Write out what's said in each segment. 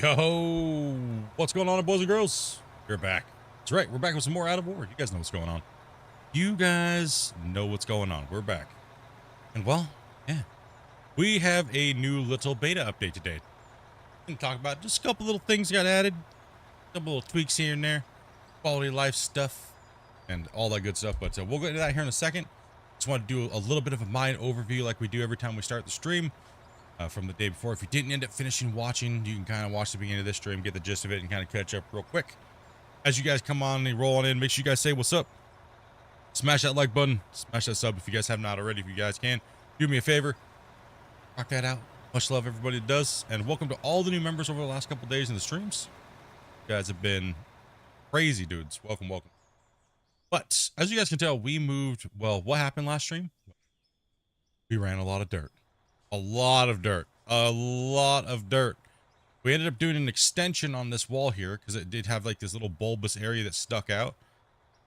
Yo, what's going on, boys and girls? You're back. That's right, we're back with some more Out of War. You guys know what's going on. You guys know what's going on. We're back. And well, yeah, we have a new little beta update today. We can talk about just a couple little things got added, a couple little tweaks here and there, quality of life stuff, and all that good stuff. But we'll get into that here in a second. Just want to do a little bit of a mind overview like we do every time we start the stream. From the day before. If you didn't end up finishing watching, you can kind of watch the beginning of this stream, get the gist of it, and kind of catch up real quick. As you guys come on and roll on in, make sure you guys say what's up. Smash that like button, smash that sub if you guys have not already. If you guys can, do me a favor, rock that out. Much love everybody that does, and welcome to all the new members over the last couple days in the streams. You guys have been crazy dudes. Welcome. But as you guys can tell, we moved. Well, what happened last stream? We ran a lot of dirt. A lot of dirt. We ended up doing an extension on this wall here because it did have like this little bulbous area that stuck out.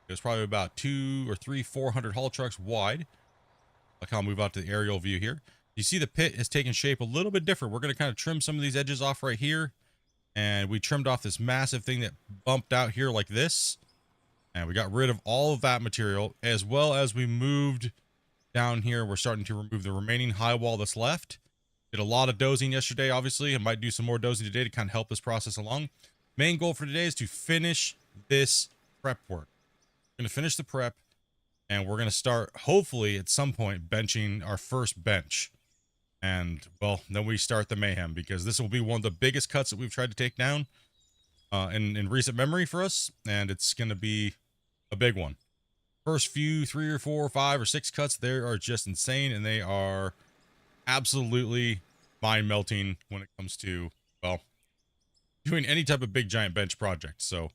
It was probably about 400 haul trucks wide. I'll move out to the aerial view here. You see the pit has taken shape a little bit different. We're going to kind of trim some of these edges off right here. And we trimmed off this massive thing that bumped out here like this. And we got rid of all of that material, as well as we moved down here. We're starting to remove the remaining high wall that's left. Did a lot of dozing yesterday, obviously. I might do some more dozing today to kind of help this process along. Main goal for today is to finish this prep work. We're going to finish the prep, and we're going to start, hopefully, at some point, benching our first bench. And, well, then we start the mayhem, because this will be one of the biggest cuts that we've tried to take down in recent memory for us, and it's going to be a big one. First few 3 or 4 or 5 or 6 cuts there are just insane, and they are absolutely mind melting when it comes to, well, doing any type of big giant bench project. So,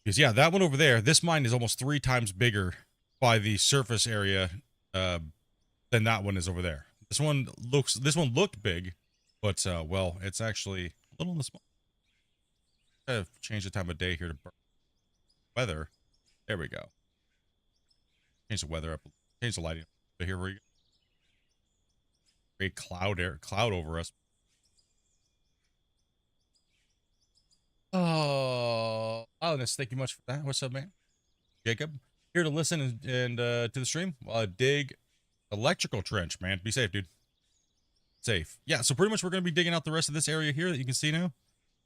because yeah, that one over there, this mine is almost 3 times bigger by the surface area than that one is over there. This one looked big, but well, it's actually a little on the small. I've changed the time of day here to weather. There we go. Change the weather up, change the lighting up. But here we go. Great cloud over us. Oh, Alanus, thank you much for that. What's up, man? Jacob, here to listen and to the stream while I dig electrical trench, man. Be safe, dude. Safe. Yeah, so pretty much we're going to be digging out the rest of this area here that you can see now,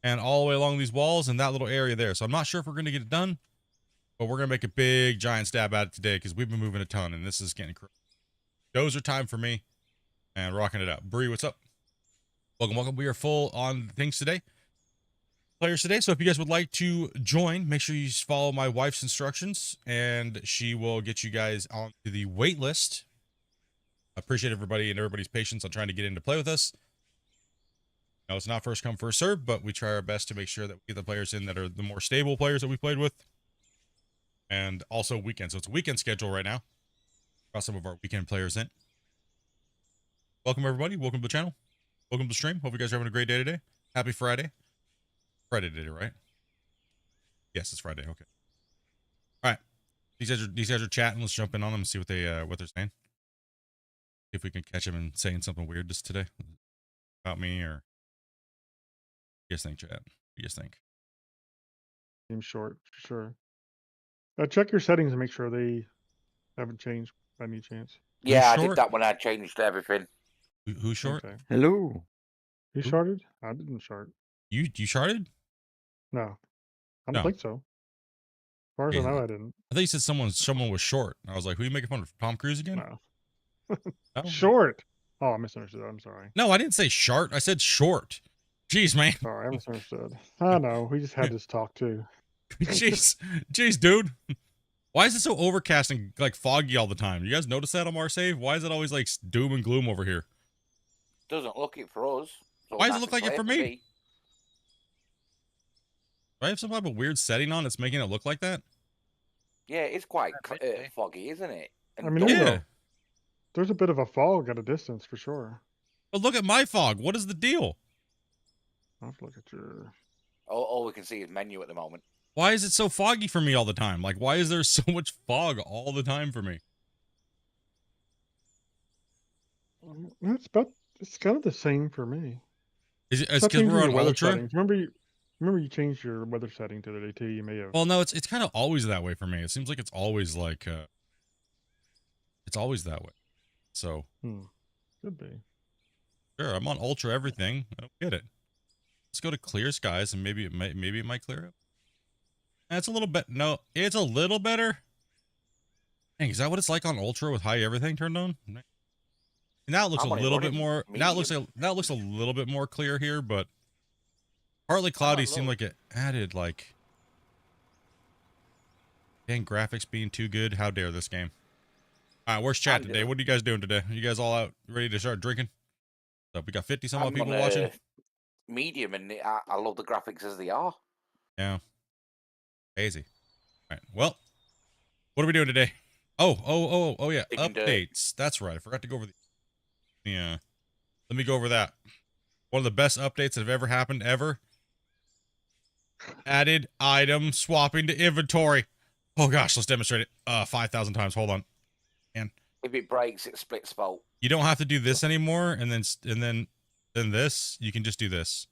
and all the way along these walls and that little area there. So I'm not sure if we're going to get it done, but we're going to make a big giant stab at it today because we've been moving a ton, and this is getting crazy. Dozer time for me, and rocking it out. Bree, what's up? Welcome. We are full on things today. Players today. So if you guys would like to join, make sure you follow my wife's instructions, and she will get you guys onto the wait list. I appreciate everybody and everybody's patience on trying to get in to play with us. Now, it's not first come, first serve, but we try our best to make sure that we get the players in that are the more stable players that we played with. And also weekend. So it's a weekend schedule right now. Got some of our weekend players in. Welcome, everybody. Welcome to the channel. Welcome to the stream. Hope you guys are having a great day today. Happy Friday. Friday today, right? Yes, it's Friday. Okay. All right. These guys are chatting. Let's jump in on them and see what they're saying. See if we can catch them and saying something weird just today about me, or what do you guys think, chat? What do you guys think? Seems short, for sure. Check your settings and make sure they haven't changed by any chance. Yeah, I short? did that when I changed everything. Who's short? Okay. Hello. You Who? sharded? I didn't shard. You sharded? No. I No. don't think so. As far as I know, I didn't. I thought you said someone was short. I was like, who are you making fun of? Tom Cruise again? No. Oh. Short. Oh, I misunderstood. I'm sorry. No, I didn't say short. I said short. Jeez, man. Sorry, I misunderstood. I know. We just had this talk too. Jeez, dude. Why is it so overcast and like foggy all the time? You guys notice that on Marseille? Why is it always like doom and gloom over here? Doesn't look it for us. So Why does it look that's like it for clear me? Do I have some type of weird setting on that's making it look like that? Yeah, it's quite foggy, isn't it? I mean, there's a bit of a fog at a distance for sure. But look at my fog. What is the deal? I'll have to look at your... All we can see is menu at the moment. Why is it so foggy for me all the time? Like, why is there so much fog all the time for me? It's kind of the same for me. Is it? It's Stop because changing we're your on weather ultra. settings. Remember you changed your weather setting to the day too. You may have. Well, no, it's kind of always that way for me. It seems like it's always like it's always that way. So Could be. sure, I'm on ultra everything. I don't get it. Let's go to clear skies and maybe it might clear up. That's a little bit. No, it's a little better. Dang, is that what it's like on ultra with high everything turned on? Now it looks I'm a only little bit running more. Now it looks medium. a little bit more clear here, but partly cloudy not seemed low. like it added like. Dang, graphics being too good. How dare this game? All right, where's chat today? What are you guys doing today? Are you guys all out ready to start drinking? So we got 50 some odd I'm people on watching. medium, and I love the graphics as they are. Yeah. Crazy. All right. Well, what are we doing today? Oh yeah. Digging dirt. Updates. That's right. I forgot to go over the. Yeah. Let me go over that. One of the best updates that have ever happened ever. Added item swapping to inventory. Oh gosh, let's demonstrate it 5,000 times. Hold on. And If it breaks, it splits fault. you don't have to do this anymore, and then this. You can just do this.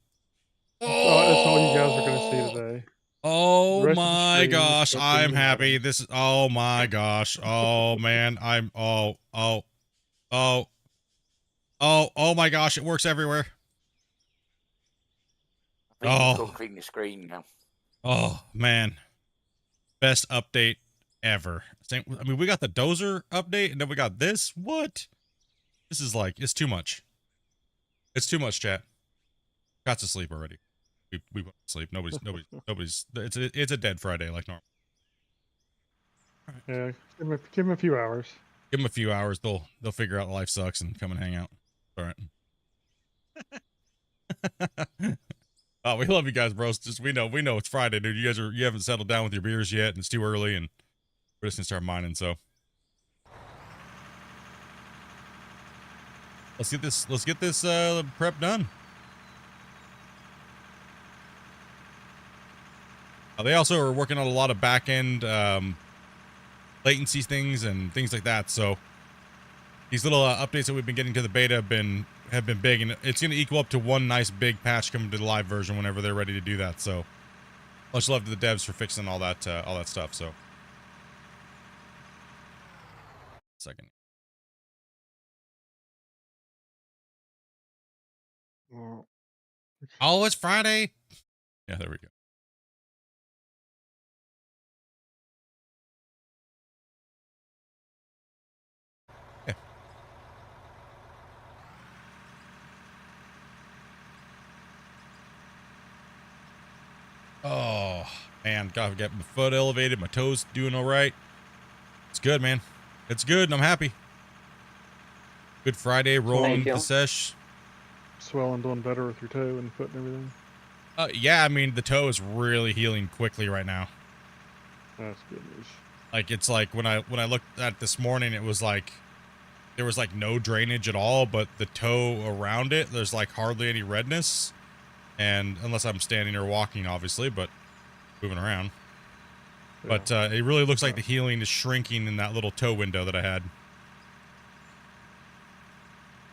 Oh, that's all you guys are going to see today. Oh The rest of the my screen is gosh, just I'm things happy. happening. This is oh my gosh. Oh man, I'm oh my gosh, it works everywhere. I think you Oh. can clean your screen now. Oh man. Best update ever. I mean, we got the Dozer update and then we got this. What? This is like it's too much. It's too much, chat. Cat's asleep already. We went to sleep. Nobody's it's a dead Friday like normal. Yeah, give him a few hours. Give them a few hours, they'll figure out life sucks and come and hang out. All right. Oh, we love you guys, bros. Just we know it's Friday, dude. You haven't settled down with your beers yet, and it's too early, and we're just gonna start mining. So let's get this prep done. They also are working on a lot of back end latency things and things like that. So these little updates that we've been getting to the beta have been big, and it's going to equal up to one nice big patch coming to the live version whenever they're ready to do that. So much love to the devs for fixing all that stuff. So second. Well, Oh, it's Friday. Yeah, there we go. Yeah. Oh man, gotta get my foot elevated, my toes doing all right. It's good, man. It's good, and I'm happy. Good Friday, rolling the sesh. swelling doing better with your toe and foot and everything. Yeah, I mean the toe is really healing quickly right now. That's good news. Like it's like when I looked at it this morning, it was like there was like no drainage at all, but the toe around it, there's like hardly any redness. And unless I'm standing or walking, obviously, but moving around. Yeah. But it really looks like the healing is shrinking in that little toe window that I had.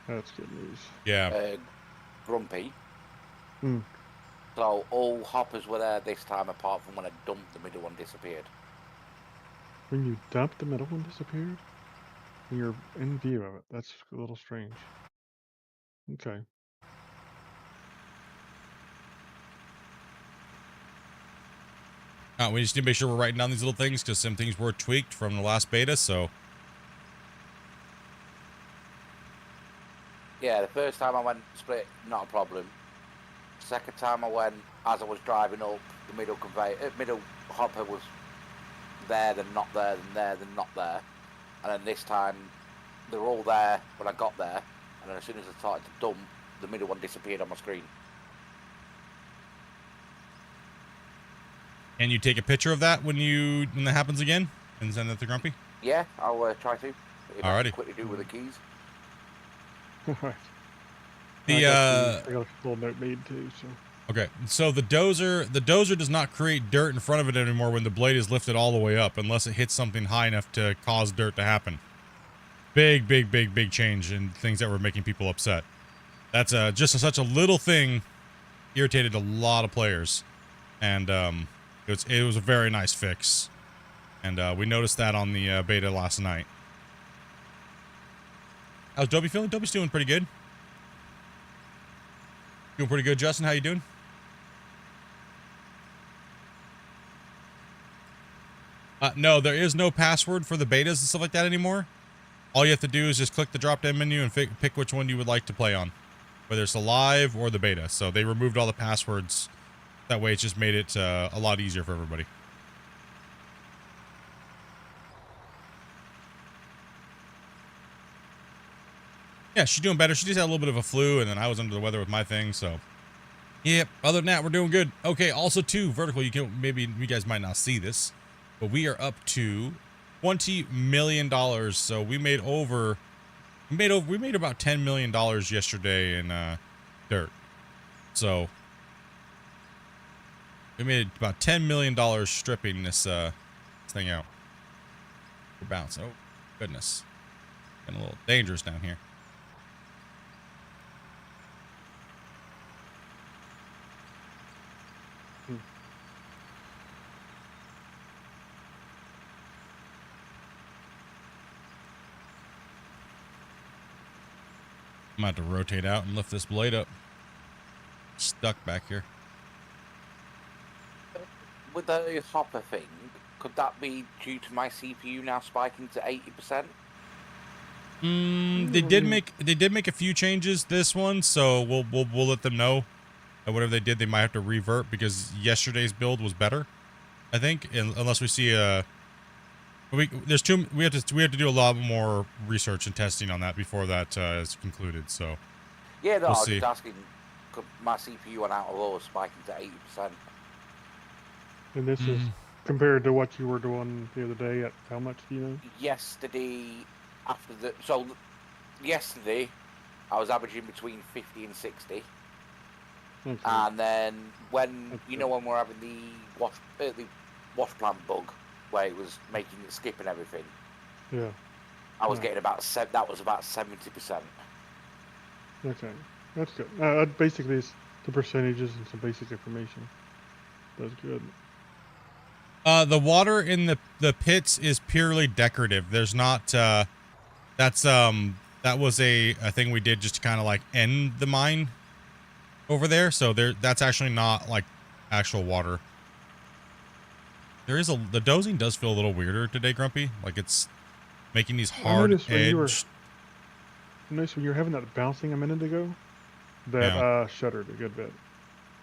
That's good news. Yeah. Grumpy. Hmm. So all hoppers were there this time, apart from when I dumped the middle one disappeared. When you dumped the middle one disappeared? When you're in view of it. That's a little strange. Okay. We just need to make sure we're writing down these little things because some things were tweaked from the last beta, so. Yeah, the first time I went split, not a problem. Second time I went, as I was driving up, the middle middle hopper was there, then not there, then there, then not there. And then this time, they were all there when I got there. And then as soon as I started to dump, the middle one disappeared on my screen. And you take a picture of that when that happens again and send it to Grumpy? Yeah, I'll try to. If I Alrighty. can quickly do with the keys. Alright. The I got a little note made too, so. Okay, so the dozer does not create dirt in front of it anymore when the blade is lifted all the way up unless it hits something high enough to cause dirt to happen. Big change in things that were making people upset. That's just such a little thing irritated a lot of players, and it was a very nice fix, and we noticed that on the beta last night. How's Dobie feeling? Dobie's doing pretty good. Doing pretty good, Justin. How you doing? No, there is no password for the betas and stuff like that anymore. All you have to do is just click the drop-down menu and pick which one you would like to play on, whether it's the live or the beta. So they removed all the passwords. That way, it just made it a lot easier for everybody. Yeah, she's doing better. She just had a little bit of a flu, and then I was under the weather with my thing, so. Yep, other than that, we're doing good. Okay, also, too, vertical, maybe you guys might not see this, but we are up to $20 million. So we made about $10 million yesterday in dirt. So we made about $10 million stripping this thing out. For bounce. Oh, goodness. Getting a little dangerous down here. I'm about to rotate out and lift this blade up. Stuck back here. With the hopper thing, could that be due to my CPU now spiking to 80%? They did make a few changes this one, so we'll let them know that whatever they did, they might have to revert because yesterday's build was better, I think, unless we see a. We have to do a lot more research and testing on that before that is concluded. So yeah, no, we'll I was see. just asking. Could my CPU went out of low spiking to 80%? And this is compared to what you were doing the other day at how much, do you know? Yesterday, yesterday, I was averaging between 50 and 60. Okay. And then when when we're having the wash plant bug, where it was making it skip and everything. Yeah. I was getting about that was about 70%. Okay, that's good. Basically, it's the percentages and some basic information. That's good. The water in the pits is purely decorative. There's not that was a thing we did just to kind of like end the mine over there. So that's actually not like actual water. The dozing does feel a little weirder today, Grumpy. Like it's making these hard edge. I noticed when you were having that bouncing a minute ago, that shuddered a good bit.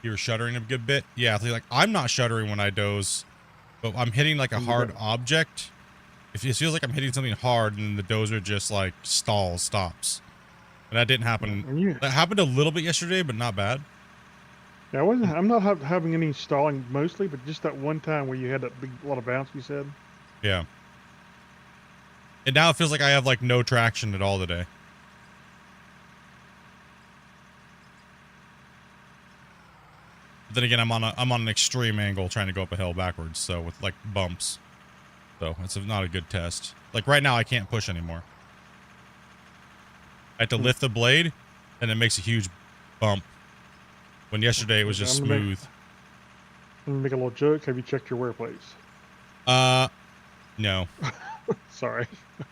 You were shuddering a good bit? Yeah, like I'm not shuddering when I doze, but I'm hitting like a hard object. It feels like I'm hitting something hard and the dozer just like stops. And that didn't happen. That happened a little bit yesterday, but not bad. Yeah, I'm not having any stalling mostly, but just that one time where you had that big lot of bounce you said. Yeah. And now it feels like I have like no traction at all today. But then again, I'm on an extreme angle trying to go up a hill backwards, so with like bumps. So it's not a good test. Like right now I can't push anymore. I have to lift the blade and it makes a huge bump. When yesterday it was just smooth. I'm gonna make a little joke. Have you checked your wear plates? No. Sorry,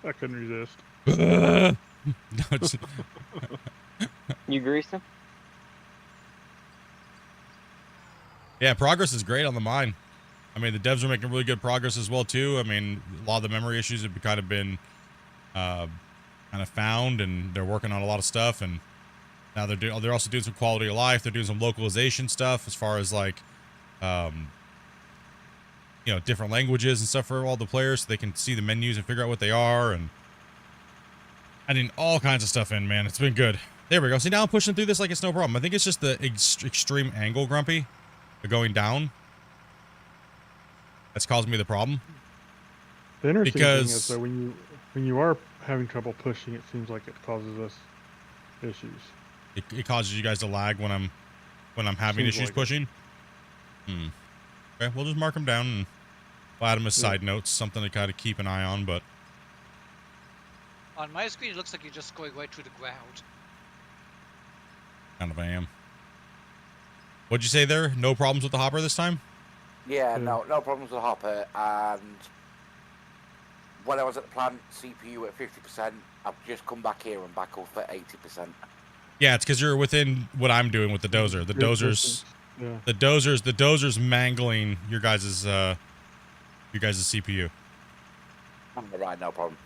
I couldn't resist. No, you grease them? Yeah, progress is great on the mine. I mean, the devs are making really good progress as well too. I mean, a lot of the memory issues have kind of been found, and they're working on a lot of stuff. And now they're also doing some quality of life. They're doing some localization stuff as far as like, different languages and stuff for all the players, so they can see the menus and figure out what they are, and adding all kinds of stuff in. Man, it's been good. There we go. See, now I'm pushing through this like it's no problem. I think it's just the extreme angle, Grumpy, going down. That's causing me the problem. The interesting thing is that when you are having trouble pushing, it seems like it causes us issues. It causes you guys to lag when I'm having issues pushing. Okay, we'll just mark them down and we'll add them as side notes, something to kind of keep an eye on. But on my screen, it looks like you're just going right through the ground. Kind of I am. What'd you say there? No problems with the hopper this time? Yeah, Yeah. no problems with the hopper. And when I was at the plant, CPU at 50%, I've just come back here and back up at 80%. Yeah, it's because you're within what I'm doing with the dozer. The Good dozer's distance. Yeah. the dozer's mangling your guys's CPU. I'm alright, no problem.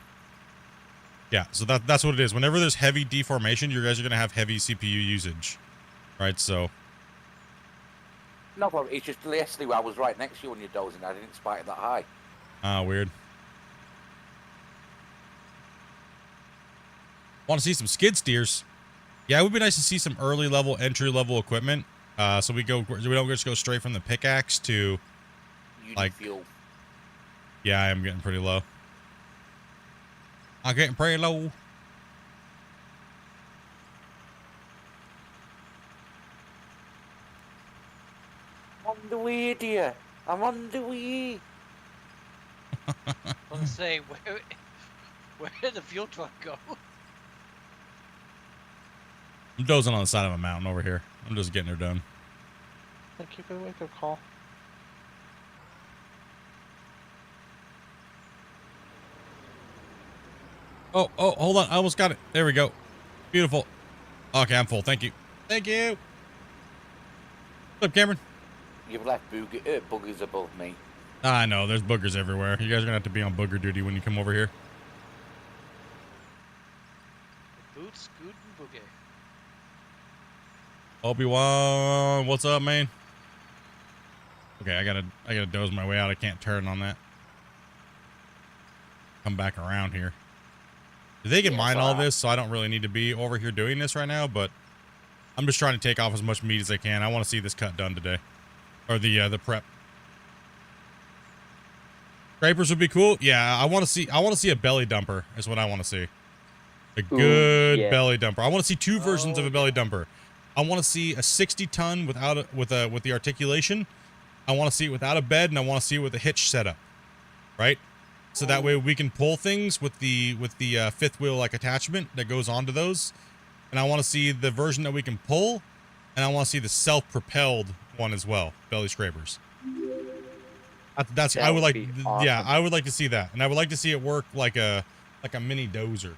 Yeah, so that's what it is. Whenever there's heavy deformation, you guys are gonna have heavy CPU usage, right? So No problem. It's just yesterday I was right next to you when you're dozing. I didn't spike it that high. weird. Want to see some skid steers? Yeah, it would be nice to see some early level, entry level equipment. So we don't just go straight from the pickaxe to, You need like, fuel. yeah, I am getting pretty low. I'm getting pretty low. I'm on the way, dear. I'm on the way. Let's say, where did the fuel truck go? I'm dozing on the side of a mountain over here. I'm just getting her done. Thank you for the wake-up call. Oh, hold on. I almost got it. There we go. Beautiful. Okay, I'm full. Thank you. Thank you. What's up, Cameron? You've left buggers above me. I know. There's boogers everywhere. You guys are going to have to be on booger duty when you come over here. Boots, Scoot, and Boogie. Obi-Wan, what's up, man? Okay, I gotta doze my way out. I can't turn on that. Come back around here. They can Yeah, mine so all this, so I don't really need to be over here doing this right now, but I'm just trying to take off as much meat as I can. I want to see this cut done today. Or the prep. Scrapers would be cool. Yeah, I want to see a belly dumper is what I want to see. A good yeah. belly dumper. I want to see two versions of Oh, a belly dumper. I want to see a 60 ton with the articulation. I want to see it without a bed, and I want to see it with a hitch setup. Right? So that way we can pull things with the fifth wheel like attachment that goes onto those. And I want to see the version that we can pull, and I want to see the self-propelled one as well, belly scrapers. That's That I would would like be yeah, awesome. I would like to see that. And I would like to see it work like a mini dozer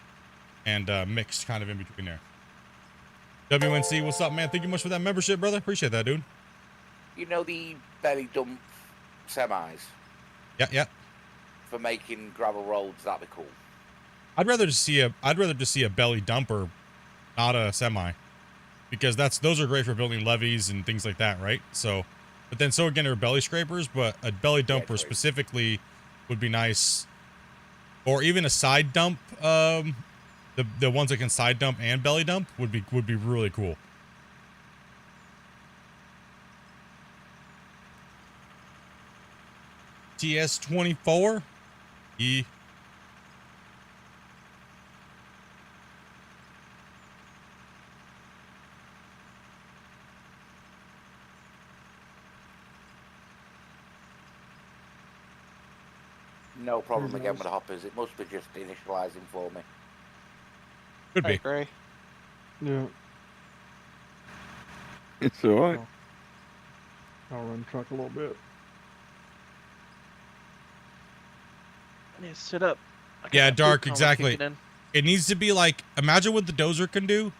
and mixed kind of in between there. WNC, what's up, man? Thank you much for that membership, brother. Appreciate that, dude. You know the belly dump semis Yeah. for making gravel roads? That'd be cool. I'd rather just see a belly dumper, not a semi, because those are great for building levees and things like that, right? So, but then so again are belly scrapers, but a belly dumper true. specifically would be nice, or even a side dump. The ones that can side dump and belly dump would be really cool. TS24, E. No problem Who again knows? with the hoppers. It must be just initializing for me. Could I be. agree. Yeah. It's alright. I'll run the truck a little bit. I need to sit up. I got Yeah, that Dark, food coma exactly. kicking in. It needs to be like, imagine what the dozer can do,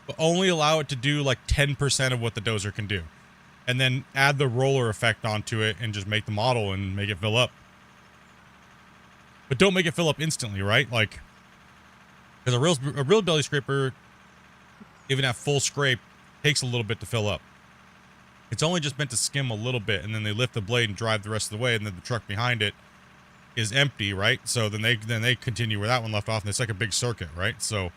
but only allow it to do like 10% of what the dozer can do. And then add the roller effect onto it and just make the model and make it fill up. But don't make it fill up instantly, right? Like, because a real belly scraper, even at full scrape, takes a little bit to fill up. It's only just meant to skim a little bit, and then they lift the blade and drive the rest of the way, and then the truck behind it is empty, right? So then they continue where that one left off, and it's like a big circuit, right? So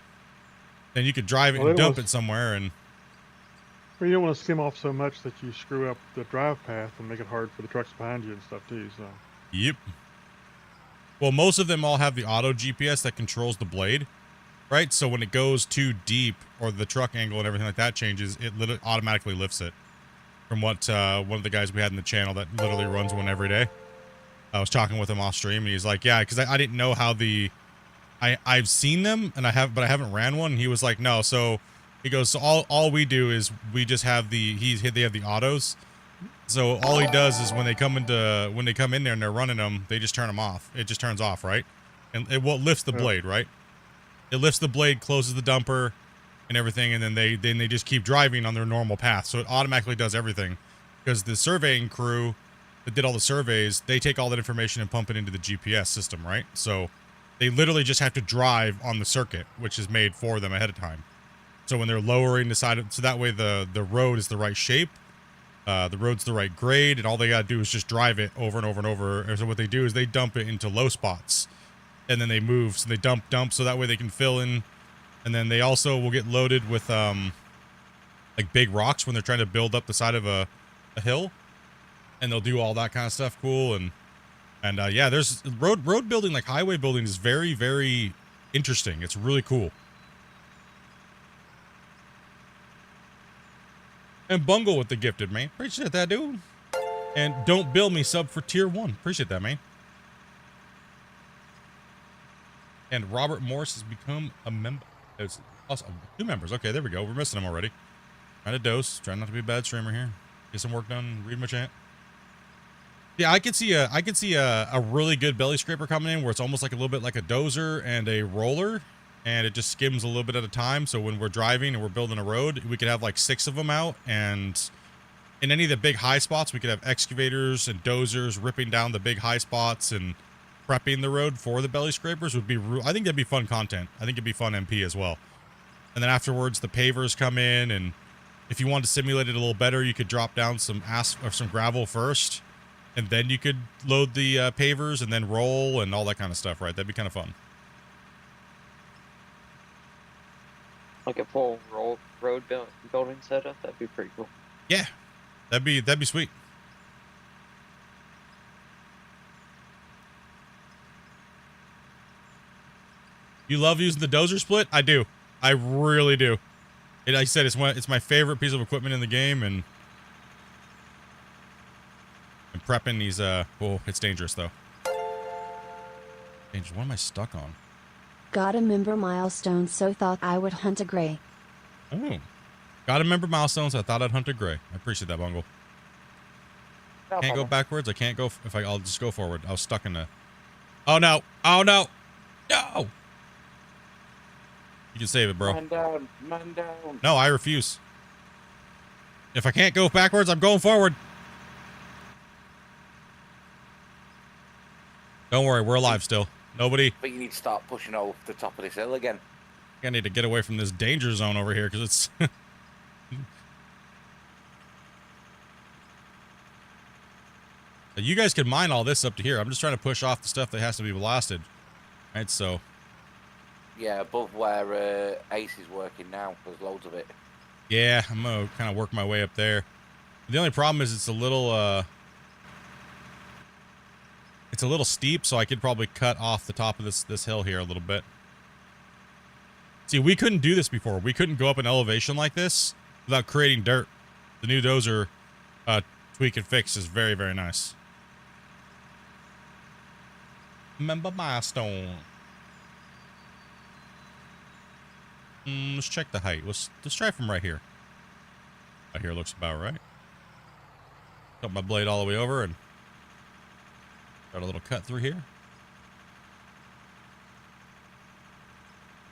then you could drive it Well, and it dump was- it somewhere, and But you don't want to skim off so much that you screw up the drive path and make it hard for the trucks behind you and stuff too. So yep. Well, most of them all have the auto GPS that controls the blade, right? So when it goes too deep or the truck angle and everything like that changes, it literally automatically lifts it. From what one of the guys we had in the channel that literally runs one every day. I was talking with him off stream, and he's like, yeah, because I didn't know how I've seen them, and but I haven't ran one. And he was like, no, so He goes, so all we do is we just have they have the autos. So all he does is when they come in there and they're running them, they just turn them off. It just turns off, right? And it lifts the blade, right? It lifts the blade, closes the dumper and everything, and then they just keep driving on their normal path. So it automatically does everything. Because the surveying crew that did all the surveys, they take all that information and pump it into the GPS system, right? So they literally just have to drive on the circuit, which is made for them ahead of time. So when they're lowering the side, so that way the road is the right shape, the road's the right grade, and all they gotta do is just drive it over and over and over. And so what they do is they dump it into low spots, and then they move. So they dump, so that way they can fill in. And then they also will get loaded with like big rocks when they're trying to build up the side of a hill, and they'll do all that kind of stuff. Cool. And yeah, there's road building, like highway building, is very, very interesting. It's really cool. And Bungle with the gifted, man. Appreciate that, dude. And don't bill me sub for tier 1. Appreciate that, man. And Robert Morris has become a member. It's also 2 members. Okay, there we go. We're missing them already. Trying to dose. Trying not to be a bad streamer here. Get some work done. Read my chant. Yeah, I could see a really good belly scraper coming in where it's almost like a little bit like a dozer and a roller, and it just skims a little bit at a time. So when we're driving and we're building a road, we could have like 6 of them out, and in any of the big high spots, we could have excavators and dozers ripping down the big high spots and prepping the road for the belly scrapers. Would be, I think that'd be fun content. I think it'd be fun MP as well. And then afterwards, the pavers come in, and if you want to simulate it a little better, you could drop down some some gravel first, and then you could load the pavers and then roll and all that kind of stuff, right? That'd be kind of fun. Like a full road building setup, that'd be pretty cool. Yeah, that'd be sweet. You love using the dozer split? I do. I really do. Like I said, it's my favorite piece of equipment in the game, and prepping these. Oh, it's dangerous though. Dangerous. What am I stuck on? Got a member milestone, so thought I would hunt a gray. Oh, got a member milestone, so I thought I'd hunt a gray. I appreciate that, Bungle. Can't go backwards. I can't go. I'll just go forward. I was stuck in the. Oh no! Oh no! No! You can save it, bro. Man down, man down. No, I refuse. If I can't go backwards, I'm going forward. Don't worry, we're alive still. Nobody. But you need to start pushing over the top of this hill again. I need to get away from this danger zone over here because it's. You guys can mine all this up to here. I'm just trying to push off the stuff that has to be blasted. Right, so. Yeah, above where Ace is working now. There's loads of it. Yeah, I'm gonna kind of work my way up there. The only problem is it's a little steep, so I could probably cut off the top of this hill here a little bit. See, we couldn't do this before. We couldn't go up an elevation like this without creating dirt. The new dozer tweak and fix is very, very nice. Member milestone. Let's check the height. Let's try from right here. Right here looks about right. Cut my blade all the way over and got a little cut through here.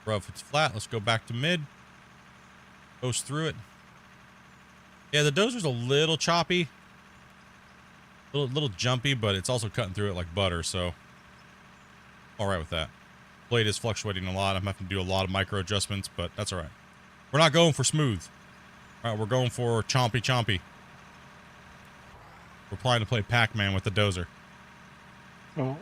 Rough, it's flat. Let's go back to mid. Coast through it. Yeah, the dozer's a little choppy. Little jumpy, but it's also cutting through it like butter, so all right with that. Blade is fluctuating a lot. I'm having to do a lot of micro adjustments, but that's all right. We're not going for smooth. All right, we're going for chompy chompy. We're planning to play Pac-Man with the dozer. Oh,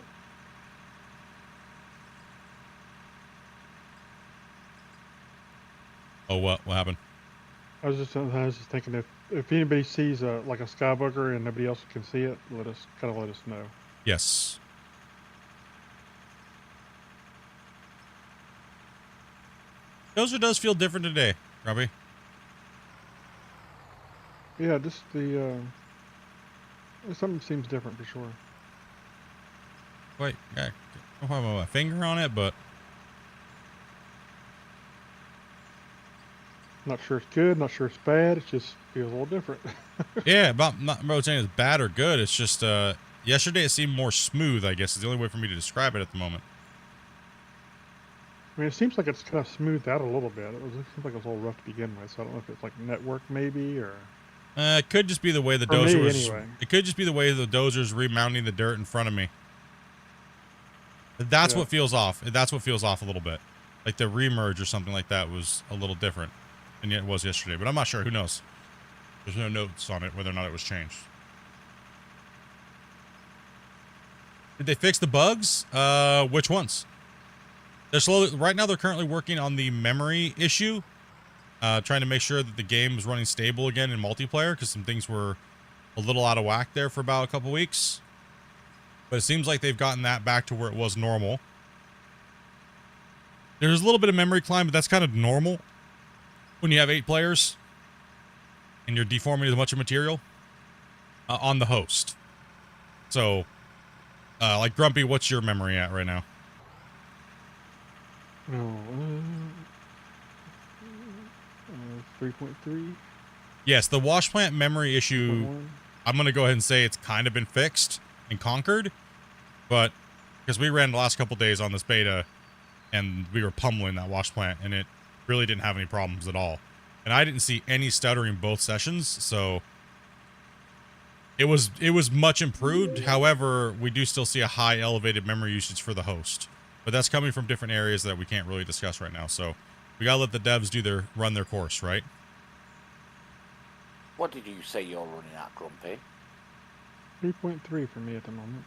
Oh, what happened? I was just thinking if anybody sees like a skybooger and nobody else can see it, let us know. Yes. Dozer does feel different today, Robbie. Yeah, just something seems different for sure. Wait, yeah, I don't have my finger on it, but Not sure it's good, not sure it's bad. It just feels a little different. Yeah, about not really saying it's bad or good. It's just yesterday it seemed more smooth, I guess is the only way for me to describe it at the moment. I mean, it seems like it's kind of smoothed out a little bit. It seems like it was a little rough to begin with, so I don't know if it's like network maybe, or... It could just be the way the For dozer me, was. anyway. It could just be the way the dozer's remounting the dirt in front of me. That's Yeah. what feels off. That's what feels off a little bit. Like the remerge or something like that was a little different than it was yesterday. But I'm not sure. Who knows? There's no notes on it whether or not it was changed. Did they fix the bugs? Which ones? They're slowly. Right now, they're currently working on the memory issue. Trying to make sure that the game is running stable again in multiplayer because some things were a little out of whack there for about a couple weeks. But it seems like they've gotten that back to where it was normal. There's a little bit of memory climb, but that's kind of normal when you have 8 players and you're deforming as much of material on the host. So, like Grumpy, what's your memory at right now? No, 3.3. Yes, the wash plant memory issue, I'm going to go ahead and say it's kind of been fixed and conquered, but because we ran the last couple days on this beta and we were pummeling that wash plant and it really didn't have any problems at all. And I didn't see any stuttering both sessions, so it was much improved. However, we do still see a high elevated memory usage for the host, but that's coming from different areas that we can't really discuss right now. So we gotta let the devs run their course, right? What did you say you're running at, Grumpy? 3.3 for me at the moment.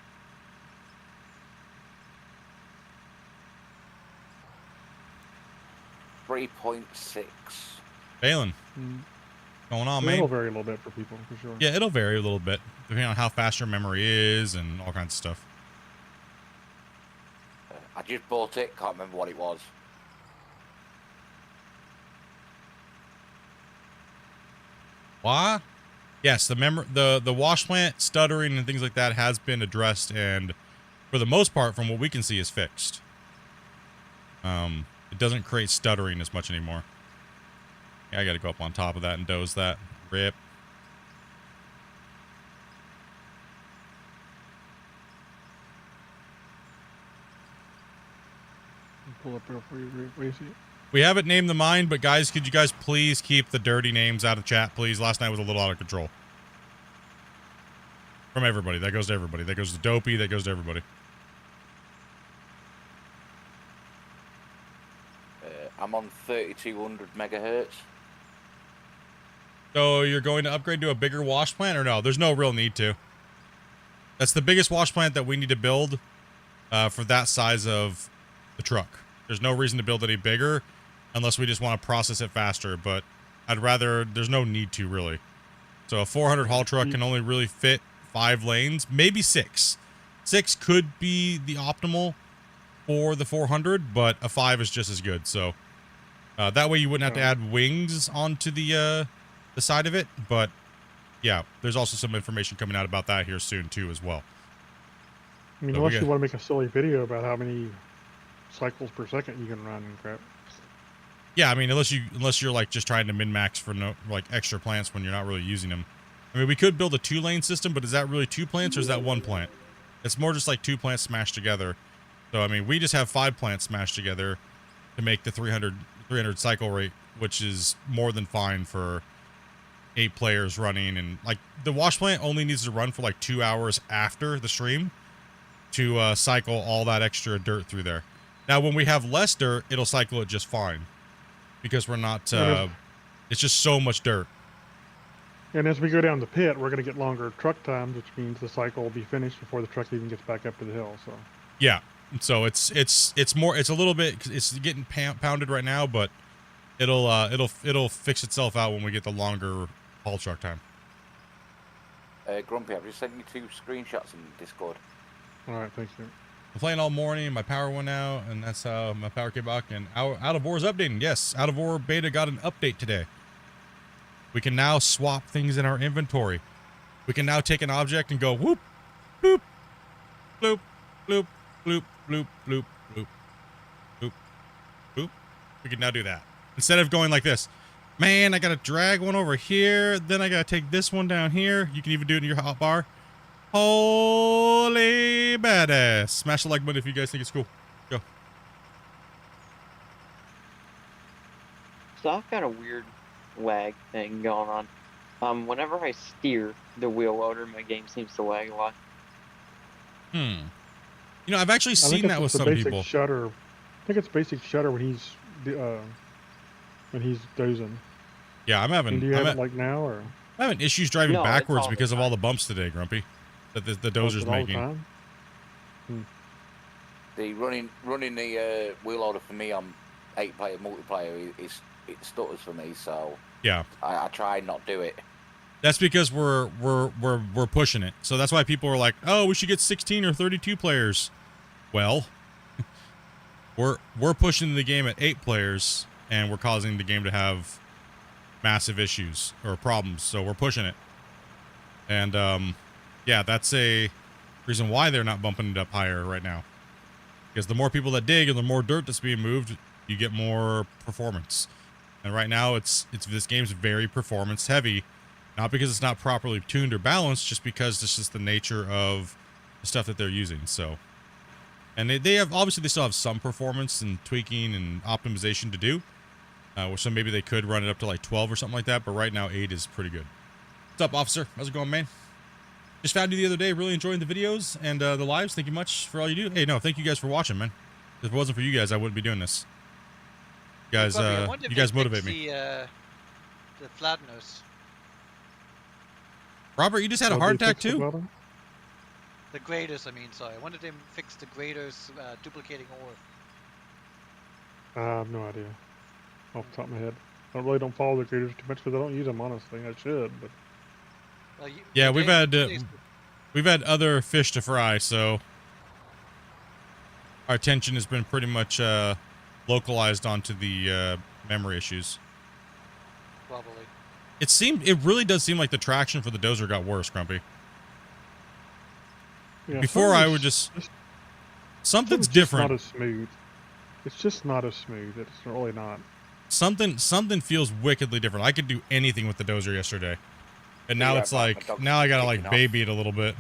.6. Balin, Mm. going on, It'll man? vary a little bit for people, for sure. Yeah, it'll vary a little bit depending on how fast your memory is and all kinds of stuff. I just bought it, can't remember what it was. Why? Yes, the wash plant stuttering and things like that has been addressed, and for the most part, from what we can see, is fixed. It doesn't create stuttering as much anymore. Yeah, I got to go up on top of that and doze that. Rip. Pull up here for you, Racy. We haven't named the mine, but guys, could you guys please keep the dirty names out of chat, please? Last night was a little out of control. From everybody. That goes to everybody. That goes to Dopey. That goes to everybody. I'm on 3200 megahertz. So you're going to upgrade to a bigger wash plant or no? There's no real need to. That's the biggest wash plant that we need to build for that size of the truck. There's no reason to build any bigger unless we just want to process it faster, but I'd rather, there's no need to really. So a 400 haul truck can only really fit 5 lanes, maybe 6. 6 could be the optimal for the 400, but a 5 is just as good. So that way you wouldn't have to add wings onto the side of it. But yeah, there's also some information coming out about that here soon too as well. I mean, So unless you want to make a silly video about how many cycles per second you can run and crap. Yeah, I mean, unless you're like just trying to min-max for no like extra plants when you're not really using them. I mean, we could build a 2-lane system, but is that really 2 plants or is that 1 plant? It's more just like 2 plants smashed together. So I mean, we just have 5 plants smashed together to make the 300 cycle rate, which is more than fine for 8 players running. And like the wash plant only needs to run for like 2 hours after the stream to cycle all that extra dirt through there. Now, when we have less dirt, it'll cycle it just fine because we're not, it's just so much dirt. And as we go down the pit, we're going to get longer truck times, which means the cycle will be finished before the truck even gets back up to the hill. So yeah, so it's a little bit, it's getting pounded right now, but it'll fix itself out when we get the longer haul truck time. Grumpy, I've just sent you 2 screenshots in Discord. all right, thank you. I'm playing all morning, my power went out, and that's how my power came back, and Out of War's updating. Yes, Out of War beta got an update today. We can now swap things in our inventory. We can now take an object and go whoop, boop, bloop, bloop, bloop, bloop, bloop, bloop, bloop, bloop. We can now do that. Instead of going like this, Man, I gotta drag one over here. Then I gotta take this one down here. You can even do it in your hotbar. Holy badass. Smash the like button if you guys think it's cool. Go. So I've got a weird lag thing going on. Whenever I steer the wheel loader, my game seems to lag a lot. You know, I've actually I think seen it's that with the some basic people. shutter. I think it's basic shutter when he's dozing. Yeah, I'm And having, do you have it like now or I'm having issues driving No, it's backwards all the because of all time. the bumps today, Grumpy, that the is dozer's it all the making. time? The running the wheel loader for me on 8-player multiplayer it stutters for me, so Yeah. I try and not do it. That's because we're pushing it. So that's why people are like, "Oh, we should get 16 or 32 players." Well, we're pushing the game at 8 players and we're causing the game to have massive issues or problems. So we're pushing it. And yeah, that's a reason why they're not bumping it up higher right now. Because the more people that dig and the more dirt that's being moved, you get more performance. And right now this game's very performance heavy. Not because it's not properly tuned or balanced, just because it's just the nature of the stuff that they're using. So, and they have, obviously they still have some performance and tweaking and optimization to do. So maybe they could run it up to like 12 or something like that. But right now 8 is pretty good. What's up, officer? How's it going, man? Just found you the other day, really enjoying the videos and the lives. Thank you much for all you do. Hey, no, thank you guys for watching, man. If it wasn't for you guys, I wouldn't be doing this. You guys, Bobby, I wonder if you guys they motivate fixed me. The flatness, Robert, you just had a Well, heart do you attack fix the too? welding? the graders. I mean, sorry. I wonder if they fixed the graders duplicating ore. I have no idea. Off the top of my head. I really don't follow the graders too much because I don't use them, honestly. I should, but Well, Yeah, they- we've had other fish to fry, so our attention has been pretty much localized onto the memory issues. probably. It really does seem like the traction for the dozer got worse, Grumpy. yeah, Before I something's would just just- something's just different. not as smooth. It's just not as smooth. It's really not. Something feels wickedly different. I could do anything with the dozer yesterday, and now Yeah, it's my like dog's now I gotta kicking like off. baby it a little bit.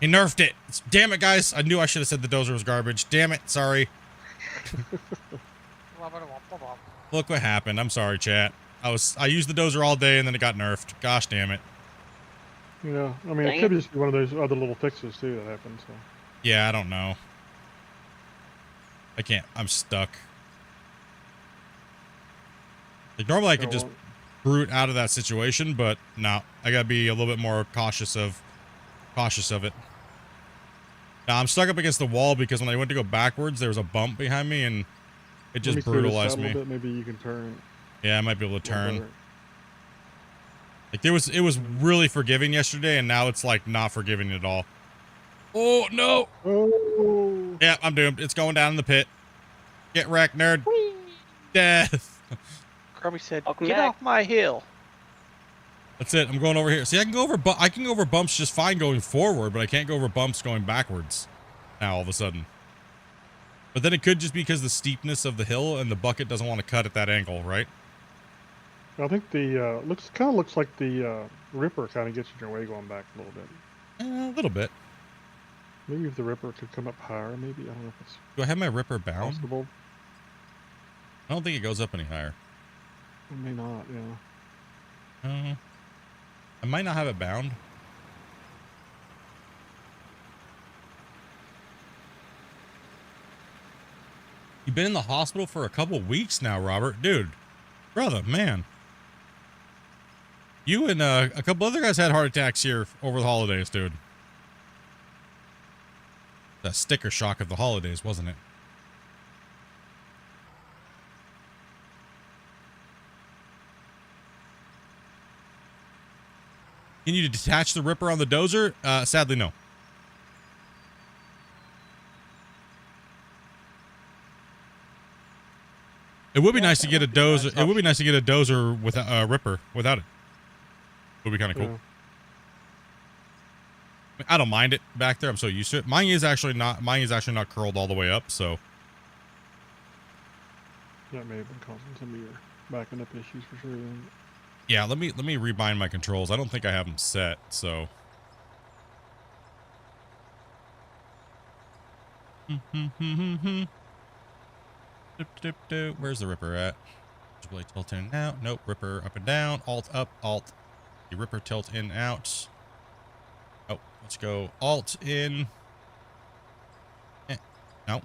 He nerfed it. Damn it, guys! I knew I should have said the dozer was garbage. Damn it! Sorry. Look what happened. I'm sorry, chat. I used the dozer all day and then it got nerfed. Gosh damn it. You know, I mean, Dang it could it. just be one of those other little fixes too that happened. So Yeah, I don't know. I can't. I'm stuck. Like normally I could just brute out of that situation, but no, I gotta be a little bit more cautious of it. Now I'm stuck up against the wall because when I went to go backwards, there was a bump behind me and it Let just me clear this out brutalized a me. little bit. Maybe you can turn. Yeah, I might be able to a little turn. better. Like it was really forgiving yesterday, and now it's like not forgiving at all. Oh no! Oh, Yeah, I'm doomed. It's going down in the pit. Get wrecked, nerd. Death. Kirby said, Welcome "Get back. off my hill." That's it. I'm going over here. See, I can go over bumps just fine going forward, but I can't go over bumps going backwards. Now all of a sudden. But then it could just be because the steepness of the hill and the bucket doesn't want to cut at that angle, right? I think the looks like the Ripper kind of gets in your way going back a little bit. A little bit. Maybe if the Ripper could come up higher, maybe I don't know if it's Do I have my ripper bound? possible. I don't think it goes up any higher. It may not. Yeah. I might not have it bound. You've been in the hospital for a couple weeks now, Robert. Dude, brother, man. You and a couple other guys had heart attacks here over the holidays, dude. That sticker shock of the holidays, wasn't it? Can you detach the ripper on the dozer? Sadly, no. It would be nice to get a dozer. It would be nice to get a dozer with a ripper without it. Would be kind of cool. Yeah. I don't mind it back there. I'm so used to it. Mine is actually not curled all the way up. So That may have been causing some of your backing up issues for sure. Then. Yeah, let me rebind my controls. I don't think I have them set, so. Where's the Ripper at? Display tilt in and out. Nope. Ripper up and down. Alt up. Alt. The Ripper tilt in and out. Oh, let's go Alt in. No.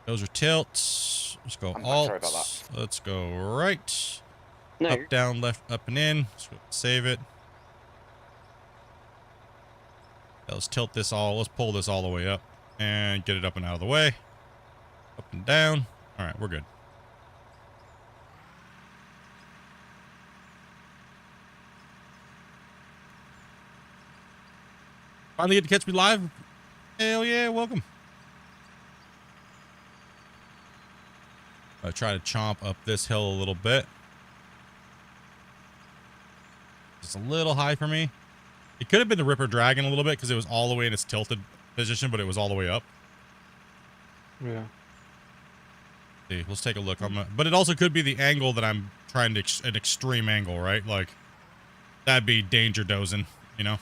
Those are tilts. Let's go I'm Alt. sorry about that. Let's go right. No, Up, you're- down, left, up, and in. Let's go save it. Let's tilt this all. Let's pull this all the way up and get it up and out of the way. Up and down. All right, we're good. Finally get to catch me live. Hell yeah, welcome. I try to chomp up this hill a little bit. It's a little high for me. It could have been the Ripper Dragon a little bit because it was all the way in its tilted position, but it was all the way up. Yeah. See, let's take a look. But it also could be the angle that I'm trying to, an extreme angle, right? Like, that'd be danger dozing, you know?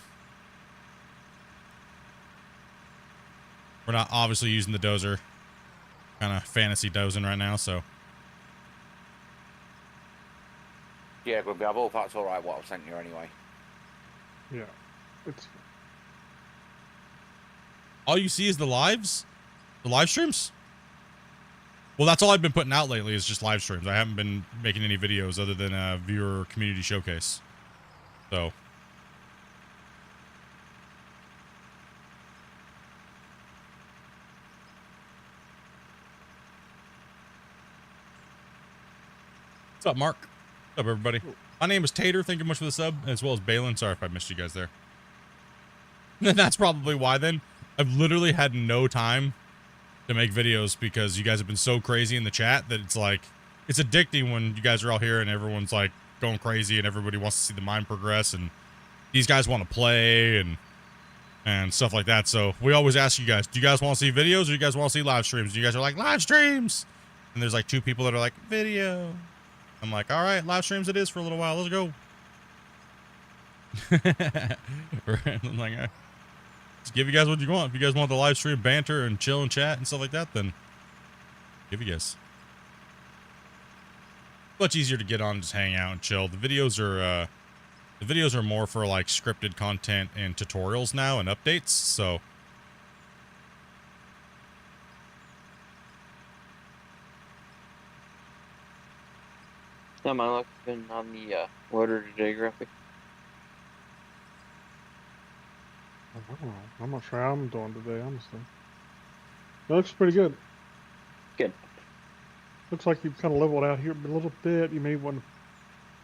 We're not obviously using the dozer. Kind of fantasy dozing right now, so. Yeah, Grumpy, I hope that's alright what I've sent you anyway. Yeah. It's All you see is the lives? The live streams? Well, that's all I've been putting out lately is just live streams. I haven't been making any videos other than a viewer community showcase. So. What's up, Mark? What's up, everybody? My name is Tater. Thank you much for the sub, as well as Balin. Sorry if I missed you guys there. That's probably why then. I've literally had no time to make videos because you guys have been so crazy in the chat that it's like, it's addicting when you guys are all here and everyone's like going crazy and everybody wants to see the mine progress and these guys want to play and stuff like that. So we always ask you guys, do you guys want to see videos or do you guys want to see live streams? And you guys are like, live streams. And there's like 2 people that are like, video. I'm like, all right, live streams it is for a little while. Let's go. I'm like, just give you guys what you want. If you guys want the live stream banter and chill and chat and stuff like that, then give you guys. Much easier to get on and just hang out and chill. The videos are more for like scripted content and tutorials now and updates. So Yeah, my luck's been on the loader today, Grumpy. I don't know. I'm not sure how I'm doing today, honestly. It looks pretty good. Good. Looks like you've kind of leveled out here a little bit. You may want to.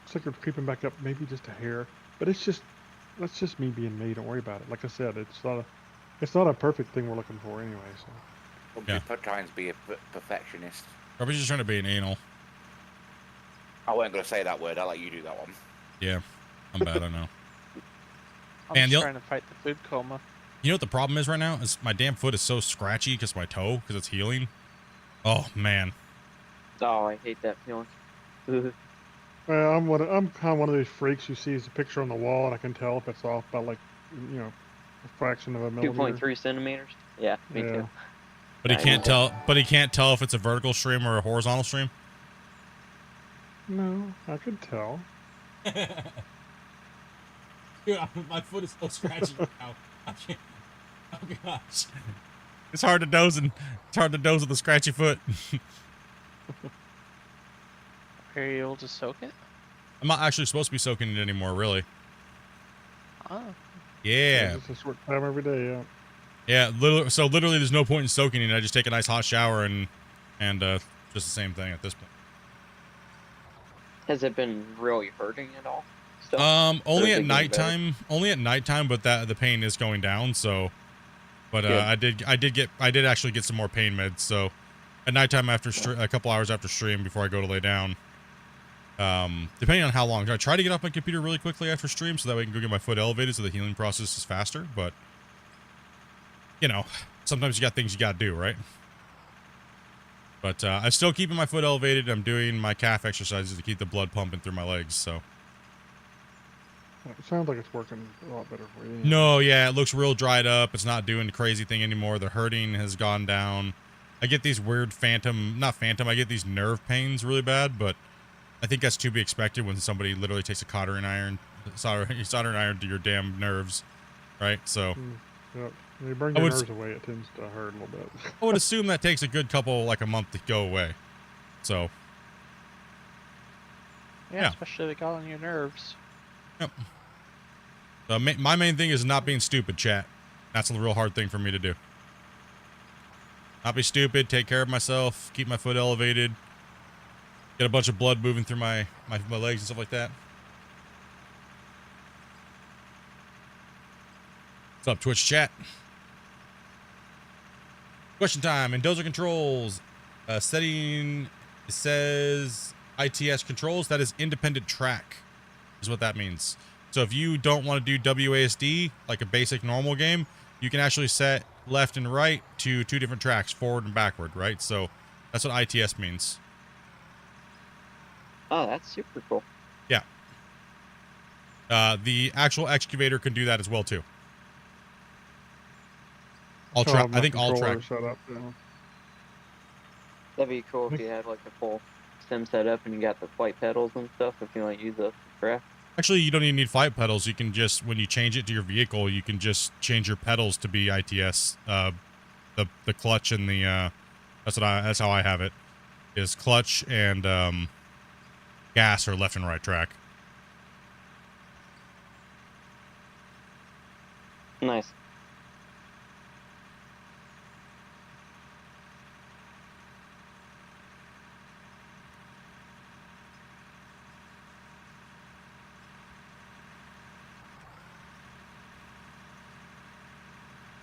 Looks like you're creeping back up, maybe just a hair. But it's just, that's just me being me. Don't worry about it. Like I said, it's not a perfect thing we're looking for anyway. So. Yeah. Grumpy trying to be a perfectionist. probably just trying to be an anal. I wasn't going to say that word. I'll let you do that one. Yeah, I'm bad. I know. I'm And just the- trying to fight the food coma. You know what the problem is right now? Is my damn foot is so scratchy because my toe, because it's healing. Oh man. Oh, I hate that feeling. Well, I'm kind of one of those freaks who sees a picture on the wall and I can tell if it's off by like, a fraction of a millimeter. 2.3 centimeters. Yeah, me Yeah. too. But he I can't know. tell. But he can't tell if it's a vertical stream or a horizontal stream. No, I could tell. Dude, my foot is so scratchy now. I can't. Oh gosh. It's hard to doze with a scratchy foot. Are you able to soak it? I'm not actually supposed to be soaking it anymore, really. Oh. Yeah. Just a short time every day. Yeah. Yeah, literally there's no point in soaking it. I just take a nice hot shower and just the same thing at this point. Has it been really hurting at all? Still? Only Or is at it getting better? nighttime. Only at nighttime, but the pain is going down. So, but Good. I did actually get some more pain meds. So, at nighttime after a couple hours after stream before I go to lay down. Depending on how long, I try to get off my computer really quickly after stream so that way I can go get my foot elevated so the healing process is faster. But sometimes you got things you got to do, right? But I'm still keeping my foot elevated. I'm doing my calf exercises to keep the blood pumping through my legs. So. It sounds like it's working a lot better for you. Anyway. No, yeah, it looks real dried up. It's not doing the crazy thing anymore. The hurting has gone down. I get these weird I get these nerve pains really bad, but I think that's to be expected when somebody literally takes a soldering iron to your damn nerves, right? So Yep. When you bring your nerves away, it tends to hurt a little bit. I would assume that takes a good couple, like a month to go away. So. Yeah, especially if it got on your nerves. Yep. So my main thing is not being stupid, chat. That's a real hard thing for me to do. Not be stupid, take care of myself, keep my foot elevated, get a bunch of blood moving through my legs and stuff like that. What's up, Twitch chat? Question time. In Dozer controls, setting, it says ITS controls. That is independent track, is what that means. So if you don't want to do WASD, like a basic normal game, you can actually set left and right to 2 different tracks, forward and backward, right? So that's what ITS means. Oh, that's super cool. Yeah. The actual excavator can do that as well, too. I think all track. That'd be cool if you had like a full sim set up and you got the flight pedals and stuff if you want to use the track. Actually, you don't even need flight pedals. You can just, when you change it to your vehicle, you can just change your pedals to be ITS. The clutch and the that's how I have it. Is clutch and gas or left and right track. Nice.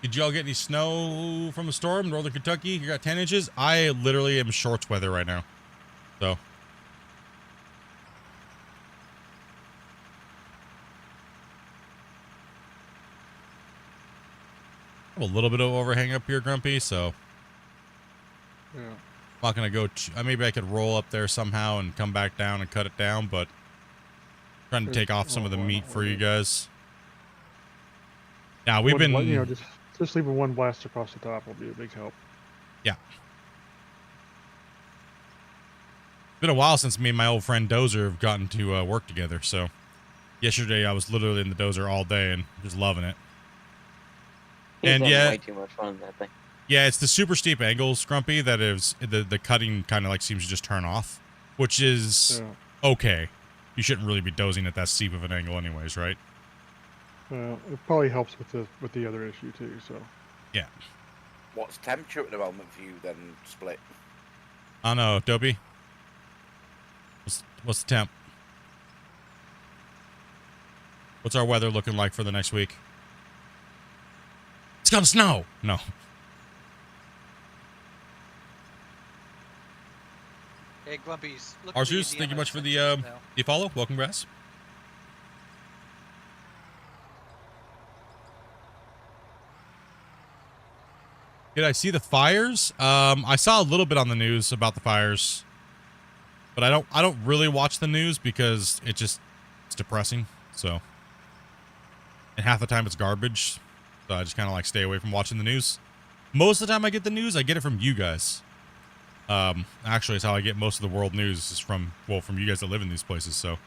Did y'all get any snow from the storm? Northern Kentucky, you got 10 inches? I literally am shorts weather right now. So. I have a little bit of overhang up here, Grumpy, so. Yeah. I'm not going to go, maybe I could roll up there somehow and come back down and cut it down, but I'm trying to take off some of the meat for you guys. Now, we've been. You know, just leaving one blast across the top will be a big help. Yeah. It's been a while since me and my old friend Dozer have gotten to work together, so yesterday I was literally in the Dozer all day and just loving it. He's way too much fun in that thing. Yeah, it's the super steep angles, Grumpy, that is the cutting kind of like seems to just turn off, which is okay. You shouldn't really be dozing at that steep of an angle anyways, right? Well, it probably helps with the other issue too. So. Yeah. What's temperature at the moment for you then, Split? I don't know, Dopey. What's the temp? What's our weather looking like for the next week? It's gonna snow. No. Hey, Grumpy's. Arzus, thank you much for the follow. Welcome, Grass. Did I see the fires? I saw a little bit on the news about the fires, but I don't really watch the news because it's depressing. So, and half the time it's garbage. So I just kind of like stay away from watching the news. Most of the time I get the news, I get it from you guys. Actually, it's how I get most of the world news is from you guys that live in these places. So,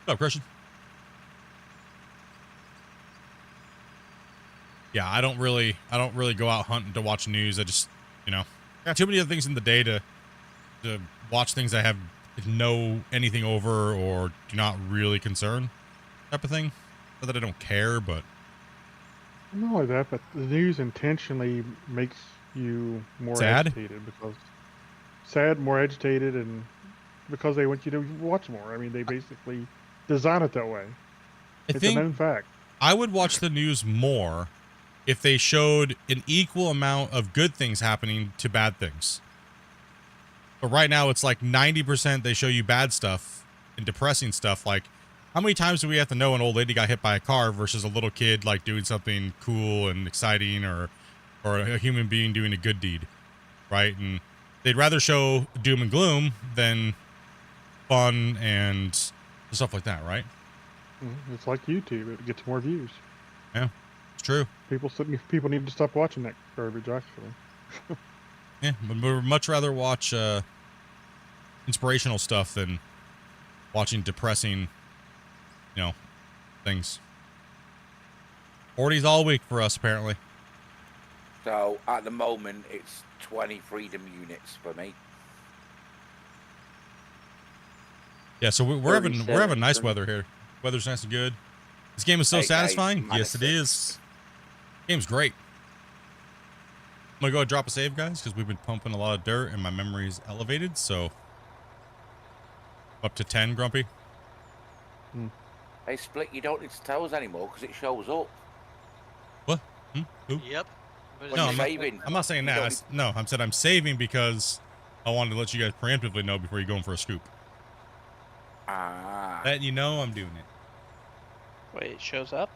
what's up, Christian? Yeah, I don't really go out hunting to watch news. I just, got too many other things in the day to watch things I have know anything over or do not really concern type of thing. Not that I don't care, but not only that, but the news intentionally makes you more agitated more agitated, and because they want you to watch more. I mean, they basically design it that way. It's a known fact. I would watch the news more if they showed an equal amount of good things happening to bad things. But right now it's like 90% they show you bad stuff and depressing stuff. Like, how many times do we have to know an old lady got hit by a car versus a little kid like doing something cool and exciting or or a human being doing a good deed, right? And they'd rather show doom and gloom than fun and stuff like that, right? It's like YouTube; it gets more views. Yeah, it's true. People need to stop watching that garbage. Actually, Yeah, but we'd much rather watch inspirational stuff than watching depressing, things. 40s all week for us, apparently. So at the moment, it's 20 freedom units for me. Yeah, so we're having 37 nice for me. weather here. Weather's nice and good. This game is so 8 days, satisfying. Yes, it -6. is. Game's great. I'm gonna go drop a save, guys, because we've been pumping a lot of dirt and my memory's elevated. So up to 10, Grumpy. Hey, Split, you don't need to tell us anymore because it shows up. What? Who? Yep. But When No, you're I'm not- saving. I'm not saying You that. don't I'm saying I'm saving because I wanted to let you guys preemptively know before you go in for a scoop. Ah. Letting you know I'm doing it. Wait, it shows up?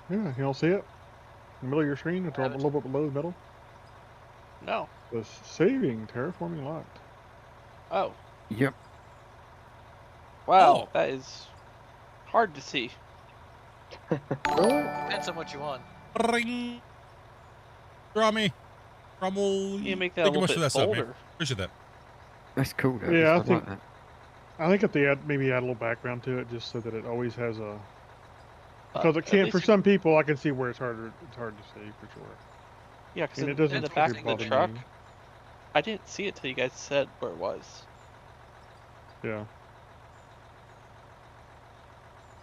yeah, you don't see it in the middle of your screen. It's a Haven't. little bit below the middle. No. The saving terraforming locked. Oh. Yep. Wow, Oh. that is hard to see. depends on what you want. Ring. Draw me. Rumble. You make that a Thank you little much bit for that stuff, man. bolder. Appreciate that. That's cool, guys. Yeah, I I think- like that. I think if they maybe add a little background to it, just so that it always has a. Because it At can't. least For you- some people, I can see where it's hard to see for sure. Yeah, because And in, it doesn't in the really back of the bother truck, me. I didn't see it till you guys said where it was. Yeah.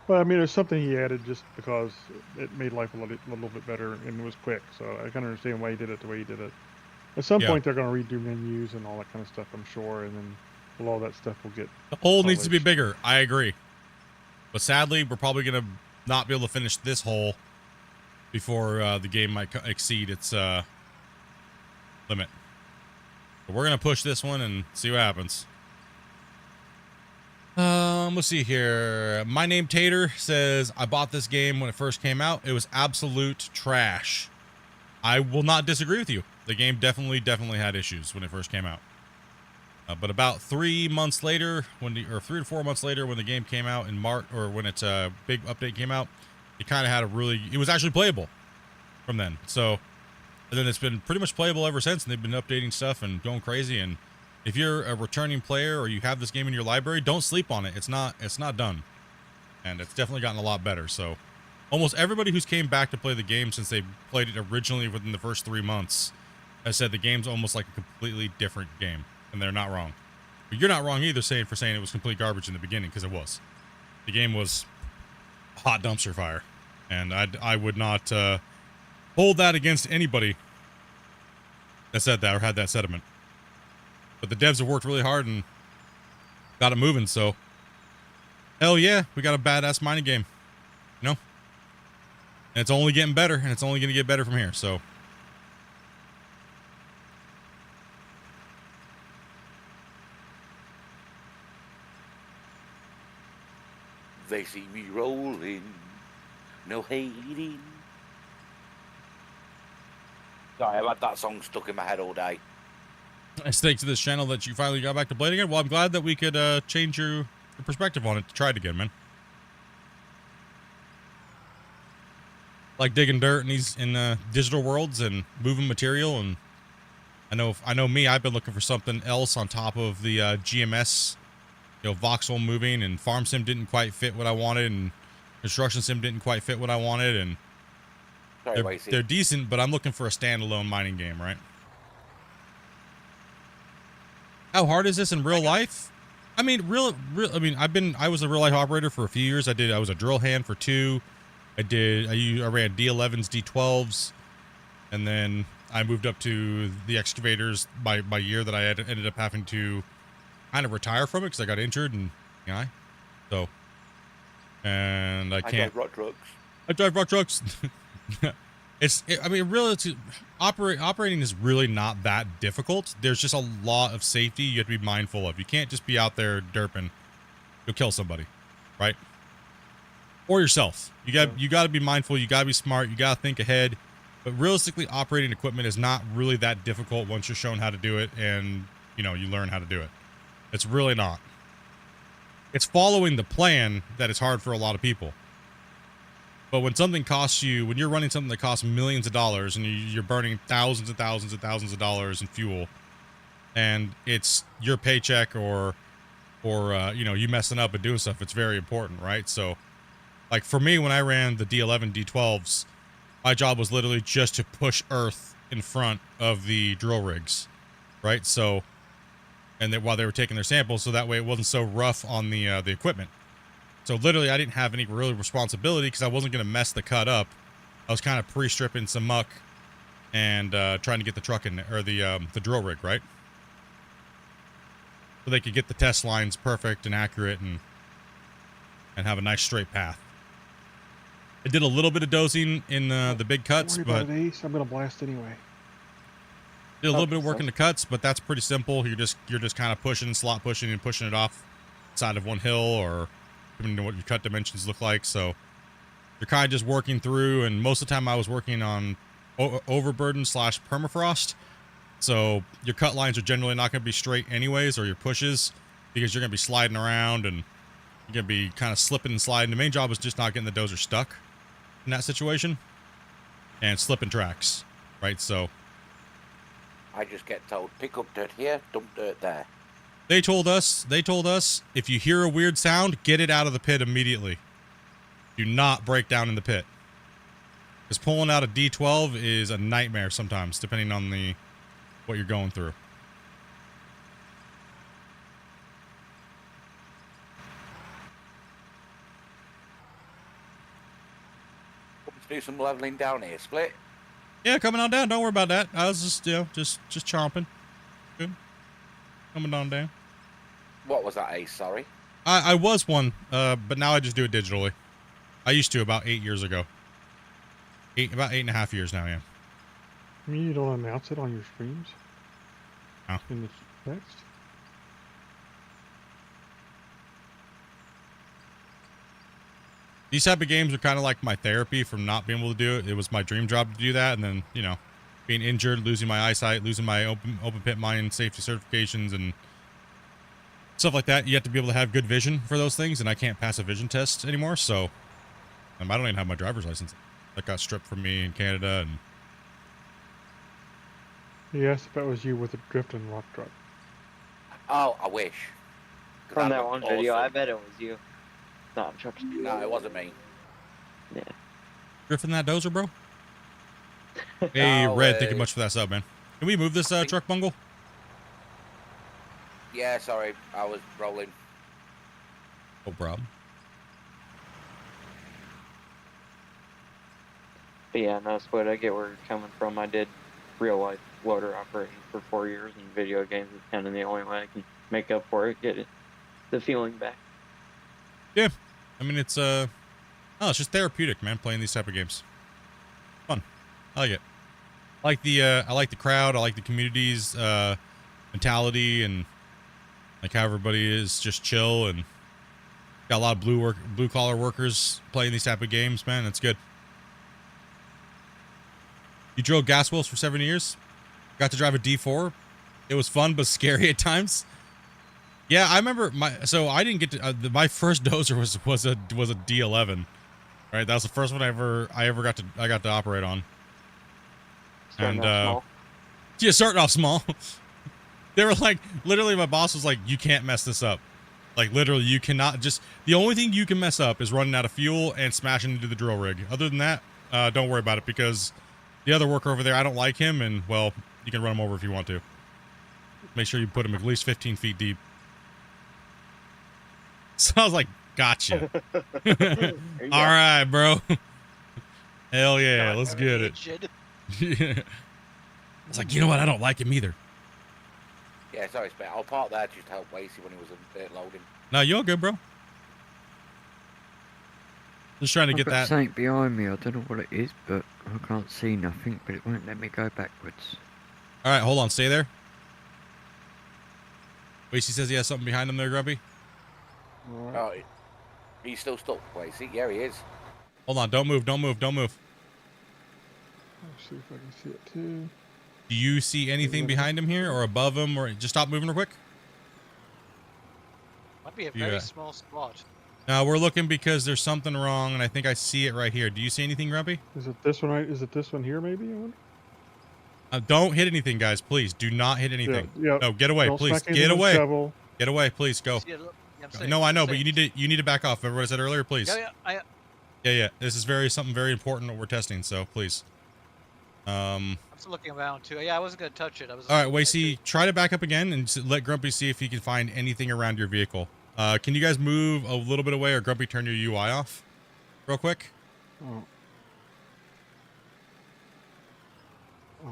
But I mean, there's something he added just because it made life a little bit better and it was quick. So I can understand why he did it the way he did it. At some Yeah. point, they're going to redo menus and all that kind of stuff, I'm sure, and then all that stuff will get. The hole needs to be College. bigger. I agree. But sadly, we're probably going to not be able to finish this hole before the game might exceed its limit. But we're going to push this one and see what happens. Let's see here. My name Tater says, I bought this game when it first came out. It was absolute trash. I will not disagree with you. The game definitely had issues when it first came out. But about 3 months later, or 3 to 4 months later, when the game came out in March, or when its big update came out, it kind of had it was actually playable from then. So, and then it's been pretty much playable ever since, and they've been updating stuff and going crazy. And if you're a returning player or you have this game in your library, don't sleep on it. It's not done, and it's definitely gotten a lot better. So, almost everybody who's came back to play the game since they played it originally within the first 3 months has said the game's almost like a completely different game. And they're not wrong. But you're not wrong either for saying it was complete garbage in the beginning, because it was. The game was a hot dumpster fire. And I would not hold that against anybody that said that or had that sentiment. But the devs have worked really hard and got it moving, so hell yeah, we got a badass mining game. You know? And it's only getting better, and it's only going to get better from here, so. They see me rolling, no hating. Sorry, I've had that song stuck in my head all day. It's thanks to this channel that you finally got back to playing again. Well, I'm glad that we could change your perspective on it to try it again, man. Like digging dirt in these digital worlds and moving material, and I know me. I've been looking for something else on top of the GMS, voxel moving, and farm sim didn't quite fit what I wanted, and construction sim didn't quite fit what I wanted, and Sorry, they're Wasey. decent, but I'm looking for a standalone mining game, right? How hard is this in real life? I mean, I mean, I was a real life operator for a few years. I was a drill hand for 2. I ran D11s, D12s, and then I moved up to the excavators by year that I ended up having to kind of retire from it because I got injured and so, and I can't. drive rock trucks. I drive rock trucks. I mean, really, operating is really not that difficult. There's just a lot of safety you have to be mindful of. You can't just be out there derping. You'll kill somebody, right? Or yourself. You got to be mindful. You got to be smart. You got to think ahead. But realistically, operating equipment is not really that difficult once you're shown how to do it and, you know, you learn how to do it. It's really not. It's following the plan that is hard for a lot of people. But when something costs you, when you're running something that costs millions of dollars and you're burning thousands and thousands and thousands of dollars in fuel, and it's your paycheck or you know, you messing up and doing stuff, it's very important, right? So, like for me, when I ran the D11, D12s, my job was literally just to push earth in front of the drill rigs, right? So, and then while they were taking their samples, so that way it wasn't so rough on the equipment. So literally, I didn't have any real responsibility because I wasn't going to mess the cut up. I was kind of pre-stripping some muck and trying to get the truck in there, or the drill rig, right? So they could get the test lines perfect and accurate and have a nice straight path. I did a little bit of dozing in the big cuts, Don't worry but about it, Ace. I'm gonna blast anyway. did a little bit of work in the cuts, but that's pretty simple. You're just kind of pushing, slot pushing, and pushing it off the side of one hill, or depending on what your cut dimensions look like. So you're kind of just working through, and most of the time I was working on overburden / permafrost. So your cut lines are generally not going to be straight anyways, or your pushes, because you're going to be sliding around and you're going to be kind of slipping and sliding. The main job is just not getting the dozer stuck in that situation and slipping tracks, right? So I just get told, pick up dirt here, dump dirt there. they told us if you hear a weird sound, get it out of the pit immediately. Do not break down in the pit, because pulling out a D12 is a nightmare sometimes, depending on what you're going through. Let's do some leveling down here, Split. Yeah, coming on down. Don't worry about that. I was just, you know, just chomping. Good. Coming on down. What was that, Ace? Sorry. I was one, but now I just do it digitally. I used to about 8 years ago. About 8.5 years now, yeah. I mean, you don't announce it on your streams? No. In the text? These type of games are kind of like my therapy from not being able to do it. It was my dream job to do that, and then, you know, being injured, losing my eyesight, losing my open pit mine safety certifications and stuff like that. You have to be able to have good vision for those things, and I can't pass a vision test anymore, so I don't even have my driver's license. That got stripped from me in Canada. And He asked if that was you with the drifting rock truck. Oh, I wish. 'Cause From that that looked one video, I awesome. bet it was you. No, I'm joking. No, it wasn't me. Yeah. drifting that dozer, bro. Hey, No Red, thank you way. much for that sub, man. Can we move this truck bungle? Yeah, sorry, I was rolling. No problem. But yeah, no, Split, I get where you're coming from. I did real life loader operating for 4 years, and video games is kind of the only way I can make up for it, get the feeling back. Yeah, I mean it's it's just therapeutic, man. Playing these type of games, fun. I like it. I like the crowd. I like the community's mentality, and like how everybody is just chill, and got a lot of blue collar workers playing these type of games, man. It's good. You drove gas wheels for 7 years. Got to drive a D4. It was fun but scary at times. Yeah, I remember I didn't get to my first dozer was a D11. Right, that was the first one I ever got to operate on. Starting And out small. yeah, starting off small. They were like, literally, my boss was like, "You can't mess this up. Like, literally, you cannot. Just the only thing you can mess up is running out of fuel and smashing into the drill rig. Other than that, don't worry about it, because the other worker over there, I don't like him, and well, you can run him over if you want to. Make sure you put him at least 15 feet deep." So I was like, "Gotcha." There you All go. right, bro. Hell yeah, Not let's very get it. rigid. I was like, you know what? I don't like him either. Yeah, sorry, Split. I'll park there just to help Wasey when he was loading. No, you all good, bro. Just trying to I've get got that. something behind me. I don't know what it is, but I can't see nothing. But it won't let me go backwards. All right, hold on. Stay there. Wait, she says he has something behind him there, Grubby. Alright. Oh, he's still stuck, Wasey. Yeah, he is. Hold on. Don't move. Don't move. Don't move. Let's see if I can see it too. Do you see anything behind him here or above him, or just stop moving real quick? Might be a Yeah. very small spot. Now we're looking because there's something wrong, and I think I see it right here. Do you see anything, Grumpy? Is it this one? Is it this one here? Maybe. I wonder? Don't hit anything, guys. Please do not hit anything. Yeah. No, get away, Don't please. smack anything Get with a away. shovel. Get away, please. Go. See it, look, yeah, I'm saying, No, I know, I'm but saying. you need to back off. Remember what I said earlier, please. Yeah. Yeah. This is something very important that we're testing. So please. I'm still looking around too. Yeah, I wasn't gonna touch it. I was. All right, Wasey, try to back up again and let Grumpy see if he can find anything around your vehicle. Can you guys move a little bit away, or Grumpy turn your UI off real quick? Oh.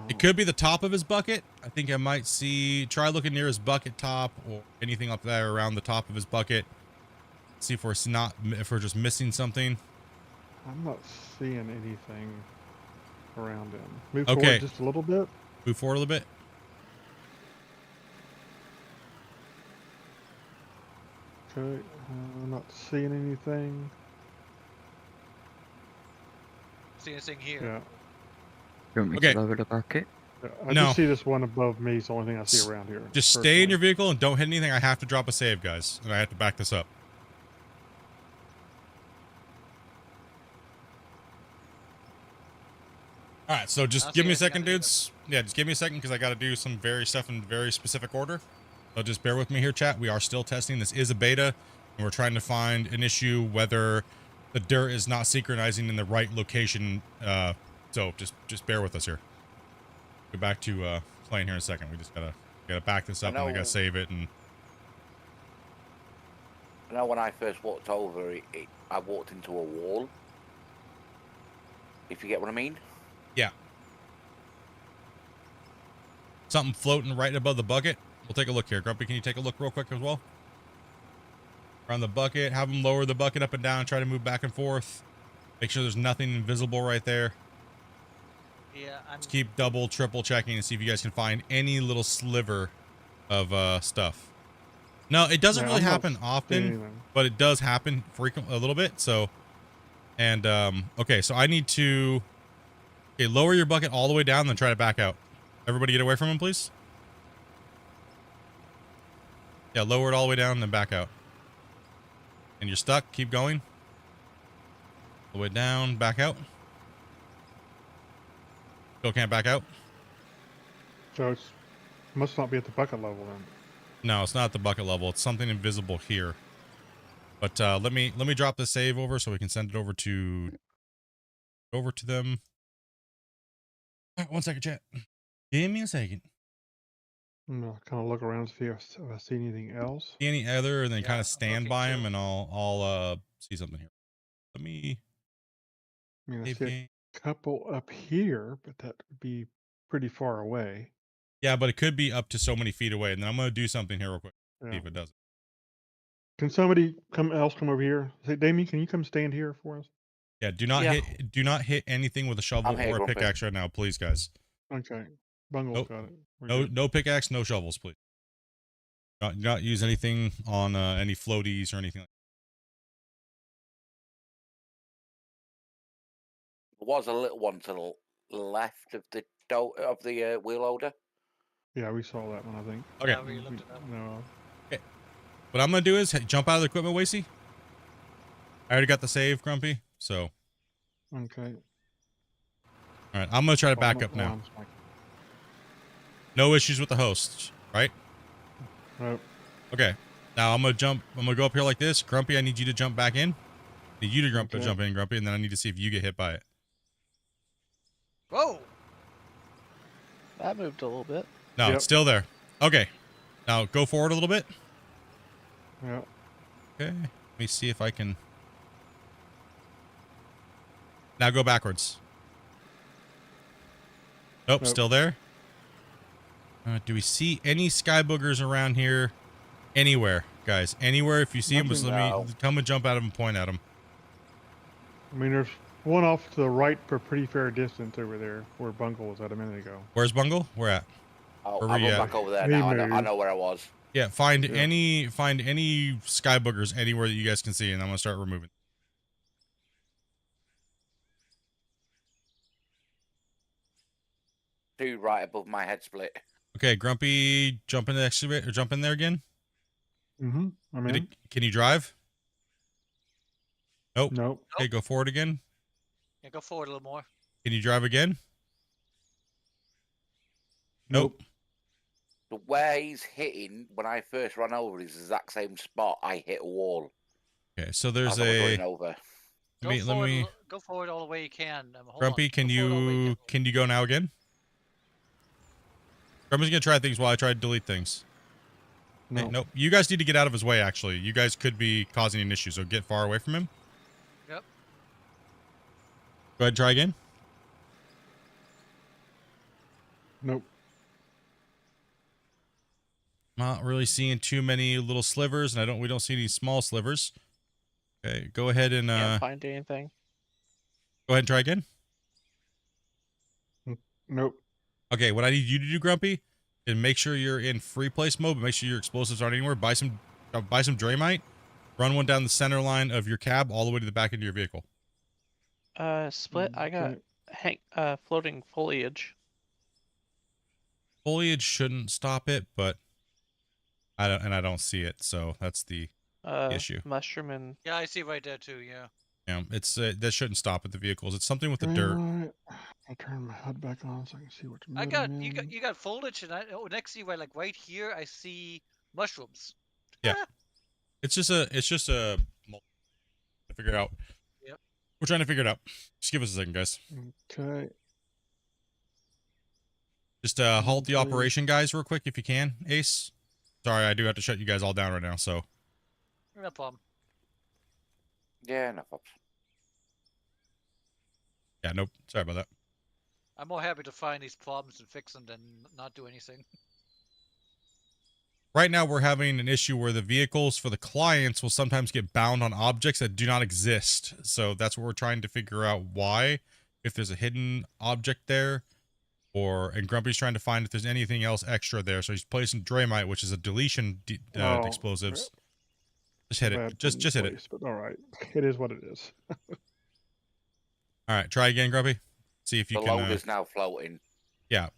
It could be the top of his bucket. I think I might see. Try looking near his bucket top or anything up there around the top of his bucket. See if we're just missing something. I'm not seeing anything around him. Move Okay. forward just a little bit. Move forward a little bit. Okay. I'm not seeing anything. See anything here? Yeah. You want me Okay. to lower the bucket? I No. just see this one above me. It's the only thing I see around here. Just stay in your vehicle and don't hit anything. I have to drop a save, guys, and I have to back this up. All right, so just I'll give see me a if I second, can do dudes. Yeah, just give me a second because I got to do some stuff in very specific order. So just bear with me here, chat. We are still testing. This is a beta, and we're trying to find an issue whether the dirt is not synchronizing in the right location. So just bear with us here. Go back to playing here in a second. We just gotta back this up and I gotta save it. And I know when I first walked over, I walked into a wall. If you get what I mean. yeah, something floating right above the bucket. We'll take a look here. Grumpy, can you take a look real quick as well? Around the bucket, have them lower the bucket up and down, try to move back and forth. Make sure there's nothing invisible right there. Yeah, I'm. Just keep double, triple checking and see if you guys can find any little sliver of stuff. No, it doesn't really happen often, but it does happen a little bit. So, and okay, so I need to lower your bucket all the way down, then try to back out. Everybody get away from him, please. Yeah, lower it all the way down, then back out. And you're stuck. Keep going. All the way down, back out. Still can't back out. So it must not be at the bucket level then. No, it's not at the bucket level. It's something invisible here. But let me drop the save over so we can send it over to them. All right, 1 second, chat. Give me a second. I'm gonna kind of look around to see if I see anything else. See any other, and then Yeah, kind I'm of stand looking by too. him, and I'll see something here. Let me. I mean, I save see game. a couple up here, but that would be pretty far away. Yeah, but it could be up to so many feet away, and then I'm gonna do something here real quick. See Yeah. if it does. Can somebody come over here? Say, Damien, can you come stand here for us? Yeah, do not hit anything with a shovel I'm here, or a Grumpy. pickaxe right now, please, guys. Okay. Bungle's Nope. got it. We're good. No pickaxe, no shovels, please. Not use anything on any floaties or anything. There was a little one to the left of the wheel loader. Yeah, we saw that one, I think. Okay. Yeah, we looked it up. No. What I'm gonna do is jump out of the equipment, Wasey. I already got the save, Grumpy. So, Okay. all right, I'm gonna try to back up now. No issues with the host, right? Nope. Okay. Now I'm gonna go up here like this. Grumpy, I need you to jump back in. I need you to jump in, Grumpy, and then I need to see if you get hit by it. Whoa! That moved a little bit. No, Yep. it's still there. Okay. Now go forward a little bit. Yeah. Okay. Let me see if I can. Now go backwards. Nope, still there. Do we see any sky boogers around here? Anywhere, guys. Anywhere. If you see them, just let me come and jump out of them and point at them. I mean, there's one off to the right for a pretty fair distance over there where Bungle was at a minute ago. Where's Bungle? Where at? Oh, Where I'll were you go at? back over there He now. I moved. know where I was. Yeah, find any sky boogers anywhere that you guys can see, and I'm gonna start removing. 2 right above my head split. Okay, Grumpy, jump in the excavator, or jump in there again. Mm-hmm. I'm in. Can you drive? Nope. Nope. Okay, go forward again. Yeah, go forward a little more. Can you drive again? Nope. The where he's hitting, when I first ran over, is the exact same spot I hit a wall. Okay, so there's as I was a. running over. Go forward all the way you can. Hold Grumpy, on. can Go forward all the way you can you go now again? Grumpy's gonna try things while I try to delete things. No. Hey, nope. You guys need to get out of his way. Actually, you guys could be causing an issue, so get far away from him. Yep. Go ahead, and try again. Nope. Not really seeing too many little slivers, and we don't see any small slivers. Okay, go ahead and Can't find anything. go ahead and try again. Nope. Okay, what I need you to do, Grumpy, is make sure you're in free place mode, but make sure your explosives aren't anywhere. Buy some Draymite, run one down the center line of your cab all the way to the back end of your vehicle. Split. I got floating foliage. Foliage shouldn't stop it, but I don't see it, so that's the issue. Mushroom and Yeah, I see it right there too. Yeah. Yeah, it's that shouldn't stop at the vehicles. It's something with the dirt. I'll turn my HUD back on so I can see what's moving. You got foliage, and next to you, right here, I see mushrooms. Yeah. It's just a to figure it out. Yep. We're trying to figure it out. Just give us a second, guys. Okay. Just halt the operation, guys, real quick if you can. Ace. Sorry, I do have to shut you guys all down right now, so. No problem. Yeah, no problem. Yeah, nope. Sorry about that. I'm more happy to find these problems and fix them than not do anything. Right now, we're having an issue where the vehicles for the clients will sometimes get bound on objects that do not exist. So that's what we're trying to figure out why, if there's a hidden object there, and Grumpy's trying to find if there's anything else extra there. So he's placing Draymite, which is a deletion explosives. Just hit it. Just hit it. But all right, it is what it is. All right, try again, Grumpy. See if you the can. The load is now floating. Yeah.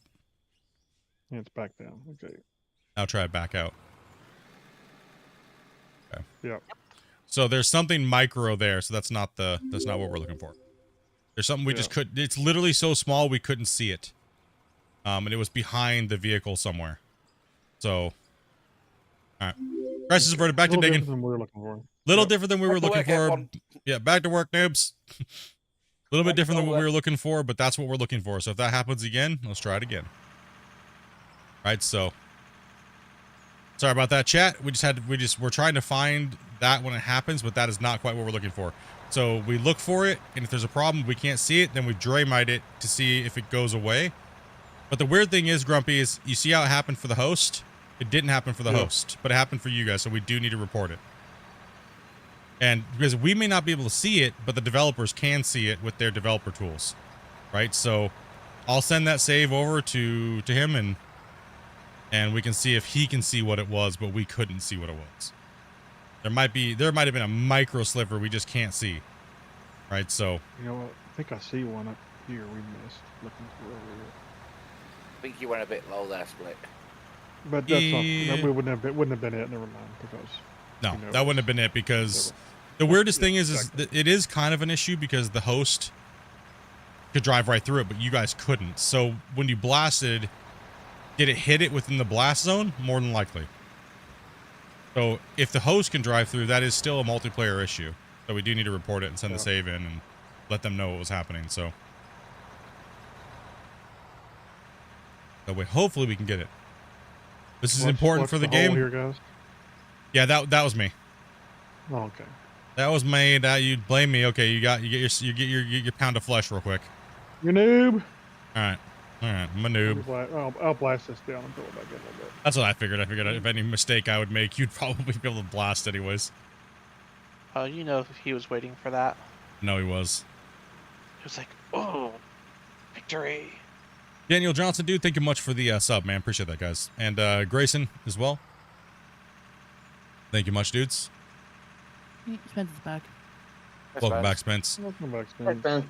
Yeah, it's back down. Okay. Now try it back out. Okay. Yep. So there's something micro there, so that's not what we're looking for. There's something we just couldn't. It's literally so small we couldn't see it. And it was behind the vehicle somewhere. So. All right. Crisis averted. Back to digging. Different than we were looking for. Little different than we were looking for. Yeah, back to work, noobs. A little bit different than what we were looking for, but that's what we're looking for. So if that happens again, let's try it again. All right, so sorry about that, chat. We're trying to find that when it happens, but that is not quite what we're looking for. So we look for it, and if there's a problem, we can't see it, then we Draymite it to see if it goes away. But the weird thing is, Grumpy, is you see how it happened for the host? It didn't happen for the host, but it happened for you guys, so we do need to report it. And because we may not be able to see it, but the developers can see it with their developer tools, right? So I'll send that save over to him, and we can see if he can see what it was, but we couldn't see what it was. There might have been a micro sliver we just can't see, right? So you know what? I think I see one up here. We missed looking for earlier. I think you went a bit low there, Split. But that's not. We wouldn't have been it. Never mind, because. No, that wouldn't have been it, because the weirdest thing is that it is kind of an issue because the host could drive right through it, but you guys couldn't. So when you blasted, did it hit it within the blast zone? More than likely. So if the host can drive through, that is still a multiplayer issue. So we do need to report it and send the save in and let them know what was happening. So that way, hopefully we can get it. This is important for the game. Here, guys. Yeah, that was me. Oh, okay. That was me. That you blame me. Okay, you get your pound of flesh real quick. You noob. All right, I'm a noob. I'll blast this down and pull it back in a little bit. That's what I figured. I figured if any mistake I would make, you'd probably be able to blast anyways. You know, he was waiting for that. No, he was. He was like, "Oh, victory!" Daniel Johnson, dude, thank you much for the sub, man. Appreciate that, guys. And Grayson as well. Thank you much, dudes. Spence is back. Welcome back, Spence. Welcome back, Spence.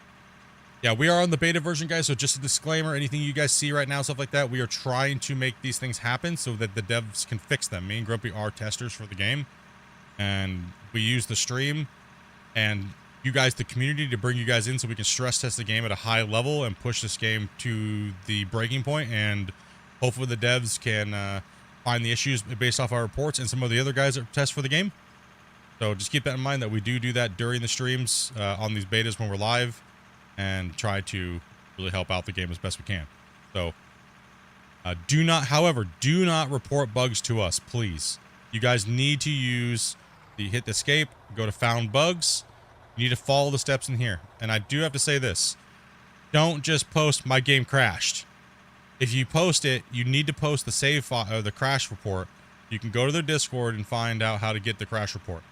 Yeah, we are on the beta version, guys. So just a disclaimer, anything you guys see right now, stuff like that, we are trying to make these things happen so that the devs can fix them. Me and Grumpy are testers for the game, and we use the stream and you guys, the community, to bring you guys in so we can stress test the game at a high level and push this game to the breaking point, and hopefully the devs can find the issues based off our reports and some of the other guys that test for the game. So just keep that in mind, that we do that during the streams on these betas when we're live, and try to really help out the game as best we can. So do not report bugs to us, please. You guys need to use the hit escape, go to found bugs. You need to follow the steps in here. And I do have to say this, don't just post my game crashed. If you post it, you need to post the save file or the crash report. You can go to their Discord and find out how to get the crash report.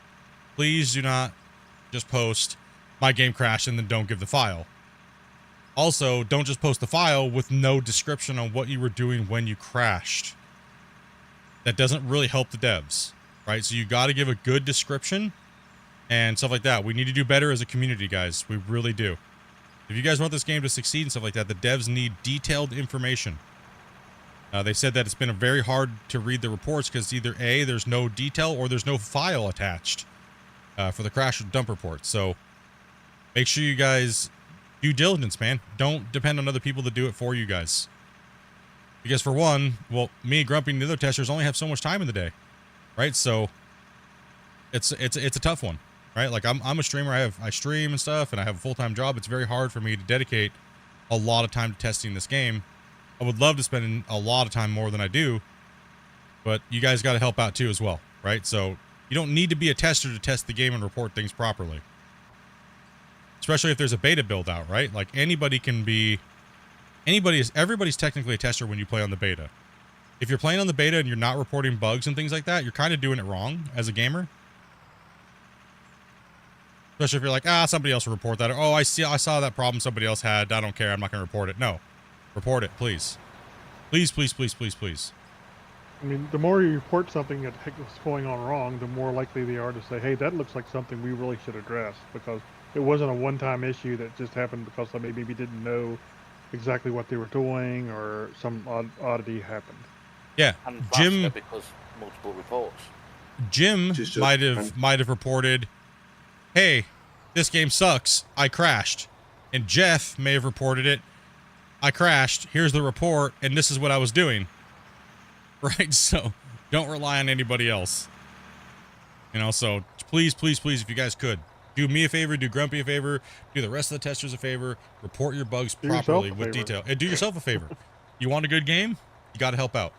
Please do not just post my game crashed and then don't give the file. Also, don't just post the file with no description on what you were doing when you crashed. That doesn't really help the devs, right? So you got to give a good description and stuff like that. We need to do better as a community, guys. We really do. If you guys want this game to succeed and stuff like that, the devs need detailed information. They said that it's been very hard to read the reports because either A, there's no detail, or there's no file attached for the crash or dump report. So make sure you guys due diligence, man. Don't depend on other people to do it for you guys. Because for one, well, me, Grumpy, and the other testers only have so much time in the day, right? So it's a tough one, right? Like I'm a streamer. I stream and stuff, and I have a full-time job. It's very hard for me to dedicate a lot of time to testing this game. I would love to spend a lot of time more than I do, but you guys got to help out too as well, right? So you don't need to be a tester to test the game and report things properly. Especially if there's a beta build out, right? Like everybody's technically a tester when you play on the beta. If you're playing on the beta and you're not reporting bugs and things like that, you're kind of doing it wrong as a gamer. Especially if you're like, somebody else will report that. Or, I saw that problem somebody else had. I don't care. I'm not going to report it. No, report it, please. Please, please, please, please, please. I mean, the more you report something that's going on wrong, the more likely they are to say, hey, that looks like something we really should address, because it wasn't a one-time issue that just happened because somebody maybe didn't know exactly what they were doing, or some oddity happened. Yeah, And Jim, because multiple reports. Jim might have reported, hey, this game sucks, I crashed. And Jeff may have reported it, I crashed, here's the report, and this is what I was doing. Right? So don't rely on anybody else. You know, so please, please, please, if you guys could, do me a favor, do Grumpy a favor, do the rest of the testers a favor, report your bugs properly with detail. And do yourself a favor. You want a good game? You got to help out,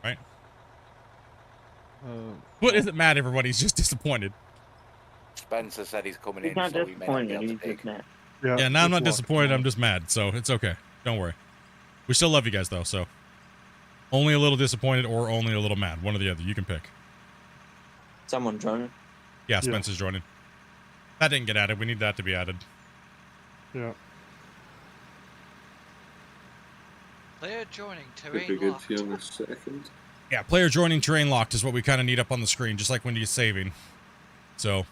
right? What is it, mad? Everybody's just disappointed. Spencer said he's coming He's in, not so he may not be disappointed. able to He's pick. just mad. Yeah, now I'm not just disappointed. I'm just mad. So it's okay. Don't worry. We still love you guys, though. So only a little disappointed or only a little mad. One or the other. You can pick. Someone joining. Yeah, Spencer's joining. That didn't get added. We need that to be added. Yeah. Player joining, Could be terrain good locked. for you in a second. Yeah, player joining terrain locked is what we kind of need up on the screen, just like when you're saving. So,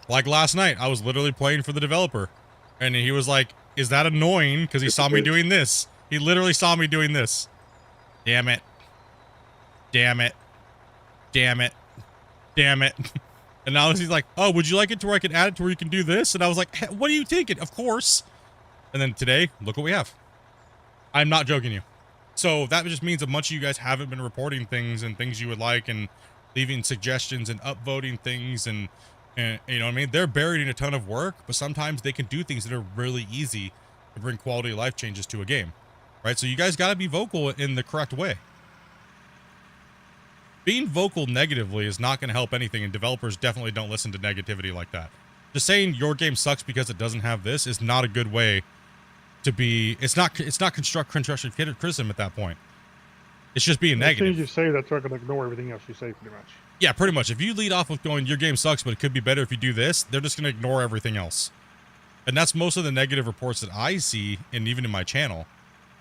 like last night, I was literally playing for the developer, and he was like, "Is that annoying?" Because he saw me doing this. He literally saw me doing this. Damn it! Damn it! Damn it! Damn it! And now he's like, "Oh, would you like it to where I can add it to where you can do this?" And I was like, hey, "What are you thinking? Of course." And then today, look what we have. I'm not joking you. So that just means a bunch of you guys haven't been reporting things and things you would like, and leaving suggestions and upvoting things, and you know what I mean? They're buried in a ton of work, but sometimes they can do things that are really easy to bring quality of life changes to a game, right? So you guys got to be vocal in the correct way. Being vocal negatively is not going to help anything, and developers definitely don't listen to negativity like that. Just saying your game sucks because it doesn't have this is not a good way to be. It's not constructive criticism at that point. It's just being negative. As soon as you say that, they're going to ignore everything else you say, pretty much. Yeah, pretty much. If you lead off with going, your game sucks, but it could be better if you do this, they're just going to ignore everything else. And that's most of the negative reports that I see, and even in my channel,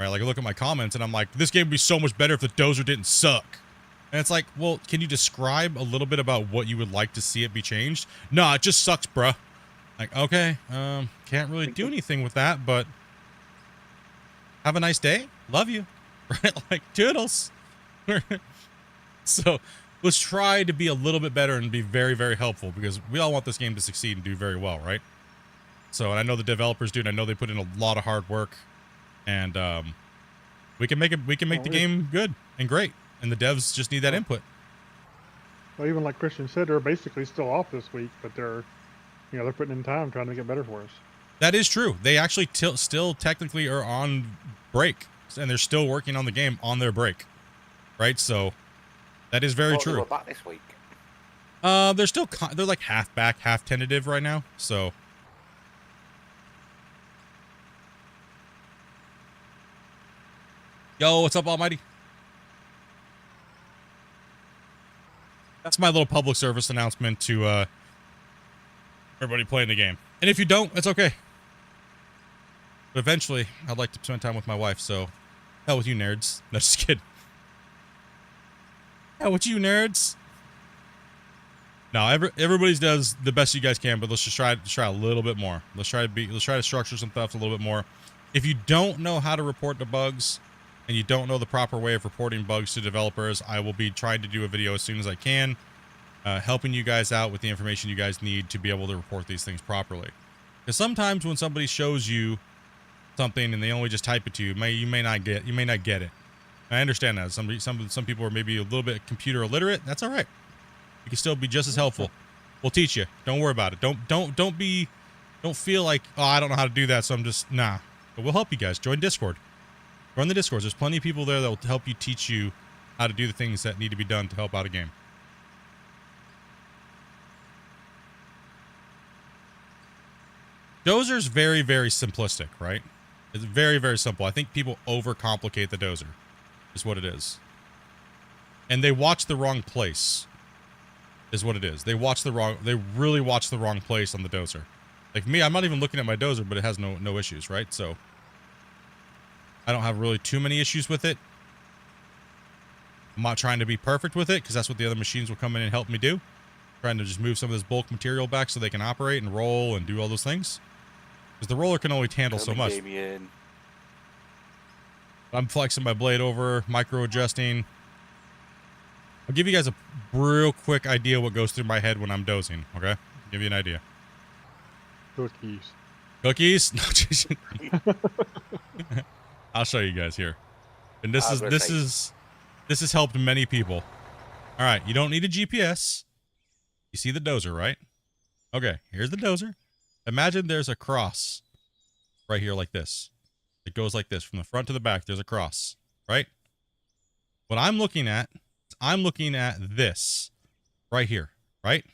right? Like I look at my comments and I'm like, this game would be so much better if the Dozer didn't suck. And it's like, well, can you describe a little bit about what you would like to see it be changed? No, it just sucks, bruh. Like, okay, can't really do anything with that, but have a nice day. Love you. Right? Like, toodles. So let's try to be a little bit better and be very, very helpful, because we all want this game to succeed and do very well, right? So, and I know the developers do, and I know they put in a lot of hard work, and we can make the game good and great, and the devs just need that input. Well, even like Christian said, they're basically still off this week, but they're putting in time trying to make it better for us. That is true. They actually still technically are on break, and they're still working on the game on their break, right? So that is very true. They were back this week. They're like half back, half tentative right now. So yo, what's up, Almighty? That's my little public service announcement to everybody playing the game. And if you don't, it's okay. But eventually, I'd like to spend time with my wife, so hell with you nerds. No, just kidding. Hell with you nerds. No, everybody's does the best you guys can, but let's just try a little bit more. Let's try to structure some stuff a little bit more. If you don't know how to report the bugs, and you don't know the proper way of reporting bugs to developers, I will be trying to do a video as soon as I can, helping you guys out with the information you guys need to be able to report these things properly. Because sometimes when somebody shows you something and they only just type it to you, you may not get it. I understand that. Some people are maybe a little bit computer illiterate. That's all right. You can still be just as helpful. We'll teach you. Don't worry about it. Don't feel like, oh, I don't know how to do that, so I'm just nah. But we'll help you guys. Join Discord. Run the Discord. There's plenty of people there that will help you, teach you how to do the things that need to be done to help out a game. Dozer's very, very simplistic, right? It's very, very simple. I think people overcomplicate the Dozer, is what it is. And they watch the wrong place, is what it is. They really watch the wrong place on the Dozer. Like me, I'm not even looking at my Dozer, but it has no issues, right? So I don't have really too many issues with it. I'm not trying to be perfect with it, because that's what the other machines will come in and help me do. Trying to just move some of this bulk material back so they can operate and roll and do all those things. Because the roller can only handle so much. I'm flexing my blade over, micro adjusting. I'll give you guys a real quick idea what goes through my head when I'm dozing, okay? I'll give you an idea. Cookies. Cookies? No, just I'll show you guys here. And this has helped many people. All right, you don't need a GPS. You see the Dozer, right? Okay, here's the Dozer. Imagine there's a cross right here like this. It goes like this from the front to the back. There's a cross, right? What I'm looking at this right here, right?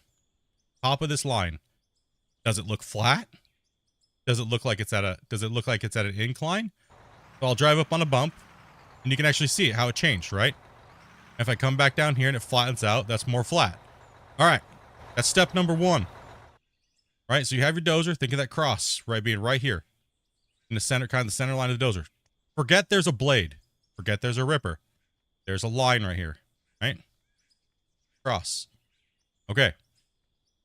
Top of this line. Does it look flat? Does it look like it's at an incline? So I'll drive up on a bump and you can actually see it, how it changed, right? If I come back down here and it flattens out, that's more flat. All right. That's step number 1. Right? So you have your Dozer. Think of that cross, right? Being right here in the center, kind of the center line of the Dozer. Forget there's a blade. Forget there's a ripper. There's a line right here, right? Cross. Okay.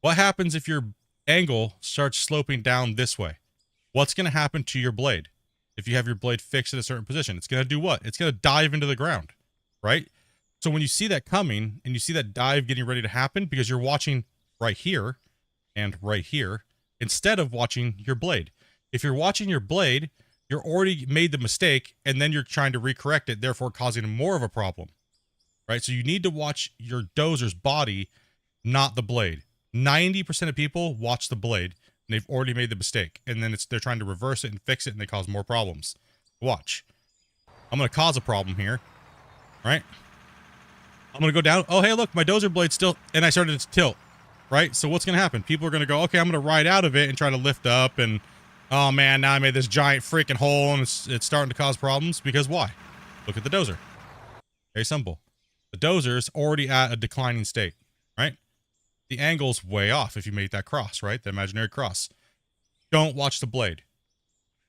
What happens if your angle starts sloping down this way? What's going to happen to your blade? If you have your blade fixed at a certain position, it's going to do what? It's going to dive into the ground, right? So when you see that coming and you see that dive getting ready to happen, because you're watching right here and right here, instead of watching your blade. If you're watching your blade, you're already made the mistake and then you're trying to recorrect it, therefore causing more of a problem, right? So you need to watch your Dozer's body, not the blade. 90% of people watch the blade and they've already made the mistake. And then they're trying to reverse it and fix it and they cause more problems. Watch. I'm going to cause a problem here, right? I'm going to go down. Oh, hey, look, my Dozer blade's still, and I started to tilt, right? So what's going to happen? People are going to go, okay, I'm going to ride out of it and try to lift up and, oh man, now I made this giant freaking hole and it's starting to cause problems. Because why? Look at the Dozer. Very simple. The Dozer's already at a declining state, right? The angle's way off if you make that cross, right? The imaginary cross. Don't watch the blade.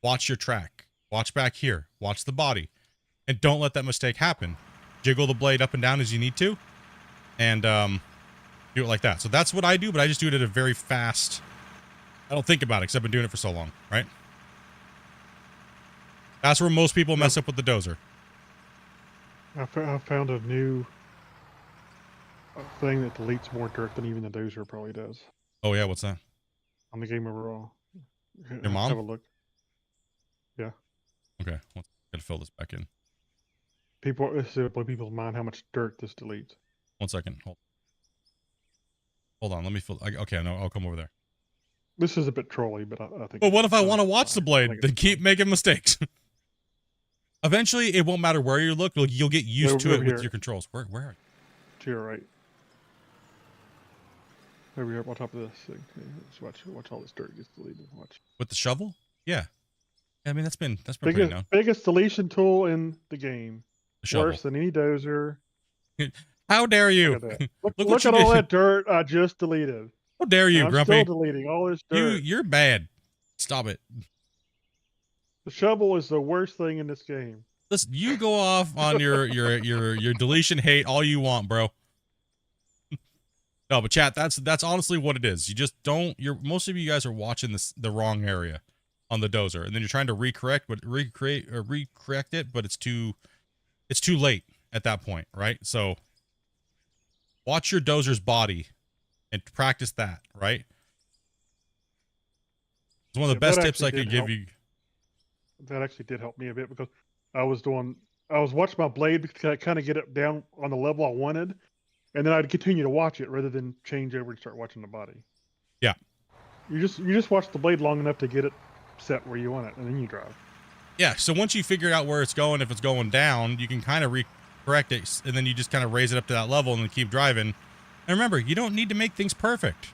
Watch your track. Watch back here. Watch the body. And don't let that mistake happen. Jiggle the blade up and down as you need to. And do it like that. So that's what I do, but I just do it at a very fast I don't think about it because I've been doing it for so long, right? That's where most people mess up with the dozer. I found a new thing that deletes more dirt than even the dozer probably does Oh yeah, what's that? on the game overall. Your mom? Have a look. Yeah. Okay, gotta fill this back in. This is blow people's mind how much dirt this deletes. 1 second. Hold on. Let me fill. Okay, no, I'll come over there. This is a bit trolly, but I think. But what if I want to watch the I blade? think Then it's keep fine. making mistakes. Eventually, it won't matter where you look. You'll get used to it over with here. your controls. Where are you? To your right. Over here on top of this thing. Okay, just watch all this dirt gets deleted. Watch. With the shovel? Yeah. I mean, that's been pretty known. Biggest deletion tool in the game. The shovel. Worse than any dozer. How dare you? Look at that. Look, Look look what you at all did. that dirt I just deleted. How dare you, And I'm Grumpy? still deleting all this dirt. You're bad. Stop it. The shovel is the worst thing in this game. Listen, you go off on your deletion hate all you want, bro. No, but chat, that's honestly what it is. You just don't. Most of you guys are watching the wrong area on the dozer, and then you're trying to recorrect it, but it's too late at that point, right? So watch your dozer's body and practice that, right? It's one of the Yeah, best that tips I actually could did give help. you. That actually did help me a bit because I was watching my blade because I kind of get it down on the level I wanted, and then I'd continue to watch it rather than change over and start watching the body. Yeah. You just watch the blade long enough to get it set where you want it, and then you drive. Yeah, so once you figure out where it's going, if it's going down, you can kind of correct it, and then you just kind of raise it up to that level and then keep driving. And remember, you don't need to make things perfect.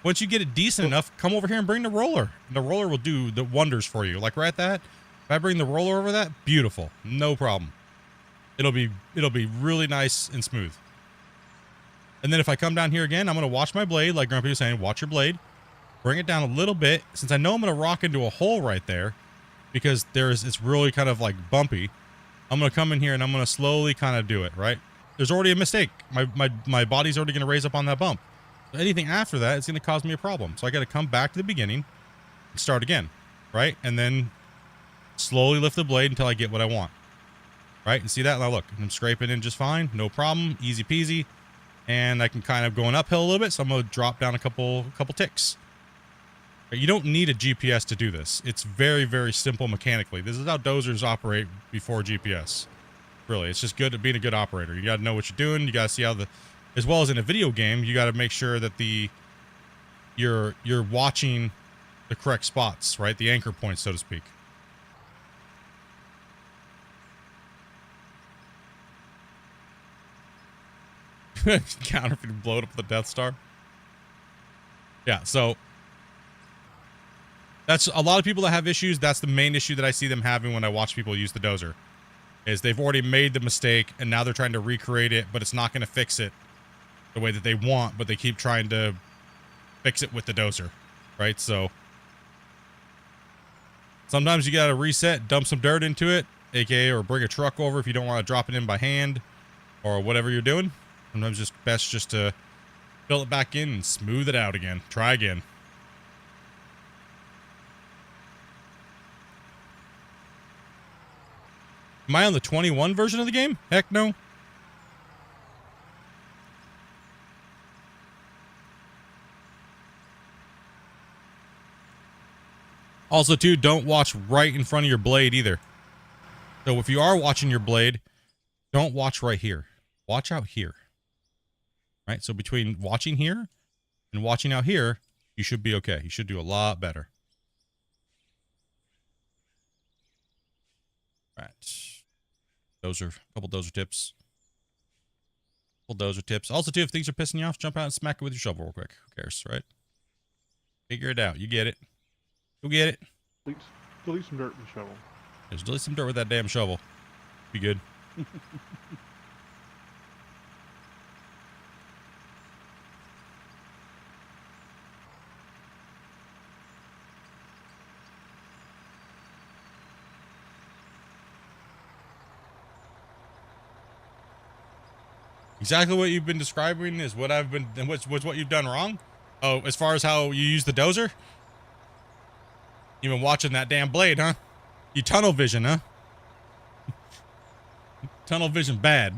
Once you get it decent enough, come over here and bring the roller. The roller will do the wonders for you. Like right at that, if I bring the roller over that, beautiful, no problem. It'll be really nice and smooth. And then if I come down here again, I'm gonna watch my blade, like Grumpy was saying, watch your blade. Bring it down a little bit, since I know I'm gonna rock into a hole right there, because it's really kind of like bumpy. I'm gonna come in here and I'm gonna slowly kind of do it, right? There's already a mistake. My body's already gonna raise up on that bump. So anything after that is gonna cause me a problem. So I gotta come back to the beginning and start again, right? And then slowly lift the blade until I get what I want, right? And see that? Now look, I'm scraping in just fine, no problem, easy peasy. And I can kind of going uphill a little bit, so I'm gonna drop down a couple ticks. You don't need a GPS to do this. It's very, very simple mechanically. This is how dozers operate before GPS. Really, it's just good at being a good operator. You got to know what you're doing. You got to see how as well as in a video game, you got to make sure that you're watching the correct spots, right? The anchor points, so to speak. Counterfeit blowed up the Death Star. Yeah, so that's a lot of people that have issues. That's the main issue that I see them having when I watch people use the dozer, is they've already made the mistake and now they're trying to recreate it, but it's not going to fix it the way that they want, but they keep trying to fix it with the dozer, right? So sometimes you got to reset, dump some dirt into it, aka, or bring a truck over if you don't want to drop it in by hand or whatever you're doing. Sometimes it's best just to fill it back in and smooth it out again. Try again. Am I on the 21 version of the game? Heck no. Also, too, don't watch right in front of your blade either. So if you are watching your blade, don't watch right here. Watch out here. Right? So between watching here and watching out here, you should be okay. You should do a lot better. Right. Those are a couple dozer tips. Dozer tips. Also, too, if things are pissing you off, jump out and smack it with your shovel real quick. Who cares, right? Figure it out. You get it. You'll get it. Delete some dirt in the shovel. Just delete some dirt with that damn shovel. Be good. Exactly what you've been describing is what I've been, what's what you've done wrong. Oh, as far as how you use the dozer? You've been watching that damn blade, huh? You tunnel vision, huh? Tunnel vision bad.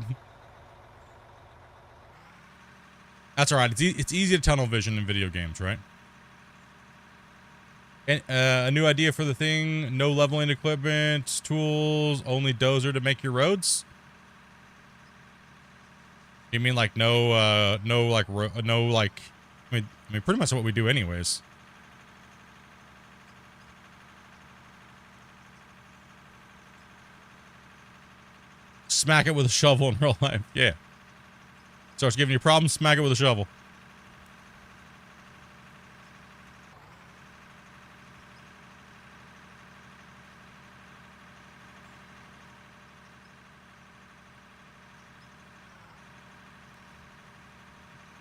That's all right. It's easy to tunnel vision in video games, right? And, a new idea for the thing: no leveling equipment, tools, only dozer to make your roads. You mean like no like I mean pretty much what we do anyways. Smack it with a shovel in real life. Yeah. Starts giving you problems, smack it with a shovel.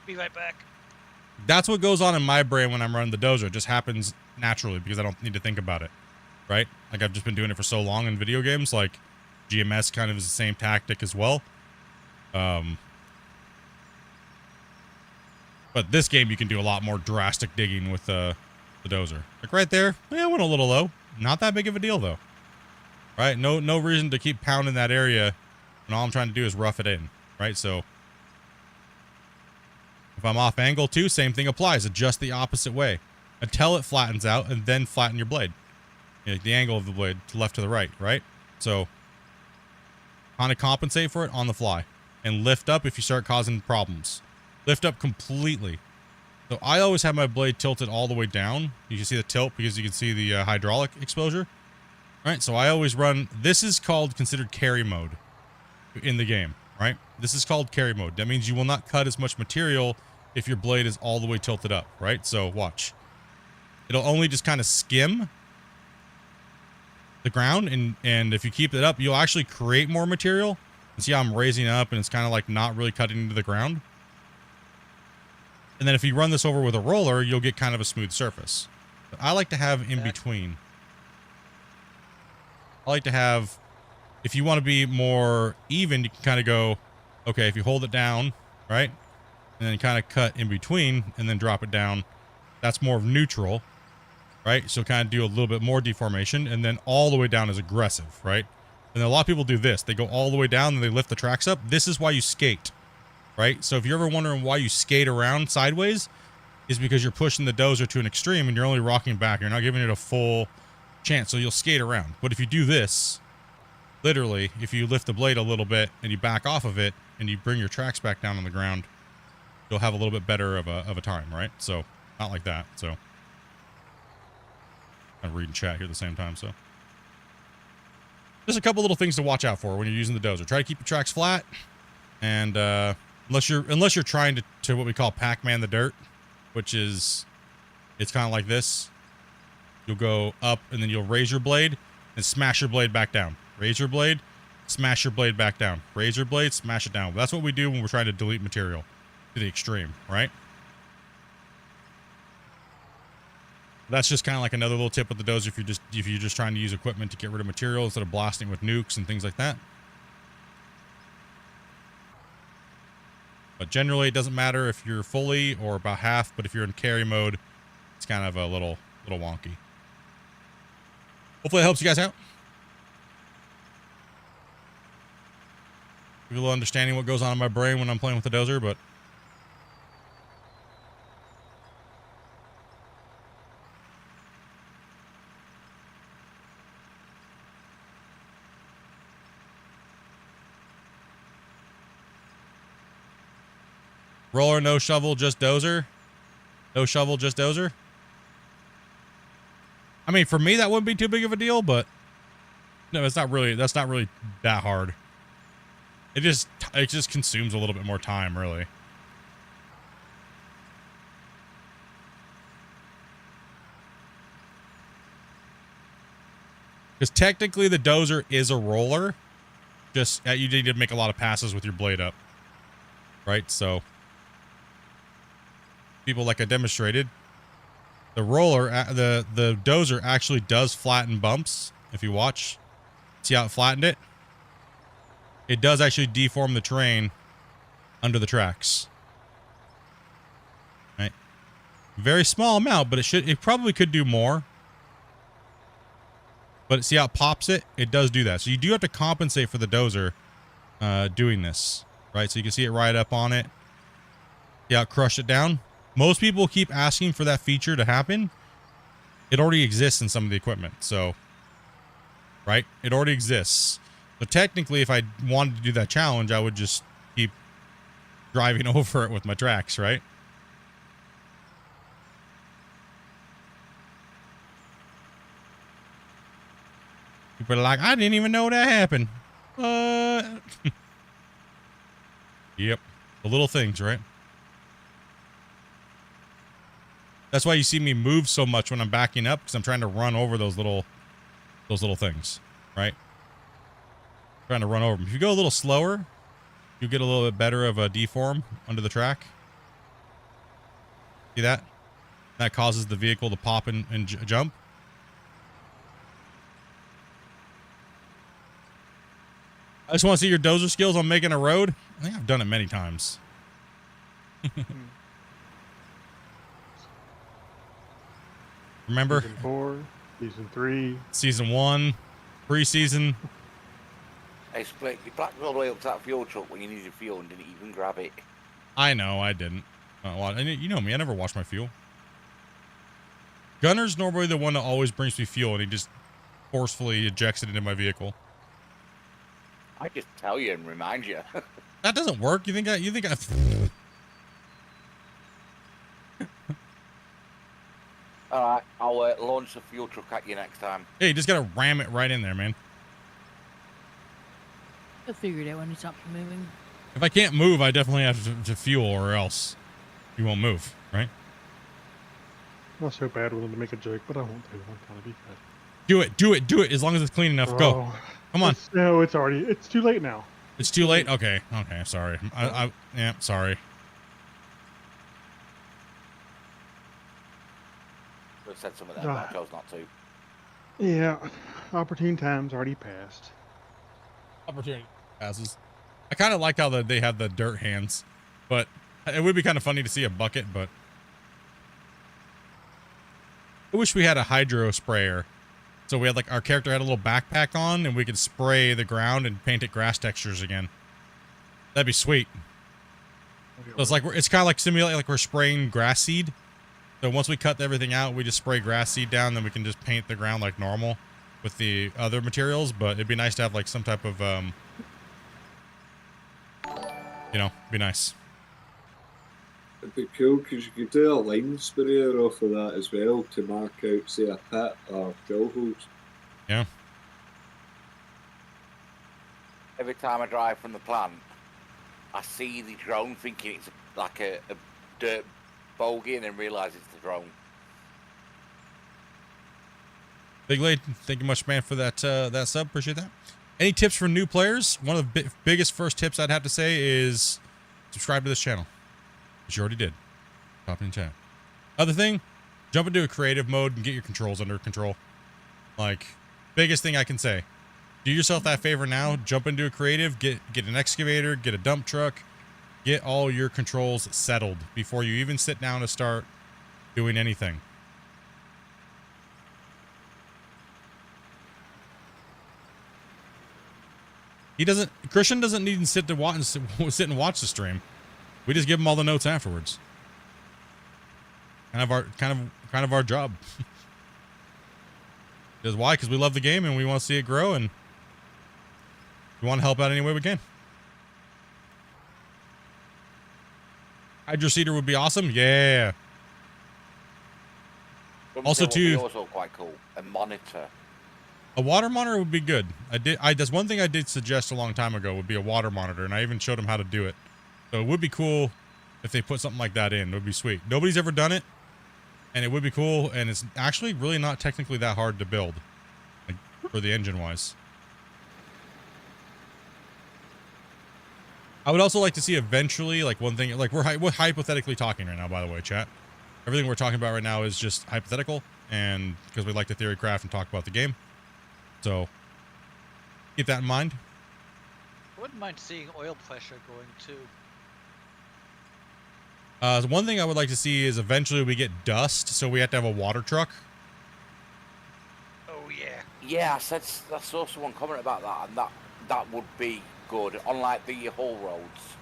Be right back. That's what goes on in my brain when I'm running the dozer. It just happens naturally because I don't need to think about it, right? Like I've just been doing it for so long in video games. Like GMS kind of is the same tactic as well. But this game you can do a lot more drastic digging with the dozer. Like right there, yeah, went a little low. Not that big of a deal though, right? No reason to keep pounding that area when all I'm trying to do is rough it in, right? So if I'm off angle too, same thing applies. Adjust the opposite way until it flattens out and then flatten your blade. You know, the angle of the blade to left to the right, right? So kind of compensate for it on the fly and lift up if you start causing problems. Lift up completely. So I always have my blade tilted all the way down. You can see the tilt because you can see the hydraulic exposure. All right, so I always run, this is considered carry mode in the game, right? This is called carry mode. That means you will not cut as much material if your blade is all the way tilted up, right? So watch. It'll only just kind of skim the ground, and if you keep it up, you'll actually create more material. And see how I'm raising up and it's kind of like not really cutting into the ground? And then if you run this over with a roller, you'll get kind of a smooth surface. But I like to have in between. I like to have, if you want to be more even, you can kind of go, okay, if you hold it down, right? And then kind of cut in between and then drop it down. That's more of neutral, right? So kind of do a little bit more deformation, and then all the way down is aggressive, right? And a lot of people do this. They go all the way down and they lift the tracks up. This is why you skate, right? So if you're ever wondering why you skate around sideways, is because you're pushing the dozer to an extreme and you're only rocking back. You're not giving it a full chance, so you'll skate around. But if you do this, literally, if you lift the blade a little bit and you back off of it and you bring your tracks back down on the ground, you'll have a little bit better of a time, right? So not like that. So I'm reading chat here at the same time. So just a couple little things to watch out for when you're using the dozer. Try to keep your tracks flat, and unless you're trying to what we call Pac-Man the dirt, which is, it's kind of like this. You'll go up and then you'll raise your blade and smash your blade back down. Raise your blade, smash your blade back down. Raise your blade, smash it down. That's what we do when we're trying to delete material to the extreme, right? That's just kind of like another little tip with the dozer if you're just trying to use equipment to get rid of material instead of blasting with nukes and things like that. But generally, it doesn't matter if you're fully or about half, but if you're in carry mode, it's kind of a little wonky. Hopefully that helps you guys out. Give you a little understanding what goes on in my brain when I'm playing with the dozer, but roller, no shovel, just dozer. No shovel, just dozer. I mean, for me, that wouldn't be too big of a deal, but no, that's not really that hard. It just consumes a little bit more time, really. Because technically the dozer is a roller. Just, you need to make a lot of passes with your blade up. Right, so people like I demonstrated, the roller, the dozer actually does flatten bumps. If you watch, see how it flattened it? It does actually deform the terrain under the tracks. Right? Very small amount, but it probably could do more. But see how it pops it? It does do that. So you do have to compensate for the dozer doing this, right? So you can see it right up on it. Yeah, crush it down. Most people keep asking for that feature to happen. It already exists in some of the equipment, so, right? It already exists. So technically, if I wanted to do that challenge, I would just keep driving over it with my tracks, right? People are like, I didn't even know that happened. Yep. The little things, right? That's why you see me move so much when I'm backing up, because I'm trying to run over those little things, right? Trying to run over them. If you go a little slower, you get a little bit better of a deform under the track. See that? That causes the vehicle to pop and jump. I just want to see your dozer skills on making a road. I think I've done it many times. Remember? Season 4, Season 3. Season 1, preseason. Hey, Split, you backed all the way up to that fuel truck when you needed fuel and didn't even grab it. I know, I didn't. You know me, I never wash my fuel. Gunner's normally the one that always brings me fuel, and he just forcefully ejects it into my vehicle. I just tell you and remind you. That doesn't work. You think I Alright, I'll launch the fuel truck at you next time. Hey, you just gotta ram it right in there, man. You'll figure it out when you stop moving. If I can't move, I definitely have to fuel, or else you won't move, right? Not so bad willing to make a joke, but I won't do it. I'm trying to be fast. Do it, as long as it's clean enough. Go. Come on. It's too late now. It's too late? Okay, sorry. Yeah, sorry. I've said some of that, but I chose not to. Yeah, opportune time's already passed. Opportunity passes. I kind of like how they have the dirt hands, but it would be kind of funny to see a bucket, but I wish we had a hydro sprayer. So we had our character had a little backpack on and we could spray the ground and paint it grass textures again. That'd be sweet. So it's kind of like simulating like we're spraying grass seed. So once we cut everything out, we just spray grass seed down, then we can just paint the ground like normal with the other materials. But it'd be nice to have like some type of, be nice. It'd be cool because you could do a line sprayer off of that as well to mark out, say, a pit or drill holes. Yeah. Every time I drive from the plant, I see the drone thinking it's like a dirt bogey and then realise it's the drone. Big Lade, thank you much, man, for that sub. Appreciate that. Any tips for new players? One of the biggest first tips I'd have to say is subscribe to this channel. Which you already did. Top in chat. Other thing, jump into a creative mode and get your controls under control. Like, biggest thing I can say. Do yourself that favor now. Jump into a creative, get an excavator, get a dump truck, get all your controls settled before you even sit down to start doing anything. Christian doesn't need to sit and watch the stream. We just give him all the notes afterwards. Kind of our job. Because why? Because we love the game and we want to see it grow, and we want to help out any way we can. Hydro seeder would be awesome. Yeah. Also, too, also quite cool. A monitor. A water monitor would be good. That's one thing I did suggest a long time ago would be a water monitor, and I even showed him how to do it. So it would be cool if they put something like that in. It would be sweet. Nobody's ever done it, and it would be cool, and it's actually really not technically that hard to build, like, for the engine-wise. I would also like to see eventually, like, one thing, like, we're hypothetically talking right now, by the way, chat. Everything we're talking about right now is just hypothetical, and because we like to theory craft and talk about the game. So, keep that in mind. I wouldn't mind seeing oil pressure going too. One thing I would like to see is eventually we get dust, so we have to have a water truck. Oh yeah. Yeah, I saw someone comment about that, and that would be good on like the haul roads.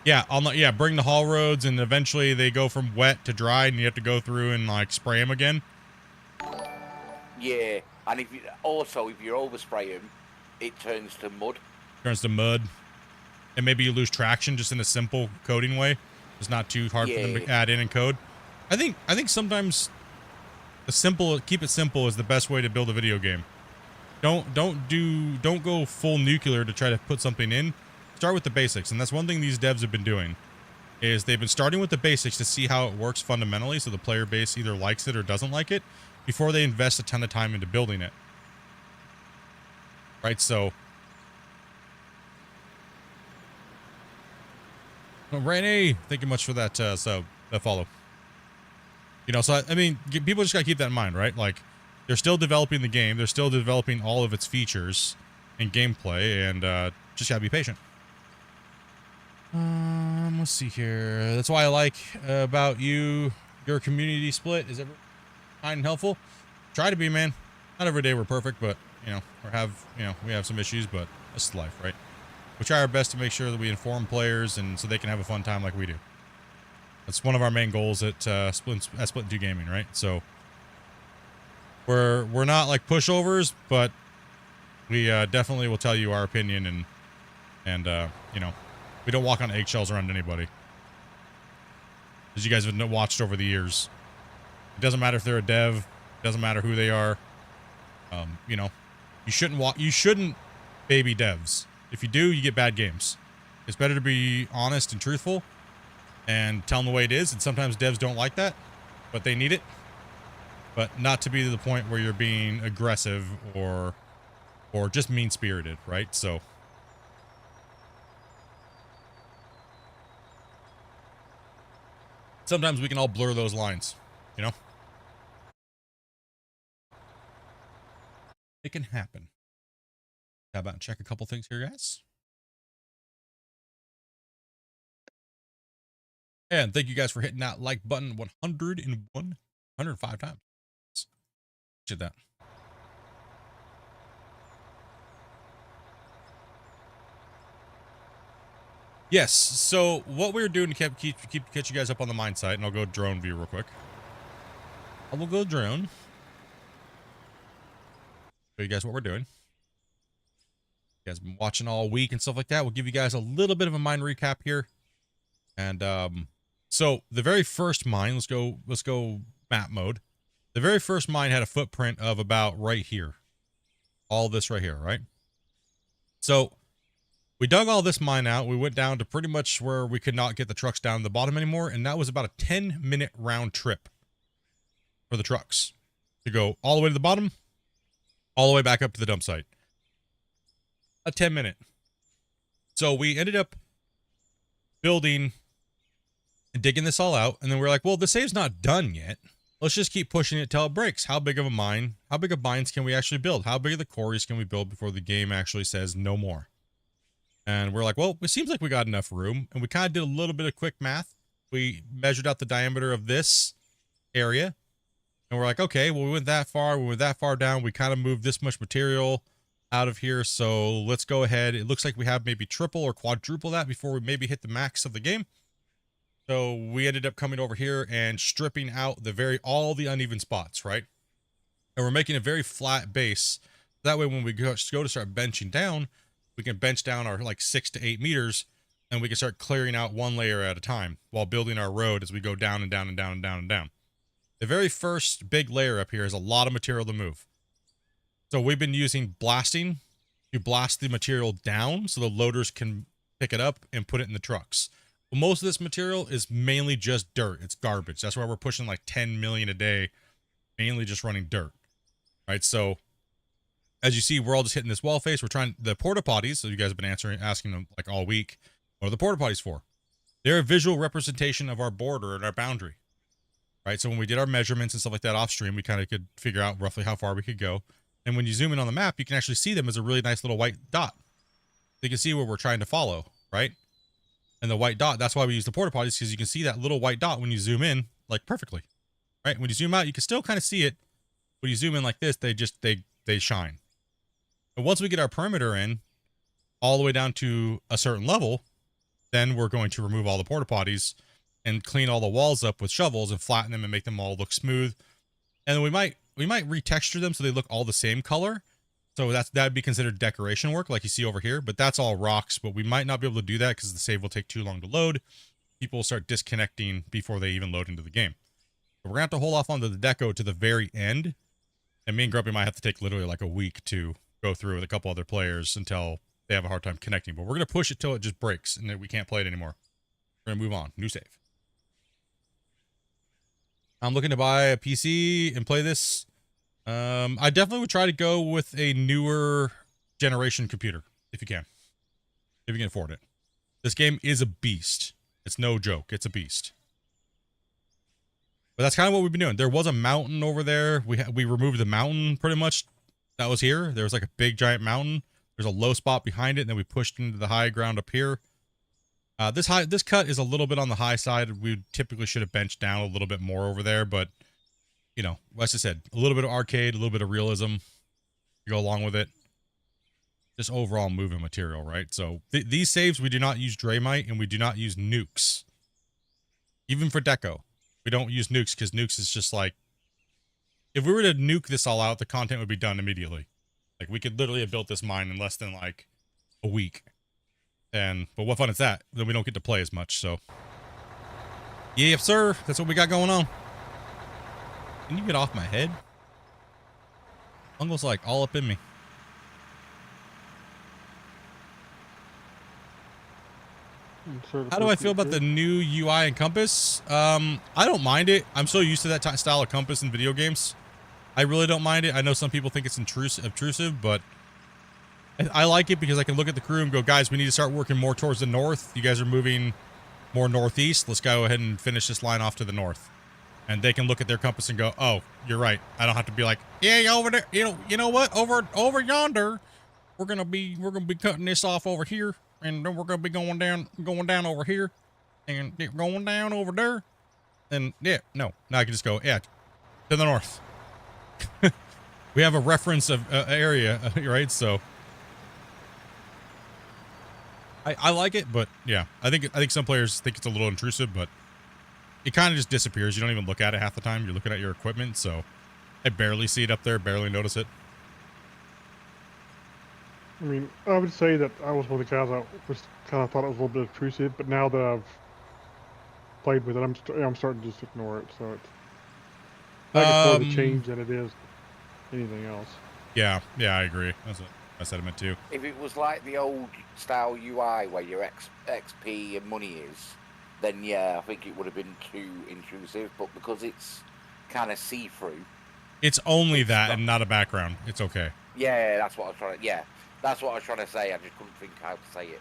Yeah, bring the haul roads, and eventually they go from wet to dry, and you have to go through and like spray them again. Yeah, and if you overspray them, it turns to mud. And maybe you lose traction just in a simple coding way. It's not too hard for them to add in and code. I think sometimes keep it simple is the best way to build a video game. Don't go full nuclear to try to put something in. Start with the basics, and that's one thing these devs have been doing, is they've been starting with the basics to see how it works fundamentally, so the player base either likes it or doesn't like it, before they invest a ton of time into building it. Right, so... Oh, Rainy, thank you much for that that follow. You know, so I mean, people just gotta keep that in mind, right? Like, they're still developing the game, they're still developing all of its features and gameplay, and just gotta be patient. Let's see here. That's why I like about your community split is every kind and helpful. Try to be, man. Not every day we're perfect, but we have some issues, but that's life, right? We try our best to make sure that we inform players and so they can have a fun time like we do. That's one of our main goals at Splitintwo Gaming, right? So we're not like pushovers, but we definitely will tell you our opinion and you know, we don't walk on eggshells around anybody. As you guys have watched over the years, it doesn't matter if they're a dev, it doesn't matter who they are. You know, you shouldn't baby devs. If you do, you get bad games. It's better to be honest and truthful and tell them the way it is. And sometimes devs don't like that, but they need it. But not to be to the point where you're being aggressive or just mean-spirited, right? So sometimes we can all blur those lines, you know? It can happen. How about check a couple things here, guys? And thank you guys for hitting that like button 105 times. Appreciate that. Yes, so what we're doing to keep catch you guys up on the mine site, and I'll go drone view real quick. I will go drone. Show you guys what we're doing. You guys have been watching all week and stuff like that. We'll give you guys a little bit of a mine recap here. And so the very first mine, let's go map mode. The very first mine had a footprint of about right here. All this right here, right? So we dug all this mine out. We went down to pretty much where we could not get the trucks down to the bottom anymore, and that was about a 10-minute round trip for the trucks to go all the way to the bottom, all the way back up to the dump site. A 10-minute. So we ended up building and digging this all out, and then we're like, well, the save's not done yet. Let's just keep pushing it till it breaks. How big of a mine, how big of mines can we actually build? How big of the quarries can we build before the game actually says no more? And we're like, well, it seems like we got enough room, and we kind of did a little bit of quick math. We measured out the diameter of this area, and we're like, okay, well, we went that far down, we kind of moved this much material out of here, so let's go ahead. It looks like we have maybe triple or quadruple that before we maybe hit the max of the game. So we ended up coming over here and stripping out all the uneven spots, right? And we're making a very flat base. That way when we go to start benching down, we can bench down our like 6 to 8 meters, and we can start clearing out one layer at a time while building our road as we go down and down and down and down and down. The very first big layer up here is a lot of material to move. So we've been using blasting to blast the material down so the loaders can pick it up and put it in the trucks. But most of this material is mainly just dirt. It's garbage. That's why we're pushing like 10 million a day, mainly just running dirt, right? So as you see, we're all just hitting this wall face. We're trying the porta potties. So you guys have been asking them like all week. What are the porta potties for? They're a visual representation of our border and our boundary, right? So when we did our measurements and stuff like that off stream, we kind of could figure out roughly how far we could go. And when you zoom in on the map, you can actually see them as a really nice little white dot. You can see where we're trying to follow, right? And the white dot, that's why we use the porta potties, because you can see that little white dot when you zoom in, like perfectly, right? When you zoom out, you can still kind of see it. When you zoom in like this, they shine. And once we get our perimeter in, all the way down to a certain level, then we're going to remove all the porta potties and clean all the walls up with shovels and flatten them and make them all look smooth. And then we might retexture them so they look all the same color. So that'd be considered decoration work, like you see over here. But that's all rocks. But we might not be able to do that because the save will take too long to load. People will start disconnecting before they even load into the game. But we're gonna have to hold off on the deco to the very end. And me and Grumpy might have to take literally like a week to go through with a couple other players until they have a hard time connecting. But we're gonna push it till it just breaks and then we can't play it anymore. We're gonna move on. New save. I'm looking to buy a PC and play this. I definitely would try to go with a newer generation computer if you can. If you can afford it. This game is a beast. It's no joke. It's a beast. But that's kind of what we've been doing. There was a mountain over there. We removed the mountain pretty much. That was here. There was like a big giant mountain. There's a low spot behind it, and then we pushed into the high ground up here. This cut is a little bit on the high side. We typically should have benched down a little bit more over there, but you know, as I said, a little bit of arcade, a little bit of realism to go along with it. Just overall moving material, right? So these saves, we do not use Draymite and we do not use nukes. Even for deco, we don't use nukes because nukes is just like, if we were to nuke this all out, the content would be done immediately. Like we could literally have built this mine in less than like a week. But what fun is that? Then we don't get to play as much, so. Yeah, sir. That's what we got going on. Can you get off my head? Uncle's like all up in me. How do I feel about the new UI and compass? I don't mind it. I'm so used to that style of compass in video games. I really don't mind it. I know some people think it's obtrusive, but I like it because I can look at the crew and go, guys, we need to start working more towards the north. You guys are moving more northeast. Let's go ahead and finish this line off to the north. And they can look at their compass and go, oh, you're right. I don't have to be like, yeah, over there. You know what? Over yonder, we're gonna be cutting this off over here, and then we're gonna be going down over here, and going down over there. And yeah, no, now I can just go, yeah, to the north. We have a reference of area, right? So I like it, but yeah, I think some players think it's a little intrusive, but it kind of just disappears. You don't even look at it half the time. You're looking at your equipment, so I barely see it up there, barely notice it. I mean, I would say that I was one of the guys that was kind of thought it was a little bit intrusive, but now that I've played with it, I'm starting to just ignore it. So it's more of a change than it is anything else. Yeah, I agree. That's what I said I meant too. If it was like the old style UI where your XP and money is, then yeah, I think it would have been too intrusive. But because it's kind of see-through, it's only that and not a background. It's okay. Yeah, that's what I was trying to. Yeah, that's what I was trying to say. I just couldn't think how to say it.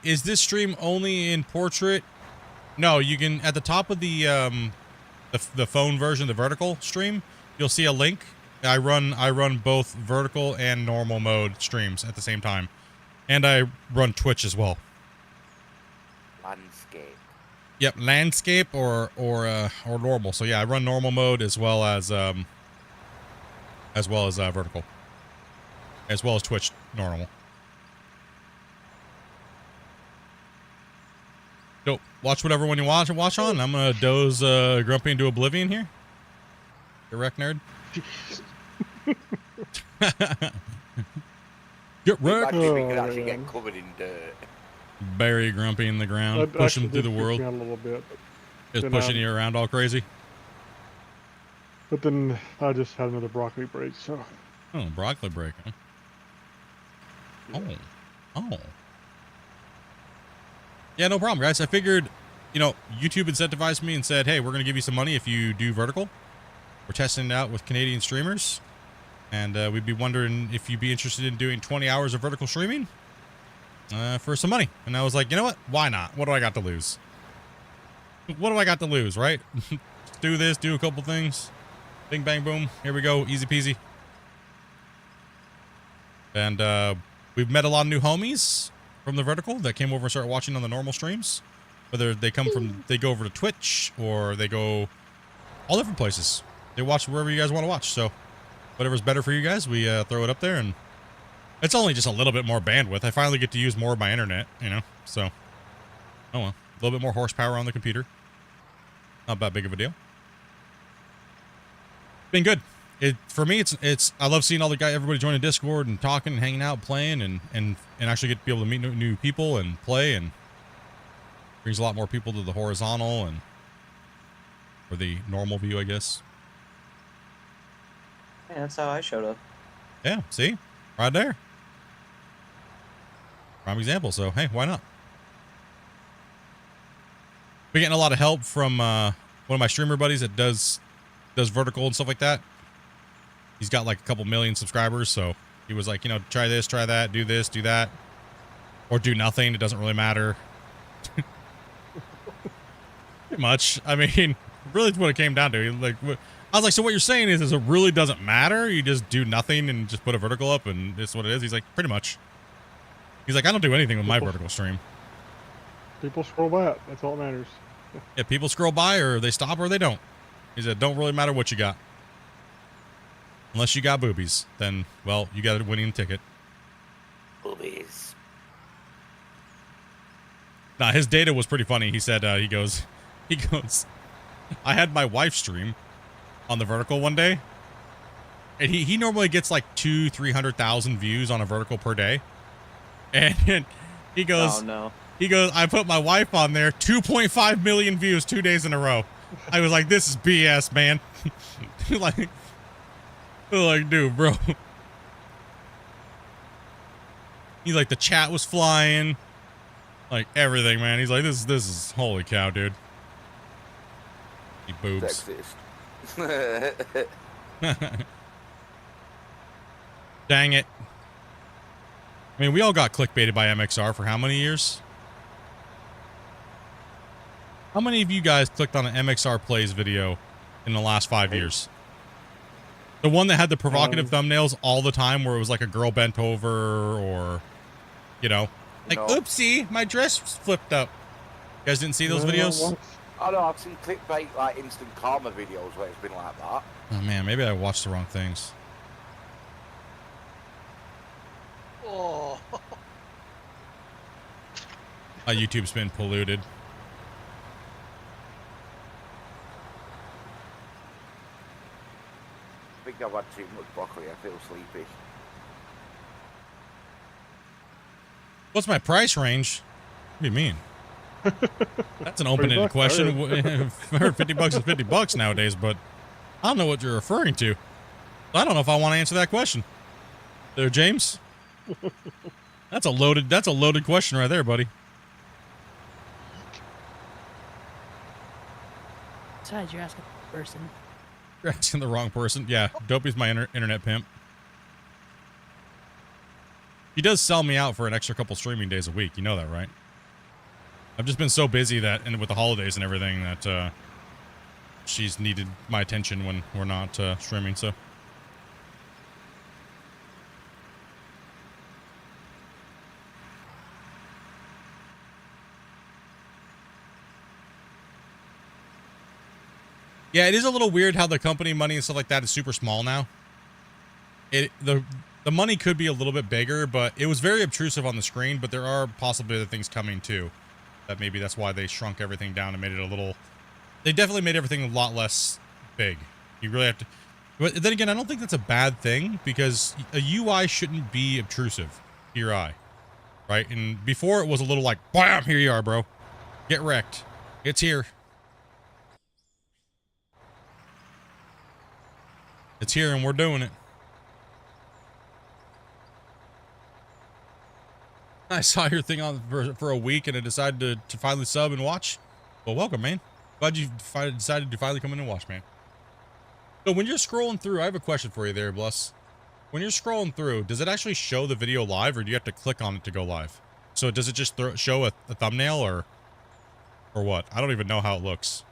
Is this stream only in portrait? No, you can at the top of the phone version, the vertical stream, you'll see a link. I run both vertical and normal mode streams at the same time, and I run Twitch as well. Landscape. Yep, landscape or normal. So yeah, I run normal mode as well as vertical, as well as Twitch normal. So watch whatever one you watch on. I'm gonna doze Grumpy into oblivion here. You wreck nerd. Get wrecked. We could actually get covered in dirt. Bury Grumpy in the ground, push him through the world. A little bit, just pushing you around all crazy. But then I just had another broccoli break, so. Oh, broccoli break, huh? Yeah. Oh. Yeah, no problem, guys. I figured, YouTube incentivized me and said, hey, we're going to give you some money if you do vertical. We're testing it out with Canadian streamers. And we'd be wondering if you'd be interested in doing 20 hours of vertical streaming for some money. And I was like, you know what? Why not? What do I got to lose? What do I got to lose, right? Just do this, do a couple things. Bing, bang, boom. Here we go. Easy peasy. And we've met a lot of new homies. from the vertical that came over and started watching on the normal streams. Whether they come from, they go over to Twitch or they go all different places. They watch wherever you guys want to watch. So whatever's better for you guys, we throw it up there, and it's only just a little bit more bandwidth. I finally get to use more of my internet, you know, so oh well, a little bit more horsepower on the computer. Not that big of a deal. Been good. For me, it's I love seeing all the everybody joining Discord and talking and hanging out, playing, and actually get to be able to meet new people and play, and brings a lot more people to the horizontal and or the normal view, I guess. Yeah, that's how I showed up. Yeah, see? Right there. Prime example, so hey, why not? We're getting a lot of help from one of my streamer buddies that does vertical and stuff like that. He's got like a couple million subscribers, so he was like, you know, try this, try that, do this, do that. Or do nothing, it doesn't really matter. Pretty much. I mean, really what it came down to. Like, I was like, so what you're saying is it really doesn't matter? You just do nothing and just put a vertical up and it's what it is? He's like, pretty much. He's like, I don't do anything with my vertical stream. People scroll by. That's all that matters. Yeah, people scroll by or they stop or they don't. He said, don't really matter what you got. Unless you got boobies, then, well, you got a winning ticket. Boobies. Nah, his data was pretty funny. He said, he goes, I had my wife stream on the vertical one day, and he normally gets like 200,000-300,000 views on a vertical per day. And he goes, Oh, no. he goes, I put my wife on there, 2.5 million views 2 days in a row. I was like, this is BS, man. like, dude, bro. He's like, the chat was flying. Like, everything, man. He's like, this is, holy cow, dude. He boobs. Sexist. Dang it. I mean, we all got clickbaited by MXR for how many years? How many of you guys clicked on an MXR Plays video in the last 5 years? The one that had the provocative thumbnails all the time where it was like a girl bent over or, you know, like, No. oopsie, my dress flipped up. You guys didn't see those videos? I know, I've seen clickbait, like instant karma videos where it's been like that. Oh, man, maybe I watched the wrong things. Oh. My YouTube's been polluted. I think I've had too much broccoli, I feel sleepy. What's my price range? What do you mean? That's an open-ended question. I heard 50 bucks is 50 bucks nowadays, but I don't know what you're referring to. I don't know if I want to answer that question. There, James? That's a loaded question right there, buddy. Besides, you're asking the person. You're asking the wrong person. Yeah, Dopey's my internet pimp. He does sell me out for an extra couple streaming days a week. You know that, right? I've just been so busy that, and with the holidays and everything, that she's needed my attention when we're not streaming, so. Yeah, it is a little weird how the company money and stuff like that is super small now. The money could be a little bit bigger, but it was very obtrusive on the screen, but there are possibly other things coming too. That maybe that's why they shrunk everything down and made it a little... They definitely made everything a lot less big. You really have to... But then again, I don't think that's a bad thing, because a UI shouldn't be obtrusive to your eye. Right? And before it was a little like, bam, here you are, bro. Get wrecked. It's here. It's here and we're doing it. I saw your thing on for a week and I decided to finally sub and watch. Well, welcome, man. Glad you decided to finally come in and watch, man. So when you're scrolling through, I have a question for you there, Bless. When you're scrolling through, does it actually show the video live or do you have to click on it to go live? So does it just show a thumbnail or what? I don't even know how it looks.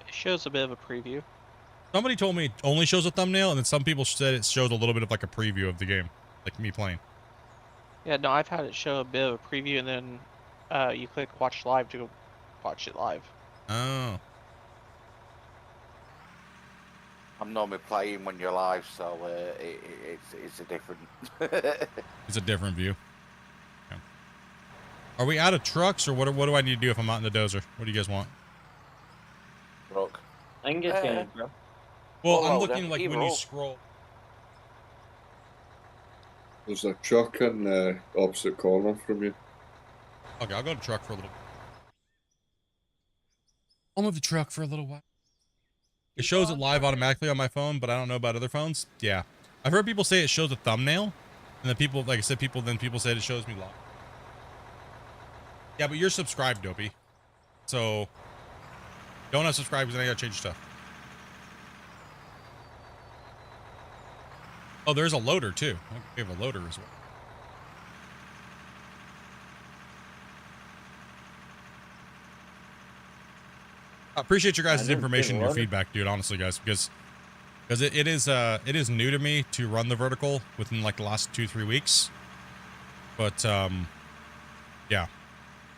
It shows a bit of a preview. Somebody told me it only shows a thumbnail, and then some people said it shows a little bit of like a preview of the game, like me playing. Yeah, no, I've had it show a bit of a preview, and then you click watch live to go watch it live. Oh. I'm normally playing when you're live, so it's a different. It's a different view. Okay. Are we out of trucks, or what do I need to do if I'm out in the dozer? What do you guys want? Look. I can get you in, bro. Well, Oh, I'm well, looking then like either when you or. scroll. There's a truck in the opposite corner from you. Okay, I'll go to truck for a little. I'll move the truck for a little while. It shows it live automatically on my phone, but I don't know about other phones. Yeah, I've heard people say it shows a thumbnail, and then people, like I said, people said it shows me live. Yeah, but you're subscribed, Dopey. So don't unsubscribe because then I gotta change stuff. Oh, there's a loader too. We have a loader as well. I appreciate your guys' information and your feedback, dude. Honestly, guys, because it is new to me to run the vertical within like the last 2-3 weeks. But yeah,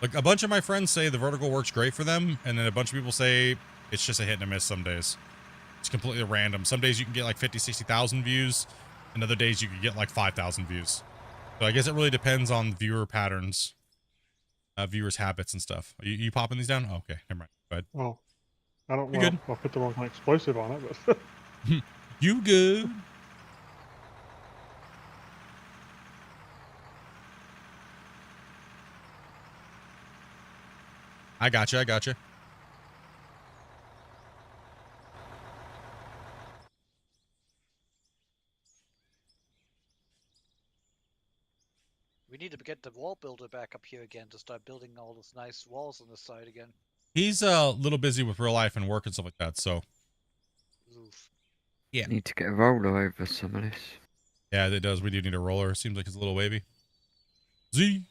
like a bunch of my friends say the vertical works great for them, and then a bunch of people say it's just a hit and a miss some days. It's completely random. Some days you can get like 50,000-60,000 views, and other days you can get like 5,000 views. So I guess it really depends on viewer patterns, viewers' habits and stuff. You popping these down? Oh, okay, never mind. Go ahead. Oh, I don't You're know. good. I'll put the wrong explosive on it, but You good? I gotcha. I gotcha. We need to get the wall builder back up here again to start building all those nice walls on the side again. He's a little busy with real life and work and stuff like that, so. Oof. Yeah. Need to get a roller over some of this. Yeah, it does. We do need a roller. Seems like it's a little wavy. Z.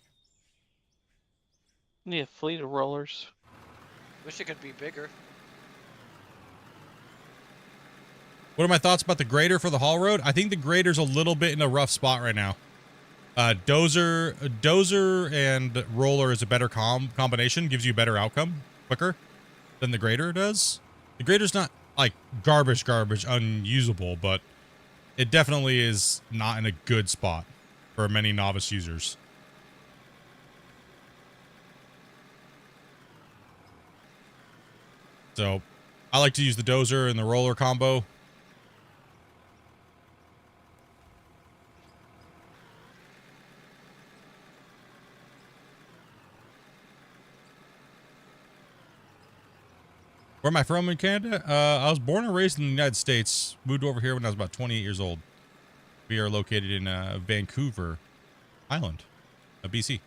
Need a fleet of rollers. Wish it could be bigger. What are my thoughts about the grader for the haul road? I think the grader's a little bit in a rough spot right now. Dozer and roller is a better combination. Gives you a better outcome quicker than the grader does. The grader's not like garbage, unusable, but it definitely is not in a good spot for many novice users. So I like to use the dozer and the roller combo. Where am I from in Canada? I was born and raised in the United States. Moved over here when I was about 28 years old. We are located in Vancouver Island, BC.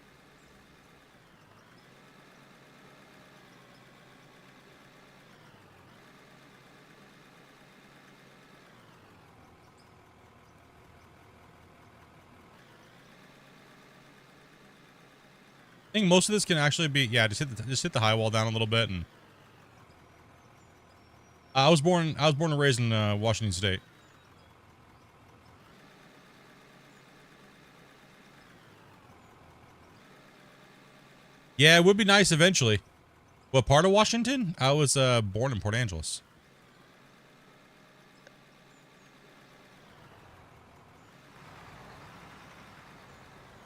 I think most of this can actually be, yeah, just hit the high wall down a little bit. And I was born and raised in Washington State. Yeah, it would be nice eventually. What part of Washington? I was born in Port Angeles.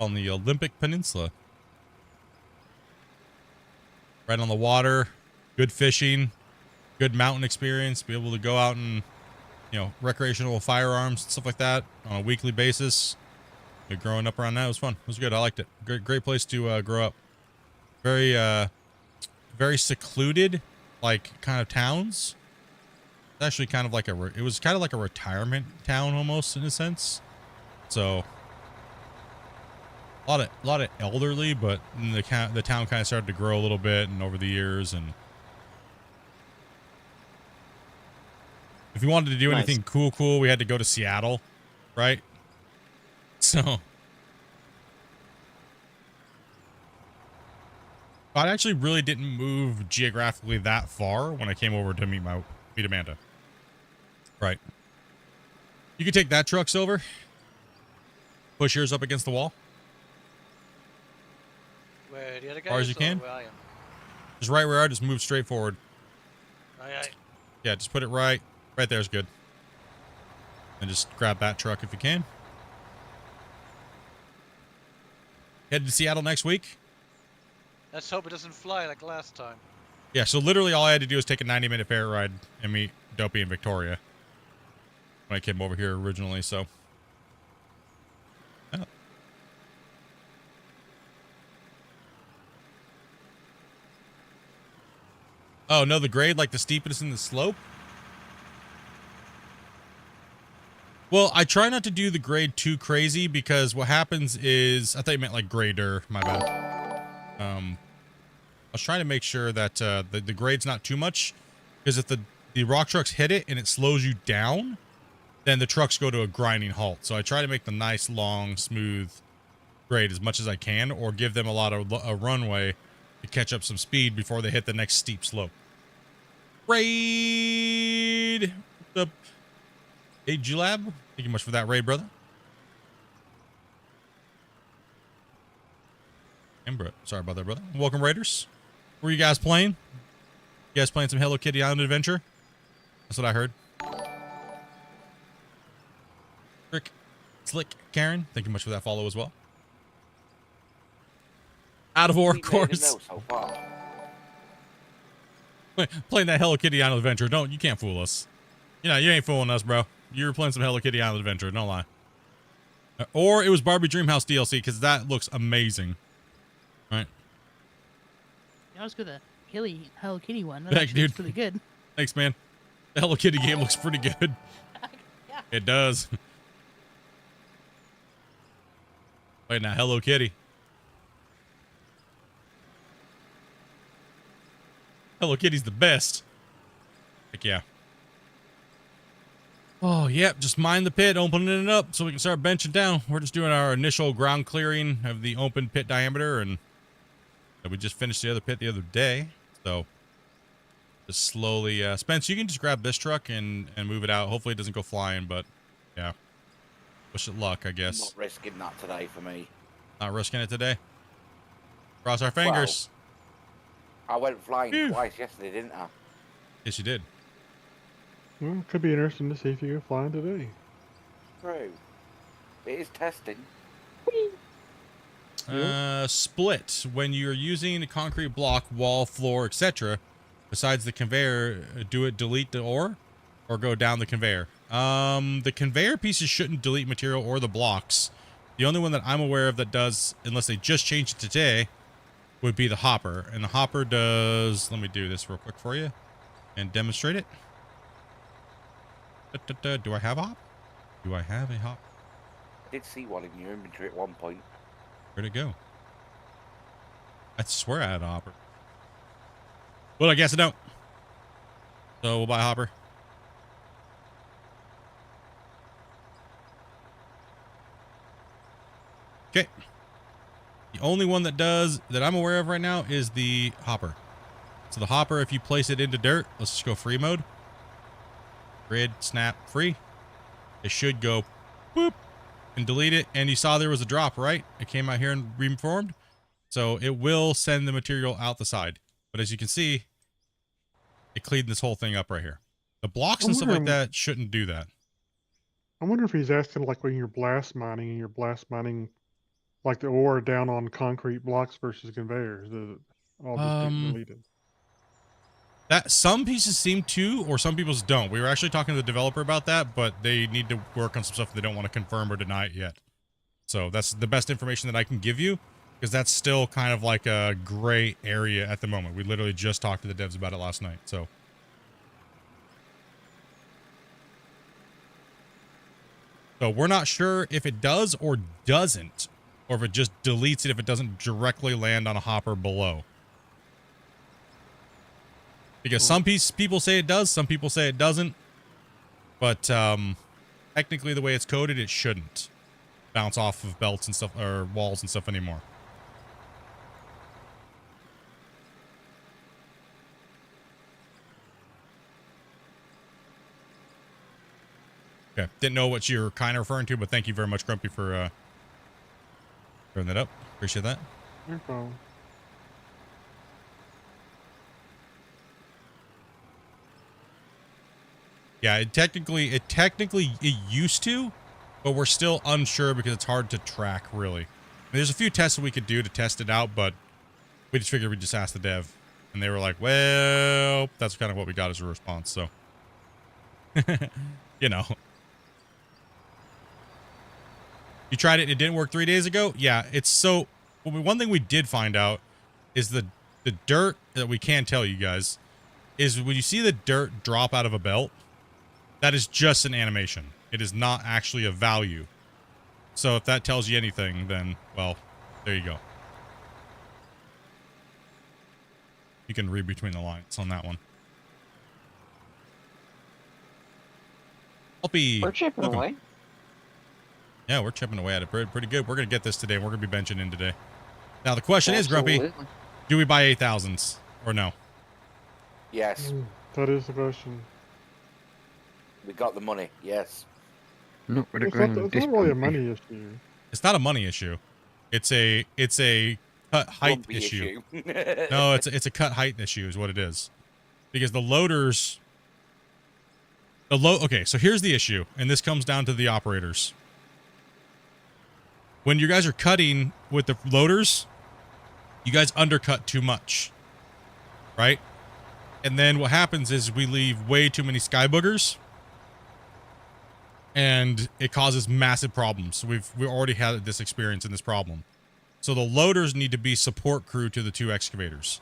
On the Olympic Peninsula. Right on the water, good fishing, good mountain experience, be able to go out and, recreational firearms, stuff like that on a weekly basis. Growing up around that was fun. It was good. I liked it. Great place to grow up. Very, very secluded, like kind of towns. It's actually kind of like it was kind of like a retirement town almost in a sense. So a lot of elderly, but the town kind of started to grow a little bit and over the years. And if you wanted to do anything cool, we had to go to Seattle, right? So I actually really didn't move geographically that far when I came over to meet Amanda. Right. You can take that truck, Silver. Push yours up against the wall. Where the other guys Far as you or can. where I am? Just right where I are, just move straight forward. Aye, aye. Yeah, just put it right there is good. And just grab that truck if you can. Headed to Seattle next week. Let's hope it doesn't fly like last time. Yeah, so literally all I had to do was take a 90-minute ferry ride and meet Dopey and Victoria when I came over here originally, so. Oh. Oh, no, the grade, like the steepness in the slope? Well, I try not to do the grade too crazy because what happens is, I thought you meant like grader, my bad. I was trying to make sure that the grade's not too much, because if the rock trucks hit it and it slows you down, then the trucks go to a grinding halt. So I try to make the nice, long, smooth grade as much as I can, or give them a lot of a runway to catch up some speed before they hit the next steep slope. Raid! What's up? Hey, Julab. Thank you much for that raid, brother. And bro, sorry about that, brother. Welcome, Raiders. Were you guys playing? You guys playing some Hello Kitty Island Adventure? That's what I heard. Rick, Slick, Karen, thank you much for that follow as well. Out of war, of course. So far. Playing that Hello Kitty Island Adventure. You can't fool us. You know, you ain't fooling us, bro. You're playing some Hello Kitty Island Adventure, don't lie. Or it was Barbie Dreamhouse DLC, because that looks amazing. Right? Yeah, I was good at the Hello Kitty one. That Thanks, actually looks dude. really good. Thanks, man. The Hello Kitty game looks pretty good. Yeah. It does. Wait, now, Hello Kitty. Hello Kitty's the best. Heck yeah. Oh, yep. Just mine the pit, opening it up so we can start benching down. We're just doing our initial ground clearing of the open pit diameter, and we just finished the other pit the other day. So just slowly, Spence, you can just grab this truck and move it out. Hopefully it doesn't go flying, but yeah. Wish it luck, I guess. Not risking that today for me. Not risking it today. Cross our fingers. I went flying Phew. twice yesterday, didn't I? Yes, you did. Well, it could be interesting to see if you go flying today. True. It is testing. Split. When you're using a concrete block, wall, floor, etc., besides the conveyor, do it delete the ore or go down the conveyor? The conveyor pieces shouldn't delete material or the blocks. The only one that I'm aware of that does, unless they just changed it today, would be the hopper. And the hopper does, let me do this real quick for you and demonstrate it. Do I have a hop? Do I have a hop? I did see one in your inventory at one point. Where'd it go? I swear I had a hopper. Well, I guess I don't. So we'll buy a hopper. Okay. The only one that does, that I'm aware of right now, is the hopper. So the hopper, if you place it into dirt, let's just go free mode. Grid, snap, free. It should go boop and delete it. And you saw there was a drop, right? It came out here and reformed. So it will send the material out the side. But as you can see, it cleaned this whole thing up right here. The blocks and stuff like that shouldn't do that. I wonder if he's asking, like, when you're blast mining and you're blast mining, like, the ore down on concrete blocks versus conveyors. Does it all just get deleted? That some pieces seem to, or some people's don't. We were actually talking to the developer about that, but they need to work on some stuff they don't want to confirm or deny it yet. So that's the best information that I can give you, because that's still kind of like a gray area at the moment. We literally just talked to the devs about it last night. So we're not sure if it does or doesn't, or if it just deletes it if it doesn't directly land on a hopper below. Because some people say it does, some people say it doesn't. But technically the way it's coded, it shouldn't bounce off of belts and stuff, or walls and stuff anymore. Okay. Didn't know what you're kind of referring to, but thank you very much, Grumpy, for throwing that up. Appreciate that. No problem. Yeah, it used to, but we're still unsure because it's hard to track, really. There's a few tests that we could do to test it out, but we just figured we'd just ask the dev. And they were like, well, that's kind of what we got as a response, so. You know. You tried it and it didn't work 3 days ago? Yeah, it's so... Well, one thing we did find out is the dirt that we can tell you guys is when you see the dirt drop out of a belt, that is just an animation. It is not actually a value. So if that tells you anything, then, well, there you go. You can read between the lines on that one. Helpy. We're chipping Welcome. away. Yeah, we're chipping away at it pretty good. We're going to get this today. We're going to be benching in today. Now, the question is, Grumpy, Absolutely. do we buy 8,000s or no? Yes, That is the question. we got the money. Yes. Not with a It's grand not really a discount. money issue. It's not a money issue. It's a cut height Grumpy issue. No, it's a cut height issue is what it is. Because the loaders... Okay, so here's the issue, and this comes down to the operators. When you guys are cutting with the loaders, you guys undercut too much, right? And then what happens is we leave way too many sky boogers, and it causes massive problems. We already had this experience in this problem. So the loaders need to be support crew to the 2 excavators,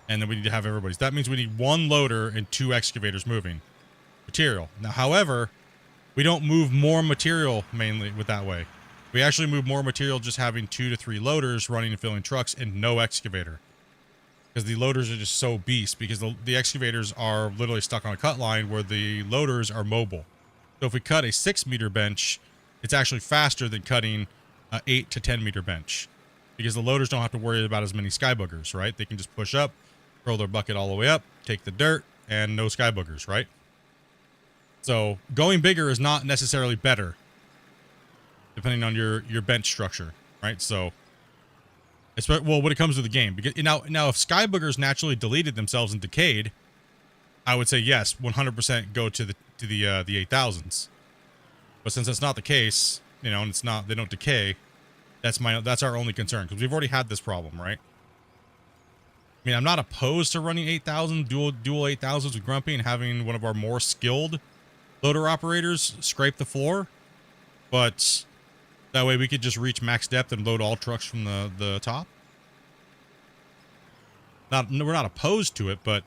and then we need to have everybody's. That means we need 1 loader and 2 excavators moving material. Now, however, we don't move more material mainly with that way. We actually move more material just having 2 to 3 loaders running and filling trucks and no excavator. Because the loaders are just so beast, because the excavators are literally stuck on a cut line where the loaders are mobile. So if we cut a 6-meter bench, it's actually faster than cutting an 8 to 10-meter bench. Because the loaders don't have to worry about as many sky boogers, right? They can just push up, roll their bucket all the way up, take the dirt, and no sky boogers, right? So going bigger is not necessarily better, depending on your bench structure, right? So, well, when it comes to the game, because now if sky boogers naturally deleted themselves and decayed, I would say yes, 100% go to the 8,000s. But since that's not the case, you know, and they don't decay, that's our only concern, because we've already had this problem, right? I mean, I'm not opposed to running 8,000 dual 8,000s with Grumpy and having one of our more skilled loader operators scrape the floor, but that way we could just reach max depth and load all trucks from the top. We're not opposed to it, but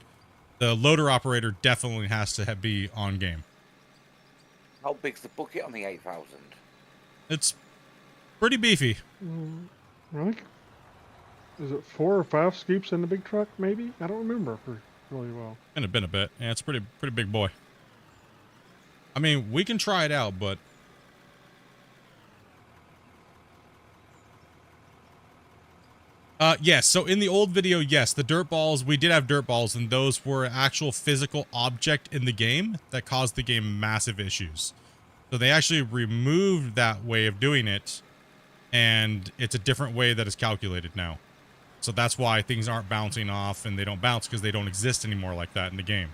the loader operator definitely has to be on game. How big's the bucket on the 8,000? It's pretty beefy. I think, is it 4 or 5 scoops in the big truck, maybe? I don't remember really well. And it's been a bit. Yeah, it's a pretty big boy. I mean, we can try it out, but... yes, so in the old video, yes, the dirt balls, we did have dirt balls, and those were an actual physical object in the game that caused the game massive issues. So they actually removed that way of doing it, and it's a different way that is calculated now. So that's why things aren't bouncing off, and they don't bounce, because they don't exist anymore like that in the game.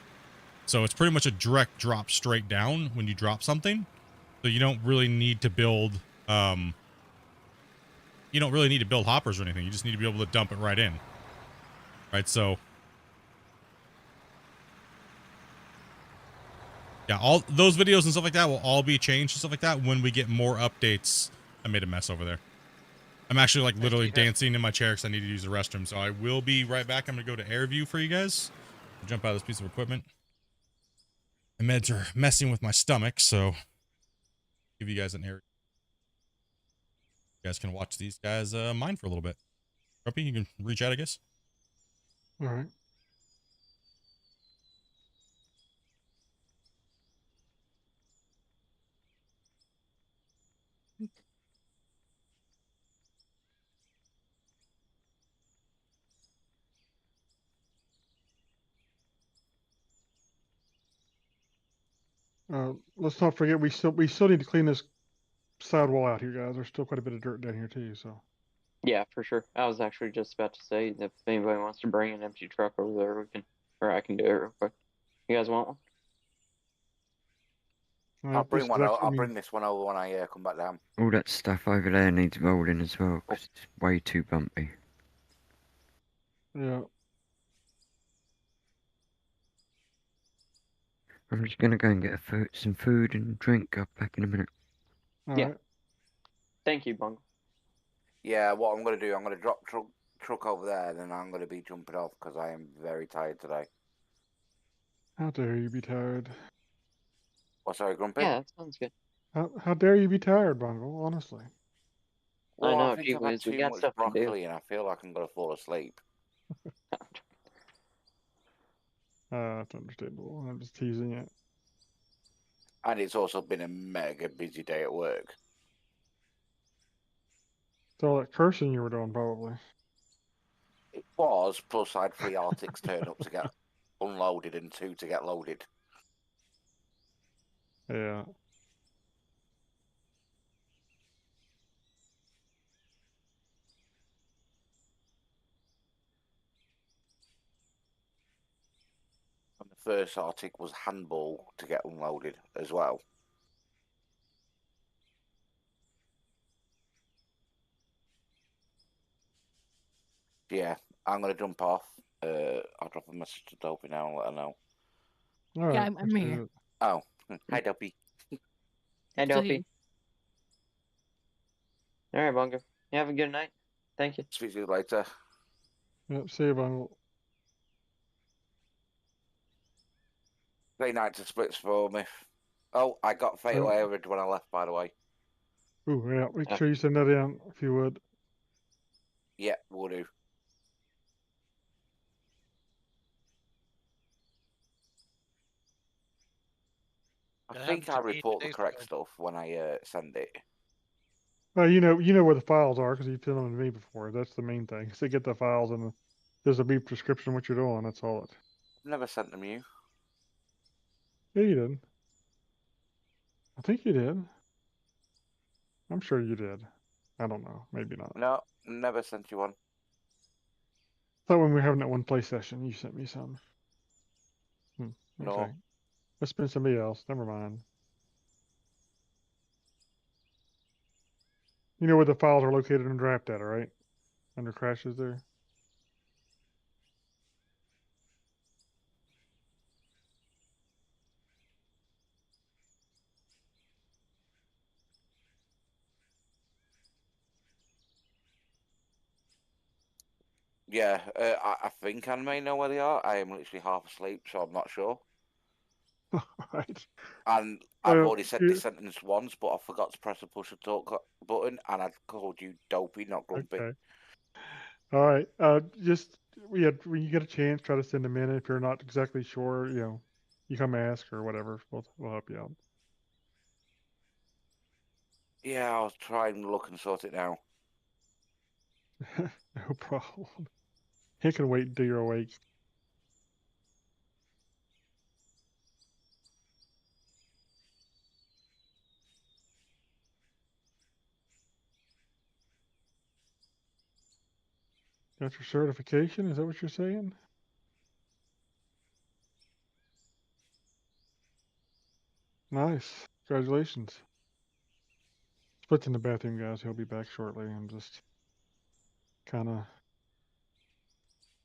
So it's pretty much a direct drop straight down when you drop something. So you don't really need to build, hoppers or anything. You just need to be able to dump it right in. Right, so. Yeah, all those videos and stuff like that will all be changed and stuff like that when we get more updates. I made a mess over there. I'm actually like literally dancing in my chair because I need to use the restroom. So I will be right back. I'm going to go to air view for you guys. I'll jump out of this piece of equipment. The meds are messing with my stomach, so give you guys an air. You guys can watch these guys mine for a little bit. Grumpy, you can reach out, I guess. All right. Let's not forget we still need to clean this side wall out here, guys. There's still quite a bit of dirt down here too. So Yeah, for sure. I was actually just about to say if anybody wants to bring an empty truck over there, we can, or I can do it real quick. You guys want one? I'll bring one. I'll I mean, bring this one over when I come back down. All that stuff over there needs rolling as well, 'cause it's way too bumpy. yeah. I'm just gonna go and get some food and drink. I'll be back in a minute. All Yeah. right. Thank you, Bungle. Yeah, what I'm going to do, I'm going to drop truck over there, and then I'm going to be jumping off because I am very tired today. How dare you be tired? Oh, sorry, Grumpy? Yeah, that sounds good. How dare you be tired, Bungle? Honestly. Well, I know, think gee I've had whiz, we too got much stuff to do. broccoli, and I feel like I'm going to fall asleep. That's understandable. I'm just teasing it. And it's also been a mega busy day at work. It's all that cursing you were doing, probably. It was, plus I had 3 Arctics turn up to get unloaded and 2 to get loaded. Yeah. And the first Arctic was handball to get unloaded as well. Yeah, I'm going to jump off. I'll drop a message to Dopey now and let her know. All right. Yeah, I'm let's do here. it. Oh, hi Dopey. Hey, Still Dopey. here. All right, Bungle. You have a good night. Thank you. Speak to you later. Yep. See you, Bungle. Great night to Splits for me. Oh, I got fatal error when I left, by the way. Ooh, yeah. Make sure you send that in if you would. Yeah, will do. I think I report the correct stuff when I send it. Well, you know where the files are because you've sent them to me before. That's the main thing. So get the files and there's a brief description of what you're doing. That's all it. I've never sent them you. Yeah, you did. I think you did. I'm sure you did. I don't know. Maybe not. No, never sent you one. I thought when we were having that one play session, you sent me some. Okay. No. Let's spend somebody else. Never mind. You know where the files are located in draft data, right? Under crashes there. Yeah, I think I may know where they are. I am literally half asleep, so I'm not sure. Right. And I've already said this sentence once, but I forgot to press the push to talk button, and I called you Dopey, not Grumpy. Okay. All right. Just when you get a chance, try to send them in. If you're not exactly sure, you come ask or whatever. We'll help you out. Yeah, I'll try and look and sort it now. No problem. He can wait until you're awake. Got your certification? Is that what you're saying? Nice. Congratulations. Split's in the bathroom, guys. He'll be back shortly. I'm just kind of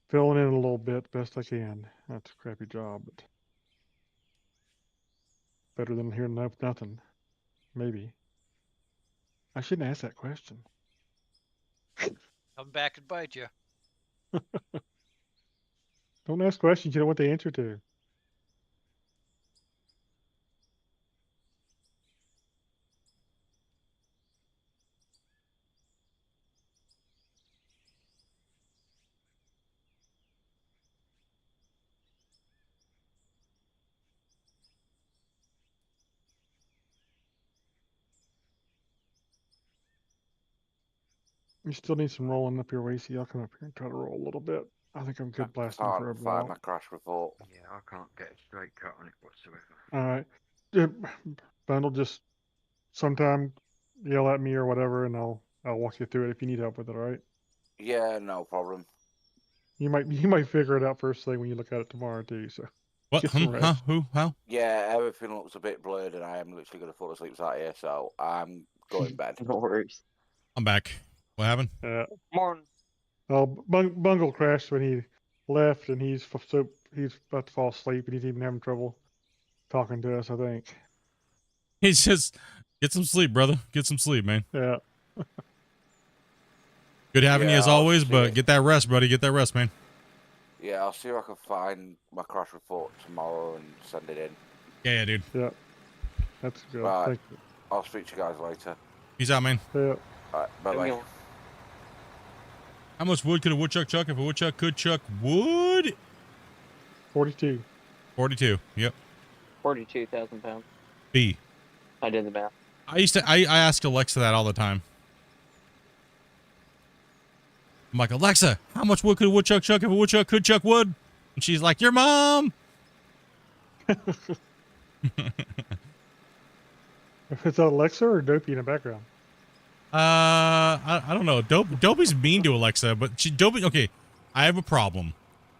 filling in a little bit best I can. That's a crappy job, but better than hearing nothing. Maybe. I shouldn't ask that question. Come back and bite you. Don't ask questions you don't want the answer to. You still need some rolling up your waist. I'll come up here and try to roll a little bit. I think I'm good blasting for a Can't find while. my crash report. Yeah, I can't get a straight cut on it whatsoever. All right. Bundle, just sometime yell at me or whatever, and I'll walk you through it if you need help with it. All right? Yeah, no problem. You might figure it out first thing when you look at it tomorrow too. So What? get some Huh? rest. Who? How? Yeah, everything looks a bit blurred, and I am literally going to fall asleep sat here, so I'm going bed. No worries. I'm back. What happened? Morning. Well, Bungle crashed when he left, and he's about to fall asleep, and he's even having trouble talking to us. I think. He's just get some sleep, brother. Get some sleep, man. Yeah. Good having you Yeah, as I'll always, see but it. get that rest, buddy. Get that rest, man. Yeah, I'll see if I can find my crash report tomorrow and send it in. Yeah, dude. Yeah. That's good. Right. Thank you. I'll speak to you guys later. Peace out, man. Yeah. Alright, bye-bye. How much wood could a woodchuck chuck if a woodchuck could chuck wood? 42. 42. Yep. 42,000 pounds. B. I did the math. I ask Alexa that all the time. I'm like, Alexa, how much wood could a woodchuck chuck if a woodchuck could chuck wood? And she's like, your mom. If it's Alexa or Dopey in the background. I don't know. Dopey's mean to Alexa, but Dopey. Okay, I have a problem.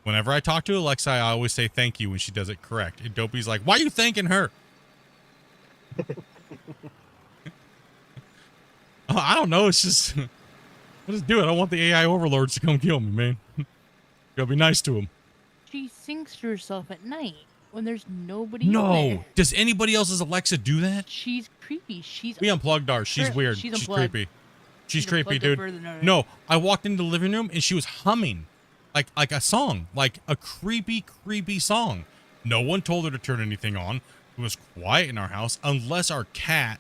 Whenever I talk to Alexa, I always say thank you when she does it correct. And Dopey's like, why are you thanking her? I don't know. It's just, I'll just do it. I don't want the AI overlords to come kill me, man. Gotta be nice to them. She sings to herself at night when there's nobody No. there. Does anybody else's Alexa do that? She's creepy. We unplugged ours. She's weird. She's She's unplugged. creepy. She's creepy, unplugged dude. it further than ours. No, I walked into the living room and she was humming like a song, like a creepy song. No one told her to turn anything on. It was quiet in our house unless our cat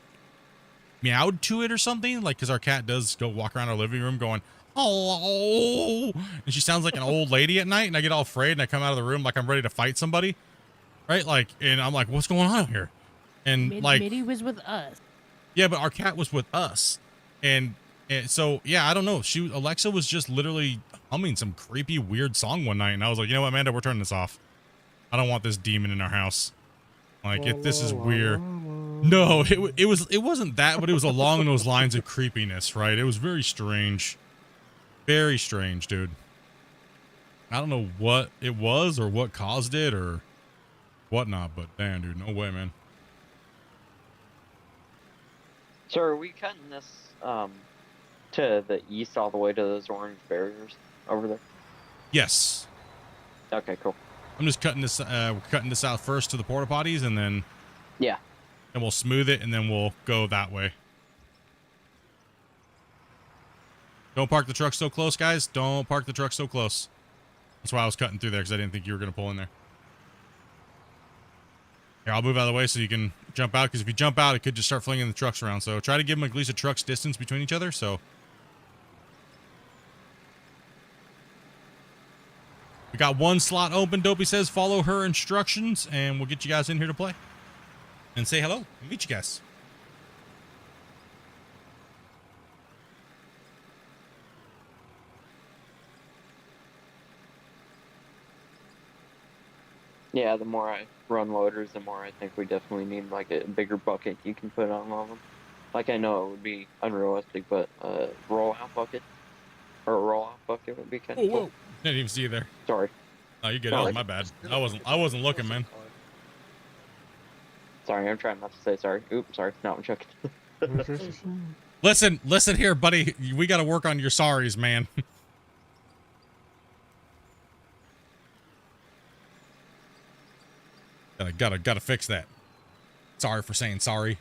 meowed to it or something, like, because our cat does go walk around our living room going, oh, and she sounds like an old lady at night, and I get all afraid and I come out of the room like I'm ready to fight somebody, right? Like, and I'm like, what's going on here? And Mitty was with us. Yeah, but our cat was with us, and so yeah, I don't know. Alexa was just literally humming some creepy weird song one night, and I was like, you know what, Amanda, we're turning this off. I don't want this demon in our house. Like, this is weird. No, it wasn't that, but it was along those lines of creepiness, right? It was very strange. Very strange, dude. I don't know what it was or what caused it or whatnot, but damn, dude, no way, man. So are we cutting this to the east all the way to those orange barriers over there? Yes. Okay, cool. I'm just cutting this out first to the porta potties, and then yeah, and we'll smooth it, and then we'll go that way. Don't park the truck so close, guys. Don't park the truck so close. That's why I was cutting through there, because I didn't think you were going to pull in there. Here, I'll move out of the way so you can jump out, because if you jump out, it could just start flinging the trucks around. So try to give them at least a truck's distance between each other. So we got one slot open. Dopey says follow her instructions, and we'll get you guys in here to play and say hello and meet you guys. Yeah, the more I run loaders, the more I think we definitely need like a bigger bucket you can put on all of them. Like, I know it would be unrealistic, but a roll-out bucket or a roll-off bucket would be kind of cool. Didn't even see you there. Sorry. Oh, you good? That was my bad. I wasn't looking, man. Sorry, I'm trying not to say sorry. Oops, sorry. No, I'm joking. Listen here, buddy. We got to work on your sorries, man. Gotta fix that. Sorry for saying sorry.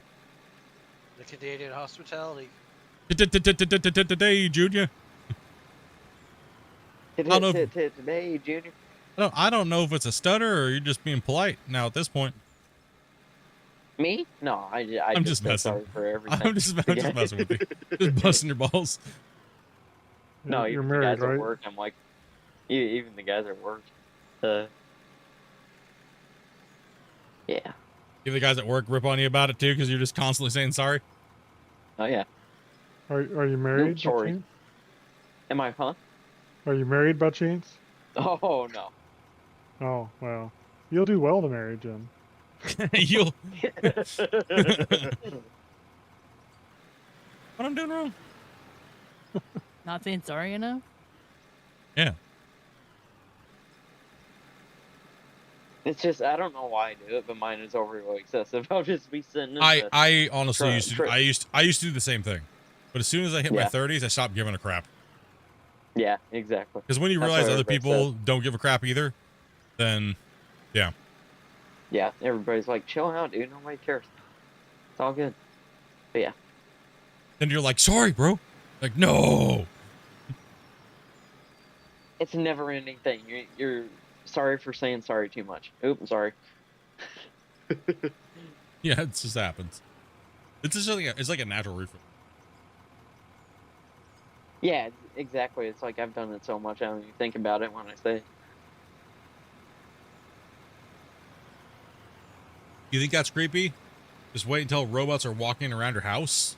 The Canadian hospitality. Today, Junior. Today, Junior. I don't know if it's a stutter or you're just being polite now at this point. Me? No, I'm just messing. Sorry for everything. I'm just messing with you. Just busting your balls. No, you're even married, the guys right? at work, I'm like, even the guys at work. Yeah. Give the guys at work rip on you about it too, because you're just constantly saying sorry. Oh yeah. Are you married? Oops, sorry. by chance? Am I, huh? Are you married by chance? Oh no. Oh well, you'll do well to marry Jim. You'll. What I'm doing wrong? Not saying sorry enough? Yeah. It's just I don't know why I do it, but mine is overly excessive. I'll just be sitting. In I honestly Try- used to. try- I used to do the same thing, but as soon as I hit my Yeah. 30s, I stopped giving a crap. Yeah, exactly. Because when you That's realize what other everybody people don't give a crap either, then yeah. Yeah, everybody's like, chill out, dude. Nobody cares. It's all good. But yeah. Then you're like, sorry, bro. Like, no. It's a never-ending thing. You're sorry for saying sorry too much. Oop, I'm sorry. Yeah, it just happens. It's just like it's like a natural reflex. Yeah, exactly. It's like I've done it so much, I don't even think about it when I say it. You think that's creepy? Just wait until robots are walking around your house.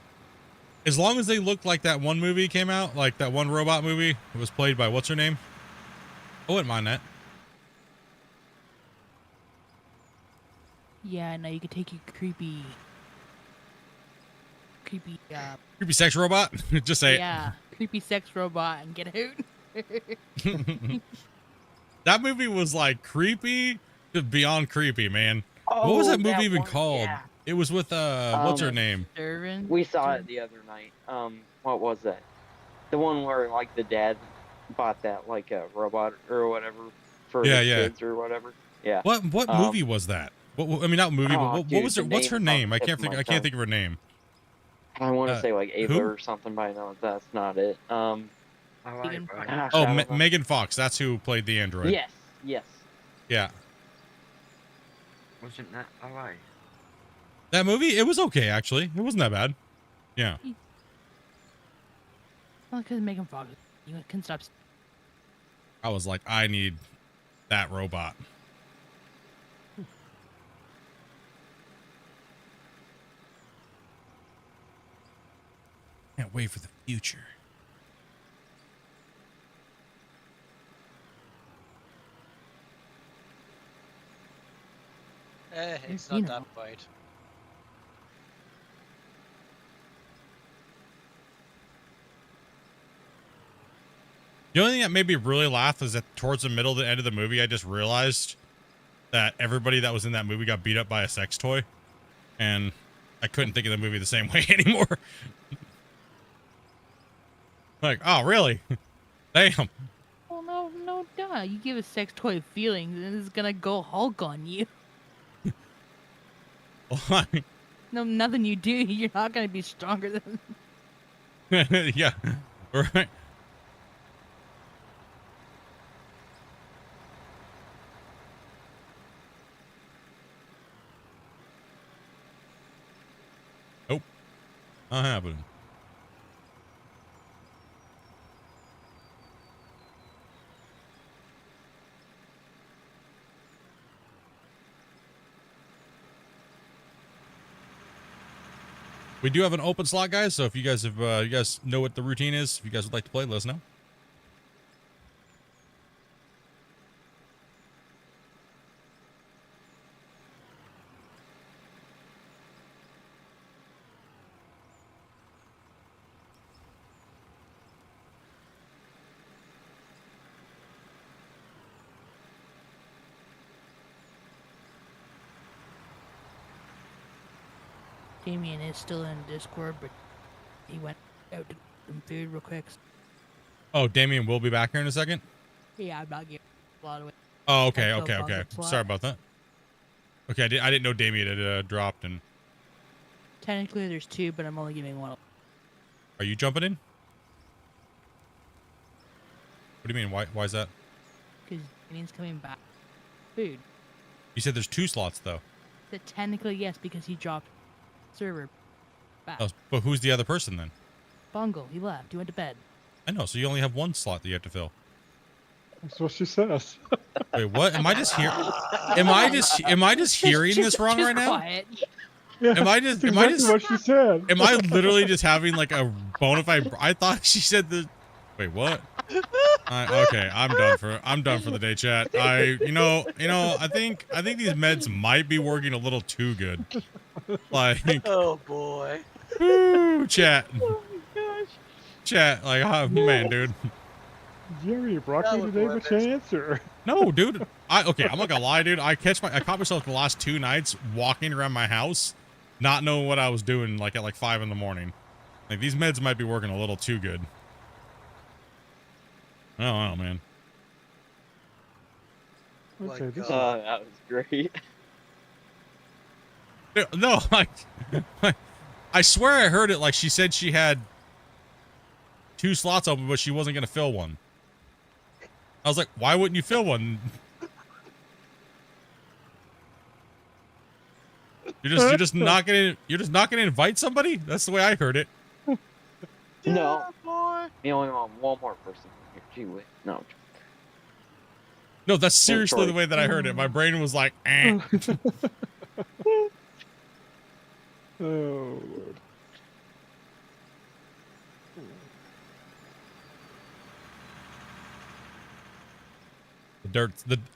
As long as they look like that one movie came out, like that one robot movie, it was played by what's her name? I wouldn't mind that. Yeah, no, you could take your creepy, creepy sex robot. Just say yeah, creepy sex robot and get out. it. That movie was like creepy to beyond creepy, man. What was that movie even called? Yeah. It was with what's her name? Servant. We saw it the other night. What was that? The one where like the dad bought that like a robot or whatever for his kids or whatever. Yeah. What movie was that? What, I mean, not movie, but what dude, was the her? What's her name? I tip can't of think. my I can't tongue. think of her name. I want to say like Ava who? or something, but I know that's not it. Megan Fox. gosh, Oh, I don't know. Megan Fox. That's who played the android. Yes, yes. Yeah. Wasn't that alright? That movie, it was okay actually. It wasn't that bad. Yeah. Well, because Megan Fox, you can stop. I was like, I need that robot. Can't wait for the future. It's You not know. that bad. The only thing that made me really laugh is that towards the middle, the end of the movie, I just realized that everybody that was in that movie got beat up by a sex toy, and I couldn't think of the movie the same way anymore. Like, oh, really? Damn. Well, no, duh. You give a sex toy feelings, and it's gonna go Hulk on you. No, nothing you do, you're not gonna be stronger than. Yeah, right. Nope, not happening. We do have an open slot, guys. So if you guys have, you guys know what the routine is, if you guys would like to play, let us know. Damien is still in Discord, but he went out to get some food real quick. Oh, Damien will be back here in a second. Yeah, I'm not getting a lot of it. Oh, okay, That's okay, no okay. bug slot. Sorry about that. Okay, I didn't know Damien had dropped. And Technically, there's two, but I'm only giving one. are you jumping in? What do you mean? Why is that? Because Damien's coming back. Food. You said there's 2 slots though. That technically, yes, because he dropped server back. Oh, but who's the other person then? Bungle, he left. He went to bed. I know. So you only have 1 slot that you have to fill. That's what she says. Wait, what? Am I just here? Am I just hearing this wrong right now? Quiet. Yeah, Am I just? that's Am I exactly just? what she said. Am I literally just having like a bona fide? I thought she said the. Wait, what? Okay, I'm done for the day, chat. I think these meds might be working a little too good. Like, Oh boy. whoo, chat, Oh my gosh. chat. Like, oh, man, dude. Did you have any broccoli That was today, by limits. chance, or? No, dude. Okay, I'm not gonna lie, dude. I caught myself the last 2 nights walking around my house, not knowing what I was doing, like at like 5 in the morning. Like, these meds might be working a little too good. I don't know, man. My Okay, this God. That was great. No, like, I swear I heard it. Like, she said she had 2 slots open, but she wasn't gonna fill one. I was like, why wouldn't you fill one? You're just not gonna invite somebody? That's the way I heard it. No. Boy. You only want one more person here. Gee whiz. No. No, that's seriously the choice. way that I heard it. My brain was like, eh. Oh, Lord.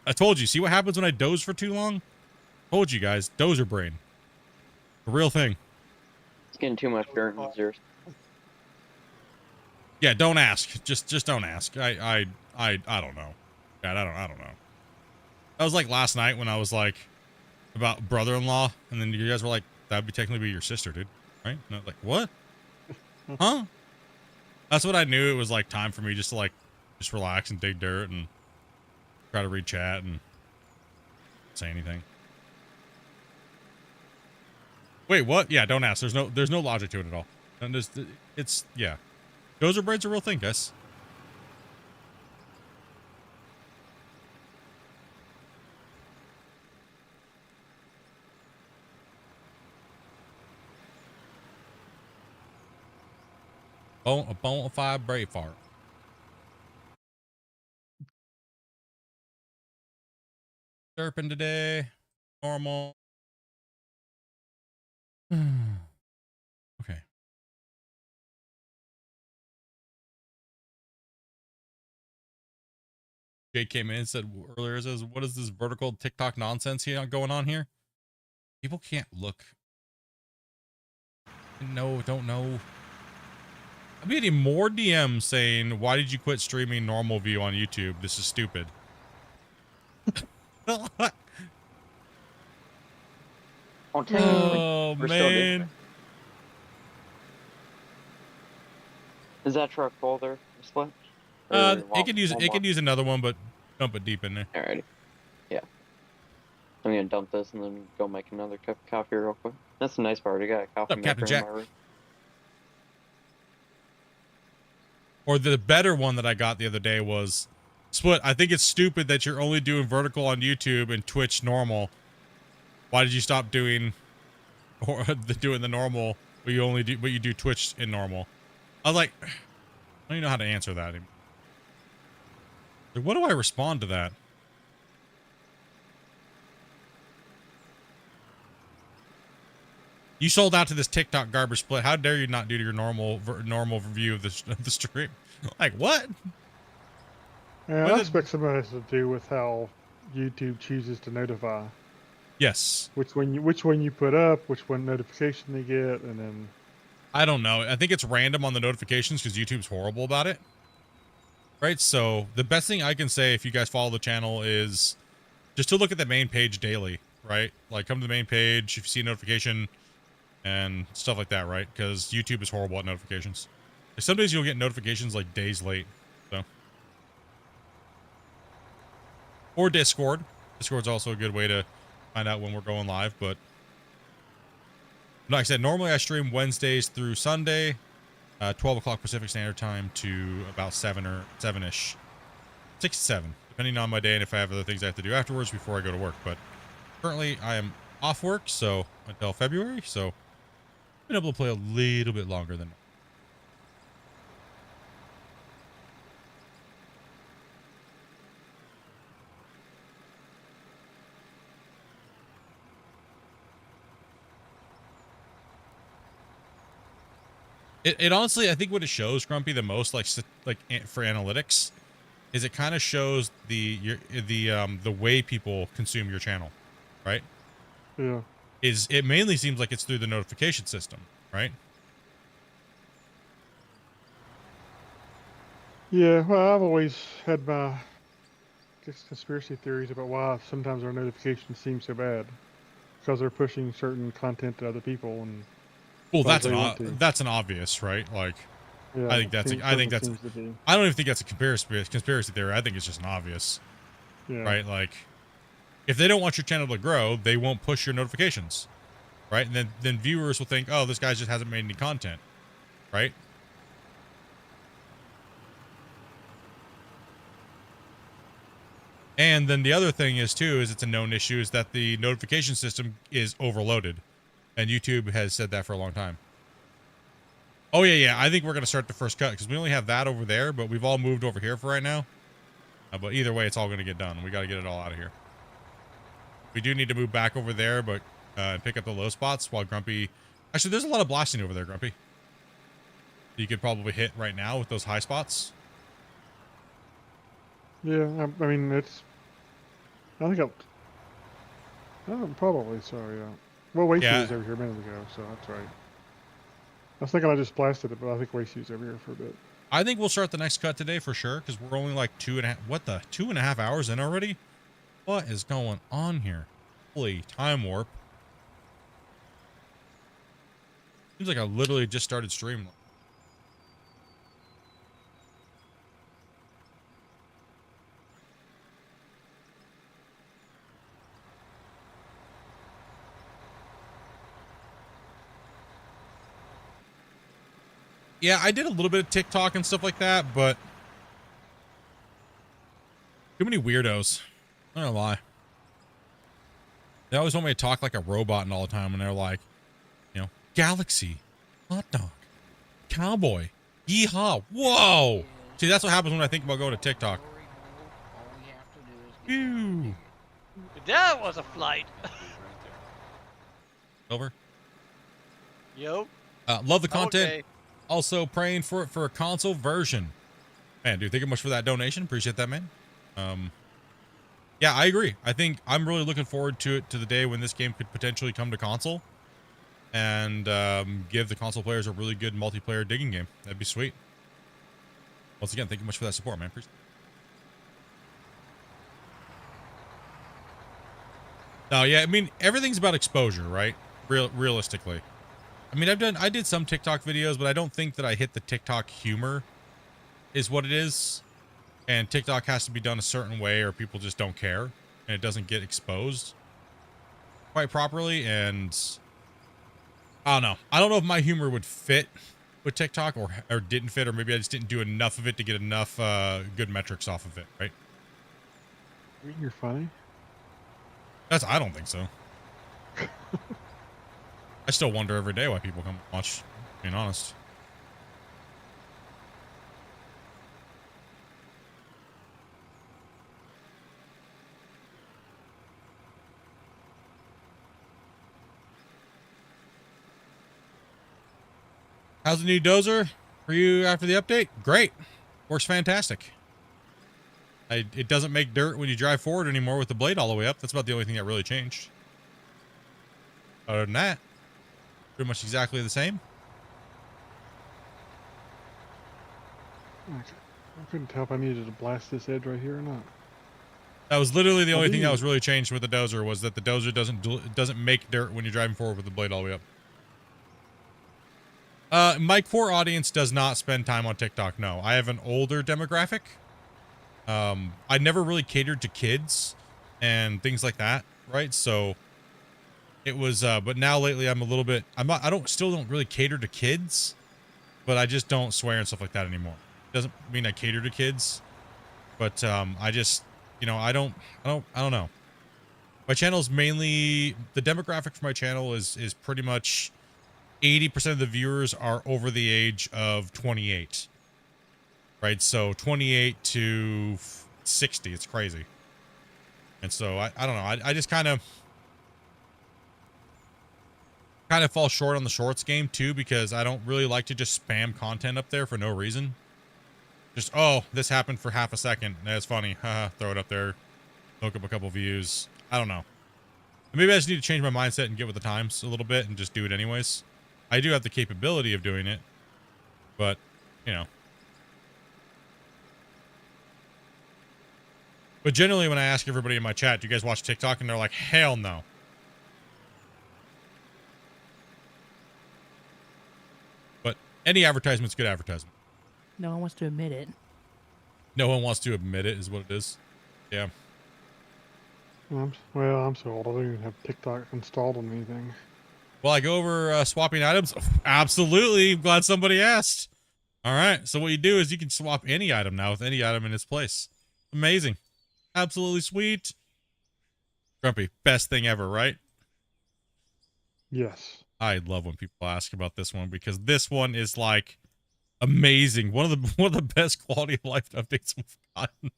I told you, see what happens when I doze for too long? Told you guys, dozer brain. A real thing. It's getting too much dirt in his ears. Yeah, don't ask. Just don't ask. I don't know. God, I don't know. That was like last night when I was like about brother-in-law, and then you guys were like, that'd be technically be your sister, dude. Right? And I was like, what? Huh? That's what I knew. It was like time for me just to like just relax and dig dirt and try to read chat and say anything. Wait, what? Yeah, don't ask. There's no logic to it at all. And yeah. Dozer braid's a real thing, guys. A bona fide brave fart. Chirping today. Normal. Okay. Jake came in and said earlier, says, what is this vertical TikTok nonsense here going on here? People can't look. No, don't know. I'm getting more DMs saying, why did you quit streaming normal view on YouTube? This is stupid. Oh, man. Is that truck full there, Split? It could use another one, but dump it deep in there. Alrighty. Yeah. I'm gonna dump this and then go make another cup of coffee real quick. That's a nice part. I got a coffee What's up, Captain maker in Jack? my room. Or the better one that I got the other day was, Split, I think it's stupid that you're only doing vertical on YouTube and Twitch normal. Why did you stop doing the normal, but you do Twitch in normal? I was like, I don't even know how to answer that. Like, what do I respond to that? You sold out to this TikTok garbage, Split. How dare you not do your normal review of the stream? Like, what? Yeah, I expect some of it has to do with how YouTube chooses to notify. Yes. Which one you put up, which one notification they get, and then. I don't know. I think it's random on the notifications because YouTube's horrible about it. Right? So the best thing I can say if you guys follow the channel is just to look at the main page daily, right? Like come to the main page if you see a notification and stuff like that, right? Because YouTube is horrible at notifications. Like, some days you'll get notifications like days late. So. Or Discord. Discord's also a good way to find out when we're going live, but like I said, normally I stream Wednesdays through Sunday, 12 o'clock Pacific Standard Time to about 7 or 7-ish. 6 to 7, depending on my day and if I have other things I have to do afterwards before I go to work. But currently I am off work, so until February, so I've been able to play a little bit longer than It honestly, I think what it shows, Grumpy, the most, like for analytics, is it kind of shows the way people consume your channel, right? Yeah. It mainly seems like it's through the notification system, right? Yeah, well, I've always had my conspiracy theories about why sometimes our notifications seem so bad. Because they're pushing certain content to other people and Well, because they want to. that's an obvious, right? Like, Yeah, I think that's seems to be. I don't even think that's a conspiracy theory. I think it's just an obvious, Yeah. right? Like, if they don't want your channel to grow, they won't push your notifications, right? And then viewers will think, oh, this guy just hasn't made any content, right? And then the other thing is too, is it's a known issue, is that the notification system is overloaded. And YouTube has said that for a long time. Oh yeah. I think we're going to start the first cut because we only have that over there, but we've all moved over here for right now. But either way, it's all going to get done. We got to get it all out of here. We do need to move back over there, but and pick up the low spots while Grumpy... Actually, there's a lot of blasting over there, Grumpy. You could probably hit right now with those high spots. Yeah, I mean, it's... I think probably so, yeah. Well, Waste was over here a minute ago, so that's right. I was thinking I just blasted it, but I think Waste was over here for a bit. I think we'll start the next cut today for sure, because we're only like 2.5 hours in already? What is going on here? Holy time warp. Seems like I literally just started streaming. Yeah, I did a little bit of TikTok and stuff like that, but too many weirdos. I'm not gonna lie. They always want me to talk like a robot and all the time, and they're like, you know, galaxy, hot dog, cowboy, yeehaw, whoa. See, that's what happens when I think about going to TikTok. Ew. That was a flight. Over. Yo. Love the content. Okay. Also praying for it for a console version. Man, dude, thank you much for that donation. Appreciate that, man. Yeah, I agree. I think I'm really looking forward to it, to the day when this game could potentially come to console and give the console players a really good multiplayer digging game. That'd be sweet. Once again, thank you much for that support, man. Appreciate it. No, yeah, I mean, everything's about exposure, right? Realistically. I mean, I did some TikTok videos, but I don't think that I hit the TikTok humor is what it is. And TikTok has to be done a certain way or people just don't care and it doesn't get exposed quite properly. And I don't know. I don't know if my humor would fit with TikTok or didn't fit, or maybe I just didn't do enough of it to get enough good metrics off of it, right? You're funny. I don't think so. I still wonder every day why people come watch, being honest. How's the new Dozer for you after the update? Great. Works fantastic. It doesn't make dirt when you drive forward anymore with the blade all the way up. That's about the only thing that really changed. Other than that, pretty much exactly the same. I couldn't tell if I needed to blast this edge right here or not. That was literally the only thing that was really changed with the Dozer, was that the Dozer doesn't make dirt when you're driving forward with the blade all the way up. My core audience does not spend time on TikTok. No, I have an older demographic. I never really catered to kids and things like that, right? So it was, but now lately I'm a little bit, still don't really cater to kids, but I just don't swear and stuff like that anymore. Doesn't mean I cater to kids, but, I just, you know, I don't know. My channel is mainly, the demographic for my channel is pretty much 80% of the viewers are over the age of 28, right? So 28 to 60, it's crazy. And so I don't know. I just kind of fall short on the shorts game too, because I don't really like to just spam content up there for no reason. Just, oh, this happened for half a second. That's funny. Haha, throw it up there. Hook up a couple views. I don't know. Maybe I just need to change my mindset and get with the times a little bit and just do it anyways. I do have the capability of doing it, but, you know. But generally, when I ask everybody in my chat, do you guys watch TikTok? And they're like, hell no. But any advertisement's good advertisement. No one wants to admit it. No one wants to admit it, is what it is. Yeah. Well, I'm so old. I don't even have TikTok installed on anything. Well, I go over swapping items. Absolutely. I'm glad somebody asked. All right. So what you do is you can swap any item now with any item in its place. Amazing. Absolutely sweet. Grumpy, best thing ever, right? Yes. I love when people ask about this one because this one is like amazing. One of the best quality of life updates we've gotten.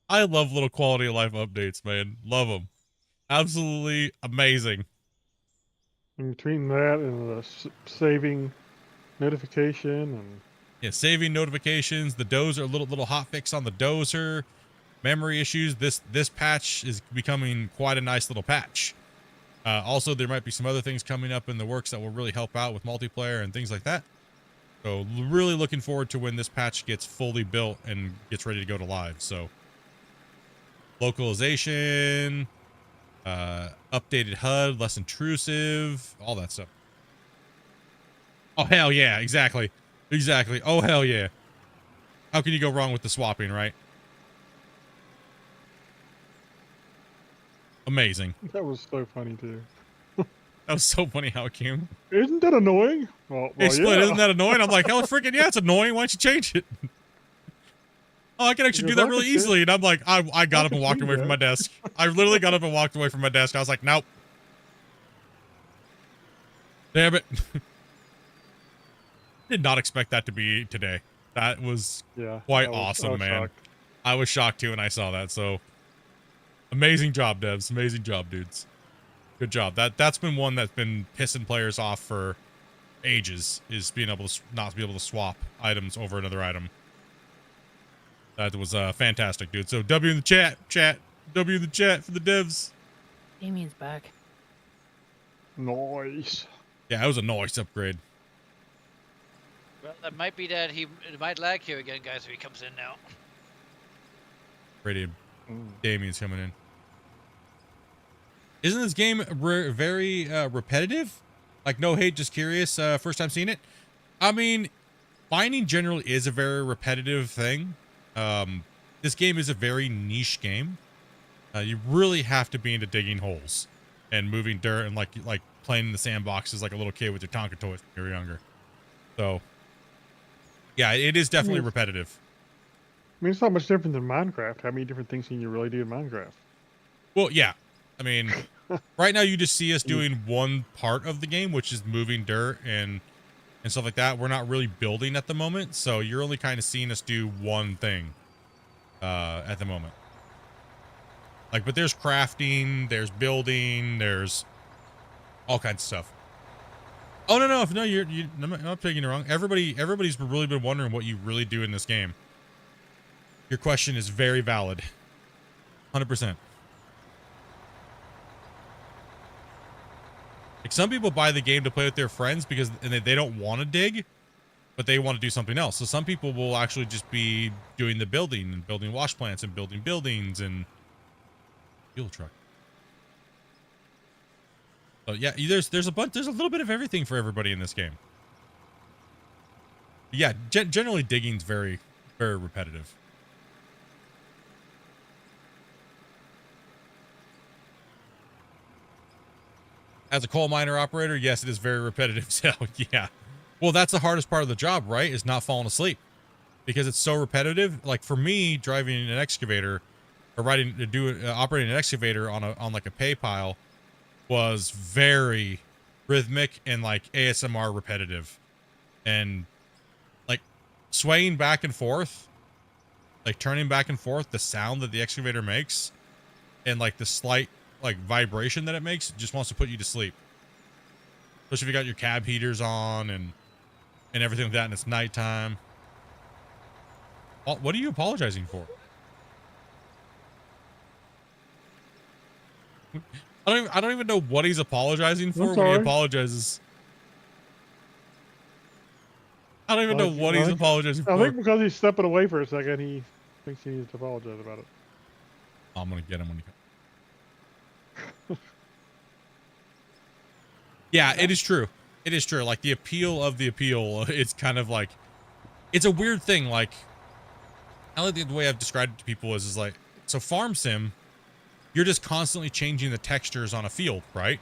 I love little quality of life updates, man. Love them. Absolutely amazing. In between that and the saving notification and yeah, saving notifications, the dozer, little hot fix on the dozer, memory issues. This patch is becoming quite a nice little patch. Also, there might be some other things coming up in the works that will really help out with multiplayer and things like that. So really looking forward to when this patch gets fully built and gets ready to go to live. So localization, updated HUD, less intrusive, all that stuff. Oh, hell yeah. Exactly. Exactly. Oh, hell yeah. How can you go wrong with the swapping, right? Amazing. that was so funny too. That was so funny how it came. Isn't that annoying? Well, Hey, Split, yeah. isn't that annoying? I'm like, hell freaking yeah, it's annoying. Why don't you change it? Oh, I can actually do that really easily. And I'm like, I got up and walked away from my desk. I literally got up and walked away from my desk. I was like, nope. Damn it. Did not expect that to be today. That was quite awesome, man. Shocked. I was shocked too when I saw that. So amazing job, devs. Amazing job, dudes. Good job. That's been one that's been pissing players off for ages, is being able to not be able to swap items over another item. That was fantastic, dude. So W in the chat. W in the chat for the devs. Damien's back. Nice. Yeah, it was a nice upgrade. Well, that might be that it might lag here again, guys, if he comes in now. Ready. Damien's coming in. Isn't this game very repetitive? Like, no hate, just curious. First time seeing it. I mean, mining generally is a very repetitive thing. This game is a very niche game. You really have to be into digging holes and moving dirt and like playing in the sandboxes like a little kid with your Tonka toys when you were younger. So, yeah, it is definitely repetitive. I mean, it's not much different than Minecraft. How many different things can you really do in Minecraft? Well, yeah. I mean, right now you just see us doing one part of the game, which is moving dirt and stuff like that. We're not really building at the moment, so you're only kind of seeing us do one thing at the moment. Like, but there's crafting, there's building, there's all kinds of stuff. Oh no, you're I'm not taking it wrong. Everybody's really been wondering what you really do in this game. Your question is very valid. 100%. Like, some people buy the game to play with their friends because they don't want to dig, but they want to do something else. So some people will actually just be doing the building and building wash plants and building buildings and fuel truck. So yeah, there's a little bit of everything for everybody in this game. Yeah, generally digging's very, very repetitive. As a coal miner operator, yes, it is very repetitive. So yeah, well, that's the hardest part of the job, right? Is not falling asleep because it's so repetitive. Like for me, driving an excavator or operating an excavator on like a pay pile was very rhythmic and like ASMR repetitive, and like swaying back and forth, like turning back and forth, the sound that the excavator makes, and like the slight like vibration that it makes just wants to put you to sleep. Especially if you got your cab heaters on and everything like that, and it's nighttime. What are you apologizing for? I don't even know what he's apologizing for when he apologizes. I don't even know what he's apologizing for. I think because he's stepping away for a second, he thinks he needs to apologize about it. I'm gonna get him when he comes. Yeah, it is true. It is true. Like the appeal of the appeal, it's kind of like, it's a weird thing. Like, I like the way I've described it to people is like, so farm sim, you're just constantly changing the textures on a field, right?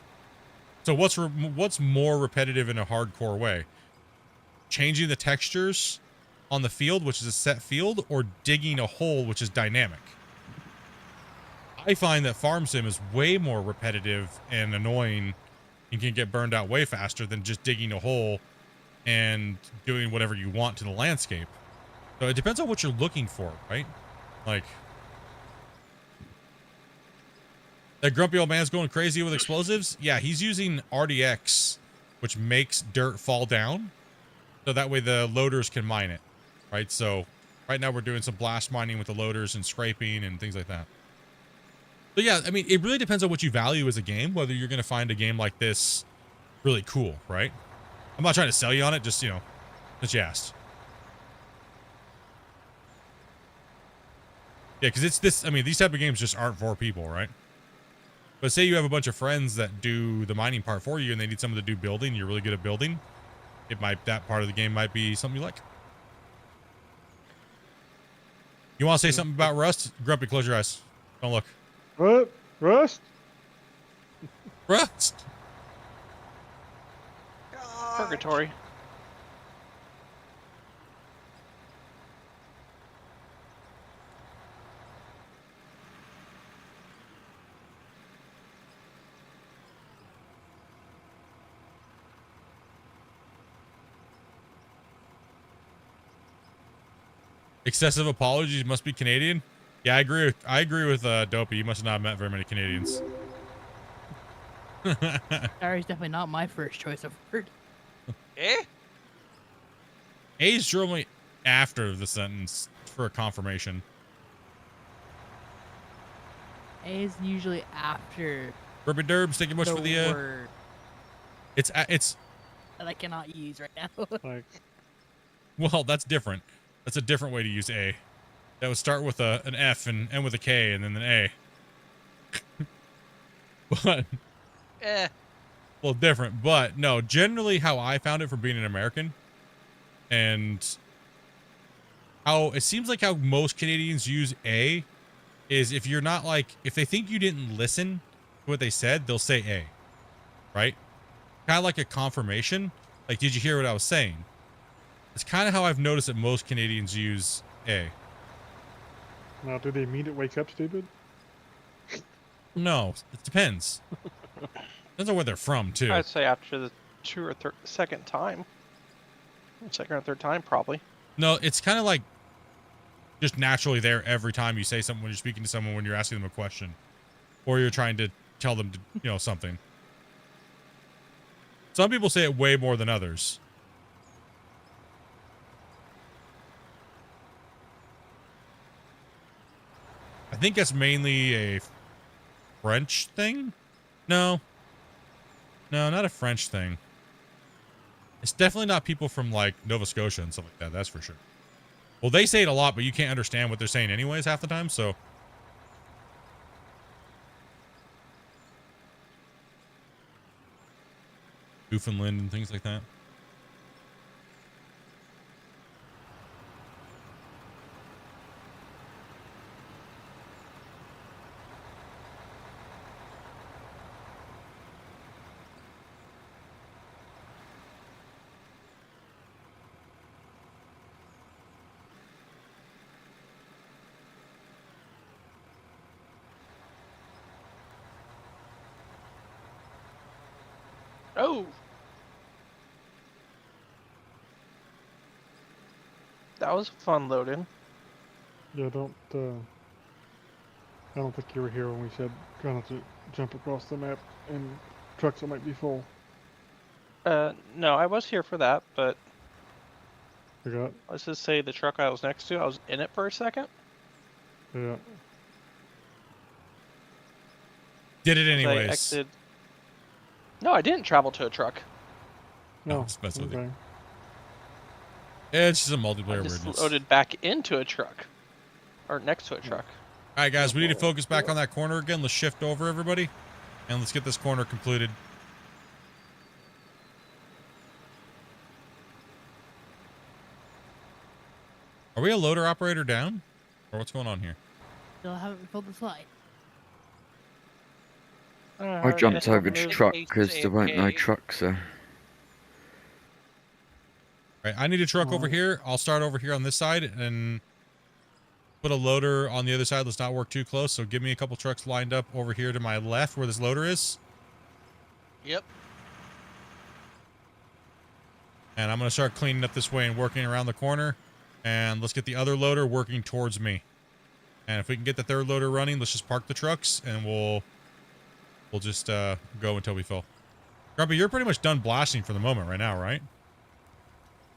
So what's more repetitive in a hardcore way? Changing the textures on the field, which is a set field, or digging a hole, which is dynamic. I find that farm sim is way more repetitive and annoying and can get burned out way faster than just digging a hole and doing whatever you want to the landscape. So it depends on what you're looking for, right? Like, that grumpy old man's going crazy with explosives. Yeah, he's using RDX, which makes dirt fall down. So that way the loaders can mine it, right? So right now we're doing some blast mining with the loaders and scraping and things like that. So yeah, I mean, it really depends on what you value as a game, whether you're going to find a game like this really cool, right? I'm not trying to sell you on it, just, you know, just you asked. Yeah, because it's this, I mean, these type of games just aren't for people, right? But say you have a bunch of friends that do the mining part for you and they need someone to do building, you're really good at building, that part of the game might be something you like. You want to say something about Rust? Grumpy, close your eyes. Don't look. What? Rust? Rust! Purgatory. Excessive apologies must be Canadian. Yeah, I agree with Dopey. You must have not met very many Canadians. Sorry, is definitely not my first choice of word. Eh? A is generally after the sentence for a confirmation. A is usually after Burby Derbs, thank you much for the word it's that I cannot use right now. Like, well, that's different. That's a different way to use A. That would start with an F and end with a K and then an A. But well, different. But no, generally how I found it from being an American and how it seems like how most Canadians use A is if you're not like, if they think you didn't listen to what they said, they'll say A, right? Kind of like a confirmation. Like, did you hear what I was saying? It's kind of how I've noticed that most Canadians use A. now, do they mean it wake up, stupid? No, it depends. Depends on where they're from, too. I'd say after the second or third time, probably. No, it's kind of like just naturally there every time you say something when you're speaking to someone, when you're asking them a question, or you're trying to tell them, something. Some people say it way more than others. I think that's mainly a French thing. No, not a French thing. It's definitely not people from like Nova Scotia and stuff like that. That's for sure. Well, they say it a lot, but you can't understand what they're saying anyways half the time. So Newfoundland and things like that. Oh! That was fun loading. Yeah, I don't think you were here when we said try not to jump across the map and trucks that might be full. No, I was here for that, but I got. Let's just say the truck I was next to, I was in it for a second. Yeah. Did it As I anyways. exited. No, I didn't travel to a truck. No, No. it's messing with you. Okay. It's just a I multiplayer just weirdness. loaded back into a truck. Or next to a truck. All right, guys, we need to focus back on that corner again. Let's shift over, everybody, and let's get this corner completed. Are we a loader operator down? Or what's going on here? Still haven't filled the slide. I jumped over to moved truck Ace because there weren't no AFK. trucks there. All right, I need a truck over here. I'll start over here on this side and put a loader on the other side. Let's not work too close. So give me a couple trucks lined up over here to my left where this loader is. Yep. And I'm going to start cleaning up this way and working around the corner. And let's get the other loader working towards me. And if we can get the third loader running, let's just park the trucks and we'll just go until we fill. Grumpy, you're pretty much done blasting for the moment right now, right?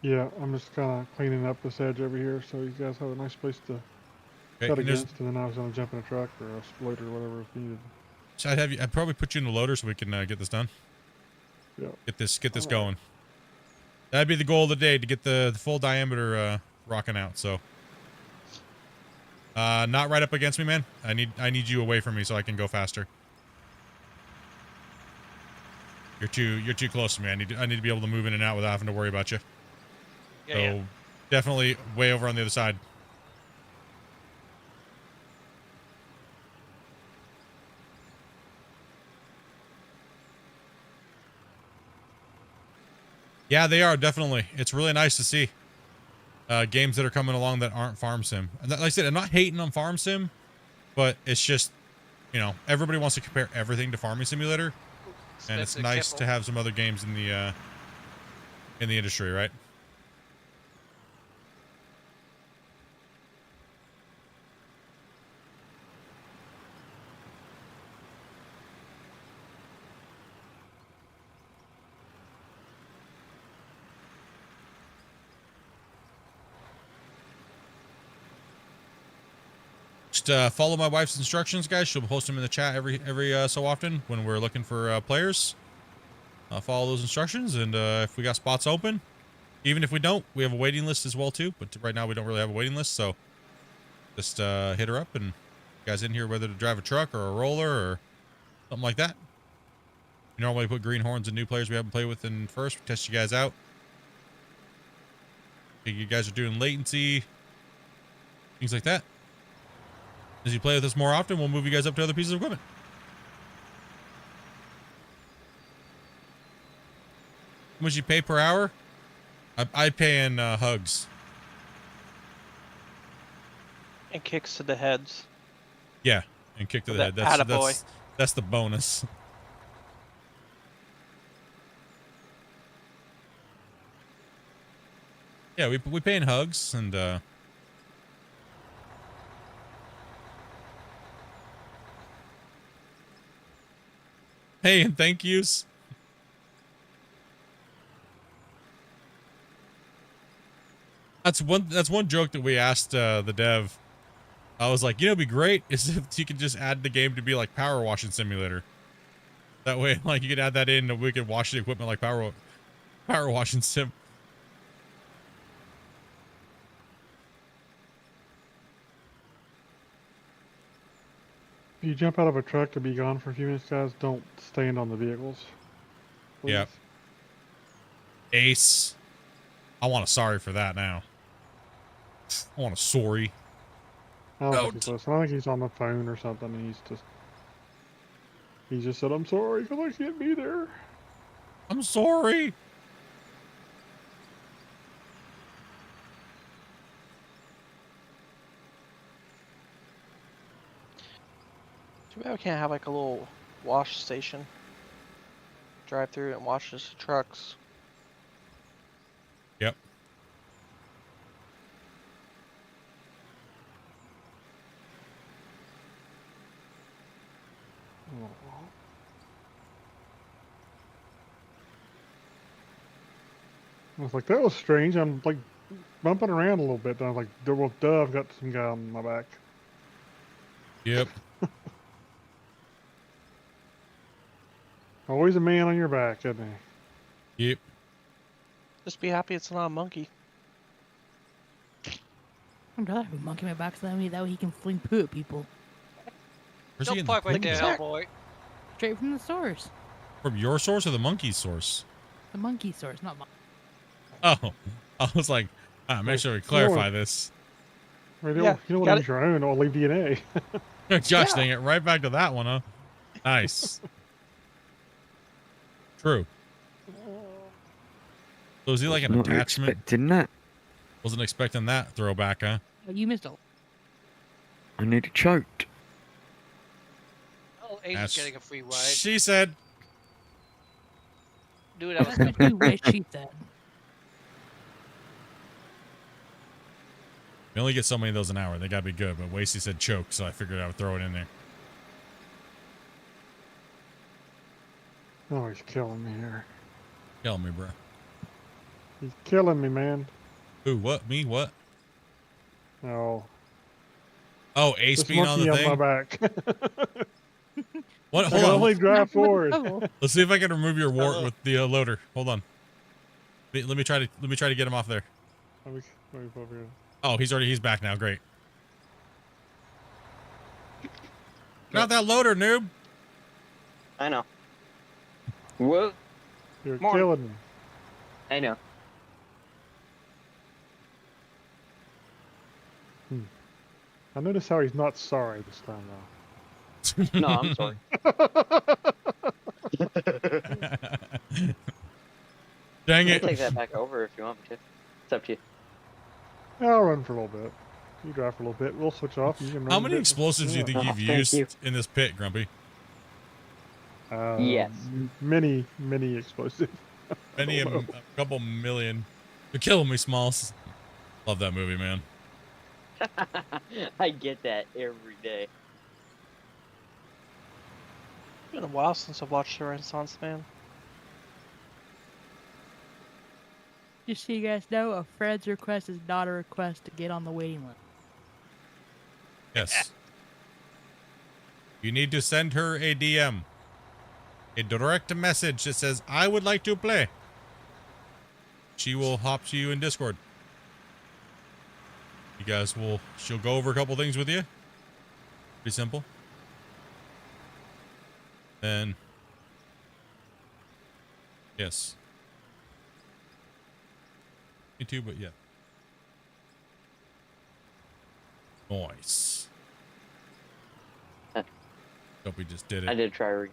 Yeah, I'm just kind of cleaning up this edge over here so you guys have a nice place to Okay, cut and there's- against, and then I was going to jump in a truck or a split or whatever if needed. So I'd probably put you in the loader so we can get this done. Yeah. Get this going. That'd be the goal of the day, to get the full diameter rocking out. So not right up against me, man. I need you away from me so I can go faster. You're too close to me. I need to be able to move in and out without having to worry about you. Yeah, So yeah. definitely way over on the other side. Yeah, they are, definitely. It's really nice to see games that are coming along that aren't farm sim. And like I said, I'm not hating on farm sim, but it's just, you know, everybody wants to compare everything to Farming Simulator, and it's Spencer nice Kippel. to have some other games in the industry, right? Just follow my wife's instructions, guys. She'll post them in the chat every so often when we're looking for players. Follow those instructions, and if we got spots open, even if we don't, we have a waiting list as well too. But right now we don't really have a waiting list, so just hit her up, and you guys in here whether to drive a truck or a roller or something like that. We normally put greenhorns and new players we haven't played with in first. Test you guys out. Think you guys are doing latency, things like that. As you play with us more often, we'll move you guys up to other pieces of equipment. How much you pay per hour? I pay in hugs. And kicks to the heads. Yeah, and kick to the head. That attaboy. That's the bonus. Yeah, we pay in hugs and hey, and thank yous. That's one joke that we asked the dev. I was like, you know, it'd be great is if you could just add the game to be like power washing simulator. That way, like, you could add that in and we could wash the equipment like power washing sim. If you jump out of a truck to be gone for a few minutes, guys, don't stand on the vehicles. Please. Yep. Ace. I want a sorry for that now. I want a sorry. I don't think he's listening. I think he's on the phone or something. And he just said, "I'm sorry because I can't be there." I'm sorry. Too bad we can't have like a little wash station. Drive through and wash the trucks. Yep. I was like, that was strange. I'm like bumping around a little bit. And I was like, well, duh, I've got some guy on my back. Yep. Always a man on your back, isn't he? Yep. Just be happy it's not a monkey. I'd rather have a monkey on my back so that way he can fling poo at people. Where's he Don't getting park the right poo there, from? boy. Straight from the source. From your source or the monkey's source? The monkey source, not mine. Oh, I was like, make sure we clarify this. Right, Yeah, you know what? got Use your own, I'll leave DNA. Gosh dang it, right back to that one, huh? Nice. True. So is he like an Not attachment? expecting that. Wasn't expecting that throwback, huh? Oh, you missed a. I need it choked. Oh, Asia's That's- getting a free ride. She said. Knew that was That's coming. what she said. We only get so many of those an hour. They gotta be good. But Wasey said choke, so I figured I would throw it in there. Oh, he's killing me here. Kill me, bro. He's killing me, man. Who? What? Me? What? Oh, Oh, Ace this being on monkey the on thing. my back. What? I Hold can on. only drive forward. Let's see if I can remove your wart with the loader. Hold on. Let me try to get him off there. Let me over here. Oh, he's back now. Great. Not that loader, noob. I know. Whoa. You're More. killing me. I know. I notice how he's not sorry this time, though. No, I'm sorry. Dang I it. can take that back over if you want me to. It's up to you. I'll run for a little bit. You drive for a little bit. We'll switch off. You can run How a many bit. explosives do you think Oh, you've thank used you. in this pit, Grumpy? Yes. Many explosive. Many a couple million. You're killing me, Smalls. Love that movie, man. I get that every day. It's been a while since I've watched the Renaissance Man. Just so you guys know, a friend's request is not a request to get on the waiting list. Yes. You need to send her a DM. A direct message that says, I would like to play. She will hop to you in Discord. You guys she'll go over a couple things with you. Pretty simple. Then, yes. Me too, but yeah. Nice. Hope we just did it. I did try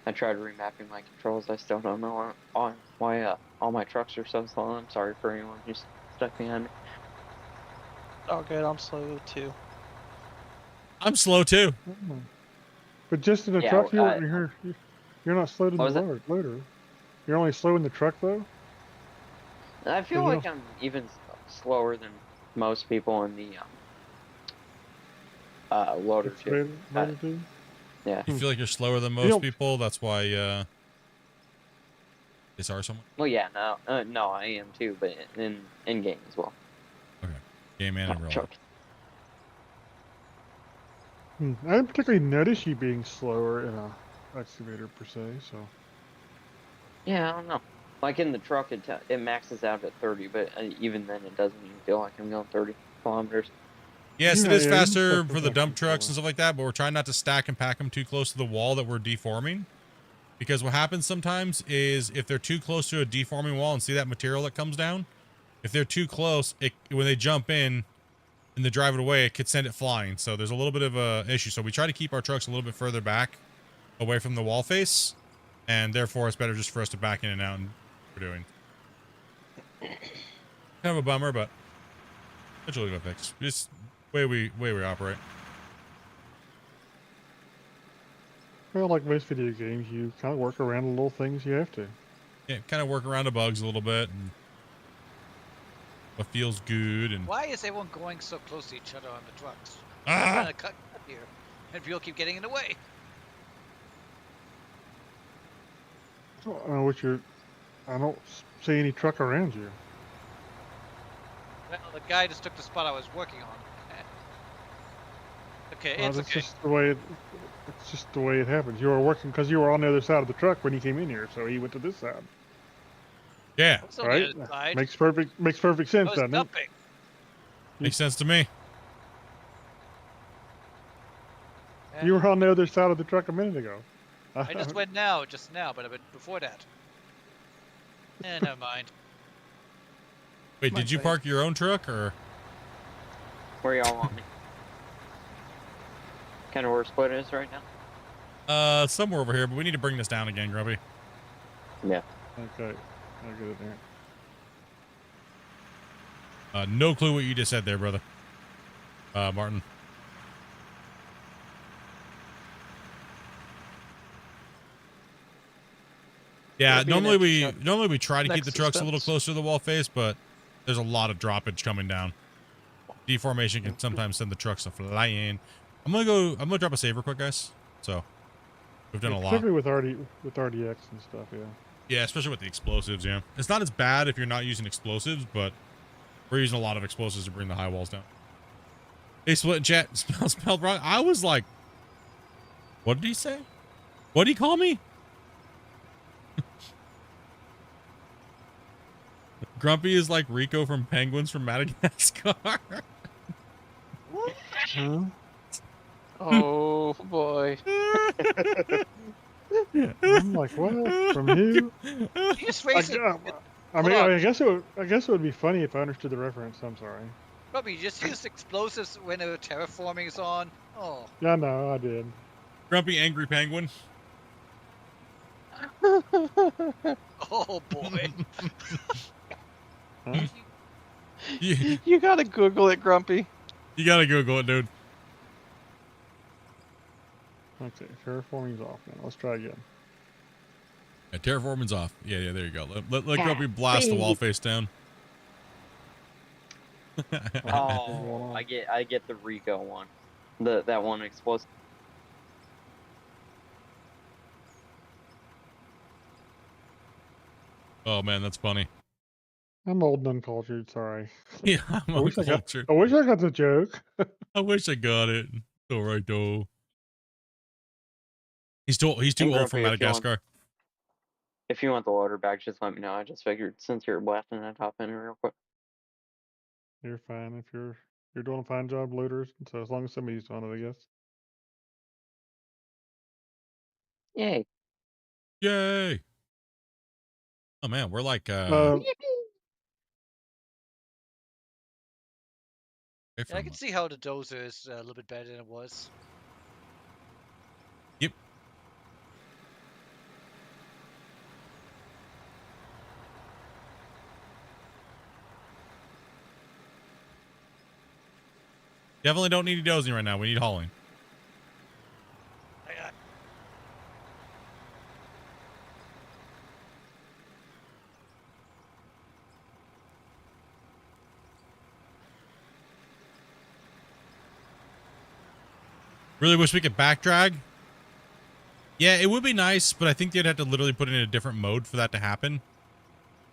I tried remapping my controls. I still don't know why all my trucks are so slow. I'm sorry for anyone who's stuck behind me. Oh, good. I'm slow too. I'm slow too. But just in the Yeah, truck, you're not slow in What was the loader. You're only slow in the truck, though? I feel you like I'm even slower than most people in the loader too. Loader too? Yeah. You feel like you're slower than You most don't- people. That's why they are someone. Well, yeah. No, I am too, but in game as well. Okay. Game and in real life. Chuck. I didn't particularly notice you being slower in a excavator per se, so. Yeah, I don't know. Like in the truck, it maxes out at 30, but even then, it doesn't even feel like I'm going 30 kilometers. Yes, it Yeah, is yeah, faster you can for the put dump that trucks and stuff like that, but we're trying not to stack and pack them too close to the wall that we're deforming. Because what happens sometimes is if they're too close to a deforming wall and see that material that comes down, if they're too close, when they jump in and they drive it away, it could send it flying. So there's a little bit of a issue. So we try to keep our trucks a little bit further back away from the wall face, and therefore it's better just for us to back in and out and what we're doing. Kind of a bummer, but eventually we'll fix. Just way we operate. Well, like most video games, you kind of work around the little things you have to. Yeah, kind of work around the bugs a little bit and what feels good and Why is everyone going so close to each other on the trucks? Ah! I'm trying to cut here, and people keep getting in the way. I don't know I don't see any truck around you. Well, the guy just took the spot I was working on. Okay, Well, it's that's okay. just the way it's just the way it happens. You were working because you were on the other side of the truck when he came in here, so he went to this side. Yeah, I was on Right? the other side. Makes perfect I sense, was doesn't it? dumping. makes sense to me. You were on the other side of the truck a minute ago. I just went just now, but I've been before that. Never mind. Wait, My did you bad. park your own truck or? Where y'all want me? Kind of where Split is right now? Somewhere over here, but we need to bring this down again, Grubby. Yeah. Okay, I'll get it there. No clue what you just said there, brother. Martin. Yeah, It'll be an normally empty truck normally we try to keep next the to trucks a little Spence. closer to the wall face, but there's a lot of droppage coming down. Deformation can sometimes send the trucks to flying. I'm gonna drop a saver quick, guys. So we've done Yeah, a lot. particularly with RDX and stuff. Yeah. Yeah, especially with the explosives. Yeah, it's not as bad if you're not using explosives, but we're using a lot of explosives to bring the high walls down. Hey, Split in chat, spelled wrong. I was like, what did he say? What did he call me? Grumpy is like Rico from Penguins from Madagascar. Huh? Oh boy. I'm like, what? From who? You just raised it. I mean, Hold on. I guess it would be funny if I understood the reference. I'm sorry. Robbie, you just used explosives when the terraforming is on. Oh. Yeah, no, I did. Grumpy angry penguin. Oh boy. Huh? You gotta Google it, Grumpy. You gotta Google it, dude. Okay, terraforming's off now. Let's try again. Yeah, terraforming's off. Yeah, there you go. Let Grumpy blast the wall face down. Oh, I get the Rico one. That one explosive. Oh man, that's funny. I'm old and uncultured. Sorry. Yeah, I'm I wish I got uncultured. the joke. I wish I got it. It's all right though. He's too And old for Grumpy, Madagascar. If you want the loader back, just let me know. I just figured since you're blasting, I'd hop in real quick. You're fine if you're doing a fine job, loaders. So as long as somebody's on it, I guess. Yay. Yay! Oh man, we're like Uh, Yeah, I can see how the Dozer is a little bit better than it was. Yep. Definitely don't need dozing right now. We need hauling. Really wish we could back drag. Yeah, it would be nice, but I think they'd have to literally put it in a different mode for that to happen.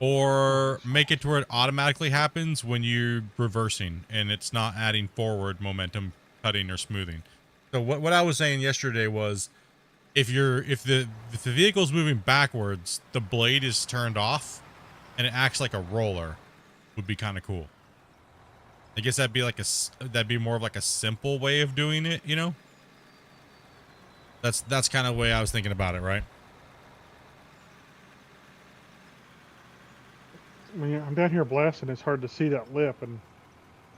Or make it to where it automatically happens when you're reversing and it's not adding forward momentum, cutting, or smoothing. So what I was saying yesterday was if the vehicle's moving backwards, the blade is turned off and it acts like a roller, would be kind of cool. I guess that'd be more of like a simple way of doing it, you know? That's kind of the way I was thinking about it, right? I mean, I'm down here blasting. It's hard to see that lip, and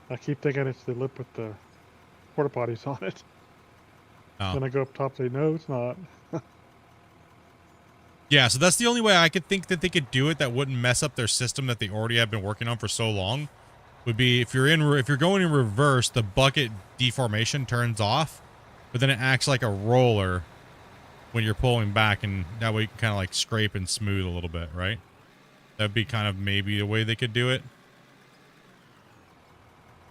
I keep thinking it's the lip with the porta potties on it. Oh. Then I go up top and say, no, it's not. Yeah, so that's the only way I could think that they could do it that wouldn't mess up their system that they already have been working on for so long. Would be if you're going in reverse, the bucket deformation turns off, but then it acts like a roller when you're pulling back, and that way you can kind of like scrape and smooth a little bit, right? That'd be kind of maybe the way they could do it.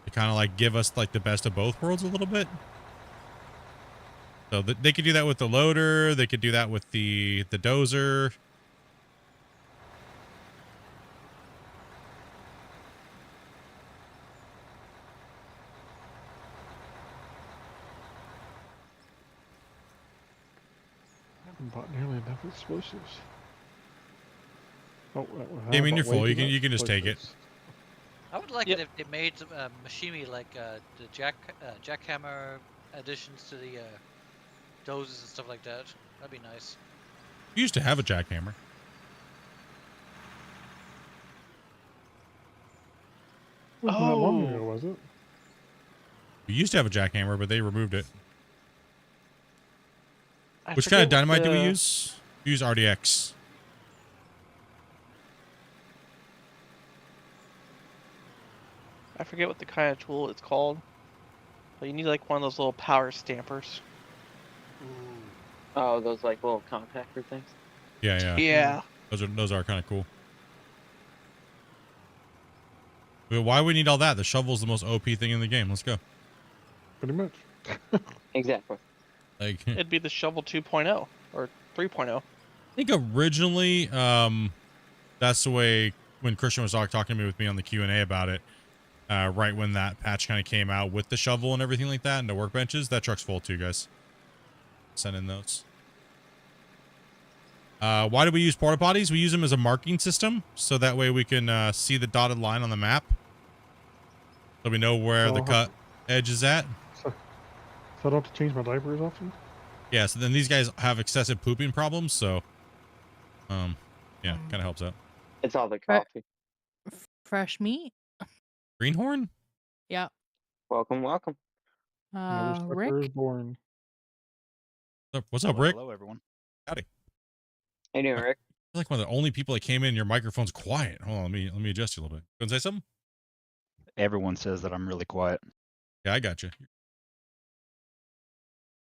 To kind of like give us like the best of both worlds a little bit. So they could do that with the loader. They could do that with the dozer. Bought nearly enough explosives. Oh, how I mean, you're about full. way You too can much you can just take it. explosives? I would like Yep. it if they made some machinery like the jackhammer additions to the dozers and stuff like that. That'd be nice. You used to have a jackhammer. Wasn't that long ago, Oh, was it? We used to have a jackhammer, but they removed it. I Which kind of forget what dynamite do we the- use? We use RDX. I forget what the kind of tool it's called. But you need like one of those little power stampers. Oh, those like little compactor things. Yeah. Yeah. Those are kind of cool. But why we need all that? The shovel's the most OP thing in the game. Let's go. Pretty much. Exactly. Like, It'd be the shovel 2.0 or 3.0. I think originally, that's the way when Christian was talking to me with me on the Q&A about it, right when that patch kind of came out with the shovel and everything like that and the workbenches. That truck's full too, guys. Send in those. Why do we use porta potties? We use them as a marking system, so that way we can see the dotted line on the map, so we know where the cut edge is at. So I don't have to change my diaper as often? Yeah, so then these guys have excessive pooping problems, so yeah, kind of helps out. It's all the coffee. Fresh meat? Greenhorn? Yeah. Welcome, welcome. Another sucker Rick? is born. What's up, Rick? Hello, everyone. Howdy. How you doing, Rick? You're like one of the only people that came in. Your microphone's quiet. Hold on, let me adjust you a little bit. Gonna say something? Everyone says that I'm really quiet. Yeah, I got you.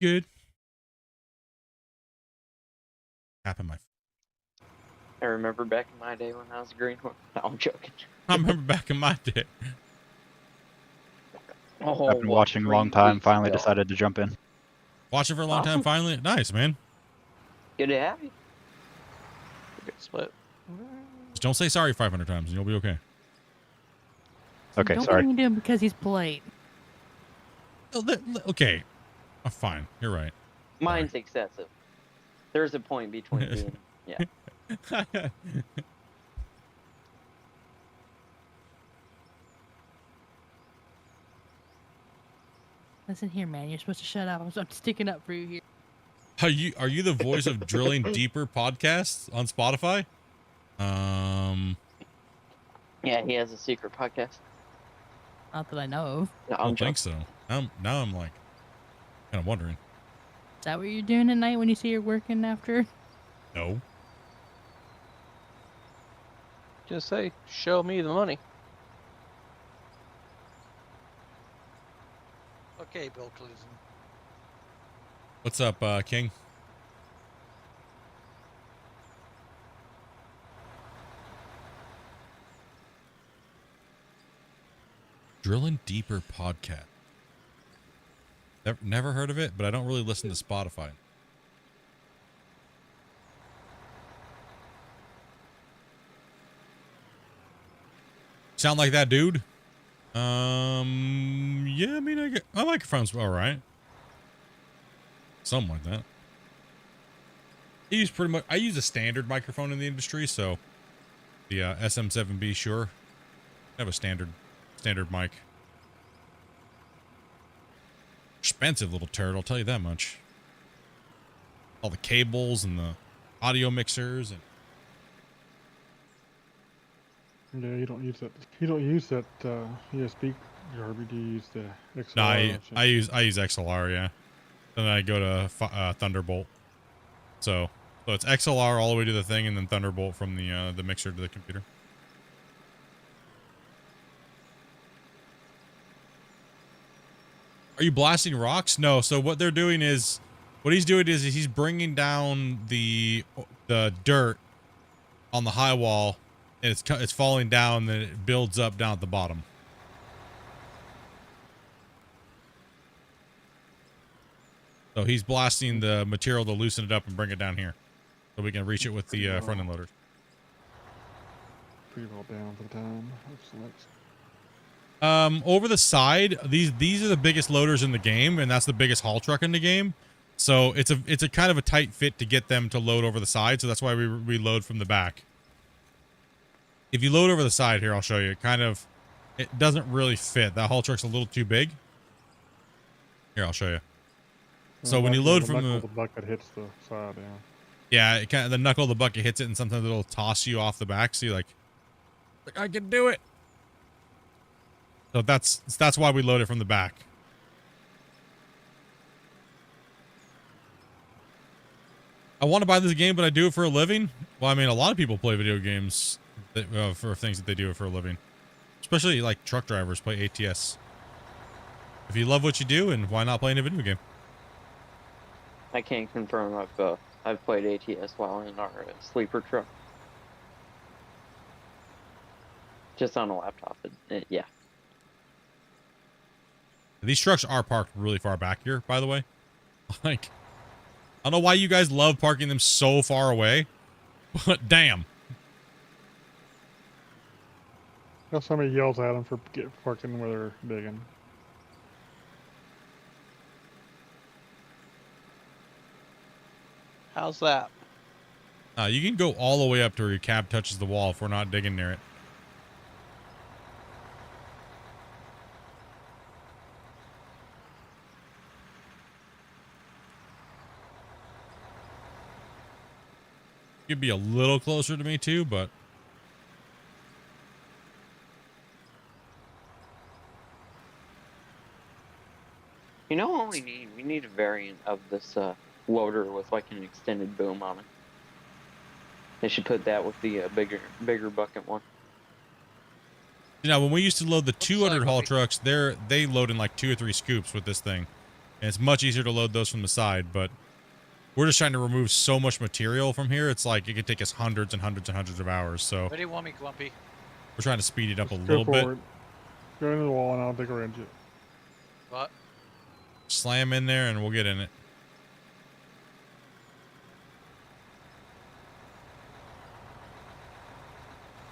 Good. Tapping my. I remember back in my day when I was a greenhorn. No, I'm joking. I remember back in my day. Oh, I've been what, watching a 3 long time. weeks Finally ago. decided to jump in. Watching for a long time. Awesome. Finally, nice man. Good to have you. Good split. Just don't say sorry 500 times, and you'll be okay. Okay, Don't sorry. bring him because he's polite. Okay, fine. You're right. Mine's excessive. There's a point between being, yeah. Listen here, man. You're supposed to shut up. I'm sticking up for you here. Are you the voice of Drilling Deeper podcasts on Spotify? Yeah, he has a secret podcast. Not that I know of. No, I don't think so. Now I'm like kind of wondering. Is that what you're doing at night when you say you're working after? No. Just say, show me the money. Okay, Bill Clinton. What's up, King? Drilling Deeper podcast. Never heard of it, but I don't really listen to Spotify. Sound like that dude? Yeah, I mean, my microphone's all right. Something like that. I use a standard microphone in the industry, so the SM7B, sure. I have a standard mic. Expensive little turd, I'll tell you that much. All the cables and the audio mixers and Yeah, you don't use that. You don't use that USB garbage. You use the XLR. no, I option. use XLR, yeah. Then I go to Thunderbolt. So it's XLR all the way to the thing, and then Thunderbolt from the mixer to the computer. Are you blasting rocks? No. So what he's doing is he's bringing down the dirt on the high wall, and it's falling down, then it builds up down at the bottom. So he's blasting the material to loosen it up and bring it down here, so we can reach it with the front end loaders. Pretty well down for the time. What's next? Over the side, these are the biggest loaders in the game, and that's the biggest haul truck in the game. So it's a kind of a tight fit to get them to load over the side. So that's why we load from the back. If you load over the side here, I'll show you. It doesn't really fit. That haul truck's a little too big. Here, I'll show you. So when you load from the bucket hits the side, yeah. Yeah, it the knuckle of the bucket hits it, and sometimes it'll toss you off the back. So you're like I can do it. So that's why we load it from the back. I want to buy this game, but I do it for a living. Well, I mean, a lot of people play video games for things that they do it for a living. Especially like truck drivers play ATS. If you love what you do, and why not play in a video game? I can't confirm I've played ATS while in our sleeper truck. Just on a laptop, yeah. These trucks are parked really far back here, by the way. Like, I don't know why you guys love parking them so far away, but damn. Now somebody yells at them for parking where they're digging. How's that? You can go all the way up to where your cab touches the wall if we're not digging near it. You'd be a little closer to me too, but You know what we need? We need a variant of this loader with like an extended boom on it. They should put that with the bigger bucket one. you know, when we used to load the 200 like haul we- trucks, they load in like 2 or 3 scoops with this thing. And it's much easier to load those from the side, but we're just trying to remove so much material from here. It's like it could take us hundreds and hundreds and hundreds of hours. So Where do you want me, Grumpy? we're trying to speed it up a Just little go bit. forward. Go into the wall and I'll dig around you. What? Slam in there and we'll get in it.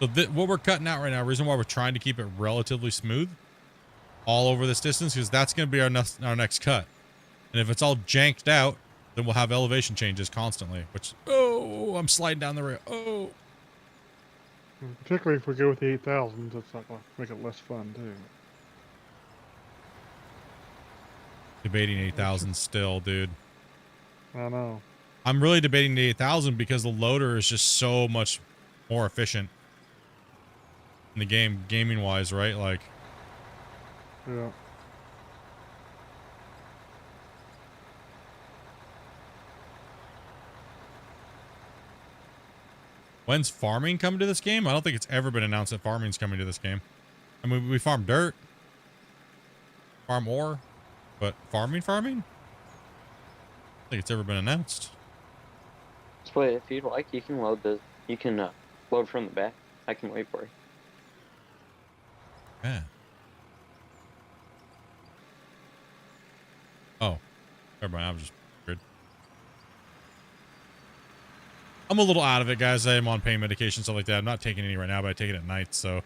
So what we're cutting out right now, reason why we're trying to keep it relatively smooth all over this distance, because that's going to be our next cut. And if it's all janked out, then we'll have elevation changes constantly, which, oh, I'm sliding down the rail. Oh. Particularly if we go with the 8000s, that's not going to make it less fun, too. Debating 8,000 still, dude. I know. I'm really debating the 8,000 because the loader is just so much more efficient in the game, gaming-wise, right? Like, Yeah. when's farming coming to this game? I don't think it's ever been announced that farming's coming to this game. I mean, we farm dirt, farm ore, but farming? I don't think it's ever been announced. Split, if you'd like, you can load load from the back. I can wait for you. Yeah. Oh, never mind. I was just weird. I'm a little out of it, guys. I am on pain medication, stuff like that. I'm not taking any right now, but I take it at night, so it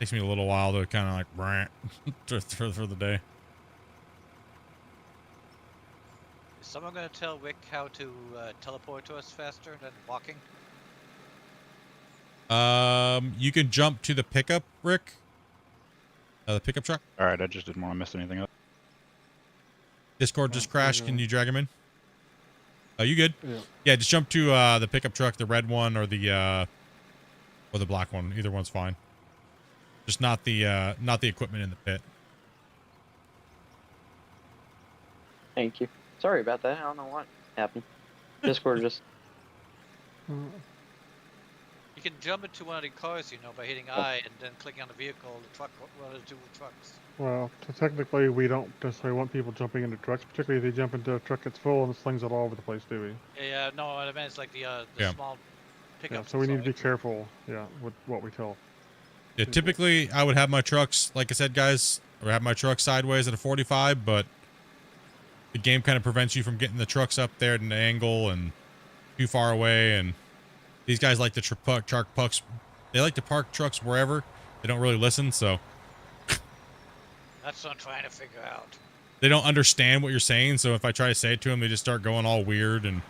takes me a little while to kind of like rant for the day. Is someone going to tell Wick how to teleport to us faster than walking? You can jump to the pickup, Rick. The pickup truck. All right, I just didn't want to mess anything up. Discord just crashed. Can you drag him in? Oh, you good? Yeah. Yeah, just jump to the pickup truck, the red one or the black one. Either one's fine. Just not the equipment in the pit. Thank you. Sorry about that. I don't know what happened. Discord just... You can jump into one of the cars, you know, by hitting I and then clicking on the vehicle, the truck, one of the two trucks. Well, technically, we don't necessarily want people jumping into trucks, particularly if they jump into a truck that's full and it slings it all over the place, do we? Yeah, no, what I meant is like the Yeah. small Yeah, pickups. so we need to be careful, with what we tell. Yeah, typically I would have my trucks, like I said, guys, I would have my truck sideways at a 45, but the game kind of prevents you from getting the trucks up there at an angle and too far away. And these guys like to park trucks. They like to park trucks wherever. They don't really listen, so. That's what I'm trying to figure out. they don't understand what you're saying. So if I try to say it to them, they just start going all weird and.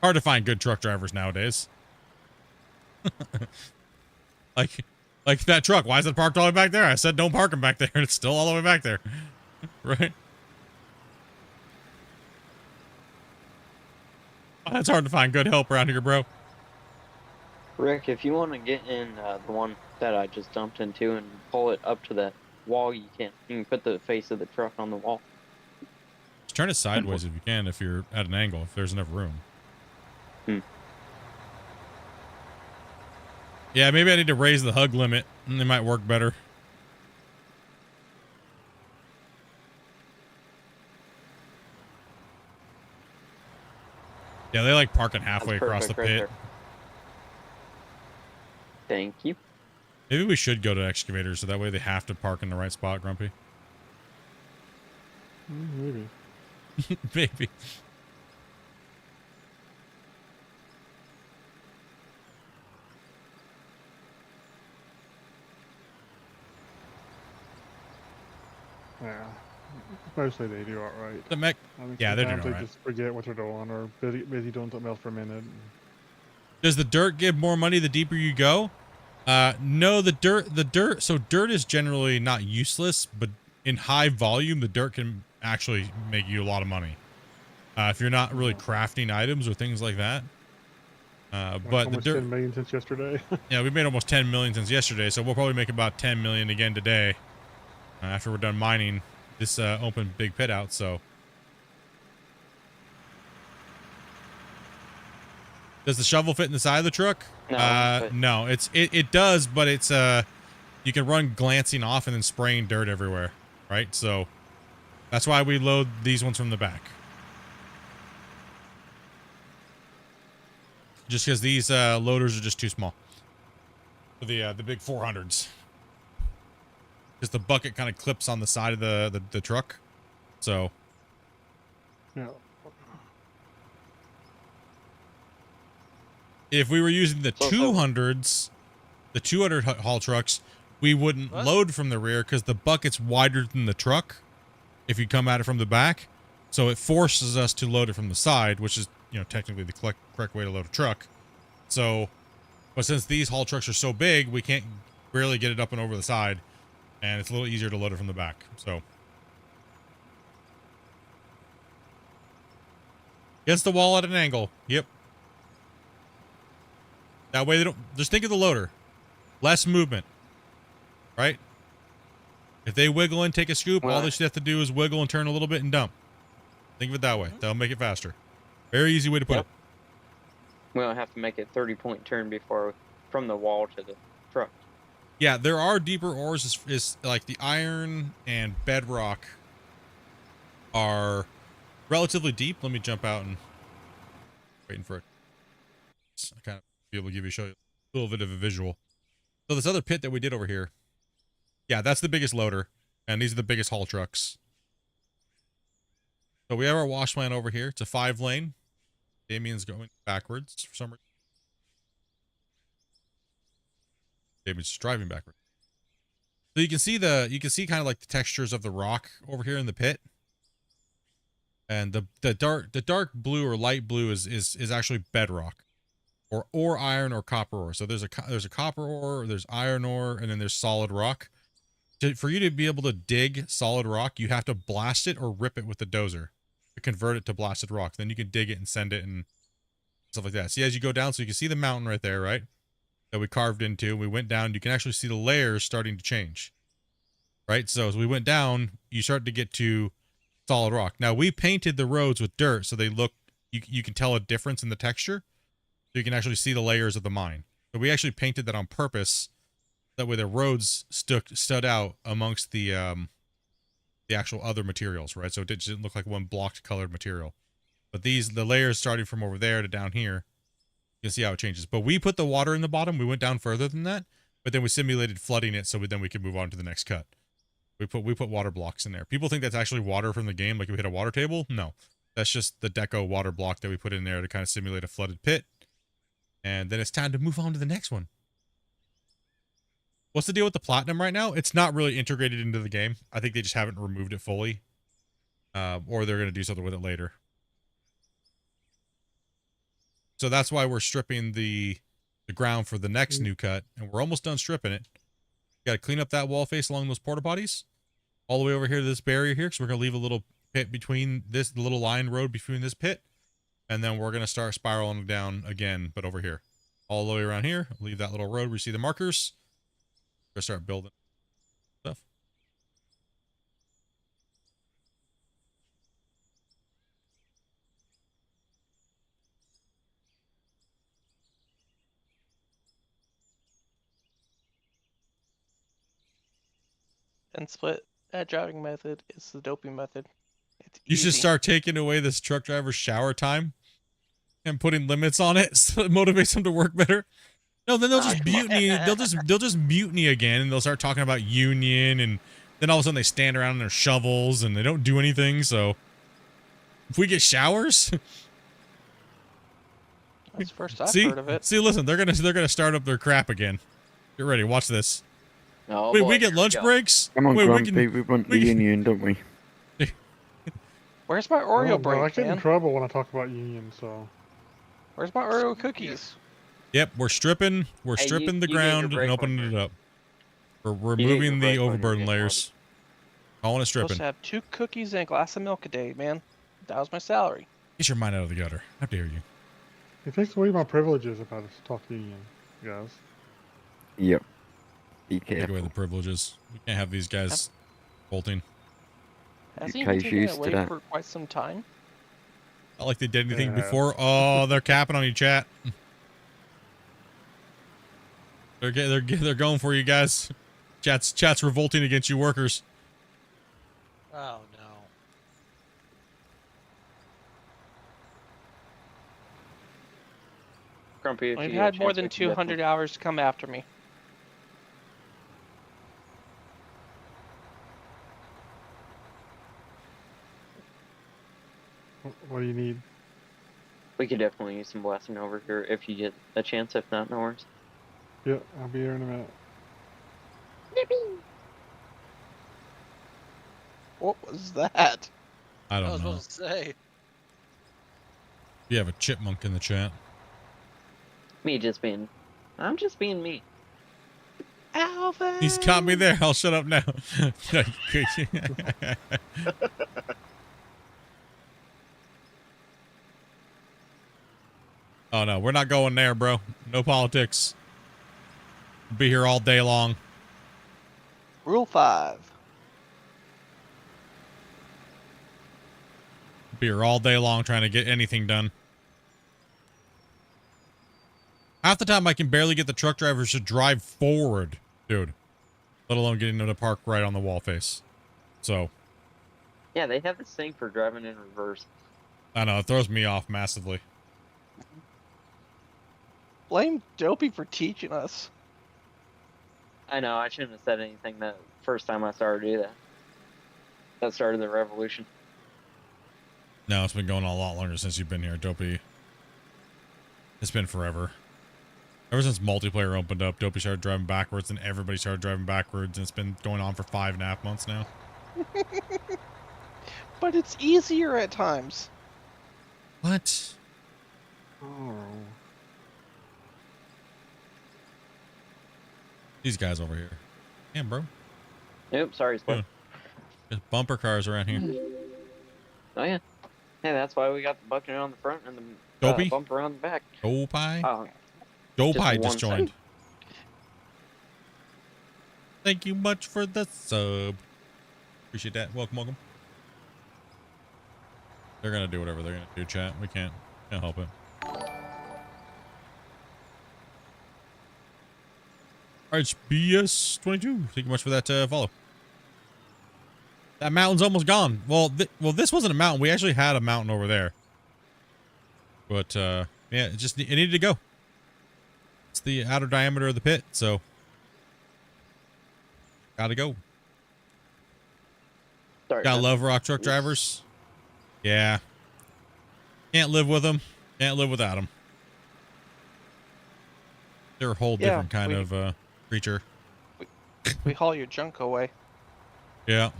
Hard to find good truck drivers nowadays. like that truck. Why is it parked all the way back there? I said don't park them back there, and it's still all the way back there. Right? Oh, it's hard to find good help around here, bro. Rick, if you want to get in the one that I just dumped into and pull it up to that wall, you can. You can put the face of the truck on the wall. Just turn it sideways if you can, if you're at an angle, if there's enough room. Yeah, maybe I need to raise the hug limit, and it might work better. Yeah, they like parking halfway across the pit. Thank you. Maybe we should go to excavators, so that way they have to park in the right spot, Grumpy. Maybe. Maybe. Yeah. Mostly they do all right. The mech. I mean, Yeah, they're doing sometimes all they right. just forget what they're doing or busy doing something else for a minute. Does the dirt give more money the deeper you go? No, the dirt. So dirt is generally not useless, but in high volume, the dirt can actually make you a lot of money. If you're not really crafting items or things like that. But the dirt. 10 million since yesterday. Yeah, we made almost 10 million since yesterday, so we'll probably make about 10 million again today. After we're done mining this open big pit out, so. Does the shovel fit in the side of the truck? No, no, it does, but it's you can run glancing off and then spraying dirt everywhere, right? So that's why we load these ones from the back. Just because these loaders are just too small for the big 400s. Because the bucket kind of clips on the side of the truck, so. Yeah. If we were using the 200s, the 200 haul trucks, we wouldn't load from the rear because the bucket's wider than the truck if you come at it from the back. So it forces us to load it from the side, which is, you know, technically the correct way to load a truck. So, but since these haul trucks are so big, we can't really get it up and over the side, and it's a little easier to load it from the back. So. Against the wall at an angle. Yep. That way they don't, just think of the loader. Less movement. Right? If they wiggle and take a scoop, all they should have to do is wiggle and turn a little bit and dump. Think of it that way. That'll make it faster. Very easy way to put it. We don't have to make a 30-point turn before from the wall to the truck. Yeah, there are deeper ores is like the iron and bedrock are relatively deep. Let me jump out and waiting for it. I kind of be able to show you a little bit of a visual. So this other pit that we did over here, yeah, that's the biggest loader, and these are the biggest haul trucks. So we have our wash plant over here. It's a 5-lane. Damien's going backwards for some reason. Damien's just driving backwards. So you can see kind of like the textures of the rock over here in the pit. And the dark blue or light blue is actually bedrock, or iron or copper ore. So there's a copper ore, there's iron ore, and then there's solid rock. For you to be able to dig solid rock, you have to blast it or rip it with the dozer to convert it to blasted rock. Then you can dig it and send it and stuff like that. See, as you go down, so you can see the mountain right there, right? That we carved into. We went down. You can actually see the layers starting to change, right? So as we went down, you start to get to solid rock. Now we painted the roads with dirt, so they look. You can tell a difference in the texture. So you can actually see the layers of the mine. So we actually painted that on purpose. That way the roads stood out amongst the actual other materials, right? So it didn't look like one blocked colored material. But the layers starting from over there to down here, you can see how it changes. But we put the water in the bottom. We went down further than that, but then we simulated flooding it, so then we could move on to the next cut. We put water blocks in there. People think that's actually water from the game, like we hit a water table. No, that's just the deco water block that we put in there to kind of simulate a flooded pit. And then it's time to move on to the next one. What's the deal with the platinum right now? It's not really integrated into the game. I think they just haven't removed it fully. Or they're going to do something with it later. So that's why we're stripping the ground for the next new cut. And we're almost done stripping it. Got to clean up that wall face along those porta potties. All the way over here to this barrier here. Because we're going to leave a little pit between this, the little line road between this pit. And then we're going to start spiraling down again, but over here. All the way around here. Leave that little road where you see the markers. We're going to start building stuff. And Split, that driving method is the doping method. It's You easy. should start taking away this truck driver's shower time and putting limits on it so it motivates them to work better. No, then they'll just mutiny. They'll just mutiny again, and they'll start talking about union, and then all of a sudden they stand around in their shovels and they don't do anything. So if we get showers, That's the first I've heard of it. see, listen, they're gonna start up their crap again. Get ready, watch this. Oh, Wait, boy, we get here lunch go. breaks. Come on, Wait, Grumpy, we want the union, don't we? Where's my Oreo I break, get in man? trouble when I talk about union, so. Where's my Oreo cookies? Yep, we're stripping Hey, stripping the you get your ground break and when opening it you're- up. We're You get your removing the break when you're overburden getting layers. Calling it Supposed stripping. to have 2 cookies and a glass of milk a day, man. That was my salary. Get your mind out of the gutter. How dare you? It takes away my privileges if I just talk union, guys. Yep. Be Take away careful. the privileges. We can't have these guys bolting. Hasn't he UK's been taking it used to away that. for quite some time? Not like they did anything Yeah. before. Oh, they're capping on you, chat. They're going for you guys. Chat's revolting against you workers. Oh no. Grumpy, if We've you get a had more chance, than we can 200 hours to come after me. What do you need? We could definitely use some blessing over here if you get a chance. If not, no worries. Yeah, I'll be here in a minute. What was that? I I don't was know. supposed to say. You have a chipmunk in the chat. Me just being, I'm just being me. Alvin! He's caught me there. I'll shut up now. Oh no, we're not going there, bro. No politics. Be here all day long. Rule 5. Be here all day long trying to get anything done. Half the time I can barely get the truck drivers to drive forward, dude. Let alone getting them to park right on the wall face. So, Yeah, they have this thing for driving in reverse. I know, it throws me off massively. Blame Dopey for teaching us. I know, I shouldn't have said anything the first time I started to do that. That started the revolution. No, it's been going on a lot longer since you've been here, Dopey. It's been forever. Ever since multiplayer opened up, Dopey started driving backwards and everybody started driving backwards, and it's been going on for 5.5 months now. But it's easier at times. What? Oh. These guys over here. Damn, bro. Nope, sorry, Split. Yeah. There's bumper cars around here. Oh yeah. Yeah, that's why we got the bucket on the front and the Dopey? bumper on the back. Dopey? Oh, Dopey just just one joined. Thank you much for the sub. Appreciate that. Welcome, welcome. They're gonna do whatever they're gonna do, chat. We can't help it. Alright, BS22. Thank you much for that follow. That mountain's almost gone. Well, this wasn't a mountain. We actually had a mountain over there. But, yeah, it needed to go. It's the outer diameter of the pit, so. Gotta go. sorry. Gotta man. love rock truck drivers. Yeah. Can't live with them. Can't live without them. They're a whole Yeah, different kind of creature. We haul your junk away. Yeah.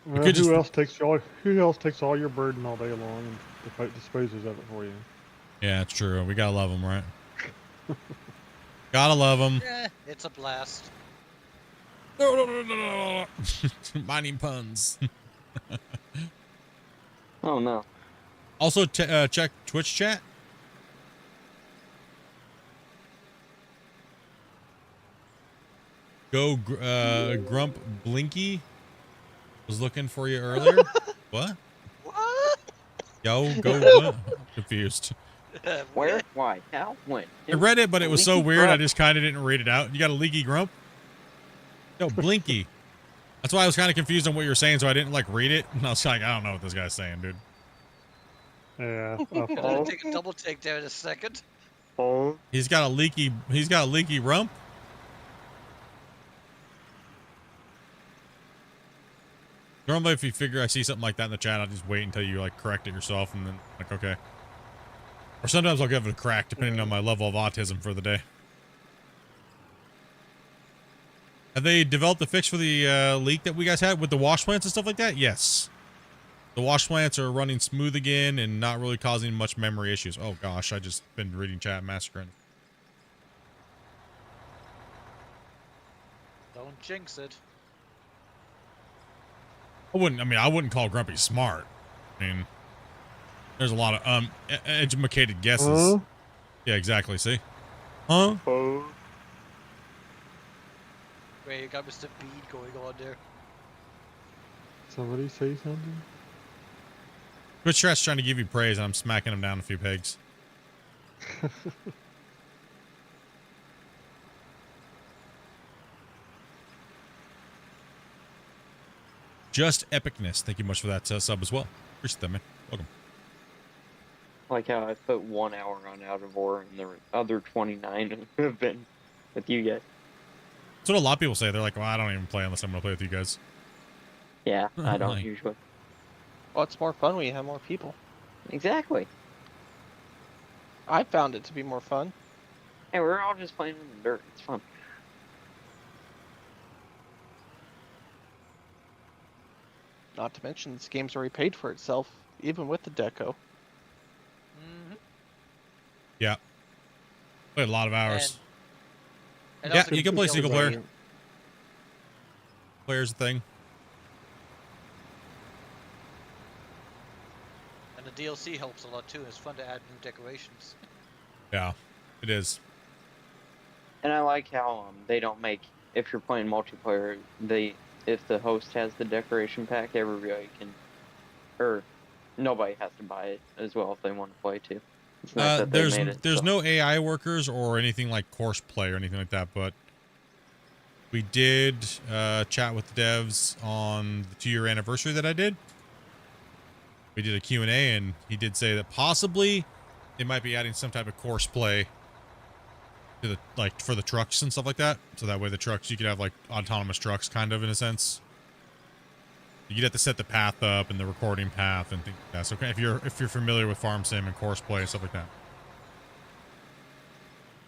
Well, could just- who else takes all your burden all day long and disposes of it for you? Yeah, it's true. We gotta love them, right? Gotta love them. Yeah, it's a blast. Mining puns. Oh no. Also, check Twitch chat. Go Grump Blinky was looking for you earlier. What? What? Yo, go what? I'm confused. Where? Why? How? When? I read it, but it was so Leaky weird. I Grump. just kind of didn't read it out. You got a leaky grump? No, Blinky. That's why I was kind of confused on what you were saying, so I didn't like read it. And I was like, I don't know what this guy's saying, dude. Yeah. Gonna take a double take there in a second. He's got a leaky rump. Normally, if you figure I see something like that in the chat, I'll just wait until you like correct it yourself, and then like, okay. Or sometimes I'll give it a crack, depending on my level of autism for the day. Have they developed a fix for the leak that we guys had with the wash plants and stuff like that? Yes. The wash plants are running smooth again and not really causing much memory issues. Oh gosh, I just been reading chat massacring. Don't jinx it. I wouldn't call Grumpy smart. I mean, there's a lot of educated guesses. Huh? Yeah, exactly. See? Huh? Wait, you got Mr. Bead going on there. Somebody say something? Twitch chat's trying to give you praise, and I'm smacking him down a few pegs. Just epicness. Thank you much for that sub as well. Appreciate that, man. Welcome. Like how I put 1 hour on Out of War, and the other 29 have been with you guys. That's what a lot of people say. They're like, well, I don't even play unless I'm going to play with you guys. Yeah, I don't Like- usually. Well, it's more fun when you have more people. Exactly. I found it to be more fun. Hey, we're all just playing in the dirt. It's fun. Not to mention, this game's already paid for itself, even with the deco. Mm-hmm. Yeah. Played a lot of hours. And Yeah, also you can play kills single me. player. Player's a thing. And the DLC helps a lot too. It's fun to add new decorations. Yeah, it is. And I like how they don't make, if you're playing multiplayer, if the host has the decoration pack, everybody can, or nobody has to buy it as well if they want to play too. It's nice that they made it, There's so. no AI workers or anything like course play or anything like that, but we did chat with the devs on the 2-year anniversary that I did. We did a Q&A, and he did say that possibly they might be adding some type of course play to the, like, for the trucks and stuff like that. So that way the trucks, you could have like autonomous trucks kind of in a sense. You'd have to set the path up and the recording path and things like that. So if you're familiar with farm sim and course play and stuff like that.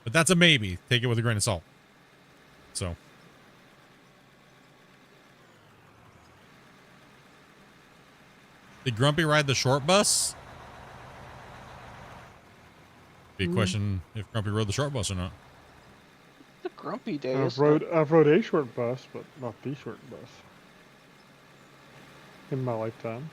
But that's a maybe. Take it with a grain of salt. So. Did Grumpy ride the short bus? Be a question if Grumpy rode the short bus or not. It's a grumpy day. I've isn't it? rode a short bus, but not the short bus. In my lifetime.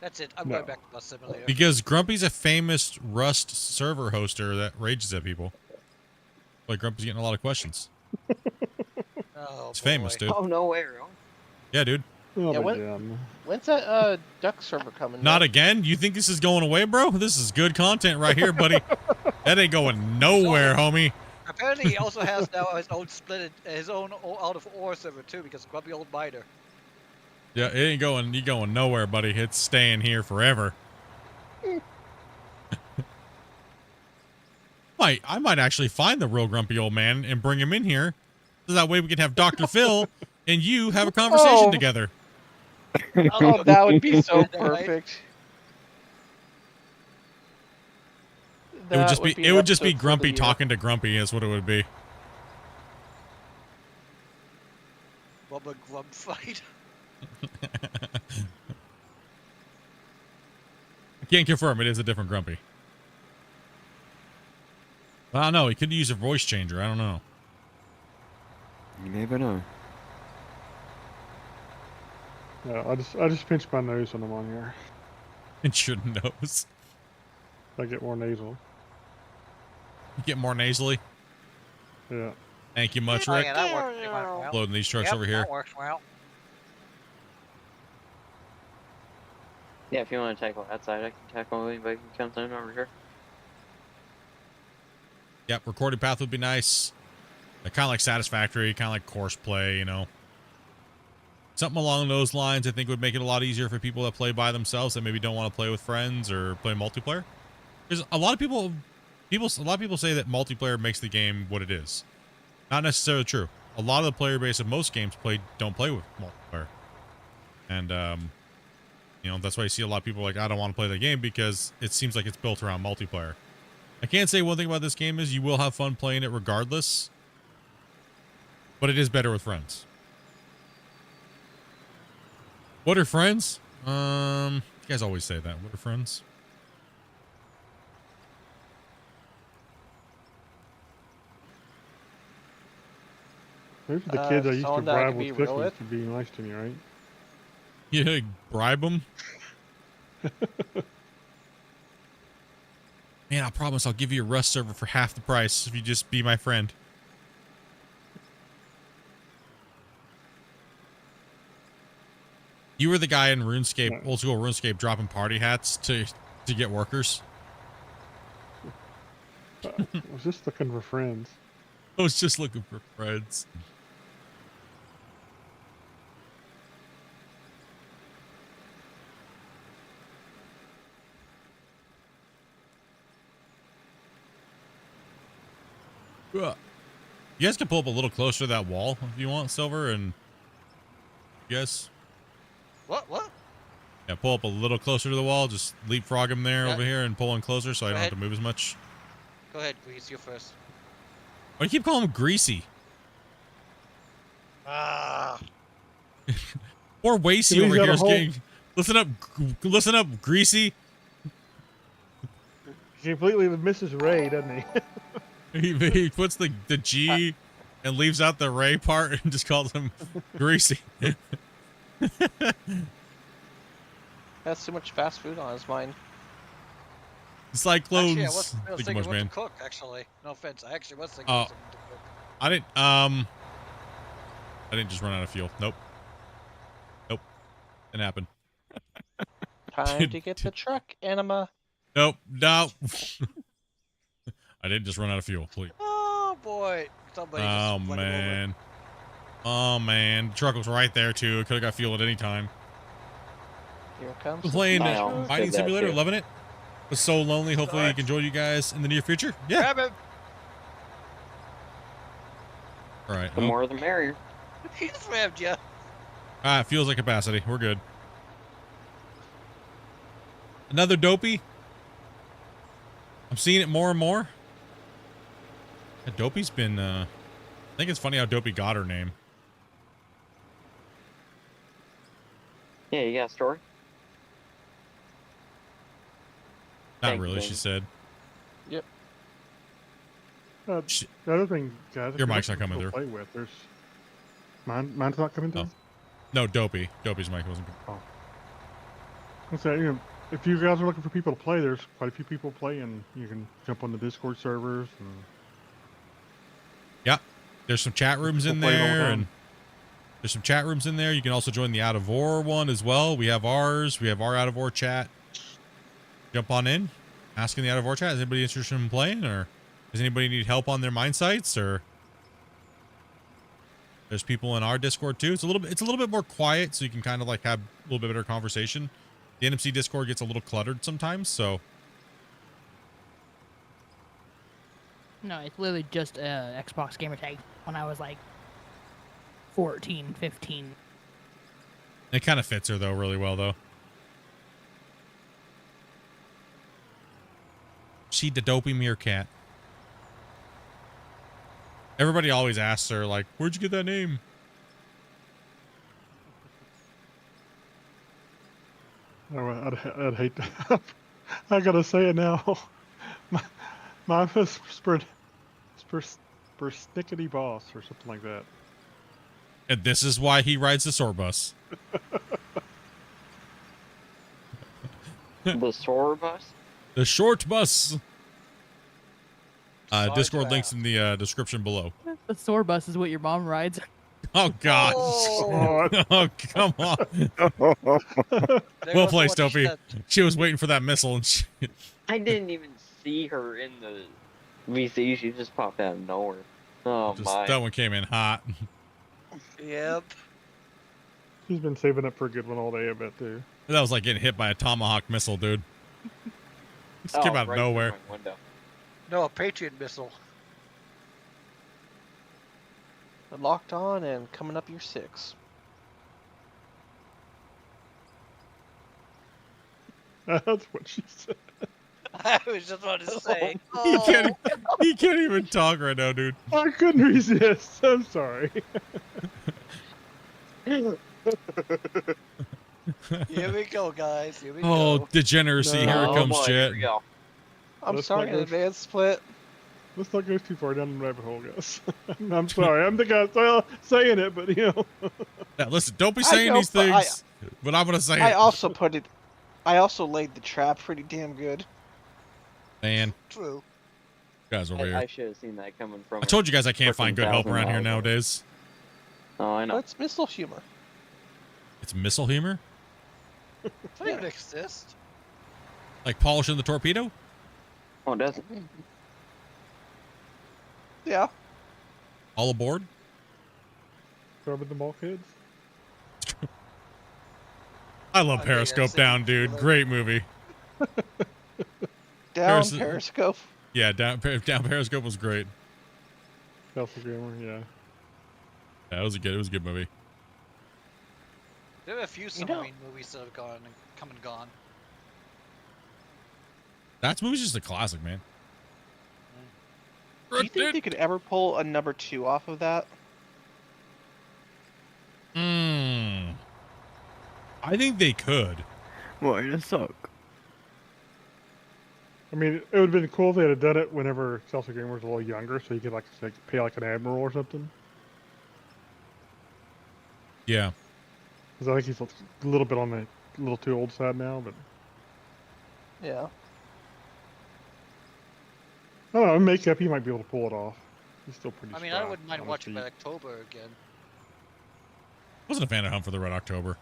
That's it. I'm No. going back to Bus Simulator. Because Grumpy's a famous Rust server hoster that rages at people. Like Grumpy's getting a lot of questions. Oh, It's famous, boy. dude. Oh, no way, really? Yeah, dude. Not Yeah, what- again. When's that duck server coming? Not Nick? again? You think this is going away, bro? This is good content right here, buddy. That ain't going nowhere, homie. Apparently, he also has now his own his own out of ore server too, because Grumpy Old Miner. Yeah, it ain't going nowhere, buddy. It's staying here forever. I might actually find the real grumpy old man and bring him in here. So that way we can have Dr. Phil and you have a conversation Oh. together. Oh, that would be so Right? perfect. It would That just be an it would just be episode for Grumpy the year. talking to Grumpy is what it would be. Bubba Grump fight. I can't confirm it is a different Grumpy. I don't know. He could use a voice changer. I don't know. You never know. Yeah, I just pinch my nose when I'm on here. Pinch your nose. I get more nasal. You get more nasally. Yeah. Thank you much, Oh, Rick. yeah, that worked. It went well. Loading these trucks Yep, over here. That works well. Yeah, if you want to tackle outside, I can tackle anybody who comes in over here. Yep, recorded path would be nice. Kind of like satisfactory, kind of like course play, you know. Something along those lines, I think, would make it a lot easier for people that play by themselves that maybe don't want to play with friends or play multiplayer. Because a lot of people say that multiplayer makes the game what it is. Not necessarily true. A lot of the player base of most games don't play with multiplayer, and you know, that's why you see a lot of people like, I don't want to play the game because it seems like it's built around multiplayer. I can say one thing about this game is you will have fun playing it regardless, but it is better with friends. What are friends? You guys always say that. What are friends? Maybe the kids I used to someone that I bribe can be with real cookies with. to be nice to me, right? You like, bribe them? Man, I promise I'll give you a Rust server for half the price if you just be my friend. You were the guy in RuneScape, old school RuneScape, dropping party hats to get workers. I was just looking for friends. I was just looking for friends. You guys can pull up a little closer to that wall if you want, Silver, and yes. What? Yeah, pull up a little closer to the wall. Just leapfrog him there over here and pull in closer so I don't have to move as much. Go ahead, Grease. You first. Why do you keep calling him Greasy? Ah. Or Wacy over here is getting... Listen up, Greasy. He completely misses Ray, doesn't he? He puts the G and leaves out the Ray part and just calls him Greasy. Has too much fast food on his mind. Cyclones. Actually, I was thinking much, what man. to cook, actually. No offense. I actually was thinking of something to cook. I didn't just run out of fuel. Nope. Didn't happen. Time to get the truck, Anima. Nope. No. I didn't just run out of fuel, please. Oh, boy. Somebody just Oh, went over. man. Oh, man. The truck was right there, too. It could have got fuel at any time. Here comes I'm playing I almost Mining did that, Simulator, too. loving it. It was so lonely. Hopefully you can join you guys in the near future. Yeah. Grab him. All right. The more the merrier. He grabbed you. Fuel's at capacity. We're good. Another dopey. I'm seeing it more and more. Yeah, Dopey's been, I think it's funny how Dopey got her name. Yeah, you got a story? Not Thank really, you. she said. Yep. The other thing, guys, if Your you're mic's not looking coming for through. Play with, there's mine's not coming through. Oh. No, Dopey. Dopey's mic wasn't. So, you know, if you guys are looking for people to play, there's quite a few people playing. You can jump on the Discord servers. And Yeah. There's some chat rooms in We'll play it all the there, time. and there's some chat rooms in there. You can also join the Out of War one as well. We have ours. We have our Out of War chat. Jump on in. Ask in the Out of War chat. Is anybody interested in playing, or does anybody need help on their mine sites, or there's people in our Discord too. It's a little bit more quiet, so you can kind of like have a little bit better conversation. The NMC Discord gets a little cluttered sometimes, so No, it's literally just Xbox gamer tag when I was like 14, 15. it kind of fits her though really well though. see the dopey meerkat. Everybody always asks her, like, where'd you get that name? Oh, I'd hate to. I gotta say it now. Mine was Snickety Boss or something like that. And this is why he rides the SOAR bus. The SOAR bus? The short bus. Sorry Discord to links ask. in the description below. The SOAR bus is what your mom rides. Oh, God. Oh. Oh, come on. There Well goes played, what she Stopey. said. She was waiting for that missile, and she... I didn't even see her in the VC. She just popped out of nowhere. Oh my. that one came in hot. Yep. She's been saving up for a good one all day, I bet, too. That was like getting hit by a Tomahawk missile, dude. This came out of right nowhere. through my window. No, a Patriot missile. Locked on and coming up year 6. That's what she said. I was just about to say. He can't even talk right now, dude. I couldn't resist. I'm sorry. Here we go, guys. Here we Oh, go. degeneracy. No. Here it Oh comes, boy, Jet. here we go. I'm Let's sorry not in go- advance, Split. Let's not go too far down the rabbit hole, guys. I'm sorry. I'm the guy saying it, but, you know. Yeah, listen, don't be I saying know, these but things, but I'm going to say I it. also laid the trap pretty damn good. Man, True. guys over I here. should have seen that coming from. I told you guys I can't find frickin' good help 1,000 around here miles away. nowadays. Oh, I know. That's missile humor. It's missile humor? Doesn't even exist. Like polishing the torpedo? Oh, it doesn't. Yeah. All aboard? Covered the bulkheads. I love I think Periscope that's Down, it. dude. Great movie. Down There's- Periscope. Yeah, down Periscope was great. Kelsey Grammer, yeah. Yeah, it was a good movie. There are a few know- submarine movies that have gone and come and gone. That movie's just a classic, man. Do you think they could ever pull a number 2 off of that? I think they could. What, in a sock? I mean, it would have been cool if they had done it whenever Kelsey Grammer was a little younger, so you could, like, pay, like, an admiral or something. Yeah. Because I think he's a little bit on the little too old side now, but Yeah. I don't know. In makeup, he might be able to pull it off. He's still pretty. I mean, I spry wouldn't mind on his watching feet. Red October again. Wasn't a fan of Hunt for the Red October.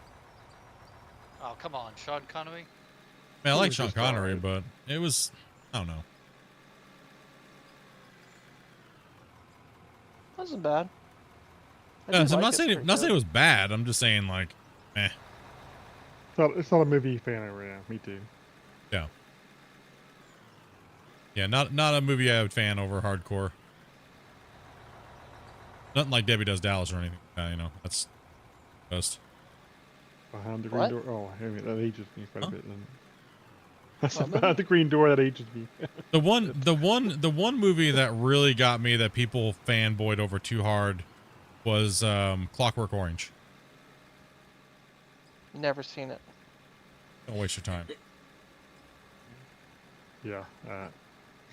Oh, come on, Sean Connery. I mean, I It like was Sean just Connery, alright. but it was, I don't know. Wasn't bad. I Yeah, do so I'm like not it, saying it's not saying it pretty was bad. I'm just saying like, eh. It's not a movie fan right now. Me too. Yeah, not a movie I would fan over hardcore. Nothing like Debbie Does Dallas or anything. You know, that's best. Behind the green What? door. Oh, I mean, that ages me quite a Huh? bit. I said What movie? behind the green door. That ages me. The one movie that really got me that people fanboyed over too hard was Clockwork Orange. good. Never seen it. Don't waste your time. Yeah.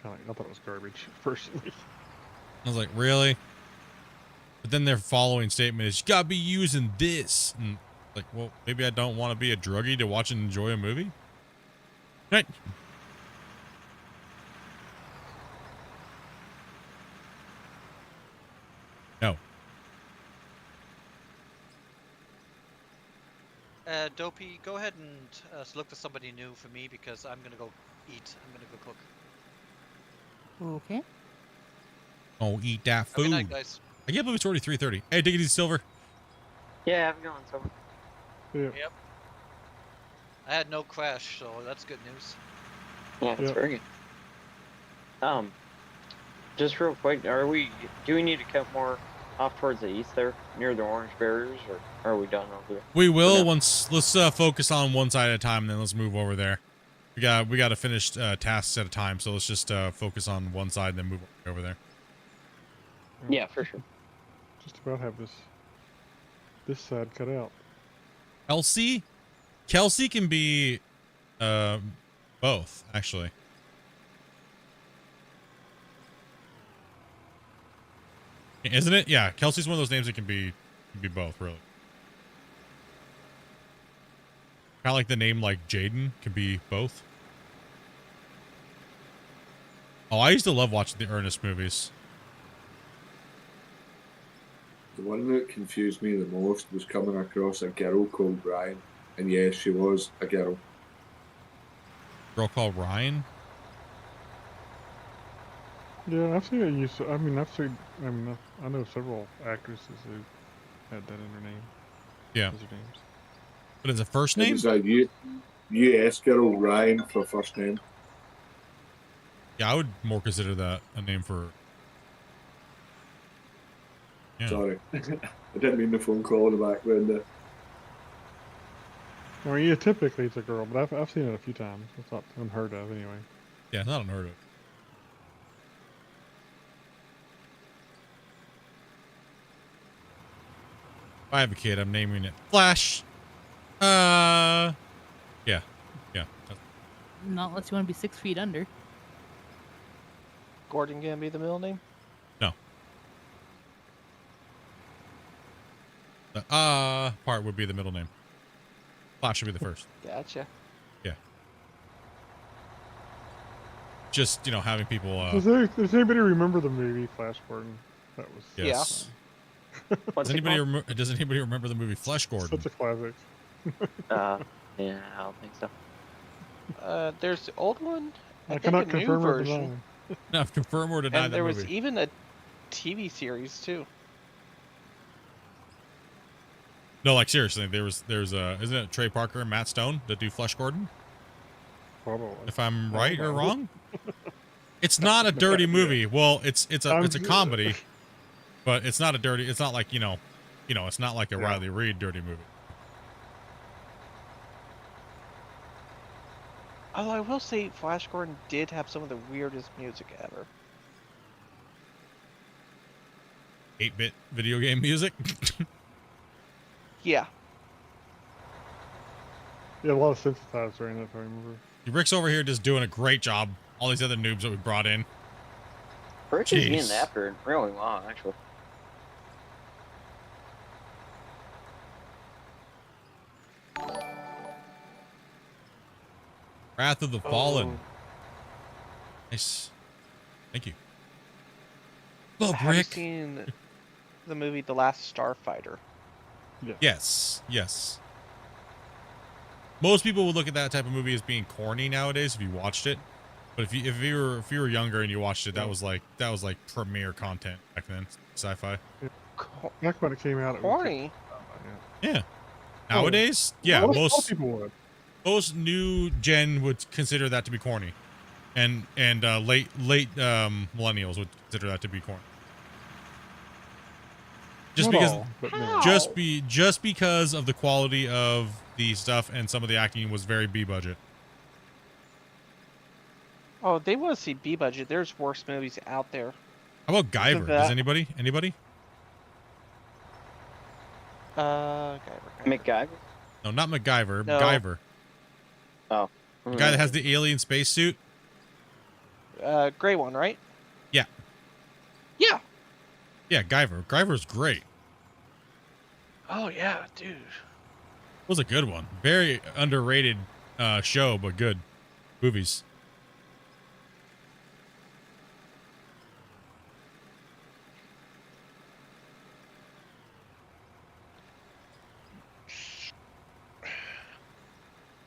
Kind of. I thought it was garbage personally. I was like, really? But then their following statement is, you gotta be using this. And like, well, maybe I don't want to be a druggie to watch and enjoy a movie. Right. No. Dopey, go ahead and look for somebody new for me because I'm gonna go eat. I'm gonna go cook. Okay. Oh, eat that Have a food. good night, guys. I can't believe it's already 3:30. Hey, take it easy, Silver. Yeah, have it going, so. Yeah. Yep. I had no crash, so that's good news. Yeah, that's Yeah. very good. Just real quick, do we need to cut more off towards the east there, near the orange barriers, or are we done over there? We will Yeah. once. Let's focus on one side at a time, and then let's move over there. We got to finish tasks at a time, so let's just focus on one side and then move over there. Yeah, for sure. Just about have this side cut out. Kelsey can be both, actually. Isn't it? Yeah, Kelsey's one of those names that can be both, really. Kind of like the name like Jaden can be both. Oh, I used to love watching the Ernest movies. The one that confused me the most was coming across a girl called Ryan. And yes, she was a girl. Girl called Ryan? Yeah, I've seen it used. I know several actresses who had that in their name. Yeah. As their names. But it's a first It name? was a US girl, Ryan, for first name. Yeah, I would more consider that a name for... Yeah. Sorry. I didn't mean the phone call in the background there. I mean, yeah, typically it's a girl, but I've seen it a few times. It's not unheard of, anyway. Yeah, not unheard of. If I have a kid, I'm naming it Flash. Yeah. Not unless you want to be 6 feet under. Gordon gonna be the middle name? No. The part would be the middle name. Flash should be the first. Gotcha. Yeah. Just, having people... Does anybody remember the movie Flash Gordon? That was... Yes. What's Does anybody remember the movie Flash Gordon? Such a classic. Yeah, I don't think so. There's the old one. I think cannot a new confirm or version. deny. No, confirm or deny And that there movie. was even a TV series too. No, like seriously, there's isn't it Trey Parker and Matt Stone that do Flash Gordon? Probably. If I'm right or wrong? It's not a dirty movie. Well, it's a comedy, but it's not a dirty. It's not like it's not like a Riley Reid dirty movie. Although I will say, Flash Gordon did have some of the weirdest music ever. 8-bit video game music. Yeah. Yeah, a lot of synthesizer in it, if I remember. Rick's over here just doing a great job. All these other noobs that we brought in. Rick is getting after it really well, actually. Wrath of the Fallen. Nice. Thank you. Well, Have you Rick. seen the movie The Last Starfighter? Yes. Yes. Most people would look at that type of movie as being corny nowadays if you watched it. But if you were younger and you watched it, that was like premier content back then. Sci-fi. Back when it came out, it Corny. Yeah. Nowadays, most people would. Most new gen would consider that to be corny, and late millennials would consider that to be corny. Just just because of the quality of the stuff and some of the acting was very B budget. Oh, they want to see B budget. There's worse movies out there. How about Guyver? Does anybody? Guyver. MacGyver? No, not MacGyver. No. Guyver. Oh. The guy that has the alien spacesuit. Gray one, right? Yeah. Yeah. Yeah, Guyver. Guyver's great. Oh yeah, dude. It was a good one. Very underrated show, but good movies.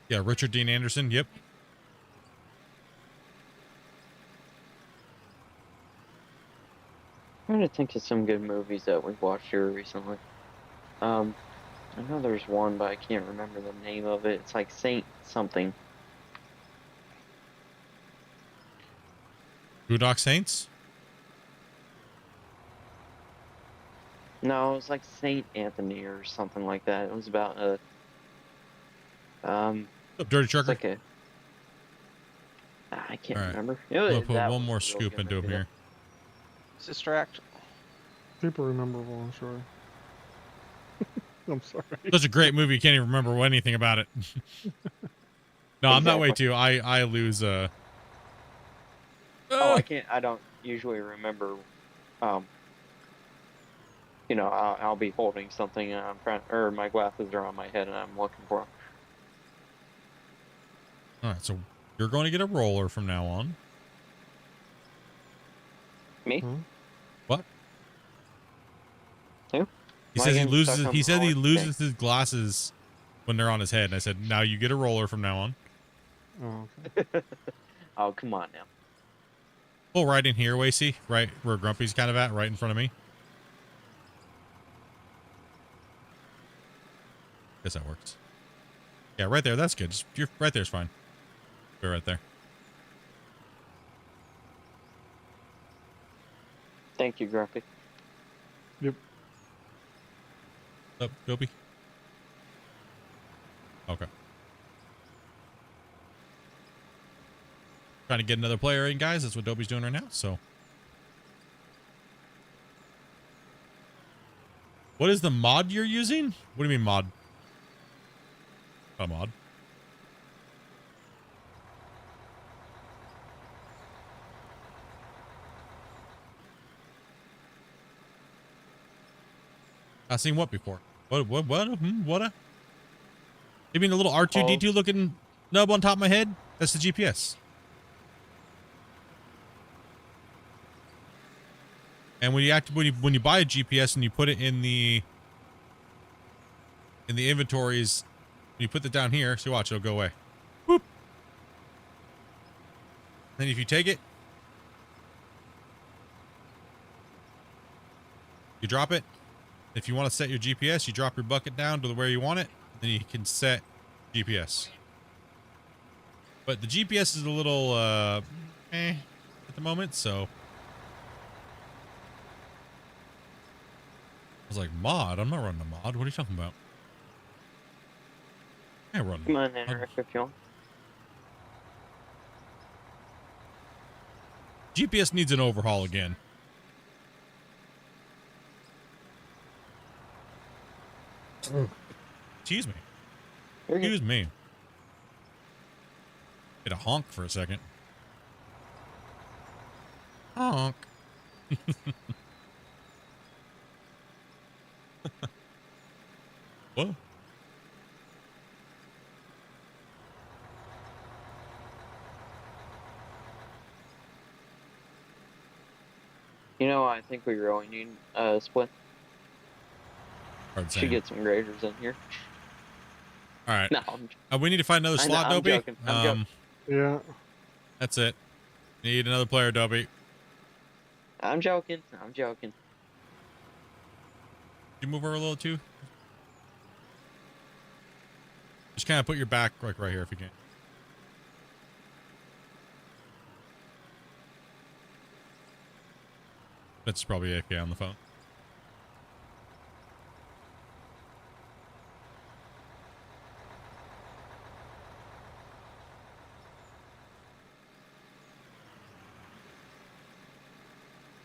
Yeah, Richard Dean Anderson. Yep. I'm trying to think of some good movies that we've watched here recently. I know there's one, but I can't remember the name of it. It's like Saint something. Boondock Saints? No, it was like Saint Anthony or something like that. It was about a Dirty Trucker? It's like I can't All right. remember. I'm gonna put That one was more a real scoop good into him movie, here. Distract. Super rememberable, I'm sure. I'm sorry. Such a great movie, you can't even remember anything about it. No, I'm that way Exactly. too. I lose. Oh, I can't. I don't usually remember. You know, I'll be holding something and I'm trying, or my glasses are on my head and I'm looking for them. All right, so you're going to get a roller from now on. Me? Huh? What? Who? He Am I says he getting loses. stuck on He the said he roller? loses his glasses when they're on his head. And I said, now you get a roller from now on. Oh, okay. Oh, come on now. Pull right in here, Wacy. Right where Grumpy's kind of at, right in front of me. Guess that works. Yeah, right there. That's good. Just, you're right there's fine. You're right there. Thank you, Grumpy. Yep. Up, Dopey. Okay. Trying to get another player in, guys. That's what Dopey's doing right now. So, what is the mod you're using? What do you mean mod? A mod. I've seen what before? What? What? You mean the little R2D2 looking nub on top of my head? That's the GPS. And when you buy a GPS and you put it in the inventories, you put that down here. So watch, it'll go away. Boop. Then if you take it, you drop it. If you want to set your GPS, you drop your bucket down to where you want it. Then you can set GPS. But the GPS is a little at the moment, so I was like, mod? I'm not running a mod. What are you talking about? I run. Come on, Eric, if you want. GPS needs an overhaul again. Excuse me. Excuse me. Get a honk for a second. Honk. What? You know, I think we really need a split. Hard Should saying. get some graders in here. All right. No, we need to find another slot, I'm Dobby. joking. I'm joking. Yeah. That's it. Need another player, Dobby. I'm joking. I'm joking. You move over a little too. Just kind of put your back like right here if you can. That's probably okay on the phone.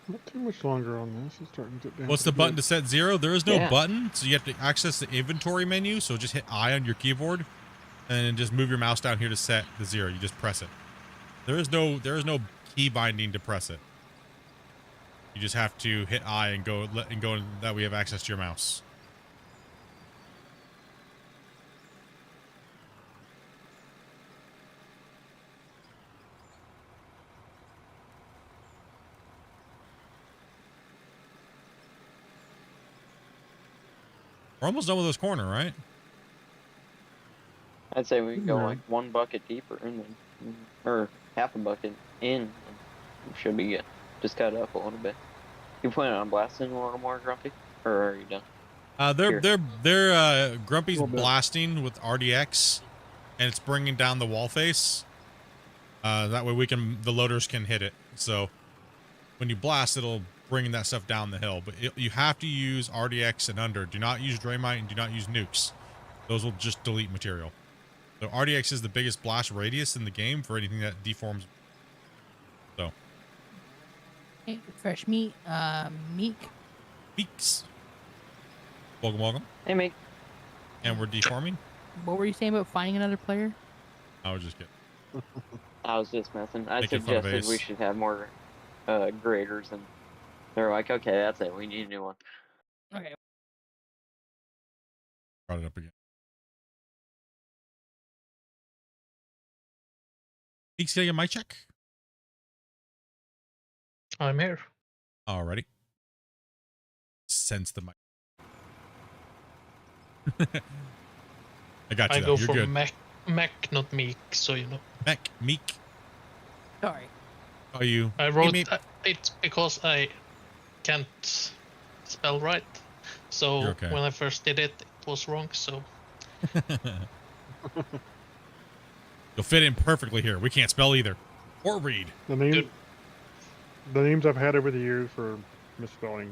Not too much longer on this. It's starting to get down. What's the pretty button to set 0? There is no Yeah. button, so you have to access the inventory menu. So just hit I on your keyboard, and then just move your mouse down here to set the 0. You just press it. There is no key binding to press it. You just have to hit I and go and that way you have access to your mouse. We're almost done with this corner, right? I'd say we go Right. like one bucket deeper and then, or half a bucket in, and we should be good. Just cut it up a little bit. You planning on blasting a little more, Grumpy, or are you done? They're Grumpy's Little bit. blasting with RDX, and it's bringing down the wall face. That way the loaders can hit it. So when you blast, it'll bring that stuff down the hill. But you have to use RDX and under. Do not use Draymite and do not use nukes. Those will just delete material. So RDX is the biggest blast radius in the game for anything that deforms. So. Hey, fresh meat. Meek. Beaks. Welcome, welcome. Hey, mate. And we're deforming. What were you saying about finding another player? I was just kidding. I was just messing. I Making fun of suggested we Ace. should have more graders, and they're like, okay, that's it. We need a new one. Okay. Brought it up again. Beaks, can I get my check? I'm here. Alrighty. Sense the mic. I got you. I though. go You're for good. Mac, not Meek, so you know. Mac, Meek. Sorry. Are you? I wrote Meek. it because I can't spell right. So You're okay. when I first did it, it was wrong. So You'll fit in perfectly here. We can't spell either, or read. The names I've had over the years for misspelling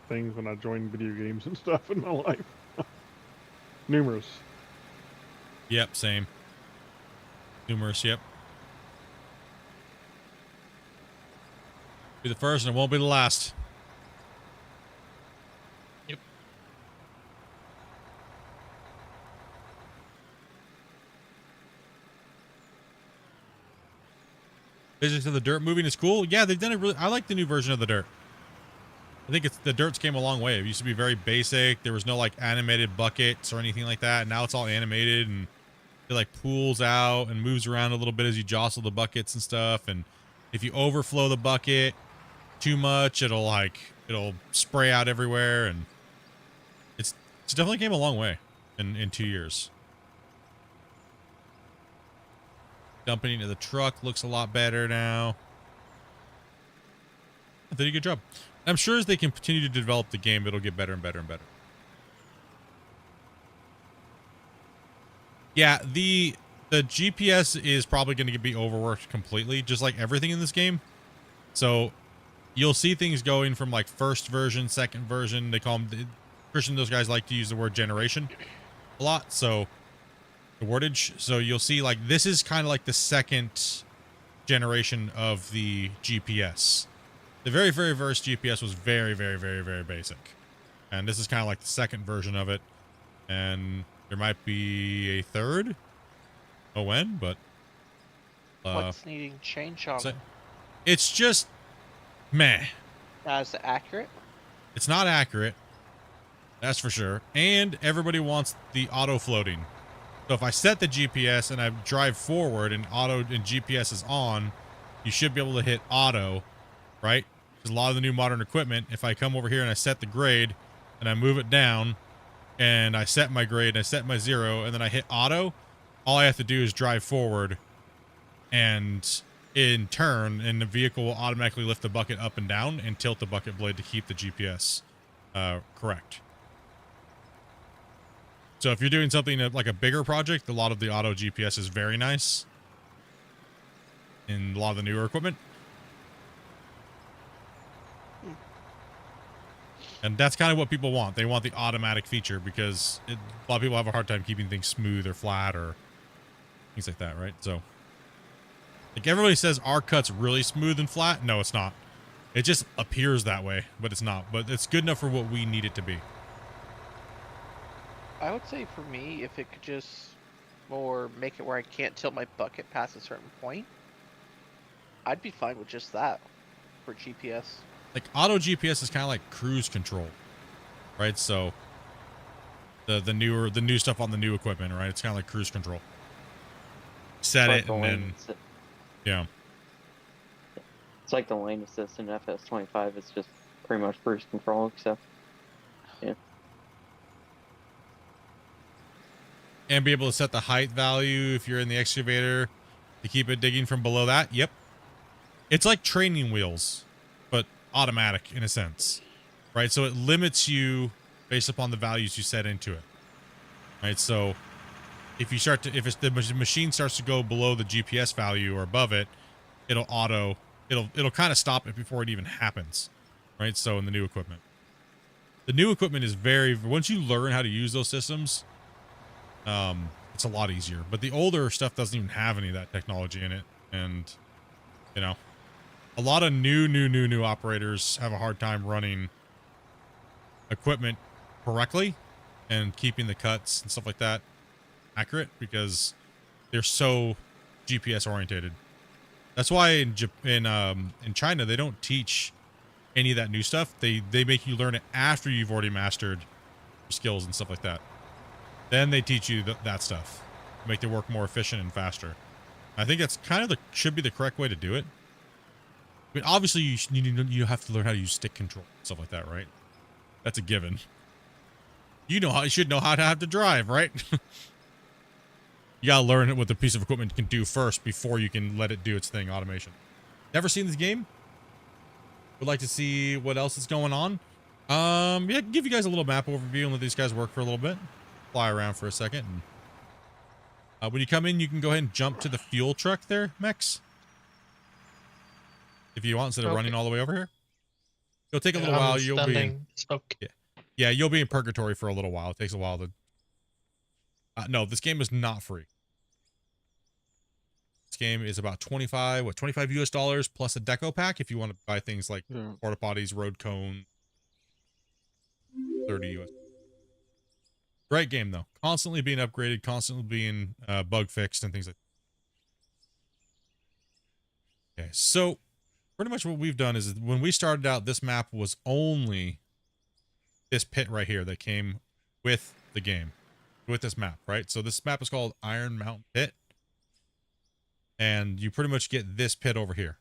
things when I joined video games and stuff in my life. Numerous. Yep, same. Numerous, yep. Be the first and it won't be the last. Yep. Physics of the Dirt moving is cool. Yeah, they've done it really. I like the new version of the Dirt. I think the Dirt's came a long way. It used to be very basic. There was no like animated buckets or anything like that. Now it's all animated and it like pools out and moves around a little bit as you jostle the buckets and stuff. And if you overflow the bucket too much, it'll spray out everywhere. And it's definitely came a long way in 2 years. Dumping into the truck looks a lot better now. They did a good job. I'm sure as they can continue to develop the game, it'll get better and better and better. Yeah, the GPS is probably going to be overworked completely, just like everything in this game. So you'll see things going from like first version, second version. They call them, Christian, those guys like to use the word generation a lot. So the wordage. So you'll see like this is kind of like the second generation of the GPS. The very, very first GPS was very, very, very, very basic. And this is kind of like the second version of it. And there might be a third. Oh, when? But What's needing change on it? it's just meh. Is it accurate? It's not accurate. That's for sure. And everybody wants the auto floating. So if I set the GPS and I drive forward and GPS is on, you should be able to hit auto, right? Because a lot of the new modern equipment, if I come over here and I set the grade and I move it down and I set my grade and I set my 0 and then I hit auto, all I have to do is drive forward and in turn, and the vehicle will automatically lift the bucket up and down and tilt the bucket blade to keep the GPS correct. So if you're doing something like a bigger project, a lot of the auto GPS is very nice in a lot of the newer equipment. And that's kind of what people want. They want the automatic feature because a lot of people have a hard time keeping things smooth or flat or things like that, right? So, like everybody says our cut's really smooth and flat. No, it's not. It just appears that way, but it's not. But it's good enough for what we need it to be. I would say for me, if it could just more make it where I can't tilt my bucket past a certain point, I'd be fine with just that for GPS. Like auto GPS is kind of like cruise control, right? So the new stuff on the new equipment, right? It's kind of like cruise control. Set it and then yeah. It's like the lane assist in FS25. It's just pretty much cruise control, except yeah. And be able to set the height value if you're in the excavator to keep it digging from below that. Yep. It's like training wheels, but automatic in a sense, right? So it limits you based upon the values you set into it, right? So if you start to, if the machine starts to go below the GPS value or above it, it'll kind of stop it before it even happens, right? So in the new equipment is once you learn how to use those systems, it's a lot easier. But the older stuff doesn't even have any of that technology in it. And, you know, a lot of new operators have a hard time running equipment correctly and keeping the cuts and stuff like that accurate because they're so GPS orientated. That's why in China they don't teach any of that new stuff. They make you learn it after you've already mastered your skills and stuff like that. Then they teach you that stuff, make the work more efficient and faster. I think that's kind of should be the correct way to do it. I mean, obviously you have to learn how to use stick control and stuff like that, right? That's a given. You should know how to have to drive, right? You gotta learn what the piece of equipment can do first before you can let it do its thing, automation. Never seen this game? Would like to see what else is going on. Yeah, give you guys a little map overview and let these guys work for a little bit. Fly around for a second. And, when you come in, you can go ahead and jump to the fuel truck there, Mex. If you want, instead of running all the way over here. It'll take a little while. You'll be in, yeah, you'll be in purgatory for a little while. It takes a while to. No, this game is not free. This game is about $25 US plus a deco pack if you want to buy things like porta potties, road cone, 30 US. Great game though. Constantly being upgraded, constantly being bug fixed and things like that. Okay, so pretty much what we've done is when we started out, this map was only this pit right here that came with the game, with this map, right? So this map is called Iron Mountain Pit. And you pretty much get this pit over here.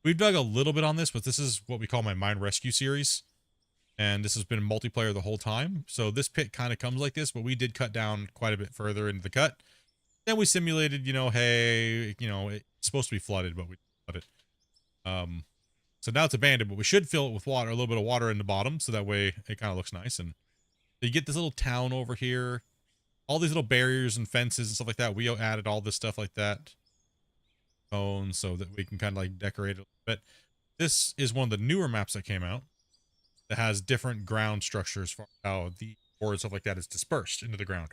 We've dug a little bit on this, but this is what we call my mine rescue series. And this has been multiplayer the whole time. So this pit kind of comes like this, but we did cut down quite a bit further into the cut. Then we simulated, you know, hey, you know, it's supposed to be flooded, but we flooded. So now it's abandoned, but we should fill it with water, a little bit of water in the bottom. So that way it kind of looks nice. And you get this little town over here, all these little barriers and fences and stuff like that. We added all this stuff like that. So that we can kind of like decorate it a little bit. This is one of the newer maps that came out that has different ground structures for how the ore and stuff like that is dispersed into the ground.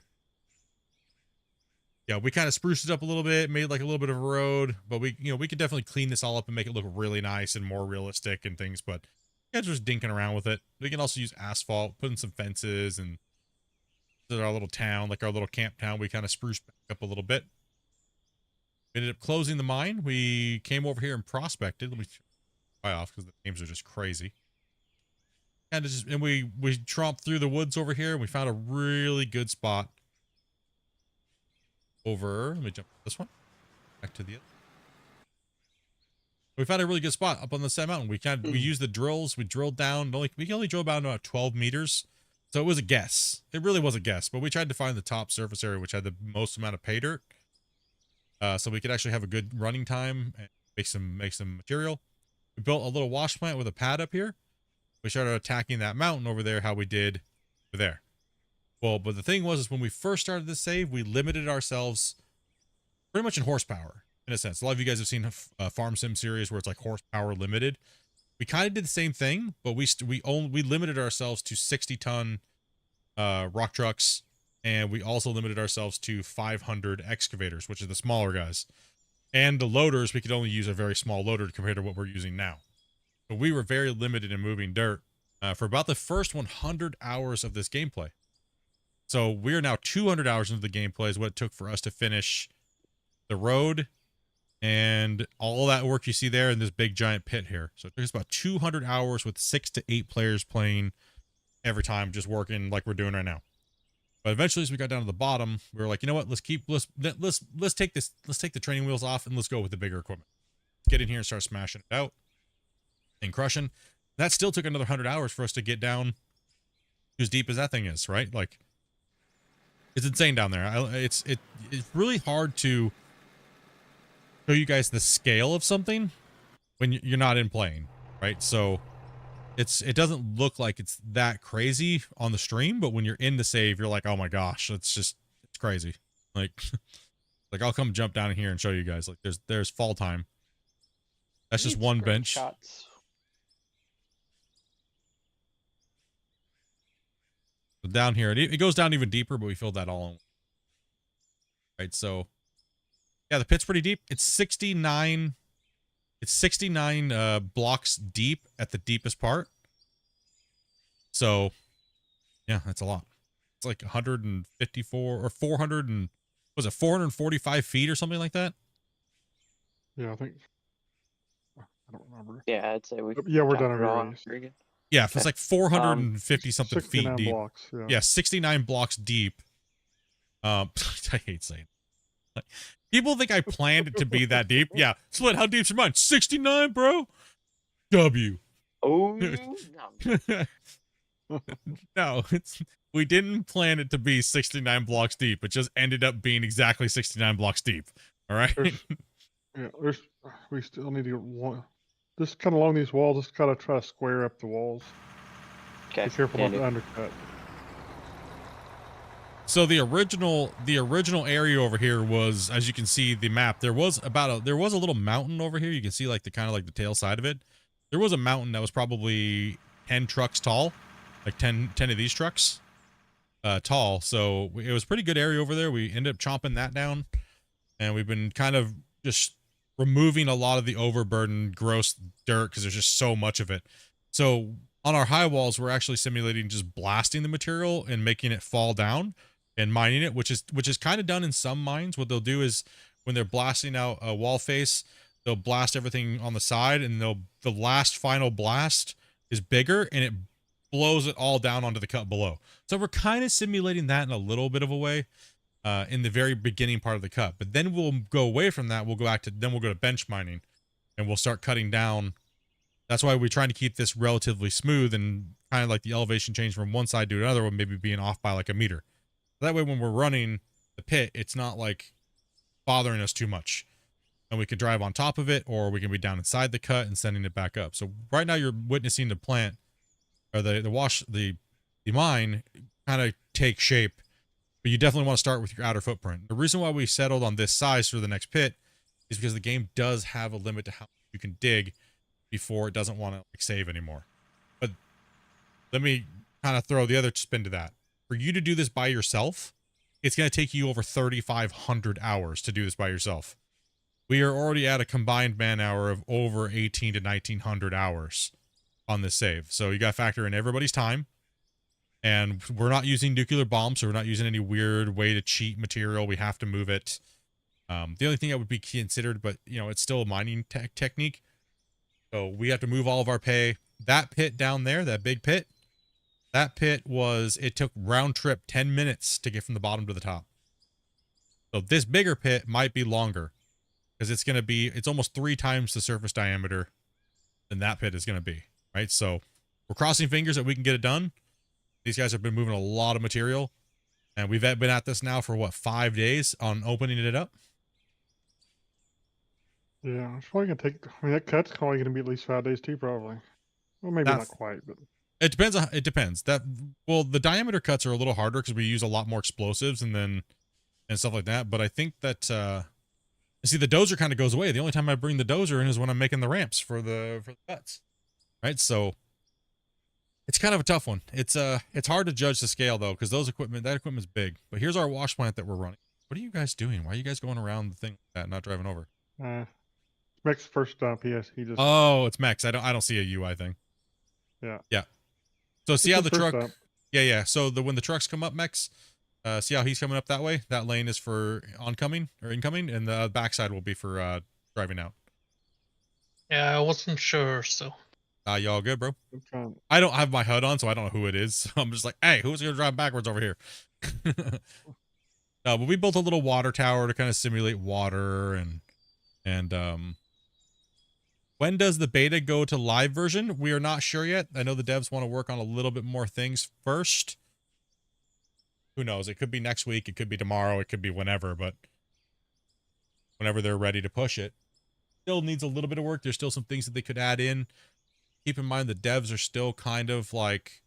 Yeah, we kind of spruced it up a little bit, made like a little bit of a road, but we could definitely clean this all up and make it look really nice and more realistic and things, but yeah, just dinking around with it. We can also use asphalt, put in some fences, and our little town, like our little camp town, we kind of spruced back up a little bit. We ended up closing the mine. We came over here and prospected. Let me fly off because the names are just crazy. And we tromped through the woods over here and we found a really good spot over. Let me jump this one. Back to the other. We found a really good spot up on the side mountain. We used the drills. We drilled down. We can only drill down about 12 meters. So it was a guess. It really was a guess, but we tried to find the top surface area, which had the most amount of pay dirt. So we could actually have a good running time and make some material. We built a little wash plant with a pad up here. We started attacking that mountain over there, how we did over there. Well, but the thing was when we first started this save, we limited ourselves pretty much in horsepower, in a sense. A lot of you guys have seen a Farm Sim series where it's like horsepower limited. We kind of did the same thing, but we limited ourselves to 60-ton rock trucks. And we also limited ourselves to 500 excavators, which are the smaller guys. And the loaders, we could only use a very small loader compared to what we're using now. But we were very limited in moving dirt for about the first 100 hours of this gameplay. So we're now 200 hours into the gameplay is what it took for us to finish the road and all that work you see there in this big giant pit here. So it took us about 200 hours with 6 to 8 players playing every time, just working like we're doing right now. But eventually, as we got down to the bottom, we were like, you know what? Let's take the training wheels off and let's go with the bigger equipment. Get in here and start smashing it out and crushing. That still took another 100 hours for us to get down as deep as that thing is, right? Like, it's insane down there. It's really hard to show you guys the scale of something when you're not in playing, right? So it doesn't look like it's that crazy on the stream, but when you're in the save, you're like, oh my gosh, it's crazy. Like, I'll come jump down in here and show you guys. Like, there's fall time. That's just one bench. Shots. So down here, it goes down even deeper, but we filled that all in. Right, so yeah, the pit's pretty deep. It's 69. It's 69 blocks deep at the deepest part. So yeah, that's a lot. It's like 154 or 400 and was it 445 feet or something like that? Yeah, I think. I don't remember. Yeah, I'd say we. Yeah, we're done topped it all already. out pretty good. Yeah, if it's like 450 something feet 69 deep. blocks. Yeah. Yeah, 69 blocks deep. I hate saying. Like, people think I planned it to be that deep. Yeah, Split. How deep's your mine? 69, bro. W. Oh no. No, we didn't plan it to be 69 blocks deep. It just ended up being exactly 69 blocks deep. All right. We still need to get one. Just kind of along these walls, just gotta try to square up the walls. Okay. Be careful not to undercut. So the original area over here was, as you can see the map, there was a little mountain over here. You can see like the kind of like the tail side of it. There was a mountain that was probably 10 trucks tall, like 10 of these trucks tall. So it was a pretty good area over there. We ended up chomping that down, and we've been kind of just removing a lot of the overburden, gross dirt because there's just so much of it. So on our high walls, we're actually simulating just blasting the material and making it fall down and mining it, which is kind of done in some mines. What they'll do is when they're blasting out a wall face, they'll blast everything on the side, and the last final blast is bigger and it blows it all down onto the cut below. So we're kind of simulating that in a little bit of a way in the very beginning part of the cut. But then we'll go away from that. We'll go to bench mining, and we'll start cutting down. That's why we're trying to keep this relatively smooth and kind of like the elevation change from one side to another one, maybe being off by like a meter. That way when we're running the pit, it's not like bothering us too much. And we can drive on top of it, or we can be down inside the cut and sending it back up. So right now you're witnessing the plant, or the mine kind of take shape, but you definitely want to start with your outer footprint. The reason why we settled on this size for the next pit is because the game does have a limit to how you can dig before it doesn't want to like save anymore. But let me kind of throw the other spin to that. For you to do this by yourself, it's going to take you over 3,500 hours to do this by yourself. We are already at a combined man hour of over 18 to 1,900 hours on this save. So you got to factor in everybody's time. And we're not using nuclear bombs, so we're not using any weird way to cheat material. We have to move it. The only thing that would be considered, but you know, it's still a mining technique. So we have to move all of our pay. That pit down there, that big pit, it took round trip 10 minutes to get from the bottom to the top. So this bigger pit might be longer because it's almost 3 times the surface diameter than that pit is going to be, right? So we're crossing fingers that we can get it done. These guys have been moving a lot of material, and we've been at this now for what, 5 days on opening it up. Yeah, it's probably gonna take. I mean, that cut's probably gonna be at least 5 days too, probably. Well, maybe not quite, but it depends. It depends. The diameter cuts are a little harder because we use a lot more explosives and stuff like that. But I think that see, the dozer kind of goes away. The only time I bring the dozer in is when I'm making the ramps for the cuts, right? So it's kind of a tough one. It's hard to judge the scale though, because that equipment's big. But here's our wash plant that we're running. What are you guys doing? Why are you guys going around the thing like that, not driving over? Mech's first stop. Yes, he just. Oh, it's Mex. I don't see a UI thing. Yeah. So see how the truck. Stop. Yeah. So when the trucks come up, Mex, see how he's coming up that way. That lane is for oncoming or incoming, and the backside will be for driving out. Yeah, I wasn't sure, so. Y'all good, bro? I don't have my HUD on, so I don't know who it is. So I'm just like, hey, who's gonna drive backwards over here? But we built a little water tower to kind of simulate water and when does the beta go to live version? We are not sure yet. I know the devs want to work on a little bit more things first. Who knows? It could be next week. It could be tomorrow. It could be whenever, but whenever they're ready to push it. Still needs a little bit of work. There's still some things that they could add in. Keep in mind the devs are still kind of like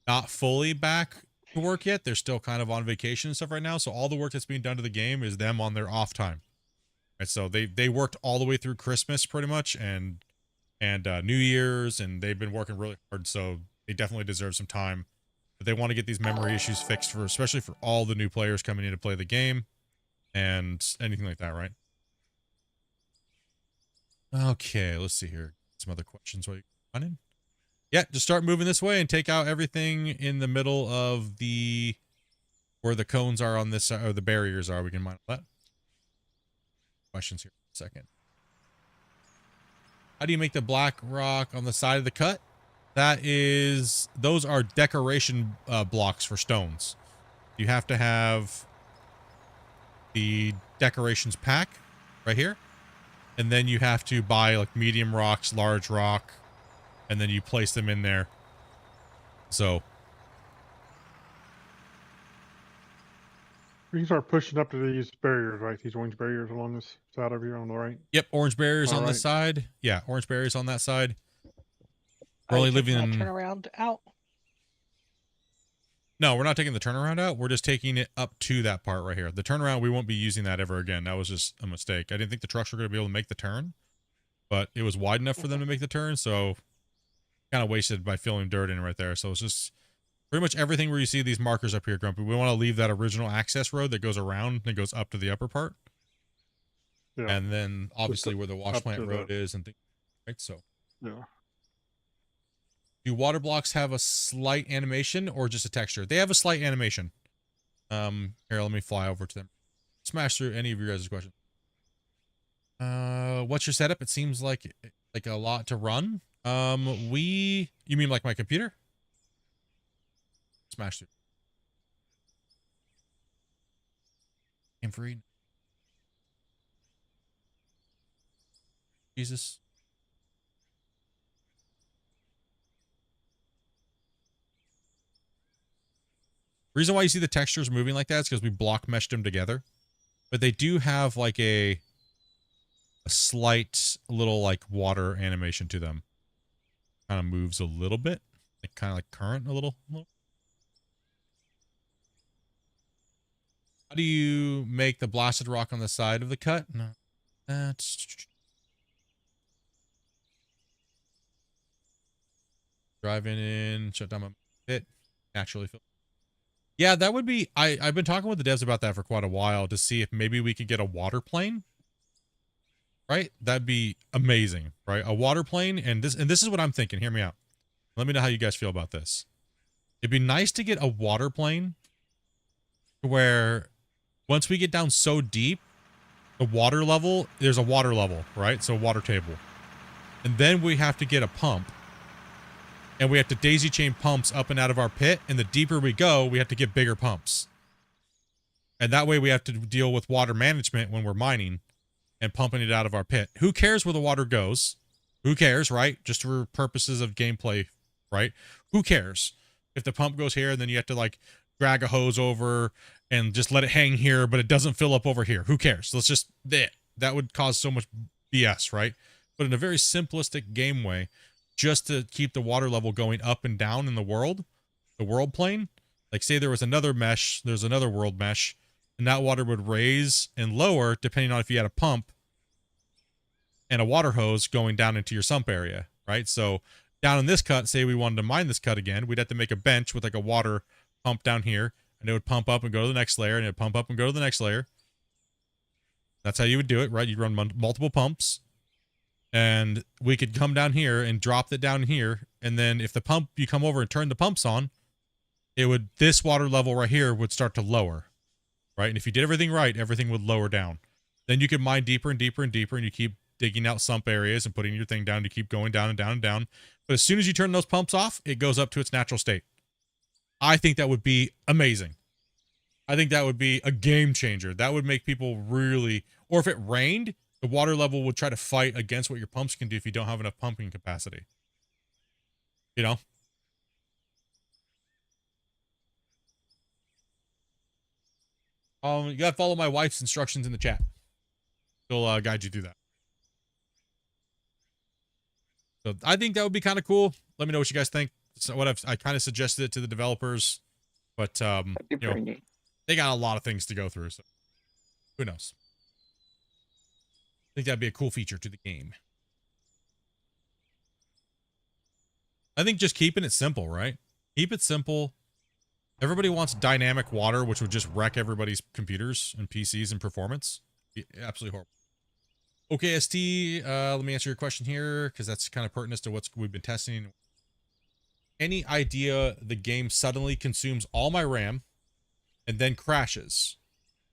not fully back to work yet. They're still kind of on vacation and stuff right now. So all the work that's being done to the game is them on their off time. Right, so they worked all the way through Christmas pretty much and New Year's, and they've been working really hard. So they definitely deserve some time. But they want to get these memory issues fixed especially for all the new players coming in to play the game. and anything like that, right? Okay, let's see here. Some other questions while you're running. Yeah, just start moving this way and take out everything in the middle of the where the cones are on this side, or the barriers are. We can mine that. Questions here in a second. How do you make the black rock on the side of the cut? Those are decoration blocks for stones. You have to have the decorations pack right here. And then you have to buy like medium rocks, large rock, and then you place them in there. So We can start pushing up to these barriers, right? These orange barriers along this side over here on the right. yep, orange barriers All on right. this side. Yeah, orange barriers on that side. We're Are only you living taking that in. turnaround out? No, we're not taking the turnaround out. We're just taking it up to that part right here. The turnaround, we won't be using that ever again. That was just a mistake. I didn't think the trucks were going to be able to make the turn, but it was wide enough for them to make the turn, so kind of wasted by filling dirt in right there. So it's just pretty much everything where you see these markers up here, Grumpy. We want to leave that original access road that goes around and goes up to the upper part. Yeah. And then obviously where the wash up plant to road the- is and things, right? So Yeah. do water blocks have a slight animation or just a texture? They have a slight animation. Here, let me fly over to them. Smash through any of your guys' questions. What's your setup? It seems like a lot to run. You mean like my computer? Smash through. Game free. Jesus. Reason why you see the textures moving like that is because we block meshed them together. But they do have like a slight little like water animation to them. Kind of moves a little bit. Like kind of like current a little. How do you make the blasted rock on the side of the cut? No. That's driving in, shut down my pit, naturally fill. Yeah, that would be, I've been talking with the devs about that for quite a while to see if maybe we could get a water plane. Right? That'd be amazing, right? A water plane, and this is what I'm thinking. Hear me out. Let me know how you guys feel about this. It'd be nice to get a water plane where once we get down so deep, the water level, there's a water level, right? So water table. And then we have to get a pump. And we have to daisy chain pumps up and out of our pit. And the deeper we go, we have to get bigger pumps. And that way we have to deal with water management when we're mining and pumping it out of our pit. Who cares where the water goes? Who cares, right? Just for purposes of gameplay, right? Who cares if the pump goes here and then you have to like drag a hose over and just let it hang here, but it doesn't fill up over here. Who cares? Let's just, that would cause so much BS, right? But in a very simplistic game way, just to keep the water level going up and down in the world plane, like say there was another mesh, there's another world mesh, and that water would raise and lower depending on if you had a pump and a water hose going down into your sump area, right? So down in this cut, say we wanted to mine this cut again, we'd have to make a bench with like a water pump down here, and it would pump up and go to the next layer, and it would pump up and go to the next layer. That's how you would do it, right? You'd run multiple pumps, and we could come down here and drop it down here, and then if the pump, you come over and turn the pumps on, it would, this water level right here would start to lower, right? And if you did everything right, everything would lower down. Then you could mine deeper and deeper and deeper, and you keep digging out sump areas and putting your thing down to keep going down and down and down. But as soon as you turn those pumps off, it goes up to its natural state. I think that would be amazing. I think that would be a game changer. That would make people really, or if it rained, the water level would try to fight against what your pumps can do if you don't have enough pumping capacity. You know? You gotta follow my wife's instructions in the chat. She'll guide you through that. So I think that would be kind of cool. Let me know what you guys think. So what I kind of suggested it to the developers, but you know, they got a lot of things to go through, so who knows? I think that'd be a cool feature to the game. I think just keeping it simple, right? Keep it simple. Everybody wants dynamic water, which would just wreck everybody's computers and PCs and performance. Be absolutely horrible. Okay, ST, let me answer your question here, because that's kind of pertinent to what we've been testing. Any idea the game suddenly consumes all my RAM and then crashes?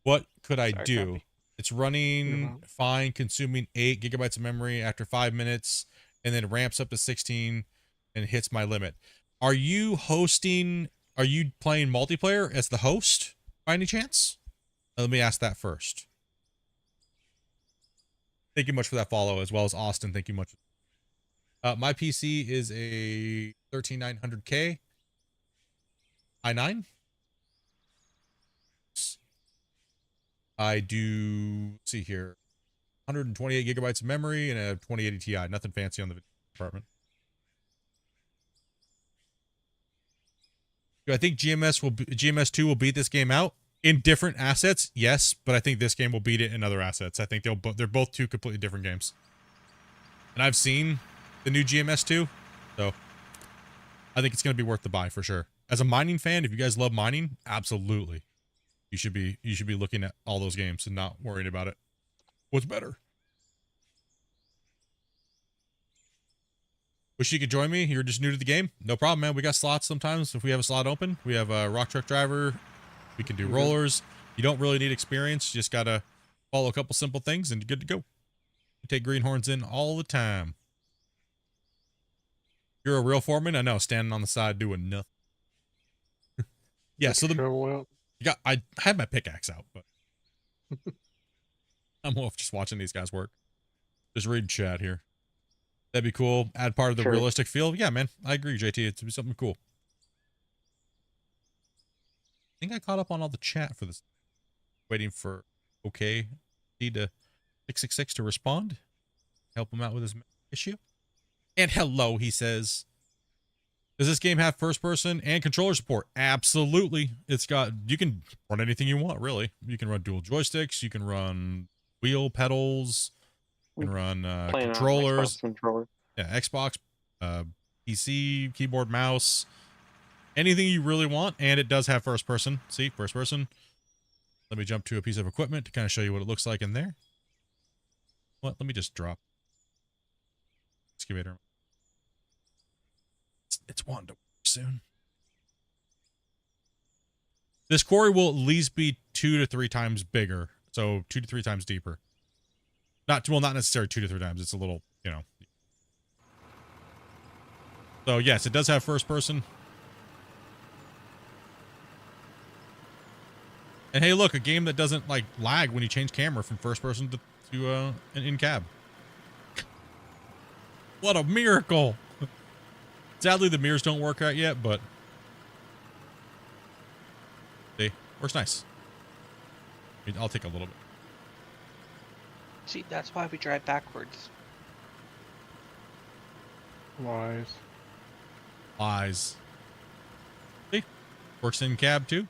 What could I Sorry, do? Grumpy. It's running fine, consuming 8 gigabytes of memory after 5 minutes, and then ramps up to 16 and hits my limit. Are you hosting, are you playing multiplayer as the host by any chance? Let me ask that first. Thank you much for that follow, as well as Austin. Thank you much. My PC is a 13900K i9. I do, let's see here, 128 gigabytes of memory and a 2080 Ti. Nothing fancy on the department. Do I think GMS2 will beat this game out in different assets? Yes, but I think this game will beat it in other assets. I think they're both two completely different games. And I've seen the new GMS2, so I think it's going to be worth the buy for sure. As a mining fan, if you guys love mining, absolutely. You should be looking at all those games and not worrying about it. What's better? Wish you could join me. You're just new to the game. No problem, man. We got slots sometimes. If we have a slot open, we have a rock truck driver. We can do rollers. You don't really need experience. You just got to follow a couple simple things and you're good to go. You take greenhorns in all the time. You're a real foreman? I know, standing on the side doing nothing. Yeah, so I had my pickaxe out, but I'm just watching these guys work. Just read chat here. That'd be cool. Add part of the realistic feel. Yeah, man. I agree, JT. It's something cool. I think I caught up on all the chat for this. Waiting for okay to 666 to respond. Help him out with his issue. And hello, he says. Does this game have first person and controller support? Absolutely. It's got, you can run anything you want, really. You can run dual joysticks. You can run wheel pedals. You can run controllers. Yeah, Xbox, PC, keyboard, mouse. Anything you really want. And it does have first person. See, first person. Let me jump to a piece of equipment to kind of show you what it looks like in there. What? Let me just drop. Excavator. It's wanting to work soon. This quarry will at least be 2 to 3 times bigger. So 2 to 3 times deeper. Not necessarily 2 to 3 times. It's a little, you know. So yes, it does have first person. And hey, look, a game that doesn't like lag when you change camera from first person to an in-cab. What a miracle! Sadly, the mirrors don't work out yet, but see, works nice. I'll take a little bit. See, that's why we drive backwards. Lies. Lies. See, works in cab too.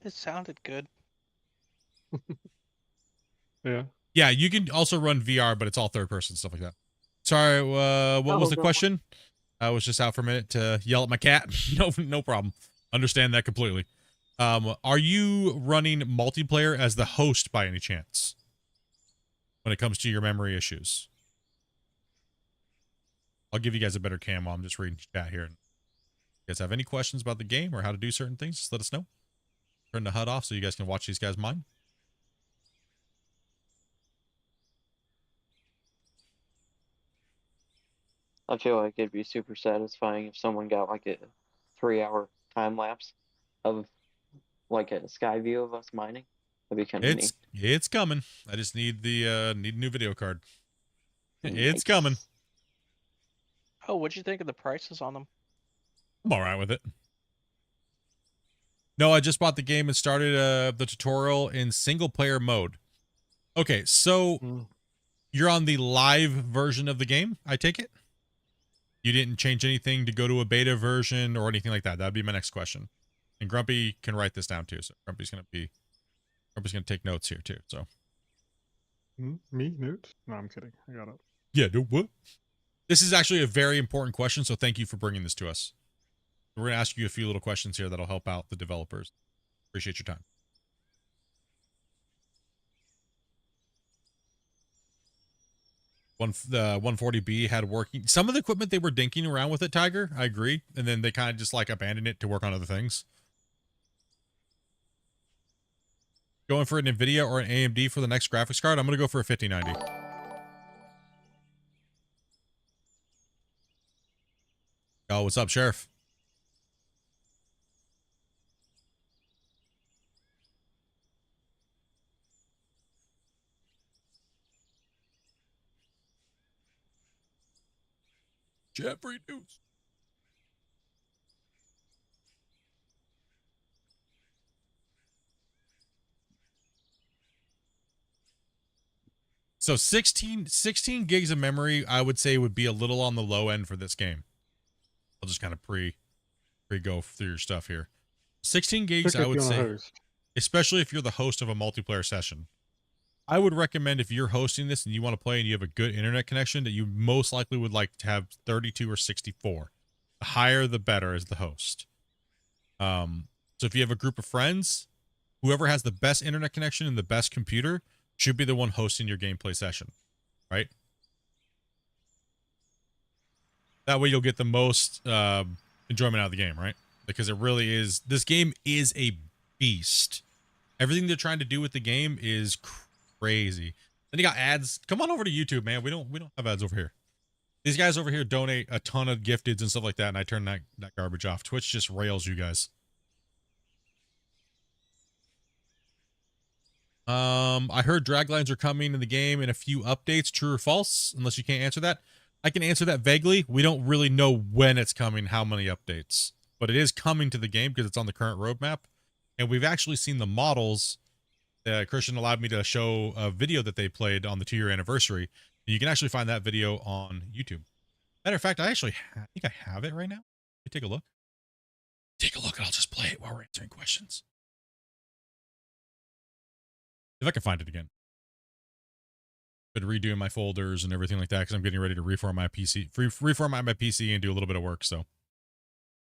It sounded good. Yeah. Yeah, you can also run VR, but it's all third person stuff like that. Sorry, what was the question? I was just out for a minute to yell at my cat. No problem. Understand that completely. Are you running multiplayer as the host by any chance? When it comes to your memory issues? I'll give you guys a better cam while I'm just reading chat here. If you guys have any questions about the game or how to do certain things, just let us know. Turn the HUD off so you guys can watch these guys mine. I feel like it'd be super satisfying if someone got like a 3-hour time lapse of like a sky view of us mining. That'd be kind of neat. It's coming. I just need the need a new video card. It's coming. Oh, what'd you think of the prices on them? I'm all right with it. No, I just bought the game and started the tutorial in single player mode. Okay, so you're on the live version of the game, I take it? You didn't change anything to go to a beta version or anything like that. That'd be my next question. And Grumpy can write this down too. So Grumpy's gonna take notes here too. So Me, Newt? No, I'm kidding. I got it. Yeah, no, what? This is actually a very important question, so thank you for bringing this to us. We're going to ask you a few little questions here that'll help out the developers. Appreciate your time. The 140B had working. Some of the equipment they were dinking around with it, Tiger. I agree. And then they kind of just like abandoned it to work on other things. Going for an NVIDIA or an AMD for the next graphics card? I'm going to go for a 5090. Oh, what's up, Sheriff? Jeffrey News. So 16 gigs of memory, I would say, would be a little on the low end for this game. I'll just kind of pre-go through your stuff here. 16 gigs, I would say, especially if you're the host of a multiplayer session. I would recommend if you're hosting this and you want to play and you have a good internet connection that you most likely would like to have 32 or 64. The higher, the better as the host. So if you have a group of friends, whoever has the best internet connection and the best computer should be the one hosting your gameplay session, right? That way you'll get the most enjoyment out of the game, right? Because it really is, this game is a beast. Everything they're trying to do with the game is crazy. Then you got ads. Come on over to YouTube, man. We don't have ads over here. These guys over here donate a ton of gifteds and stuff like that, and I turn that garbage off. Twitch just rails you guys. I heard draglines are coming in the game in a few updates. True or false? Unless you can't answer that. I can answer that vaguely. We don't really know when it's coming, how many updates. But it is coming to the game because it's on the current roadmap. And we've actually seen the models. Christian allowed me to show a video that they played on the 2-year anniversary. And you can actually find that video on YouTube. Matter of fact, I think I have it right now. Let me take a look. Take a look and I'll just play it while we're answering questions. If I can find it again. Been redoing my folders and everything like that because I'm getting ready to reformat my PC and do a little bit of work. So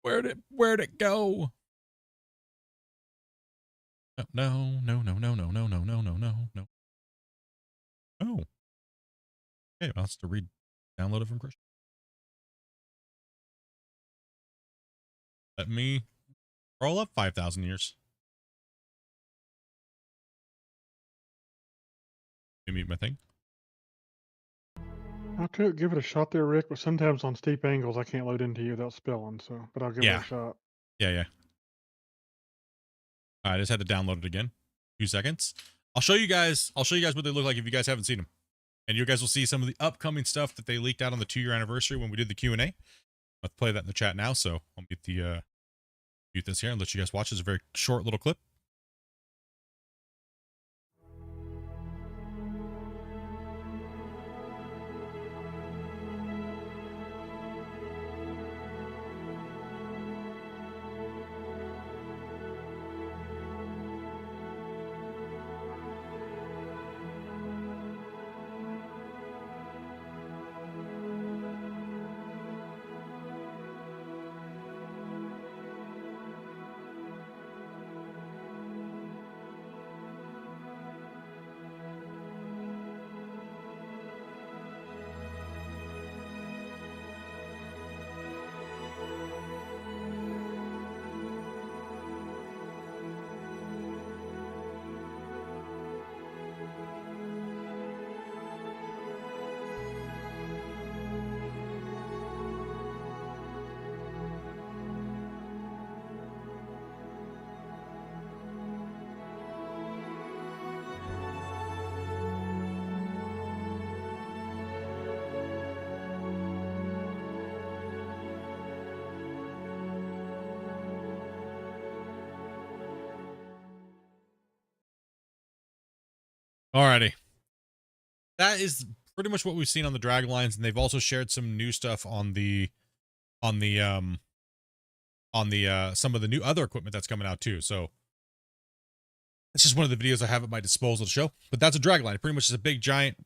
where'd it go? Oh, no. Oh. Okay, I'll have to download it from Christian. Let me roll up 5,000 years. Mute my thing. I could give it a shot there, Rick, but sometimes on steep angles I can't load into you without spilling. So, but I'll give it a shot. Yeah. I just had to download it again. 2 seconds. I'll show you guys what they look like if you guys haven't seen them, and you guys will see some of the upcoming stuff that they leaked out on the 2-year anniversary when we did the Q&A. Let's play that in the chat now. So I'll mute this here and let you guys watch. This is a very short little clip. Alrighty. That is pretty much what we've seen on the drag lines, and they've also shared some new stuff on the some of the new other equipment that's coming out too. So It's just one of the videos I have at my disposal to show. But that's a drag line. It pretty much is a big giant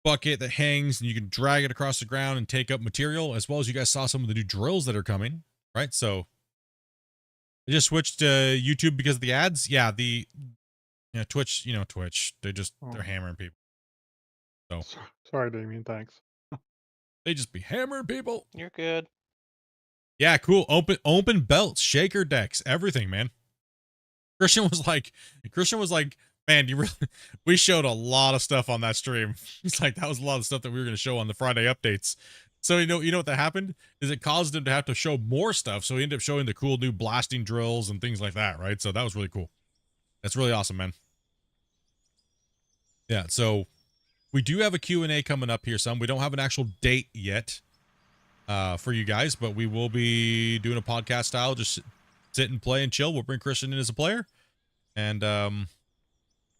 bucket that hangs, and you can drag it across the ground and take up material, as well as you guys saw some of the new drills that are coming, right? So I just switched to YouTube because of the ads. Yeah, Twitch, Twitch, they're hammering people. So Sorry, Damien. Thanks. they just be hammering people. You're good. Yeah, cool. Open belts, shaker decks, everything, man. Christian was like, man, we showed a lot of stuff on that stream. He's like, that was a lot of stuff that we were going to show on the Friday updates. So you know what that happened is it caused him to have to show more stuff. So he ended up showing the cool new blasting drills and things like that, right? So that was really cool. That's really awesome, man. Yeah. So we do have a Q&A coming up here. We don't have an actual date yet for you guys, but we will be doing a podcast style. Just sit and play and chill. We'll bring Christian in as a player, and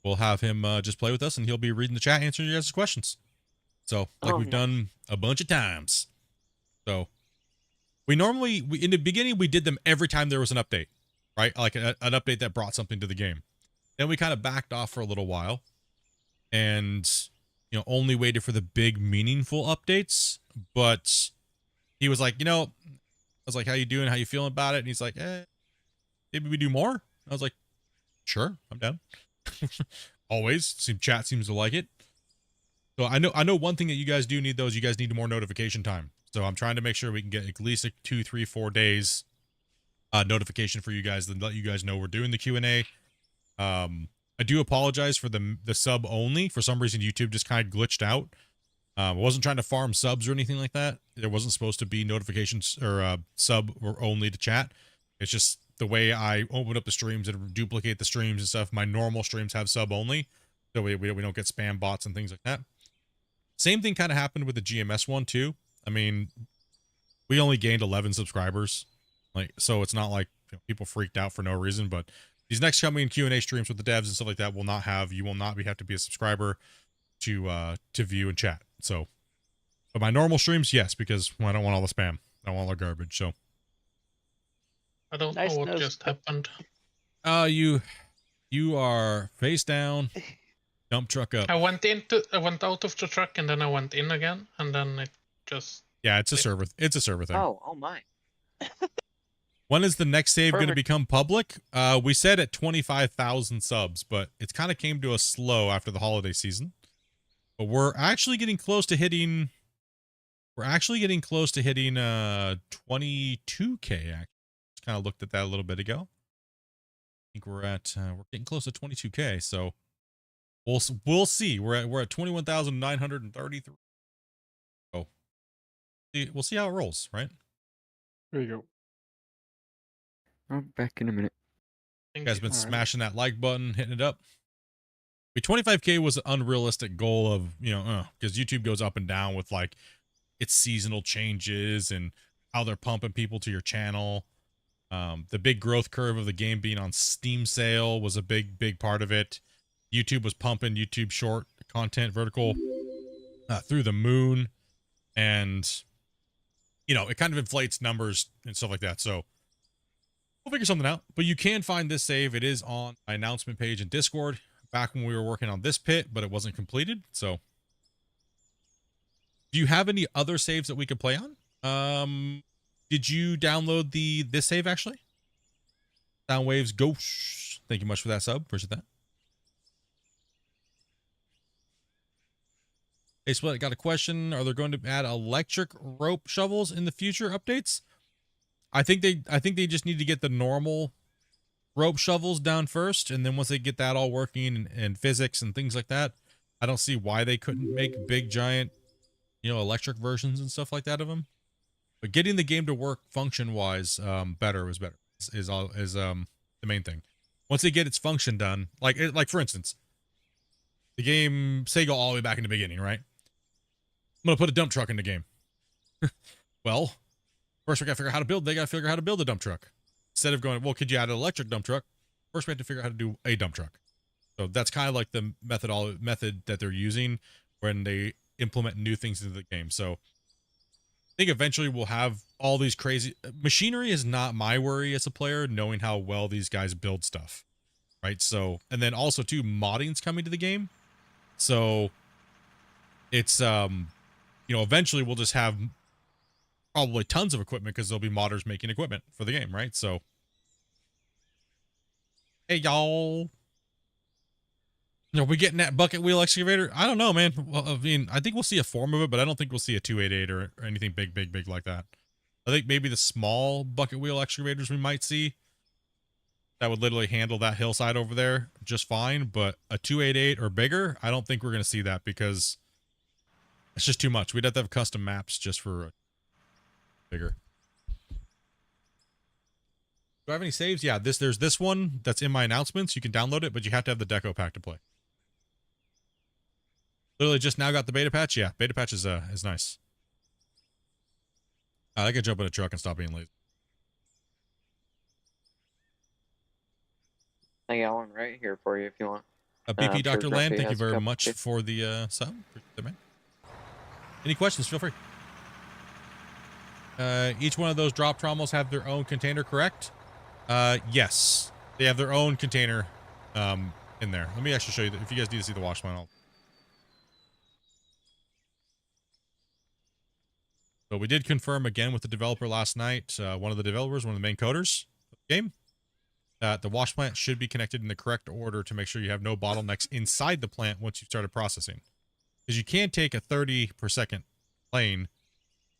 we'll have him just play with us, and he'll be reading the chat, answering you guys' questions. So, like we've done a bunch of times. So, in the beginning, we did them every time there was an update, right? Like an update that brought something to the game. Then we kind of backed off for a little while, and only waited for the big, meaningful updates. But he was like, I was like, how you doing? How you feeling about it? And he's like, maybe we do more. I was like, sure, I'm down. Always. Chat seems to like it. So I know one thing that you guys do need, though, is you guys need more notification time. So I'm trying to make sure we can get at least 2, 3, 4 days notification for you guys, and let you guys know we're doing the Q&A. I do apologize for the sub only. For some reason, YouTube just kind of glitched out. I wasn't trying to farm subs or anything like that. There wasn't supposed to be notifications or sub or only to chat. It's just the way I open up the streams and duplicate the streams and stuff. My normal streams have sub only, so we don't get spam bots and things like that. Same thing kind of happened with the GMS one too. I mean, we only gained 11 subscribers, so it's not like people freaked out for no reason. But these next coming Q&A streams with the devs and stuff like that will not have to be a subscriber to view and chat. So, but my normal streams, yes, because I don't want all the spam. I don't want all the garbage. So, I don't know what just happened. You are face down, dump truck up. I went out of the truck and then I went in again, and then it just. Yeah, it's a server thing. Oh my. When is the next save going to become public? We said at 25,000 subs, but it's kind of came to us slow after the holiday season. But we're actually getting close to hitting. We're actually getting close to hitting 22K. Actually, just kind of looked at that a little bit ago. I think we're getting close to 22K. So we'll see. We're at 21,933. So we'll see how it rolls, right? There you go. I'm back in a minute. You guys been smashing that like button, hitting it up. 25K was an unrealistic goal of, because YouTube goes up and down with like its seasonal changes and how they're pumping people to your channel. The big growth curve of the game being on Steam sale was a big part of it. YouTube was pumping YouTube short content vertical through the moon, and it kind of inflates numbers and stuff like that. So we'll figure something out. But you can find this save. It is on my announcement page in Discord back when we were working on this pit, but it wasn't completed. So do you have any other saves that we could play on? Did you download this save actually? Soundwaves Ghost. Thank you much for that sub. Appreciate that. Hey, Split, I got a question. Are they going to add electric rope shovels in the future updates? I think they just need to get the normal rope shovels down first, and then once they get that all working and physics and things like that, I don't see why they couldn't make big giant, electric versions and stuff like that of them. But getting the game to work function wise, better is the main thing. Once they get its function done, like for instance, the game, say go all the way back in the beginning, right? I'm gonna put a dump truck in the game. Well, first we gotta figure out how to build. They gotta figure out how to build a dump truck. Instead of going, well, could you add an electric dump truck? First, we have to figure out how to do a dump truck. So that's kind of like the method that they're using when they implement new things into the game. So I think eventually we'll have all these crazy machinery is not my worry as a player, knowing how well these guys build stuff. right? So, and then also too, modding's coming to the game. So it's, eventually we'll just have probably tons of equipment because there'll be modders making equipment for the game, right? So, hey, y'all. Are we getting that bucket wheel excavator? I don't know, man. Well, I mean, I think we'll see a form of it, but I don't think we'll see a 288 or anything big like that. I think maybe the small bucket wheel excavators we might see that would literally handle that hillside over there just fine, but a 288 or bigger, I don't think we're going to see that because it's just too much. We'd have to have custom maps just for a bigger. Do I have any saves? Yeah, there's this one that's in my announcements. You can download it, but you have to have the deco pack to play. Literally just now got the beta patch. Yeah, beta patch is nice. I can jump in a truck and stop being lazy. I got one right here for you if you want. BP Dr. sure Land, Grumpy thank you has a very couple much too. for the sub. Appreciate that, man. Any questions? Feel free. Each one of those drop trommels have their own container, correct? Yes. They have their own container in there. Let me actually show you. If you guys need to see the wash line, So we did confirm again with the developer last night, one of the developers, one of the main coders of the game, that the wash plant should be connected in the correct order to make sure you have no bottlenecks inside the plant once you've started processing. Because you can't take a 30 per second lane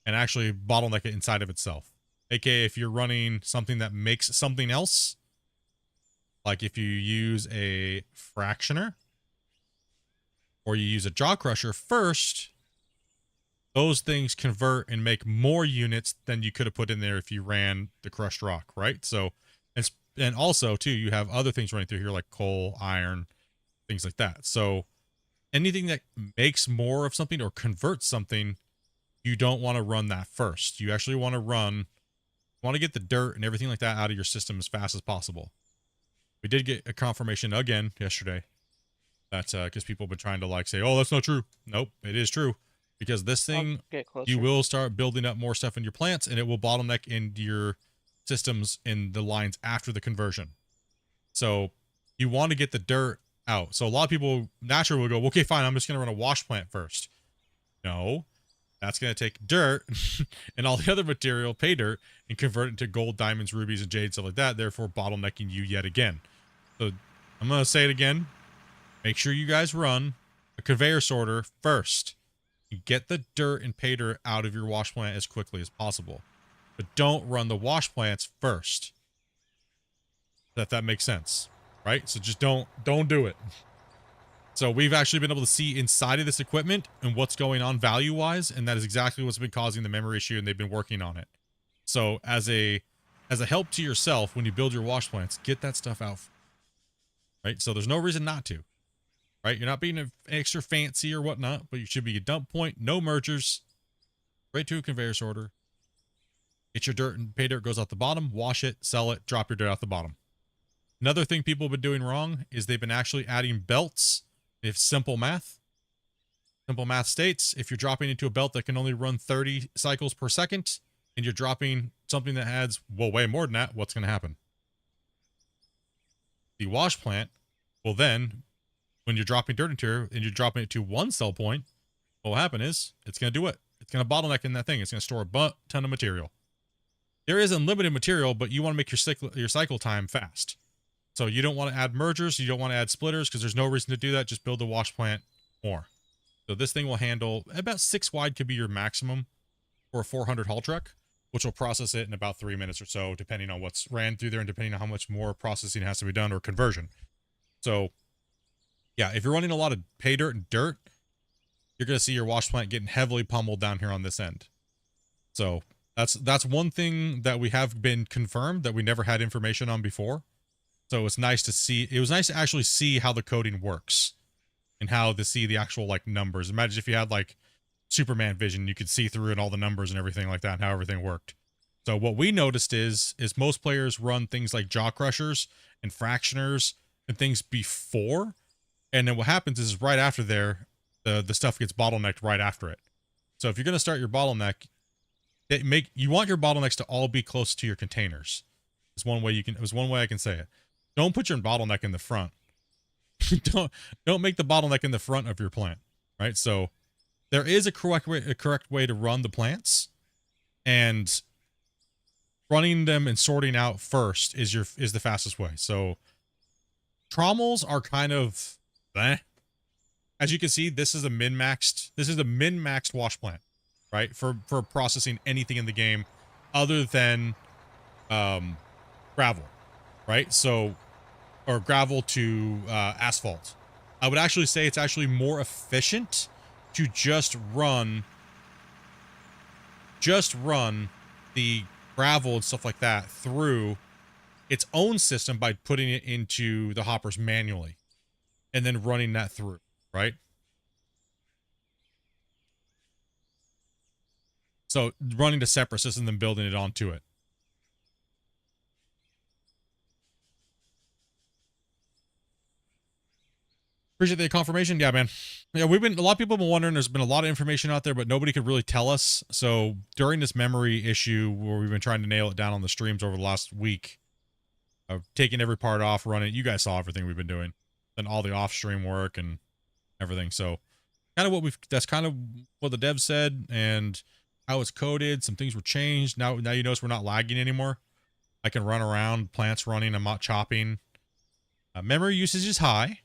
and actually bottleneck it inside of itself. AKA if you're running something that makes something else, like if you use a fractioner or you use a jaw crusher first, those things convert and make more units than you could have put in there if you ran the crushed rock, right? So, and also too, you have other things running through here like coal, iron, things like that. So anything that makes more of something or converts something, you don't want to run that first. You actually want to get the dirt and everything like that out of your system as fast as possible. We did get a confirmation again yesterday that because people have been trying to like say, oh, that's not true. Nope, it is true. Because this thing, you will start building up more stuff in your plants and it will bottleneck into your systems in the lines after the conversion. So you want to get the dirt out. So a lot of people naturally will go, okay, fine, I'm just going to run a wash plant first. No, that's going to take dirt and all the other material, pay dirt, and convert it into gold, diamonds, rubies, and jade, stuff like that, therefore bottlenecking you yet again. So I'm going to say it again. Make sure you guys run a conveyor sorter first. Get the dirt and pay dirt out of your wash plant as quickly as possible. But don't run the wash plants first. That makes sense, right? So just don't do it. So we've actually been able to see inside of this equipment and what's going on value-wise, and that is exactly what's been causing the memory issue, and they've been working on it. So as a help to yourself when you build your wash plants, get that stuff out, right? So there's no reason not to. Right? You're not being extra fancy or whatnot, but you should be a dump point, no mergers, right to a conveyor sorter. Get your dirt and pay dirt goes out the bottom, wash it, sell it, drop your dirt out the bottom. Another thing people have been doing wrong is they've been actually adding belts. If simple math. Simple math states if you're dropping into a belt that can only run 30 cycles per second and you're dropping something that adds, well, way more than that, what's going to happen? The wash plant will then, when you're dropping dirt into here and you're dropping it to one cell point, what will happen is it's going to do it. It's going to bottleneck in that thing. It's going to store a ton of material. There is unlimited material, but you want to make your cycle time fast. So you don't want to add mergers. You don't want to add splitters because there's no reason to do that. Just build the wash plant more. So this thing will handle about 6 wide could be your maximum for a 400 haul truck, which will process it in about 3 minutes or so, depending on what's ran through there and depending on how much more processing has to be done or conversion. So yeah, if you're running a lot of pay dirt and dirt, you're going to see your wash plant getting heavily pummeled down here on this end. So that's one thing that we have been confirmed that we never had information on before. So it's nice to see. It was nice to actually see how the coding works and how to see the actual like numbers. Imagine if you had like Superman vision, you could see through and all the numbers and everything like that and how everything worked. So what we noticed is most players run things like jaw crushers and fractioners and things before. And then what happens is right after there, the stuff gets bottlenecked right after it. So if you're going to start your bottleneck, you want your bottlenecks to all be close to your containers. It's one way I can say it. don't put your bottleneck in the front. don't make the bottleneck in the front of your plant, right? So there is a correct way to run the plants, and running them and sorting out first is the fastest way. So trommels are kind of as you can see, this is a min-maxed wash plant, right? For processing anything in the game other than gravel, right? So, or gravel to asphalt. I would actually say it's actually more efficient to just run the gravel and stuff like that through its own system by putting it into the hoppers manually and then running that through, right? So running a separate system than building it onto it. Appreciate the confirmation. Yeah, man. Yeah, a lot of people have been wondering. There's been a lot of information out there, but nobody could really tell us. So during this memory issue where we've been trying to nail it down on the streams over the last week, taking every part off, running, you guys saw everything we've been doing, and all the off-stream work and everything. So that's kind of what the dev said and how it's coded. Some things were changed. Now you notice we're not lagging anymore. I can run around, plants running, I'm not chopping. Memory usage is high.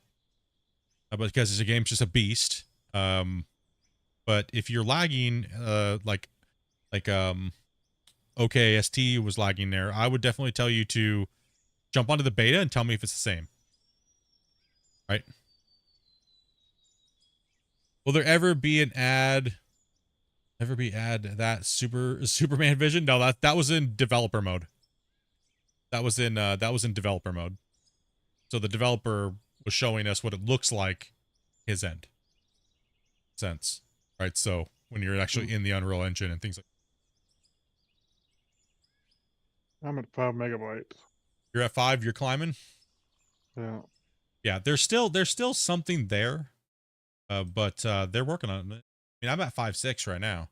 But because the game's just a beast. But if you're lagging, like OKST was lagging there, I would definitely tell you to jump onto the beta and tell me if it's the same. Right? Will there ever be an ad? That Superman vision? No, that was in developer mode. That was in developer mode. So the developer was showing us what it looks like his end. Sense. Right? So when you're actually in the Unreal Engine and things like that. I'm at 5 megabytes. You're at 5, you're climbing? Yeah. Yeah, there's still something there. But they're working on it. I mean, I'm at 5.6 right now.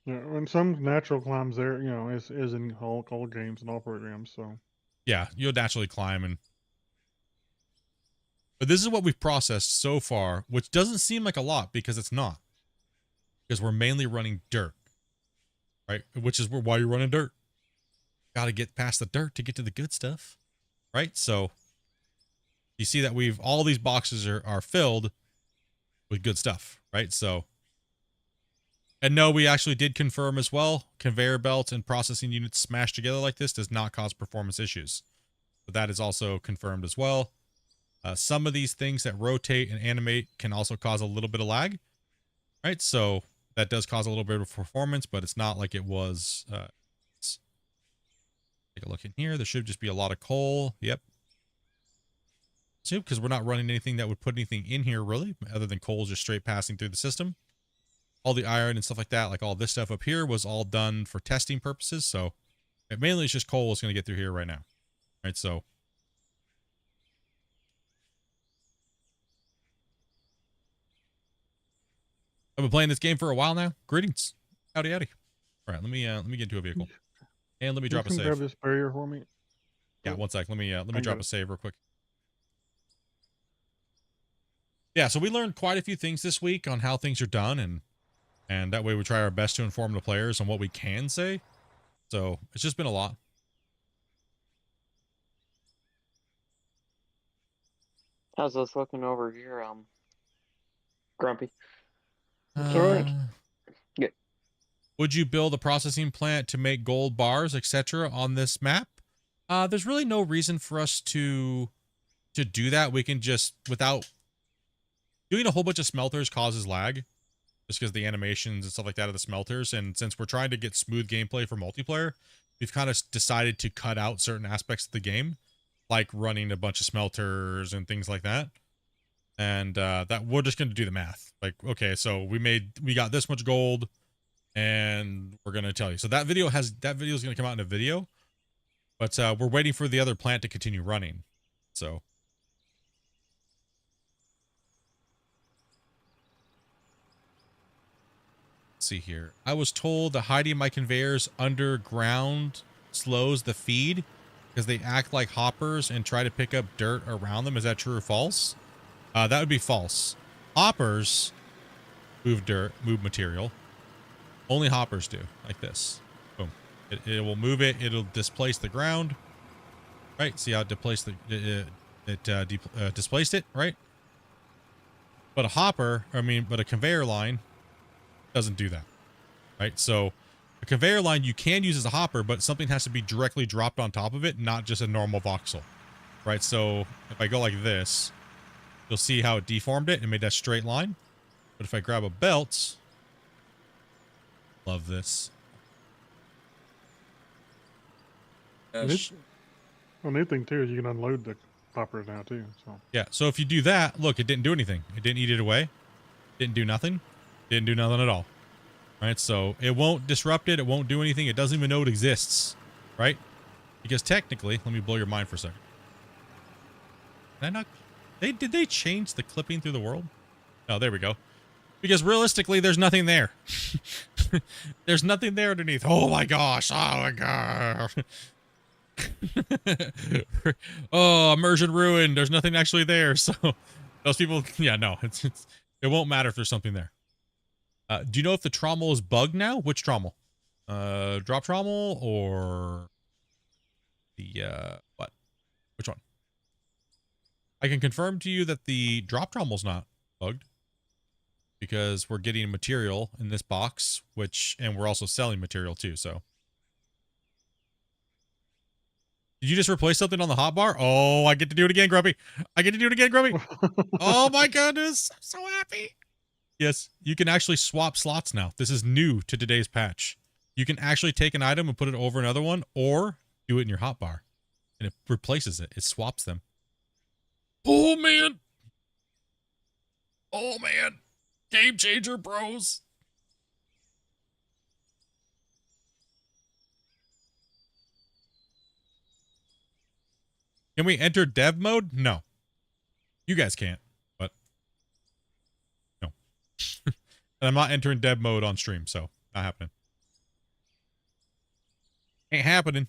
Yeah, and some natural climbs there, is in all games and all programs, so. Yeah, you'll naturally climb but this is what we've processed so far, which doesn't seem like a lot because it's not. Because we're mainly running dirt. Right? Which is why you're running dirt. Gotta get past the dirt to get to the good stuff. Right? So you see that all these boxes are filled with good stuff, right? So, and no, we actually did confirm as well, conveyor belts and processing units smashed together like this does not cause performance issues. But that is also confirmed as well. Some of these things that rotate and animate can also cause a little bit of lag, right? So that does cause a little bit of performance, but it's not like it was. Take a look in here. There should just be a lot of coal. Yep. Because we're not running anything that would put anything in here really, other than coal just straight passing through the system. All the iron and stuff like that, like all this stuff up here was all done for testing purposes. So mainly it's just coal that's going to get through here right now. Right. So I've been playing this game for a while now. Greetings. Howdy, howdy. All right. Let me get into a vehicle and let me drop a save. Grab this barrier for me. Yeah. 1 sec. Let me drop a save real quick. Yeah, so we learned quite a few things this week on how things are done, and that way we try our best to inform the players on what we can say. So it's just been a lot. How's this looking over here, Grumpy? Sorry. Good. Would you build a processing plant to make gold bars, etc. on this map? There's really no reason for us to do that. We can just, without doing a whole bunch of smelters causes lag, just because the animations and stuff like that of the smelters. And since we're trying to get smooth gameplay for multiplayer, we've kind of decided to cut out certain aspects of the game, like running a bunch of smelters and things like that. And that we're just going to do the math. Like, okay, so we got this much gold, and we're going to tell you. So that video is going to come out in a video, but we're waiting for the other plant to continue running. So. Let's see here. I was told that hiding my conveyors underground slows the feed because they act like hoppers and try to pick up dirt around them. Is that true or false? That would be false. Hoppers move dirt, move material. Only hoppers do, like this. Boom. It will move it. It'll displace the ground. Right? See how it displaced displaced it, right? But a hopper, but a conveyor line doesn't do that, right? So a conveyor line you can use as a hopper, but something has to be directly dropped on top of it, not just a normal voxel, right? So if I go like this, you'll see how it deformed it and made that straight line. But if I grab a belt, love this. Well, the thing too is you can unload the hoppers now too. So yeah, so if you do that, look, it didn't do anything. It didn't eat it away. Didn't do nothing. Didn't do nothing at all. Right? So it won't disrupt it. It won't do anything. It doesn't even know it exists. Right? Because technically, let me blow your mind for a second. Did they change the clipping through the world? Oh, there we go. Because realistically, there's nothing there. There's nothing there underneath. Oh my gosh. Oh my god. Oh, immersion ruined. There's nothing actually there. So those people, yeah, no, it won't matter if there's something there. Do you know if the trommel is bugged now? Which trommel? Drop trommel or the what? Which one? I can confirm to you that the drop trommel's not bugged because we're getting material in this box, and we're also selling material too. So. Did you just replace something on the hotbar? Oh, I get to do it again, Grumpy. I get to do it again, Grumpy. Oh my goodness. I'm so happy. Yes, you can actually swap slots now. This is new to today's patch. You can actually take an item and put it over another one or do it in your hotbar. And it replaces it. It swaps them. Oh, man. Oh, man. Game changer, bros. Can we enter dev mode? No. You guys can't, but no. And I'm not entering dev mode on stream, so not happening. Ain't happening.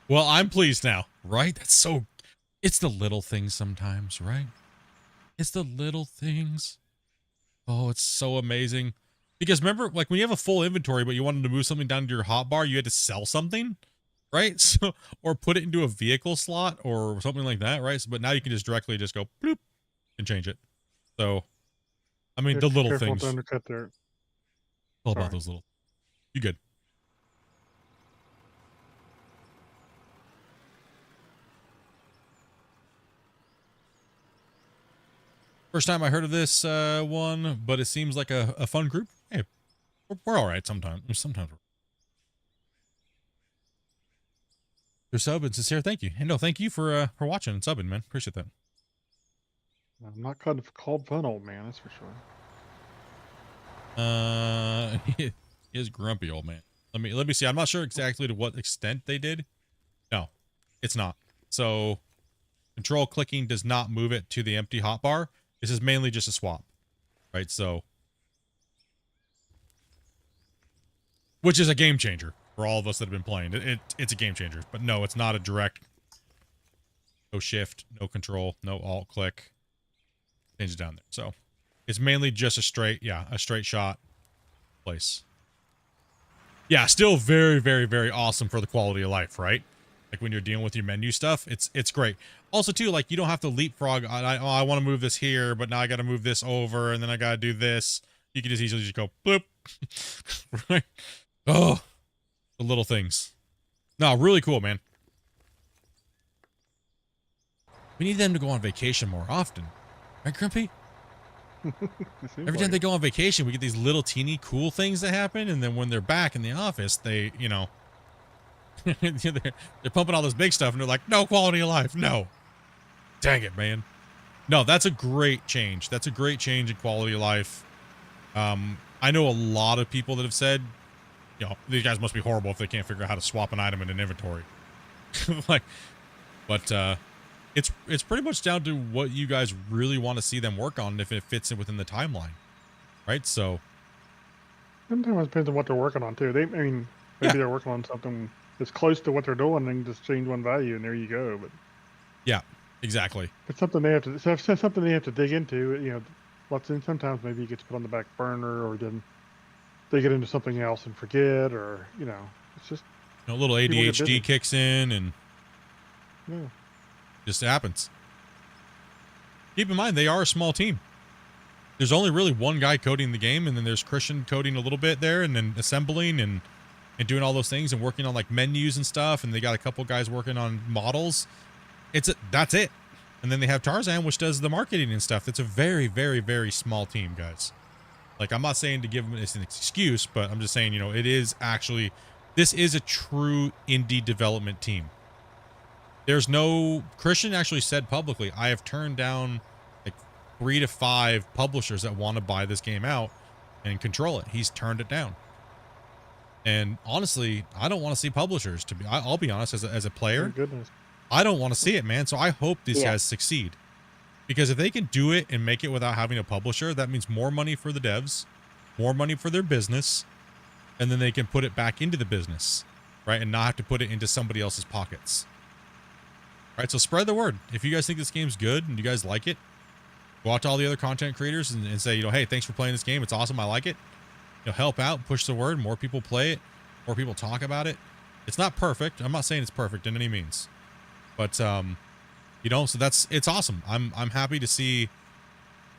Well, I'm pleased now, right? It's the little things sometimes, right? It's the little things. Oh, it's so amazing. Because remember, like when you have a full inventory, but you wanted to move something down to your hotbar, you had to sell something, right? So, or put it into a vehicle slot or something like that, right? So, but now you can just directly just go bloop and change it. So, I mean, the little things. To undercut there. All about those little. You good? First time I heard of this one, but it seems like a fun group. Hey, we're all right sometimes. Sometimes we're sub and sincere. Thank you. And no, thank you for watching and subbing, man. Appreciate that. I'm not called fun, old man. That's for sure. He is grumpy, old man. Let me see. I'm not sure exactly to what extent they did. No, it's not. So, control clicking does not move it to the empty hotbar. This is mainly just a swap, right? So, which is a game changer for all of us that have been playing. It's a game changer, but no, it's not a direct. No shift, no control, no alt click. Change it down there. So, it's mainly just a straight shot place. Yeah, still very, very, very awesome for the quality of life, right? Like when you're dealing with your menu stuff, it's great. Also, too, like you don't have to leapfrog. I want to move this here, but now I got to move this over, and then I got to do this. You can just easily just go bloop, right? Oh, the little things. No, really cool, man. We need them to go on vacation more often, right, Grumpy? Every time they go on vacation, we get these little teeny cool things that happen, and then when they're back in the office, they, you know. They're pumping all this big stuff and they're like, no quality of life. No. Dang it, man. No, that's a great change. That's a great change in quality of life. I know a lot of people that have said, you know, these guys must be horrible if they can't figure out how to swap an item in an inventory. Like, but it's pretty much down to what you guys really want to see them work on, if it fits in within the timeline, right? So Sometimes it depends on what they're working on too. Maybe Yeah. they're working on something that's close to what they're doing, and just change one value, and there you go. But yeah, exactly. it's something they have to. So it's something they have to dig into. Sometimes maybe it gets put on the back burner, or then they get into something else and forget, or it's just A little People get ADHD busy. kicks in, and yeah. just happens. Keep in mind, they are a small team. There's only really one guy coding the game, and then there's Christian coding a little bit there, and then assembling and doing all those things and working on like menus and stuff. And they got a couple guys working on models. That's it. And then they have Tarzan, which does the marketing and stuff. It's a very, very, very small team, guys. Like, I'm not saying to give them it's an excuse, but I'm just saying, it is actually, this is a true indie development team. There's no, Christian actually said publicly, I have turned down like 3 to 5 publishers that want to buy this game out and control it. He's turned it down. And honestly, I don't want to see publishers I'll be honest, as a player, Thank goodness. I don't want to see it, man. So I hope these guys succeed, because if they can do it and make it without having a publisher, that means more money for the devs, more money for their business, and then they can put it back into the business, right? And not have to put it into somebody else's pockets. Right, so spread the word. If you guys think this game's good and you guys like it, go out to all the other content creators and say, hey, thanks for playing this game. It's awesome. I like it. Help out, push the word. More people play it. More people talk about it. It's not perfect. I'm not saying it's perfect in any means, but so it's awesome. I'm happy to see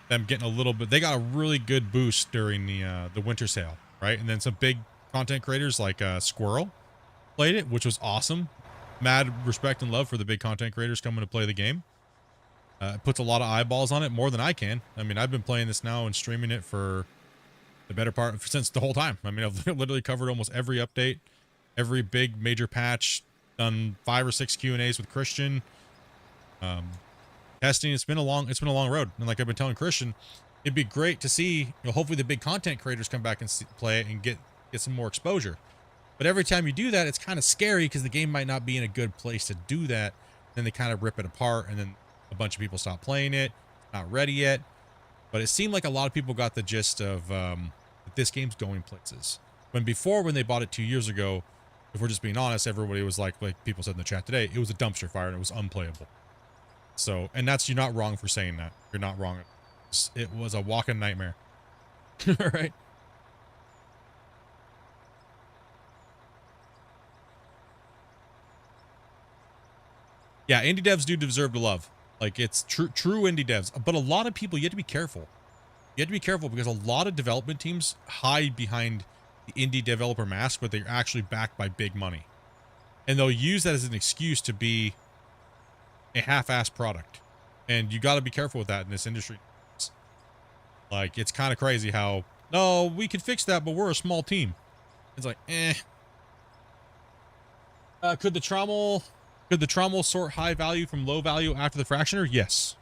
them getting a little bit. They got a really good boost during the winter sale, right? And then some big content creators like Squirrel played it, which was awesome. Mad respect and love for the big content creators coming to play the game. It puts a lot of eyeballs on it, more than I can. I mean, I've been playing this now and streaming it for the better part since the whole time. I mean, I've literally covered almost every update, every big major patch, done 5 or 6 Q&As with Christian. Testing, it's been a long road. And like I've been telling Christian, it'd be great to see, hopefully the big content creators come back and play it and get some more exposure. But every time you do that, it's kind of scary because the game might not be in a good place to do that. Then they kind of rip it apart, and then a bunch of people stop playing it. It's not ready yet. But it seemed like a lot of people got the gist of that this game's going places. When they bought it 2 years ago, if we're just being honest, everybody was like people said in the chat today, it was a dumpster fire and it was unplayable. So, and you're not wrong for saying that. You're not wrong. It was a walking nightmare. All right. Yeah, indie devs do deserve to love. Like, it's true indie devs. But a lot of people, you have to be careful. You have to be careful because a lot of development teams hide behind the indie developer mask, but they're actually backed by big money. And they'll use that as an excuse to be a half-assed product. And you got to be careful with that in this industry. Like, it's kind of crazy how, no, we could fix that, but we're a small team. It's like, Could the trommel sort high value from low value after the fractioner? Yes.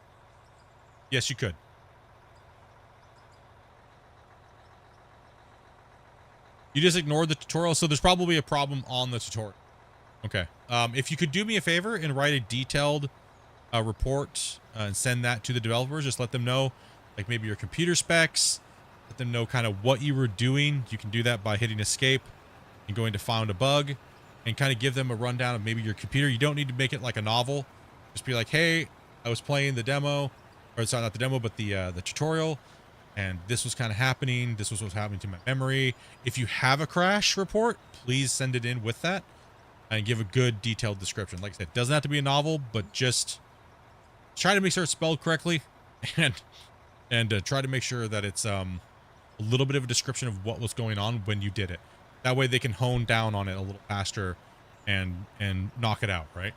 Yes, you could. You just ignored the tutorial, so there's probably a problem on the tutorial. Okay. If you could do me a favor and write a detailed report and send that to the developers, just let them know, like maybe your computer specs, let them know kind of what you were doing. You can do that by hitting escape and going to find a bug and kind of give them a rundown of maybe your computer. You don't need to make it like a novel. Just be like, hey, I was playing the demo, or sorry, not the demo, but the tutorial, and this was kind of happening. This was what was happening to my memory. If you have a crash report, please send it in with that and give a good detailed description. Like I said, it doesn't have to be a novel, but just try to make sure it's spelled correctly and try to make sure that it's a little bit of a description of what was going on when you did it. That way they can hone down on it a little faster and knock it out, right?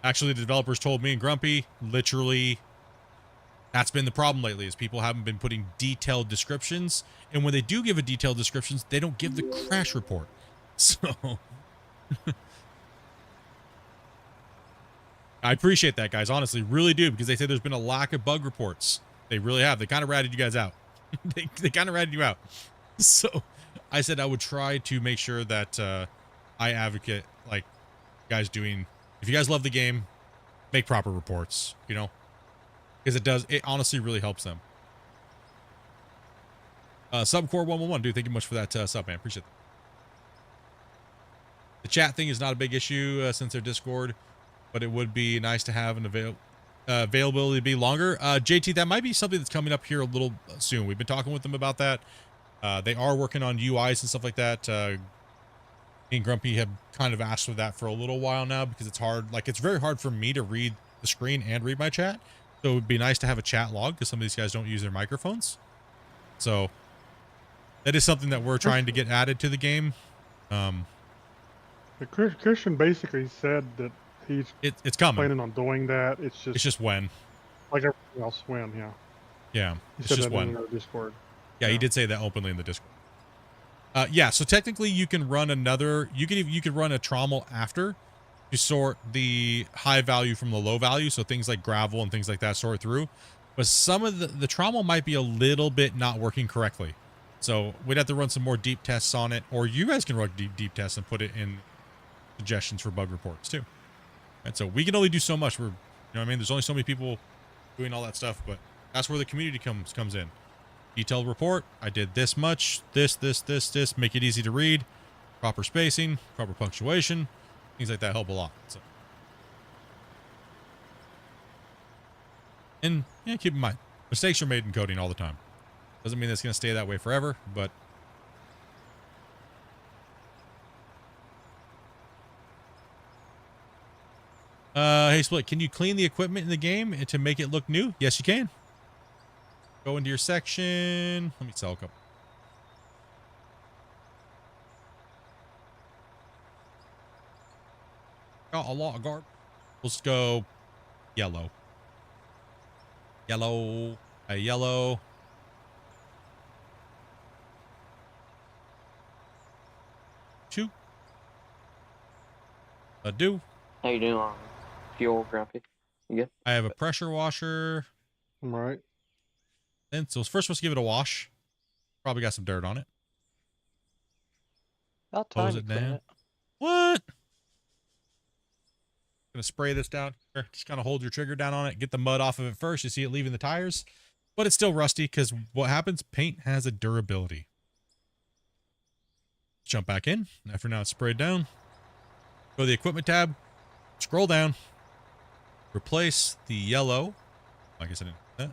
Actually, the developers told me and Grumpy, literally, that's been the problem lately, is people haven't been putting detailed descriptions. And when they do give a detailed descriptions, they don't give the crash report. So I appreciate that, guys. Honestly, really do, because they say there's been a lack of bug reports. They really have. They kind of ratted you guys out. they kind of ratted you out. So I said I would try to make sure that I advocate like guys doing If you guys love the game, make proper reports, you know, because it honestly really helps them. Subcore 111, dude, thank you much for that sub, man. Appreciate that. The chat thing is not a big issue since they're Discord, but it would be nice to have an availability be longer. JT, that might be something that's coming up here a little soon. We've been talking with them about that. They are working on UIs and stuff like that. Me and Grumpy have kind of asked for that for a little while now because it's hard. Like, it's very hard for me to read the screen and read my chat. So it would be nice to have a chat log because some of these guys don't use their microphones. So that is something that we're trying to get added to the game. Christian basically said that it's coming. Planning on doing that. It's just when. Like everything else, when, yeah. Yeah, He it's said just that when. in our Discord. Yeah, he did say that openly in the Discord. Yeah, so technically you can run another. You could run a trommel after to sort the high value from the low value. So things like gravel and things like that sort through. But some of the trommel might be a little bit not working correctly. So we'd have to run some more deep tests on it, or you guys can run deep tests and put it in suggestions for bug reports too. And so we can only do so much. You know what I mean? There's only so many people doing all that stuff, but that's where the community comes in. Detailed report. I did this much, this, make it easy to read, proper spacing, proper punctuation, things like that help a lot. So, and yeah, keep in mind, mistakes are made in coding all the time. Doesn't mean it's going to stay that way forever, but hey Split, can you clean the equipment in the game to make it look new? Yes, you can. Go into your section. Let me sell a couple. Got a lot of garbage. Let's go yellow. Yellow. A yellow. Two. A do. How you doing? Fuel, Grumpy? You good? I have a pressure washer. I'm right. And so first let's give it a wash. Probably got some dirt on it. About Close time it to clean down. it. What? Gonna spray this down here. Just kind of hold your trigger down on it. Get the mud off of it first. You see it leaving the tires, but it's still rusty because what happens? Paint has a durability. Jump back in. After now it's sprayed down. Go to the equipment tab. Scroll down. Replace the yellow. I guess I didn't do that.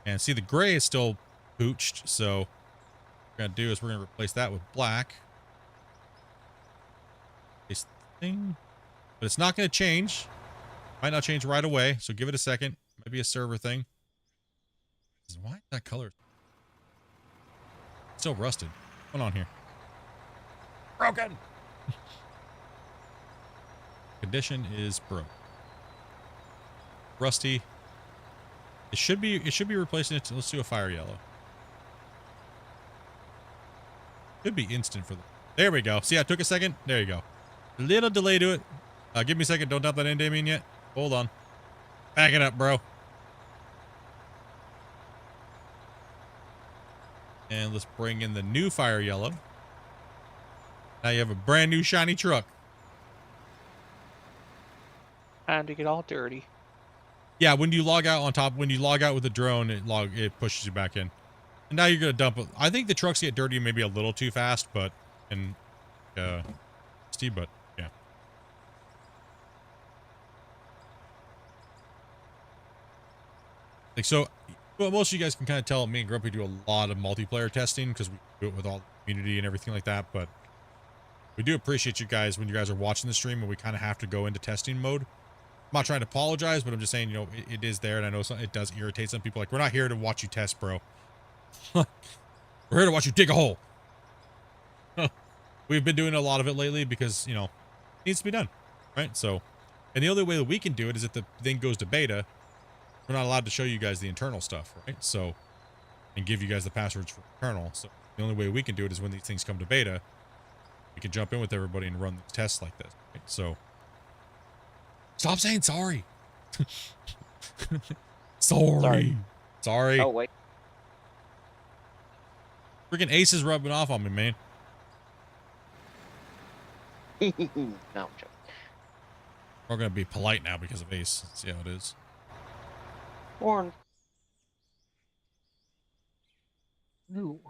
And see the gray is still pooched, so what we're gonna do is we're gonna replace that with black. This thing, but it's not gonna change. Might not change right away, so give it a second. Might be a server thing. Why is that color still rusted? What's going on here? Broken. Condition is broke. Rusty. It should be replacing it. Let's do a fire yellow. Could be instant for the. There we go. See, I took a second. There you go. A little delay to it. Give me a second. Don't dump that in, Damien, yet. Hold on. Back it up, bro. And let's bring in the new fire yellow. Now you have a brand new shiny truck. And to get all dirty. Yeah, when you log out when you log out with the drone, it pushes you back in. And now you're gonna dump it. I think the trucks get dirty maybe a little too fast, but yeah. Like so, well, most of you guys can kind of tell me and Grumpy do a lot of multiplayer testing because we do it with all the community and everything like that. But we do appreciate you guys when you guys are watching the stream and we kind of have to go into testing mode. I'm not trying to apologize, but I'm just saying, you know, it is there, and I know it does irritate some people. Like, we're not here to watch you test, bro. We're here to watch you dig a hole. We've been doing a lot of it lately because, you know, it needs to be done, right? So, and the only way that we can do it is if the thing goes to beta. We're not allowed to show you guys the internal stuff, right? So, and give you guys the passwords for internal. So, the only way we can do it is when these things come to beta. We can jump in with everybody and run these tests like this, right? So, stop saying sorry. Sorry. Oh, wait. Freaking Ace is rubbing off on me, man. No, I'm joking. We're gonna be polite now because of Ace. Let's see how it is. Warren. Ooh.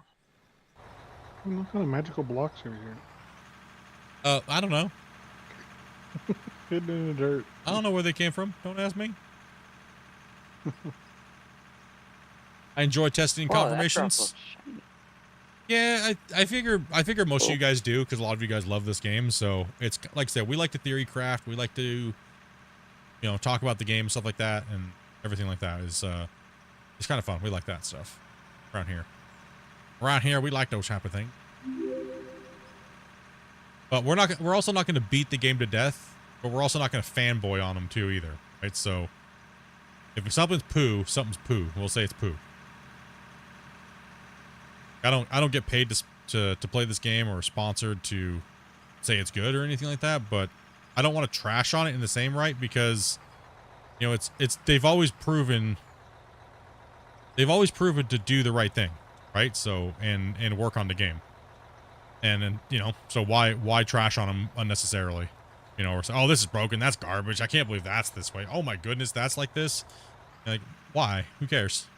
What kind of magical blocks are here? I don't know. Hidden in the dirt. I don't know where they came from. Don't ask me. I enjoy testing Wow, that confirmations. drop looks shiny. Yeah, I figure most of you guys do because a lot of you guys love this game. So it's like I said, we like to theory craft. We like to, you know, talk about the game, stuff like that, and everything like that is it's kind of fun. We like that stuff around here. Around here, we like those type of things. But we're also not going to beat the game to death, but we're also not going to fanboy on them too either, right? So if something's poo, something's poo. We'll say it's poo. I don't get paid to play this game or sponsored to say it's good or anything like that, but I don't want to trash on it in the same right because, you know, they've always proven to do the right thing, right? So and work on the game. And you know, so why trash on them unnecessarily? You know, or say, oh, this is broken, that's garbage, I can't believe that's this way. Oh my goodness, that's like this. Like, why? Who cares?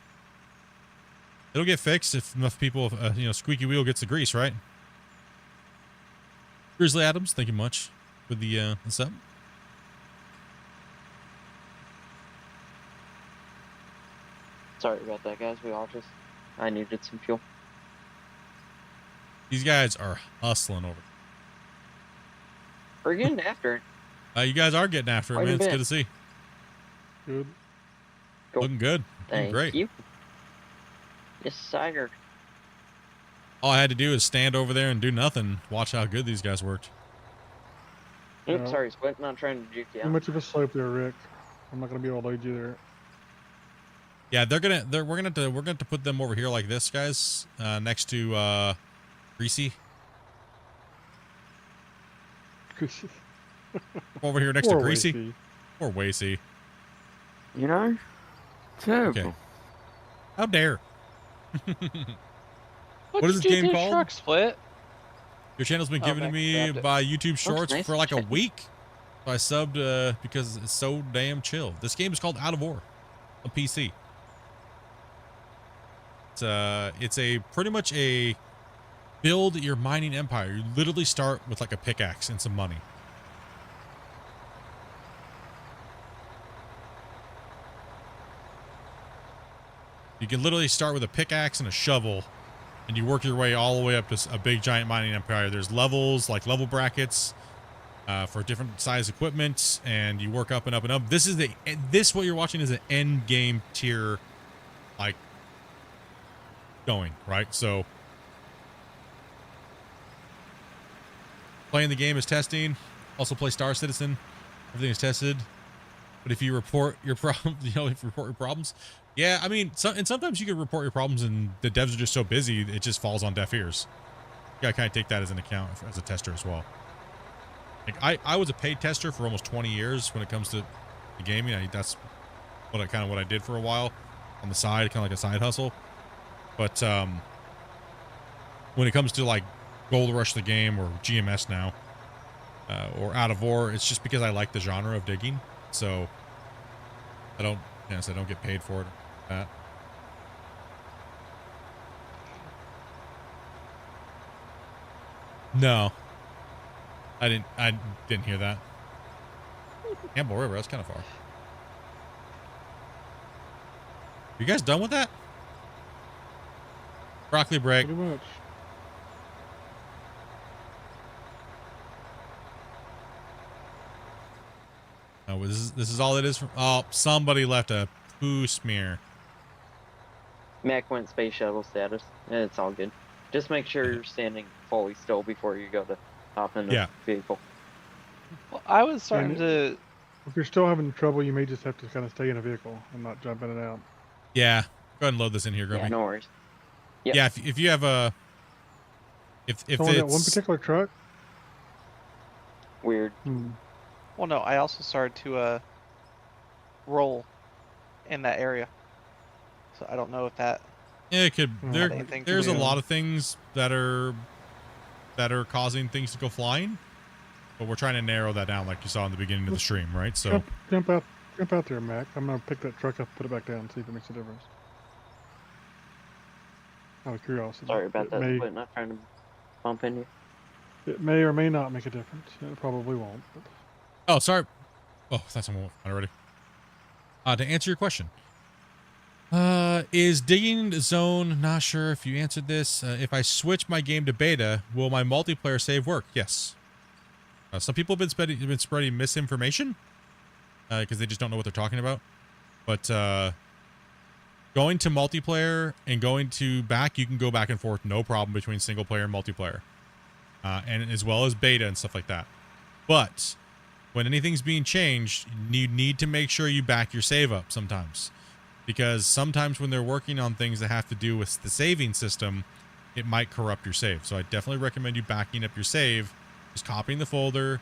It'll get fixed if enough people, you know, squeaky wheel gets the grease, right? Grizzly Adams, thank you much for the sub. Sorry about that, guys. I needed some fuel. These guys are hustling over. We're getting after it. You guys are getting after it, Quite a man. It's bit. good to see. Good. Cool. Looking good. Looking Thank great. you. Yes, Tiger. All I had to do is stand over there and do nothing. Watch how good these guys worked. Oops, sorry, Split. Not trying to juke you Too out. much of a slope there, Rick. I'm not gonna be able to lead you there. Yeah, we're gonna have to put them over here like this, guys, next to Greasy. Over here next to Poor Greasy. Wasey. Or Wasey. You know? Terrible. Okay. How dare? What is this game called? Truck Split. Your channel's been Oh, given to Mac me grabbed it. by YouTube Shorts nice for like a and shiny. week. So I subbed because it's so damn chill. This game is called Out of War on PC. It's a pretty much a build your mining empire. You literally start with like a pickaxe and some money. You can literally start with a pickaxe and a shovel, and you work your way all the way up to a big giant mining empire. There's levels, like level brackets, for different size equipment, and you work up and up and up. This what you're watching is an end game tier, like, going, right? So playing the game is testing. Also play Star Citizen. Everything is tested. But if you report your problems, if you report your problems, yeah, I mean, sometimes you can report your problems and the devs are just so busy, it just falls on deaf ears. You gotta kind of take that as an account as a tester as well. Like I was a paid tester for almost 20 years when it comes to the gaming. That's what I did for a while on the side, kind of like a side hustle. But when it comes to like Gold Rush the game or GMS now, or Out of War, it's just because I like the genre of digging. So I don't get paid for it. That. No, I didn't hear that. Campbell River, that's kind of far. You guys done with that? Broccoli break. Pretty much. Oh, this is all it is. Oh, somebody left a poo smear. Mac went space shuttle status. It's all good. Just make sure you're standing fully still before you go to hop in the vehicle. Well, I was starting And to. If you're still having trouble, you may just have to kind of stay in a vehicle and not jump in and out. Yeah, go ahead and load this in here, Grumpy. Yeah, no worries. Yep. Yeah, if you have a, if So on that one it's particular truck. Weird. Well, no, I also started to roll in that area, so I don't know if that. yeah, it could had anything to there's a do. lot of things that are causing things to go flying. but we're trying to narrow that down like you saw in the beginning of the stream, right? So Jump out there, Mac. I'm gonna pick that truck up, put it back down, and see if it makes a difference. Out of curiosity. Sorry about that. May, Not trying to bump into you. it may or may not make a difference. It probably won't. But. oh, sorry. Oh, that's someone already. To answer your question, is digging zone? Not sure if you answered this. If I switch my game to beta, will my multiplayer save work? Yes. Some people have been spreading misinformation because they just don't know what they're talking about. But going to multiplayer and going to back, you can go back and forth, no problem, between single player and multiplayer, and as well as beta and stuff like that. But when anything's being changed, you need to make sure you back your save up sometimes, because sometimes when they're working on things that have to do with the saving system, it might corrupt your save. So I definitely recommend you backing up your save, just copying the folder,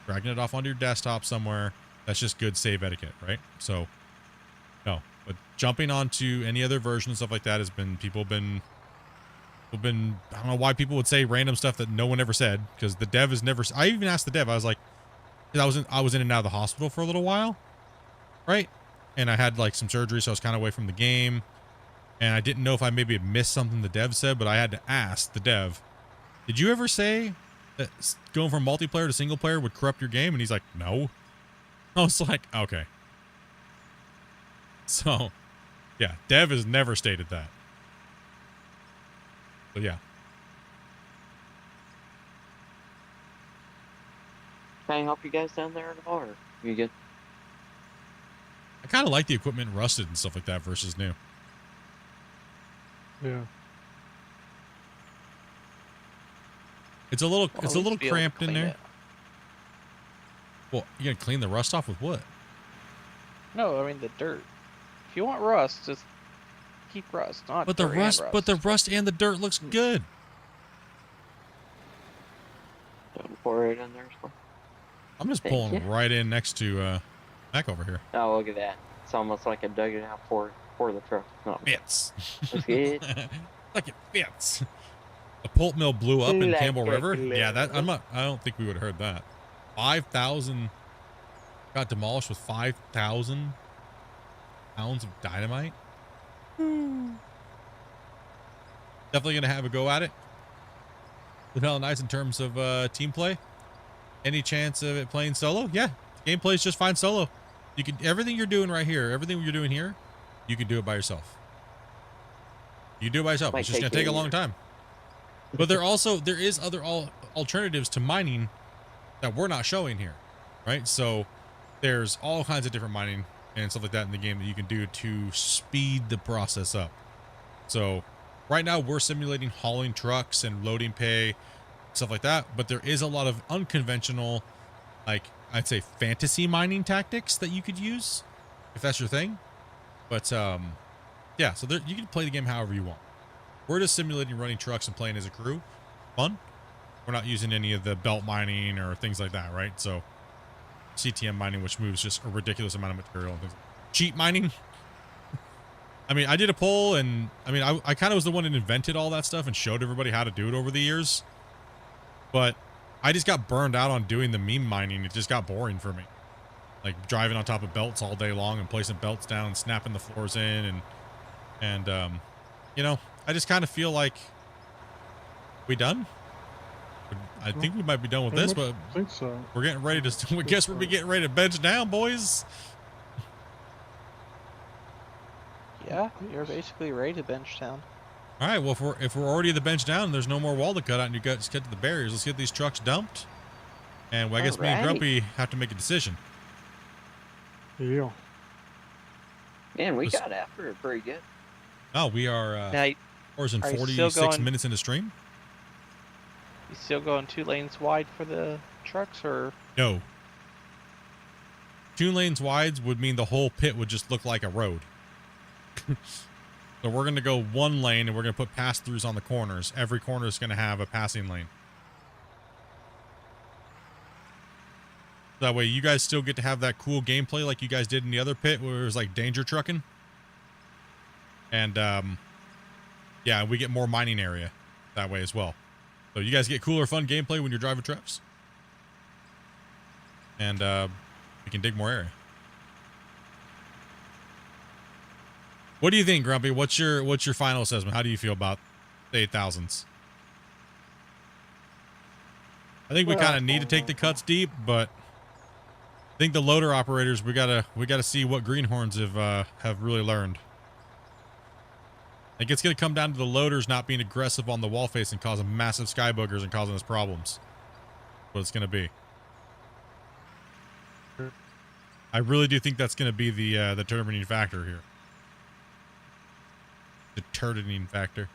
dragging it off onto your desktop somewhere. That's just good save etiquette, right? So no, but jumping onto any other version and stuff like that has been, people have been, I don't know why people would say random stuff that no one ever said, because the dev has never, I even asked the dev, I was like, I was in and out of the hospital for a little while, right? And I had like some surgery, so I was kind of away from the game, and I didn't know if I maybe had missed something the dev said, but I had to ask the dev, did you ever say that going from multiplayer to single player would corrupt your game? And he's like, no. I was like, okay. So, yeah, dev has never stated that. But yeah. Can I help you guys down there at all, or you good? I kind of like the equipment rusted and stuff like that versus new. Yeah. It's a little, Well, it's at a little least be able to cramped in clean there. it. Well, you gotta clean the rust off with what? No, I mean the dirt. If you want rust, just keep rust. Not But the dirt and rust, but the rust and the dirt looks good. Don't pour it in there. So. I'm just Thank pulling you. right in next to Mac over here. Oh, look at that. It's almost like I dug it out for the truck. No. Fits. That's good. Like it fits. The pulp mill blew up in Like Campbell a River. glove. Yeah, that I don't think we would have heard that. 5,000 got demolished with 5,000 pounds of dynamite. Definitely gonna have a go at it. Vanilla Nice in terms of team play. Any chance of it playing solo? Yeah, gameplay is just fine solo. You can, everything you're doing right here, everything you're doing here, you can do it by yourself. You do it by yourself. Might It's just gonna take take a you- long time. But there is other alternatives to mining that we're not showing here, right? So there's all kinds of different mining and stuff like that in the game that you can do to speed the process up. So right now we're simulating hauling trucks and loading pay, stuff like that. But there is a lot of unconventional, like I'd say fantasy mining tactics that you could use if that's your thing. But yeah, so there, you can play the game however you want. We're just simulating running trucks and playing as a crew. Fun. We're not using any of the belt mining or things like that, right? So CTM mining, which moves just a ridiculous amount of material and things. Cheat mining. I mean, I did a poll, and I mean, I kind of was the one that invented all that stuff and showed everybody how to do it over the years. But I just got burned out on doing the meme mining. It just got boring for me. Like driving on top of belts all day long and placing belts down and snapping the floors in and you know, I just kind of feel like we done. I think we might be done with this, but I think so. we're getting ready to. We guess we're getting ready to bench down, boys. Yeah, you're basically ready to bench down. All right. Well, if we're already at the bench down, and there's no more wall to cut out, and you got to get to the barriers. Let's get these trucks dumped, and well, I guess me and Alrighty. Grumpy have to make a decision. Yeah. Man, we Just- got after it pretty good. Oh, we are Now, you hours and are you still 46 going- minutes into stream. still going 2 lanes wide for the trucks, or No. 2 lanes wides would mean the whole pit would just look like a road. So we're going to go 1 lane, and we're going to put pass-throughs on the corners. Every corner is going to have a passing lane. That way you guys still get to have that cool gameplay like you guys did in the other pit where it was like danger trucking. And yeah, we get more mining area that way as well. So you guys get cooler, fun gameplay when you're driving trucks. and we can dig more area. What do you think, Grumpy? What's your final assessment? How do you feel about the 8000s? I think we kind of need to take the cuts deep, but I think the loader operators we gotta see what greenhorns have really learned. I think it's gonna come down to the loaders not being aggressive on the wall face and causing massive sky boogers and causing us problems. What it's gonna be. I really do think that's gonna be the determining factor here. Determining factor.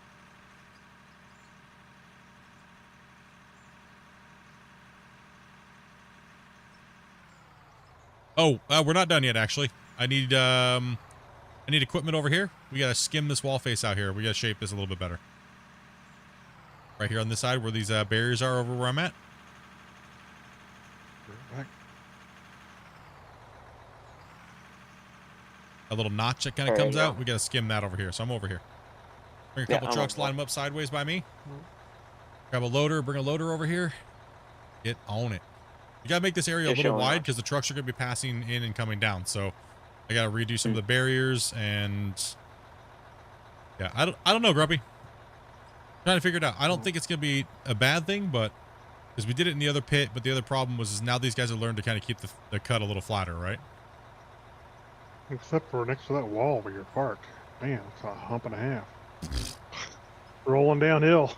Oh, we're not done yet, actually. I need equipment over here. We gotta skim this wall face out here. We gotta shape this a little bit better. Right here on this side where these barriers are over where I'm at. A little notch that kind of comes out. We gotta skim that over here. So I'm over here. Bring a couple trucks, line them up sideways by me. Grab a loader, bring a loader over here. Get on it. You gotta make this area a little wide because the trucks are gonna be passing in and coming down. So I gotta redo some of the barriers and yeah, I don't know, Grumpy. Trying to figure it out. I don't think it's gonna be a bad thing, but because we did it in the other pit, but the other problem was is now these guys have learned to kind of keep the cut a little flatter, right? Except for next to that wall where you're parked. Man, it's a hump and a half. Rolling downhill.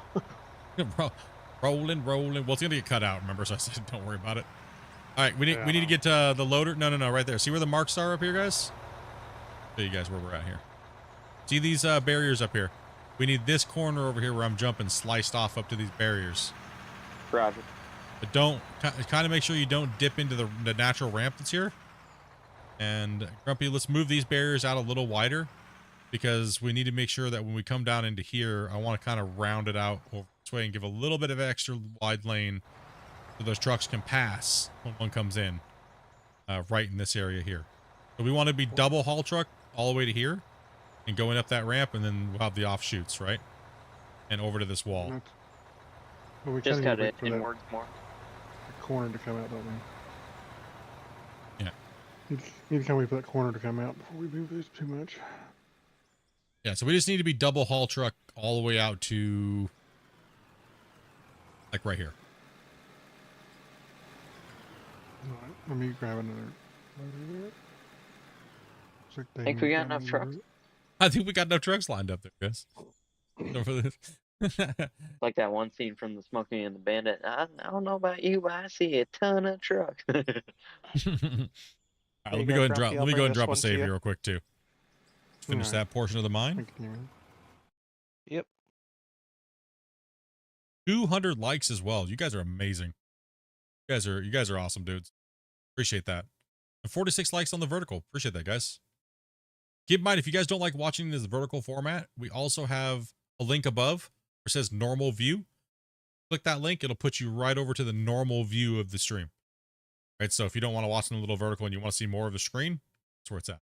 Rolling. Well, it's gonna get cut out. Remember, so I said don't worry about it. All right, we need to get the loader. No, right there. See where the marks are up here, guys? Show you guys where we're at here. See these barriers up here? We need this corner over here where I'm jumping sliced off up to these barriers. Roger. But don't kind of make sure you don't dip into the natural ramp that's here. And Grumpy, let's move these barriers out a little wider because we need to make sure that when we come down into here, I want to kind of round it out over this way and give a little bit of extra wide lane so those trucks can pass when one comes in right in this area here. So we want to be double haul truck all the way to here and going up that ramp, and then we'll have the offshoots, right? And over to this wall. Well, we just got it inward more. The corner to come out, don't we? Yeah. Need to come wait for that corner to come out before we move this too much. Yeah, so we just need to be double haul truck all the way out to like right here. All right, let me grab another loader there. Think we got enough trucks? I think we got enough trucks lined up there, guys. Like that one scene from the Smokey and the Bandit. I don't know about you, but I see a ton of trucks. All right, let me go ahead and drop a save here real quick too. Finish that portion of the mine. Yep. 200 likes as well. You guys are amazing. You guys are awesome, dudes. Appreciate that. And 46 likes on the vertical. Appreciate that, guys. Keep in mind, if you guys don't like watching this vertical format, we also have a link above where it says normal view. Click that link. It'll put you right over to the normal view of the stream. Right. So if you don't want to watch in a little vertical and you want to see more of the screen, that's where it's at.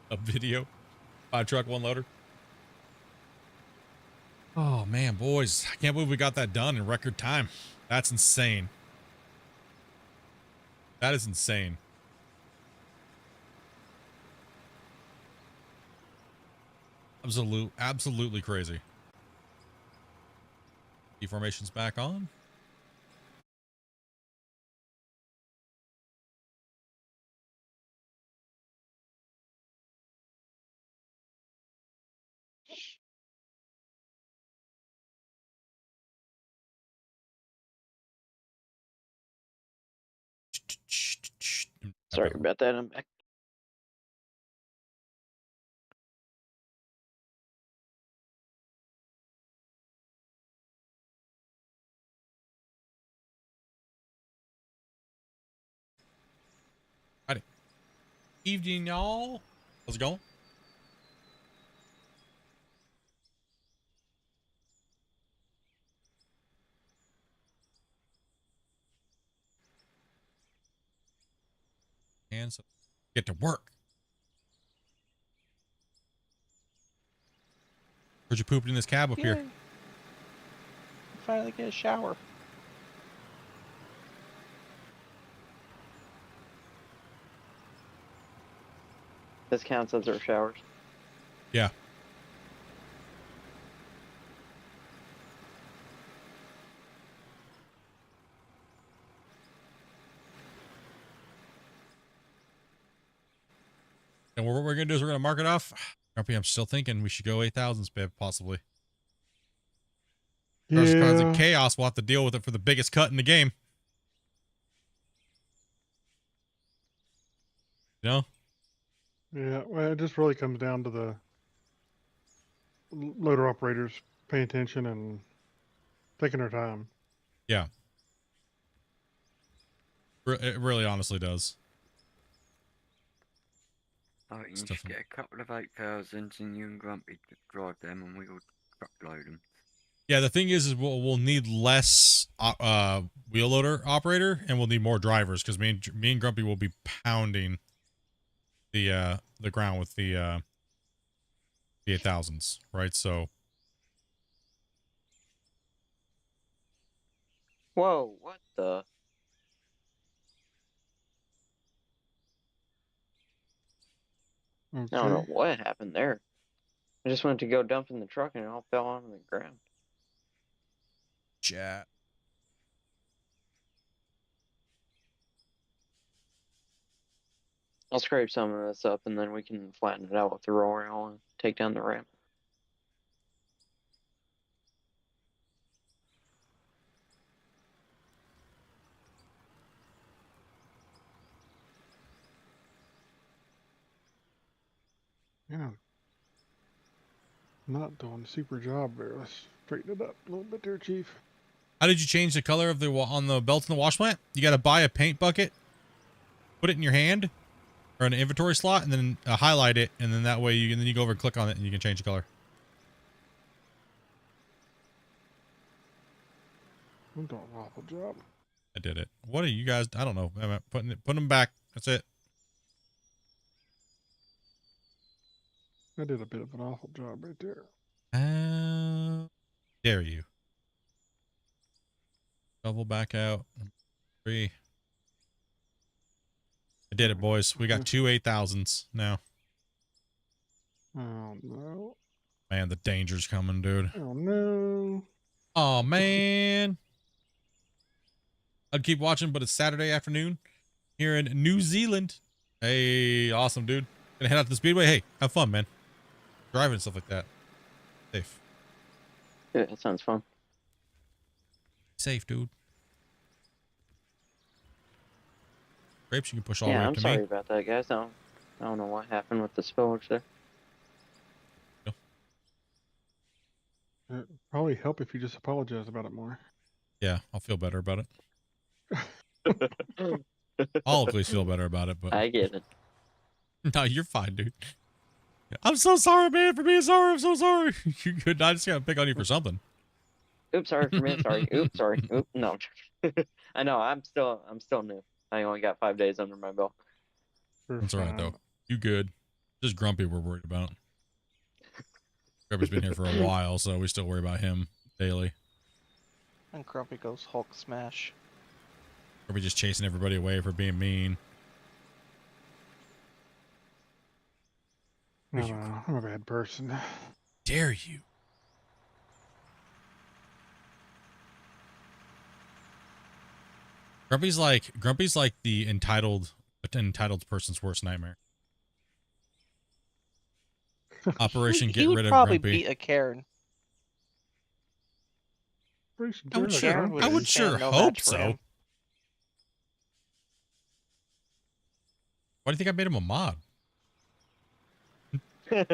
A video. 5 truck, 1 loader. Oh man, boys. I can't believe we got that done in record time. That's insane. That is insane. Absolutely crazy. Deformation's back on. Sorry about that. I'm back. Howdy. Evening, y'all. How's it going? And so get to work. Where'd you poop in this cab up here? Yay. Finally get a shower. This counts as our showers. Yeah. And what we're gonna do is we're gonna mark it off. Grumpy, I'm still thinking we should go 8,000s, babe, possibly. As far as the chaos, we'll have to deal with it for the biggest cut in the game. You know? Yeah, well, it just really comes down to the loader operators paying attention and taking their time. Yeah. It really honestly does. I think you should get a couple of 8,000s and you and Grumpy drive them and we'll truckload them. Yeah, the thing is we'll need less wheel loader operator and we'll need more drivers because me and Grumpy will be pounding the ground with the 8,000s, right? So Whoa, what the? Okay. I don't know what happened there. I just went to go dump in the truck and it all fell onto the ground. chat. I'll scrape some of this up and then we can flatten it out with the roll rail and take down the ramp. Yeah. Not doing a super job there. Let's straighten it up a little bit there, Chief. How did you change the color of the on the belt in the wash plant? You got to buy a paint bucket, put it in your hand or in an inventory slot, and then highlight it, and then that way you go over and click on it, and you can change the color. I'm doing an awful job. I did it. What are you guys? I don't know. I'm putting them back. That's it. I did a bit of an awful job right there. Dare you? Double back out. 3. I did it, boys. We got 2 8,000s now. Oh no! Man, the danger's coming, dude. Oh no! Oh man! I'd keep watching, but it's Saturday afternoon here in New Zealand. Hey, awesome, dude. Gonna head out to the speedway. Hey, have fun, man. Driving and stuff like that. Safe. Yeah, that sounds fun. Safe, dude. Grapes, you can push all the way Yeah, up I'm to sorry me. about that, guys. I don't know what happened with the spillage there. It'd probably help if you just apologize about it more. Yeah, I'll feel better about it. I'll at least feel better about it, but I get it. no, you're fine, dude. I'm so sorry, man, for being sorry. I'm so sorry. You could. I just gotta pick on you for something. Oops, sorry for me. Sorry. Oops, sorry. Oops, no. I know. I'm still new. I only got 5 days under my belt. That's all right though. You good? Just Grumpy we're worried about. Grumpy's been here for a while, so we still worry about him daily. And Grumpy goes Hulk smash. Grumpy just chasing everybody away for being mean. No, I'm a bad person. Dare you? Grumpy's like the entitled person's worst nightmare. Operation Get Rid of probably Grumpy. beat a Karen. I would sure no hope match for so. him. Why do you think I made him a mod? There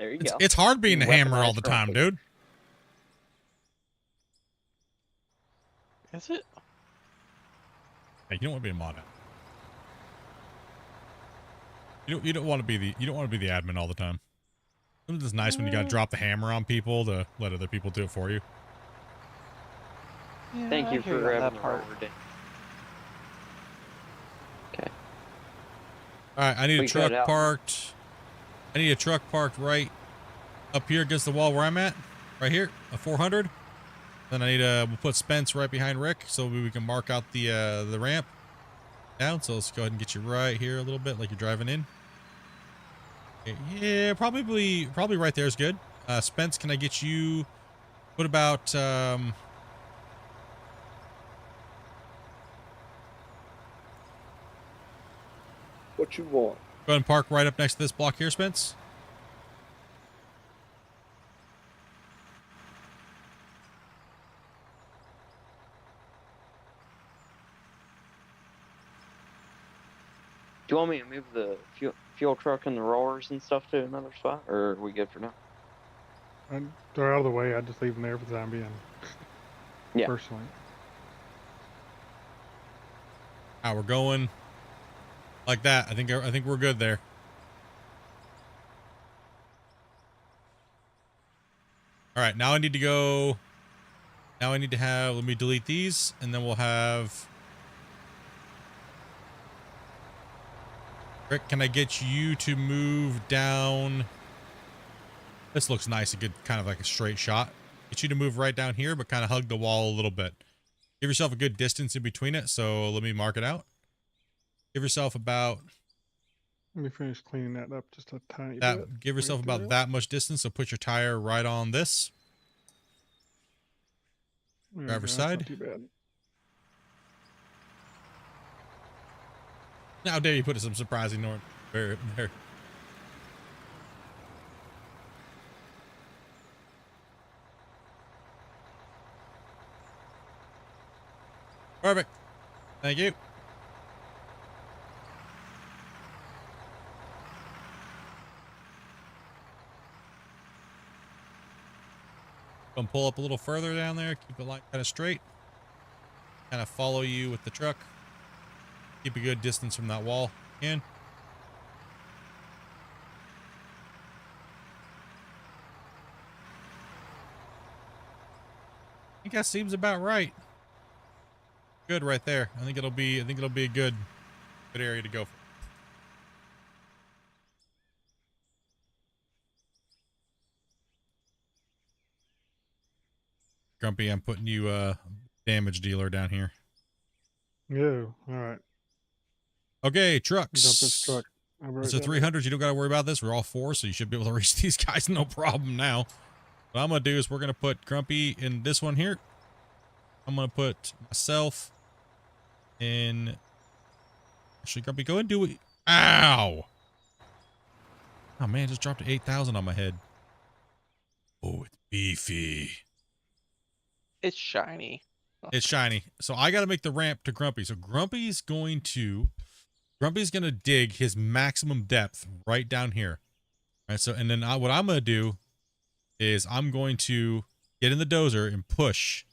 you go. It's hard being a hammer all the Weaponized time, Grumpy. dude. Is it? Hey, you don't want to be a mod. You don't want to be the admin all the time. Isn't it nice when you gotta drop the hammer on people to let other people do it for you? Yeah, Thank I you hear for on grabbing that the part. rubber day. Okay. All right, I need We a truck cut out. parked. I need a truck parked right up here against the wall where I'm at, right here, a 400. Then I need we'll put Spence right behind Rick so we can mark out the ramp down. So let's go ahead and get you right here a little bit, like you're driving in. Okay, yeah, probably right there is good. Spence, can I get you? What about What you want? go ahead and park right up next to this block here, Spence. Do you want me to move the fuel truck and the rollers and stuff to another spot, or are we good for now? They're out of the way. I'd just leave them there for the time being. Yeah. Personally. We're going like that. I think we're good there. All right, now I need to go. Now I need to have. Let me delete these, and then we'll have. Rick, can I get you to move down? This looks nice. A good kind of like a straight shot. Get you to move right down here, but kind of hug the wall a little bit. Give yourself a good distance in between it. So let me mark it out. Give yourself about. Let me finish cleaning that up just a tiny bit. Give yourself about that much distance. So put your tire right on this. Driver's side. Not too bad. How dare you put some surprising noise there. Perfect. Thank you. Come pull up a little further down there. Keep the line kind of straight. Kind of follow you with the truck. Keep a good distance from that wall. In. I think that seems about right. Good right there. I think it'll be a good area to go for. Grumpy, I'm putting you a damage dealer down here. Yeah, all right. Okay, trucks. Dump this truck. It's a 300. You don't got to worry about this. We're all 4, so you should be able to reach these guys no problem now. What I'm going to do is we're going to put Grumpy in this one here. I'm going to put myself in. Actually, Grumpy, go and do it. Ow! Oh, man, just dropped to 8,000 on my head. Oh, it's beefy. It's shiny. It's shiny. So I got to make the ramp to Grumpy. So Grumpy's going to dig his maximum depth right down here. All right. So, and then what I'm going to do is I'm going to get in the dozer and push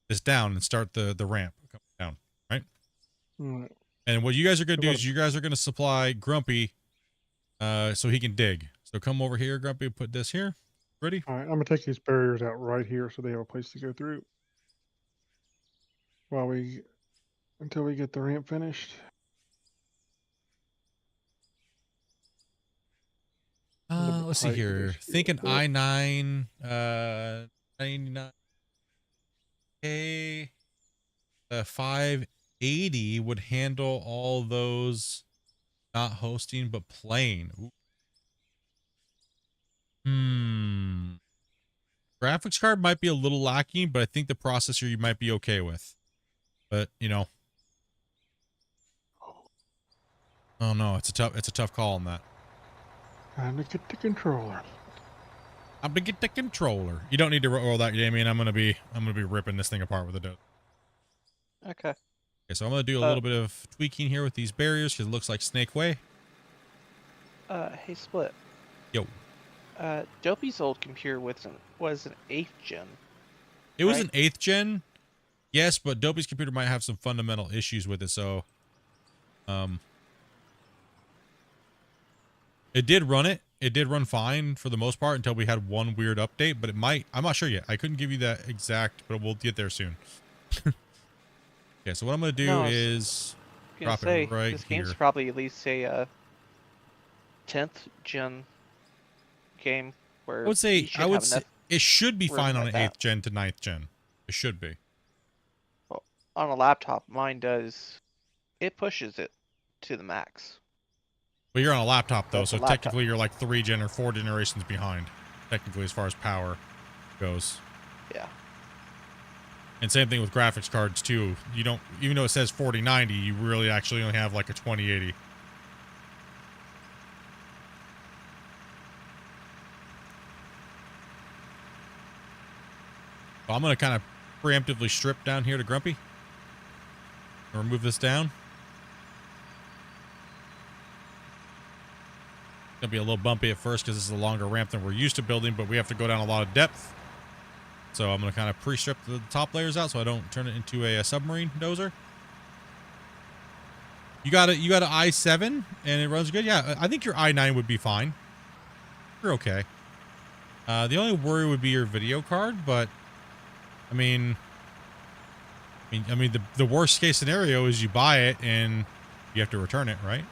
this down and start the ramp down. Right. Right. And what you guys are going to do is you guys are going to supply Grumpy so he can dig. So come over here, Grumpy, put this here. Ready? All right. I'm going to take these barriers out right here so they have a place to go through. Until we get the ramp finished. Let's see here. Thinking I-9, 99K, 580 would handle all those, not hosting but playing. Ooh. Graphics card might be a little lacking, but I think the processor you might be okay with. But you know, oh no, it's a tough call on that. Time to get the controller. I'm gonna get the controller. You don't need to roll that, Damien. I'm gonna be ripping this thing apart with a dozer. Okay. Okay, so I'm gonna do a little bit of tweaking here with these barriers because it looks like Snake Way. Hey, Split. Yo. Dopey's old computer was an 8th gen. It was an 8th gen. Yes, but Dopey's computer might have some fundamental issues with it, so it did run it. It did run fine for the most part until we had one weird update, but it might, I'm not sure yet. I couldn't give you that exact, but we'll get there soon. Okay, so what I'm going to do is drop it right this here. game's probably at least a 10th gen game Where I would say you should have enough it should be room fine on like an that. 8th gen to 9th gen. It should be. Well, on a laptop, mine does. It pushes it to the max. But you're on a laptop though, That's so a laptop. technically you're like 3 or 4 generations behind. Technically, as far as power goes. Yeah. And same thing with graphics cards too. You don't, even though it says 4090, you really actually only have like a 2080. So I'm gonna kind of preemptively strip down here to Grumpy. And remove this down. Gonna be a little bumpy at first because this is a longer ramp than we're used to building, but we have to go down a lot of depth. So I'm gonna kind of pre-strip the top layers out so I don't turn it into a submarine dozer. You got an i7 and it runs good. Yeah, I think your i9 would be fine. You're okay. The only worry would be your video card, but I mean, the worst case scenario is you buy it and you have to return it, right?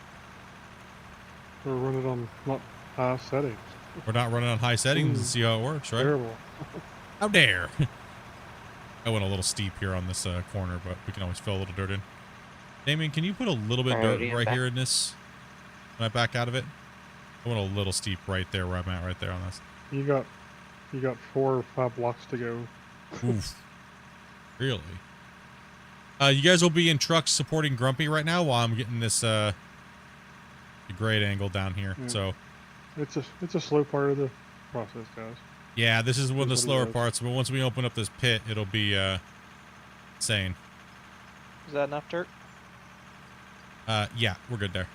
Or run it on not high settings. We're not running on high settings and see how it works, right? Terrible. How dare! I went a little steep here on this corner, but we can always fill a little dirt in. Damien, can you put a little bit of dirt right here in this? When I back out of it? I went a little steep right there where I'm at, right there on this. You got 4 or 5 blocks to go. Oof. Really? You guys will be in trucks supporting Grumpy right now while I'm getting this grade angle down here. Yeah. So it's a slow part of the process, guys. yeah, this is one of the That's what it slower is. parts, but once we open up this pit, it'll be insane. Is that enough dirt? Yeah, we're good there.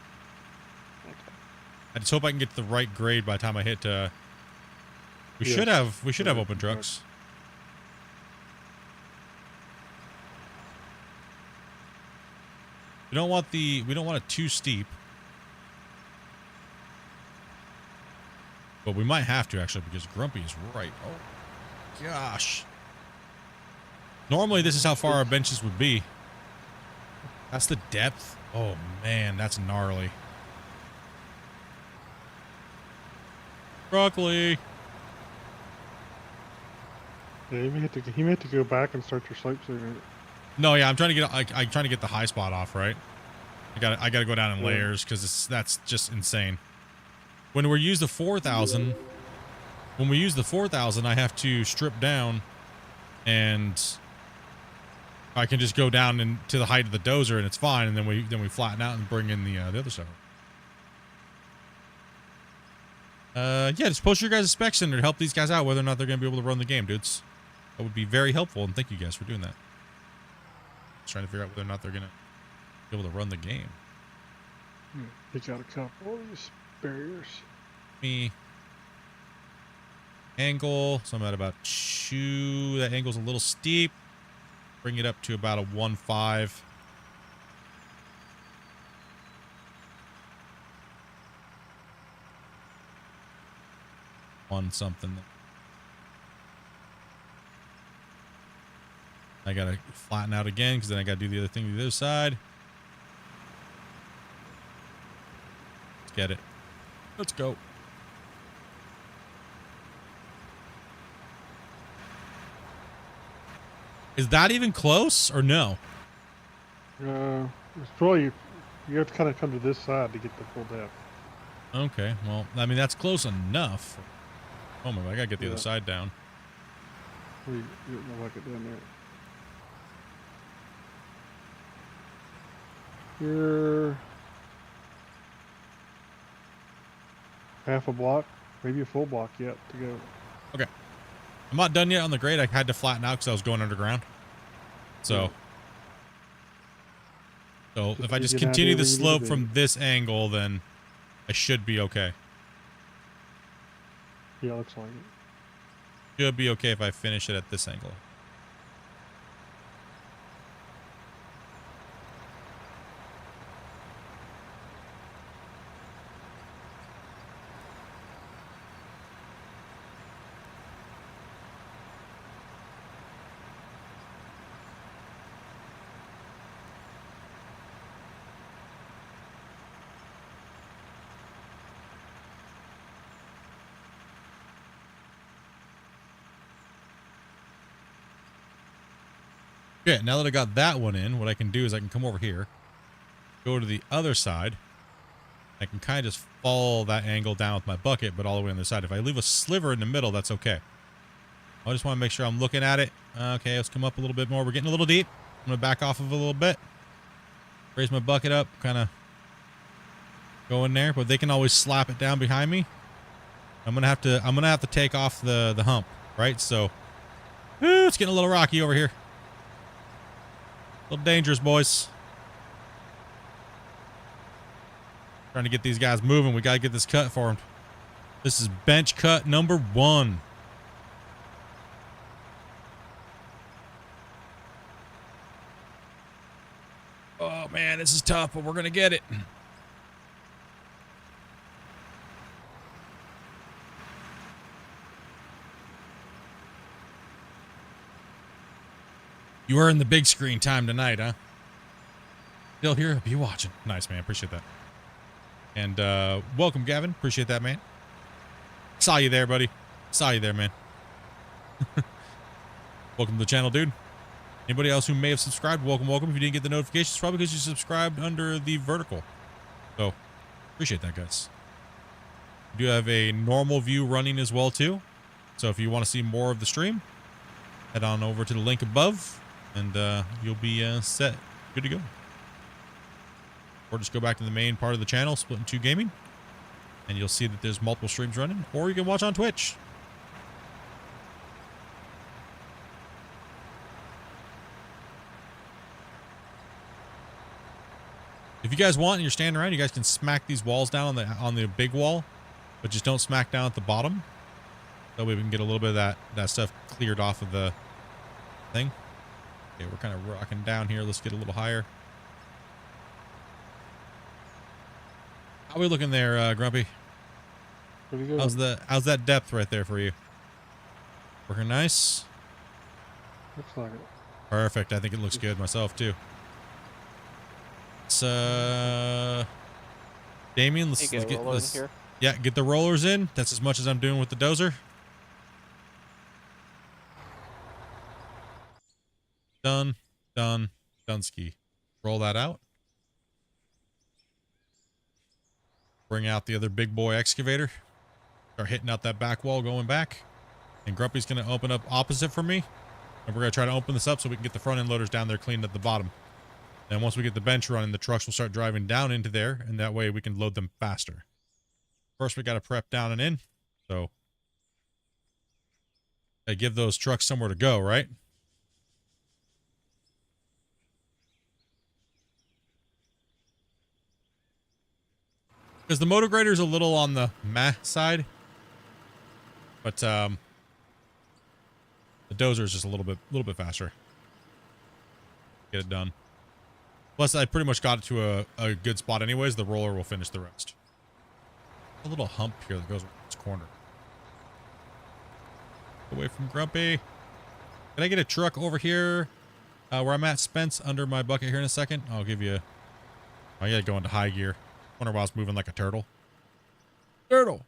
Okay. I just hope I can get to the right grade by the time I hit we Yes. should have Yeah, open trucks. We don't want it too steep. But we might have to actually because Grumpy is right. Oh gosh. Normally this is how far our benches would be. That's the depth. Oh man, that's gnarly. Broccoli. Yeah, you may have to go back and start your slope soon. No, yeah, I'm trying to get the high spot off, right? I gotta go down in Yeah. layers because that's just insane. When we use the 4,000, I have to strip down, and I can just go down to the height of the dozer, and it's fine. And then we flatten out and bring in the other stuff. Yeah, just post your guys' specs in there to help these guys out, whether or not they're gonna be able to run the game, dudes. That would be very helpful, and thank you guys for doing that. Just trying to figure out whether or not they're gonna be able to run the game. Pick out a couple of these barriers. Me angle, so I'm at about 2. That angle's a little steep. Bring it up to about a 1.5. One something. I gotta flatten out again because then I gotta do the other thing to the other side. Let's get it. Let's go. Is that even close or no? It's probably you have to kind of come to this side to get the full depth. Okay, well, I mean, that's close enough. Oh my god, I gotta get the other Yeah. side down. You don't like it down there. You're half a block, maybe a full block yet to go. Okay. I'm not done yet on the grade. I had to flatten out because I was going underground. So, Just if I to just get an continue idea the where you need to slope be. from this angle, then I should be okay. Yeah, looks like it. Should be okay if I finish it at this angle. Yeah, now that I got that one in, what I can do is I can come over here, go to the other side. I can kind of just follow that angle down with my bucket, but all the way on the side. If I leave a sliver in the middle, that's okay. I just want to make sure I'm looking at it. Okay, let's come up a little bit more. We're getting a little deep. I'm going to back off of it a little bit. Raise my bucket up, kind of go in there, but they can always slap it down behind me. I'm going to have to take off the hump, right? So, it's getting a little rocky over here. A little dangerous, boys. Trying to get these guys moving. We got to get this cut for them. This is bench cut number 1. Oh, man, this is tough, but we're going to get it. You are in the big screen time tonight, huh? Still here? Be watching. Nice, man. Appreciate that. And welcome, Gavin. Appreciate that, man. Saw you there, buddy. Saw you there, man. Welcome to the channel, dude. Anybody else who may have subscribed, welcome, welcome. If you didn't get the notifications, probably because you subscribed under the vertical. So, appreciate that, guys. We do have a normal view running as well, too. So if you want to see more of the stream, head on over to the link above, and you'll be set, good to go. Or just go back to the main part of the channel, Splitintwo Gaming, and you'll see that there's multiple streams running, or you can watch on Twitch. If you guys want and you're standing around, you guys can smack these walls down on the big wall, but just don't smack down at the bottom. That way we can get a little bit of that stuff cleared off of the thing. Okay, we're kind of rocking down here. Let's get a little higher. How are we looking there, Grumpy? Pretty good. How's that depth right there for you? Working nice? Looks like it. Perfect. I think it looks good myself too. It's Damien, let's get here. Yeah, get the rollers in. That's as much as I'm doing with the dozer. Done, done, done ski. Roll that out. Bring out the other big boy excavator. Start hitting out that back wall going back. And Grumpy's going to open up opposite from me. And we're going to try to open this up so we can get the front end loaders down there cleaned at the bottom. And once we get the bench running, the trucks will start driving down into there. And that way we can load them faster. First, we got to prep down and in. So, gotta give those trucks somewhere to go, right? Because the motor grader is a little on the meh side. But, the dozer is just a little bit faster. Get it done. Plus, I pretty much got it to a good spot anyways. The roller will finish the rest. A little hump here that goes around this corner. Away from Grumpy. Can I get a truck over here where I'm at, Spence, under my bucket here in a second? I'll give you... I gotta go into high gear. Wonder why I was moving like a turtle. Turtle!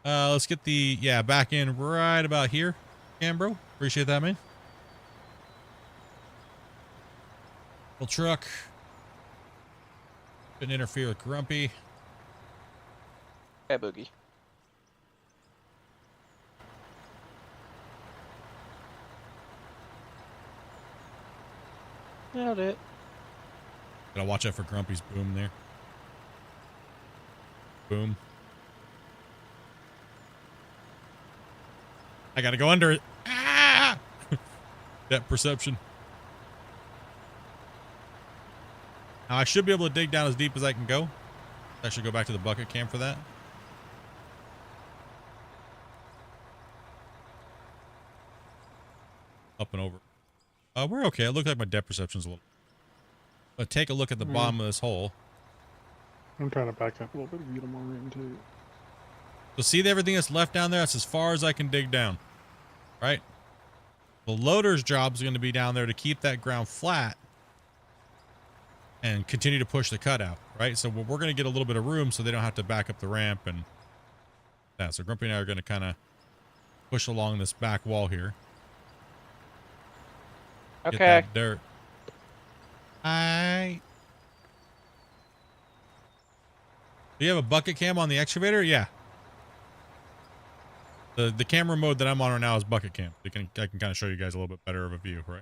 Let's get the... Yeah, back in right about here. Bro. Appreciate that, man. Little truck. Didn't interfere with Grumpy. Hey, Boogie. Nailed it. Gotta watch out for Grumpy's boom there. Boom. I gotta go under it. Ah! Depth perception. Now I should be able to dig down as deep as I can go. I should go back to the bucket cam for that. Up and over. We're okay. It looks like my depth perception's a little... But take a look at the bottom of this hole. I'm trying to back up a little bit to get them on in too. So see everything that's left down there? That's as far as I can dig down. Right? The loader's job is going to be down there to keep that ground flat and continue to push the cutout, right? So we're going to get a little bit of room so they don't have to back up the ramp and that. So Grumpy and I are going to kind of push along this back wall here. Get Okay. that dirt. Do you have a bucket cam on the excavator? Yeah. The camera mode that I'm on right now is bucket cam. I can kind of show you guys a little bit better of a view, right?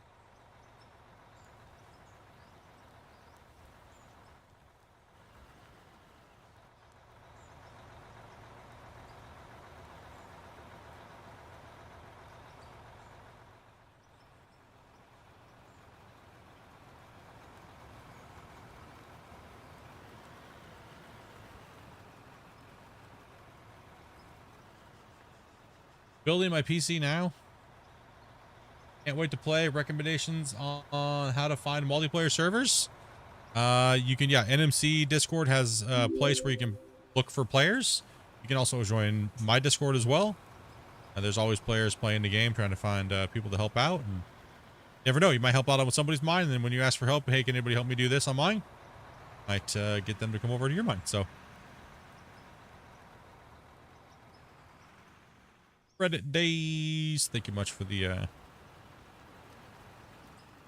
Building my PC now. Can't wait to play. Recommendations on how to find multiplayer servers. You can, NMC Discord has a place where you can look for players. You can also join my Discord as well. There's always players playing the game, trying to find people to help out. And you never know, you might help out on somebody's mine, and then when you ask for help, hey, can anybody help me do this on mine? Might get them to come over to your mine. So Reddit days. Thank you much for the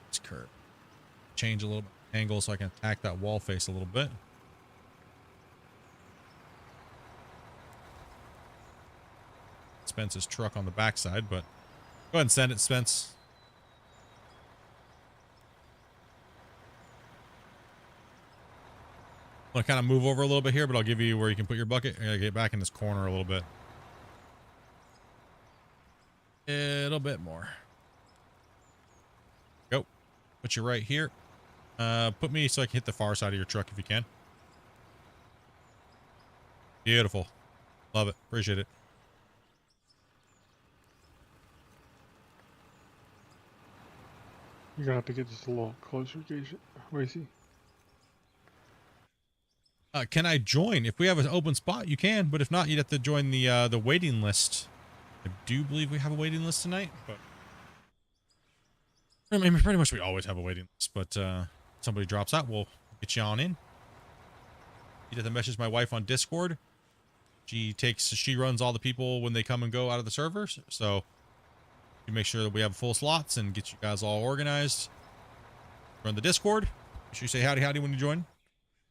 this curve. Change a little bit angle so I can attack that wall face a little bit. Spence's truck on the backside, but go ahead and send it, Spence. I'm gonna kind of move over a little bit here, but I'll give you where you can put your bucket. I gotta get back in this corner a little bit. A little bit more. Go. Put you right here. Put me so I can hit the far side of your truck if you can. Beautiful. Love it. Appreciate it. You're gonna have to get just a little closer, Jason. Where is he? Can I join? If we have an open spot, you can, but if not, you'd have to join the waiting list. I do believe we have a waiting list tonight, but I mean, pretty much we always have a waiting list, but somebody drops out, we'll get you on in. You'd have to message my wife on Discord. She runs all the people when they come and go out of the servers, so you make sure that we have full slots and get you guys all organized. Run the Discord. Make sure you say howdy when you join.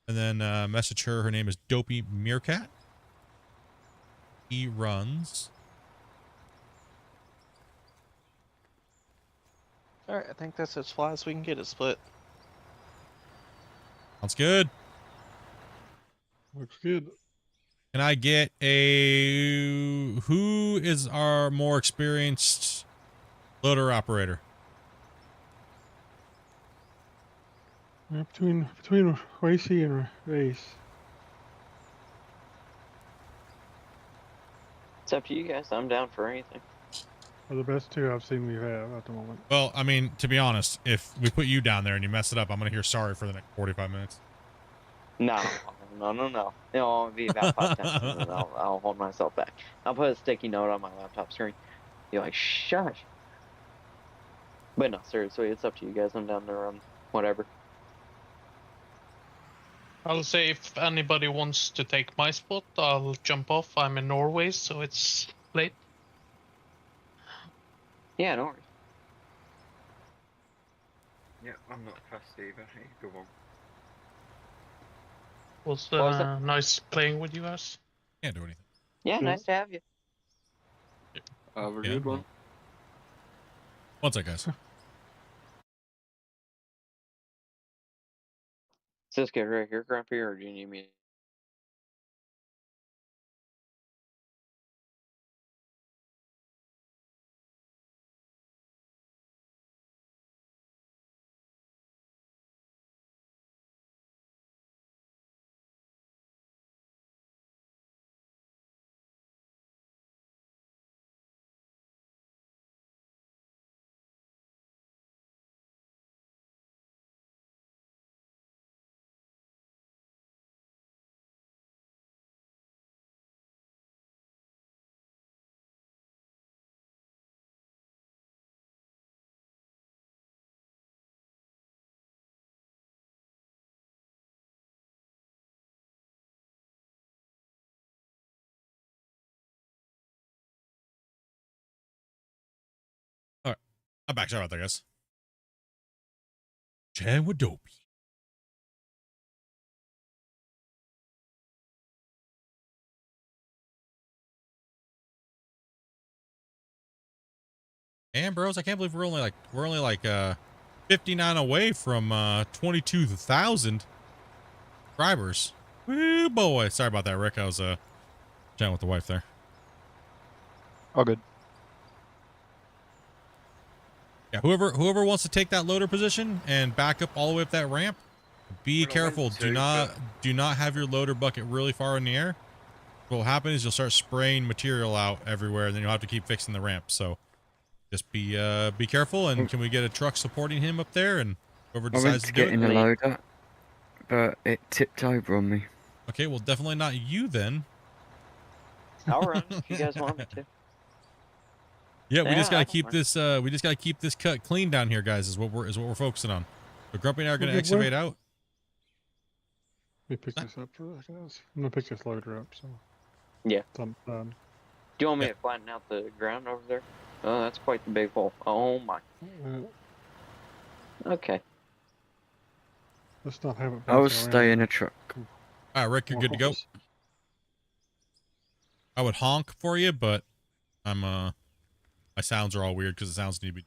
And then message her. Her name is Dopey Meerkat. He runs. Alright, I think that's as fly as we can get it split. Sounds good. Looks good. Can I get who is our more experienced loader operator? Between Racy and Race. It's up to you guys. I'm down for anything. Are the best two I've seen we have at the moment. Well, I mean, to be honest, if we put you down there and you mess it up, I'm going to hear sorry for the next 45 minutes. No. It'll be about 5 times, and then I'll hold myself back. I'll put a sticky note on my laptop screen. You're like, shush. But no, seriously, it's up to you guys. I'm down there on whatever. I'll say if anybody wants to take my spot, I'll jump off. I'm in Norway, so it's late. Yeah, no worries. Yeah, I'm not fast either. Go on. Was was nice playing with you guys. Can't do anything. Yeah, nice to have you. Have a Yeah, good one. One sec, guys. Is this good right here, Grumpy, or do you need me I'm back. Sorry about that, guys. Chatting with Dopey. And bros, I can't believe we're only like 59 away from 22,000 subscribers. Woo boy. Sorry about that, Rick. I was chatting with the wife there. All good. Yeah, whoever wants to take that loader position and back up all the way up that ramp, be careful. Do not have your loader bucket really far in the air. What will happen is you'll start spraying material out everywhere, and then you'll have to keep fixing the ramp. So just be careful. And can we get a truck supporting him up there? And whoever decides to do get in the it. loader, but it tipped over on me. Okay, well, definitely not you then. I'll run if you guys want me to. Yeah, we just Yeah, gotta I keep don't this. We just gotta keep this cut clean down here, guys. Is what we're focusing on. So Grumpy and I are gonna Okay, excavate out. Let me pick this up for us, guys. I'm gonna pick this loader up. So Yeah. I'm done. Do you want me to flatten out the ground over there? Oh, that's quite the big hole. Oh my. Okay. Let's not have it. I will bouncing stay around. in a truck. All right, Rick, you're good to go. I would honk for you, but I'm my sounds are all weird because the sounds need to be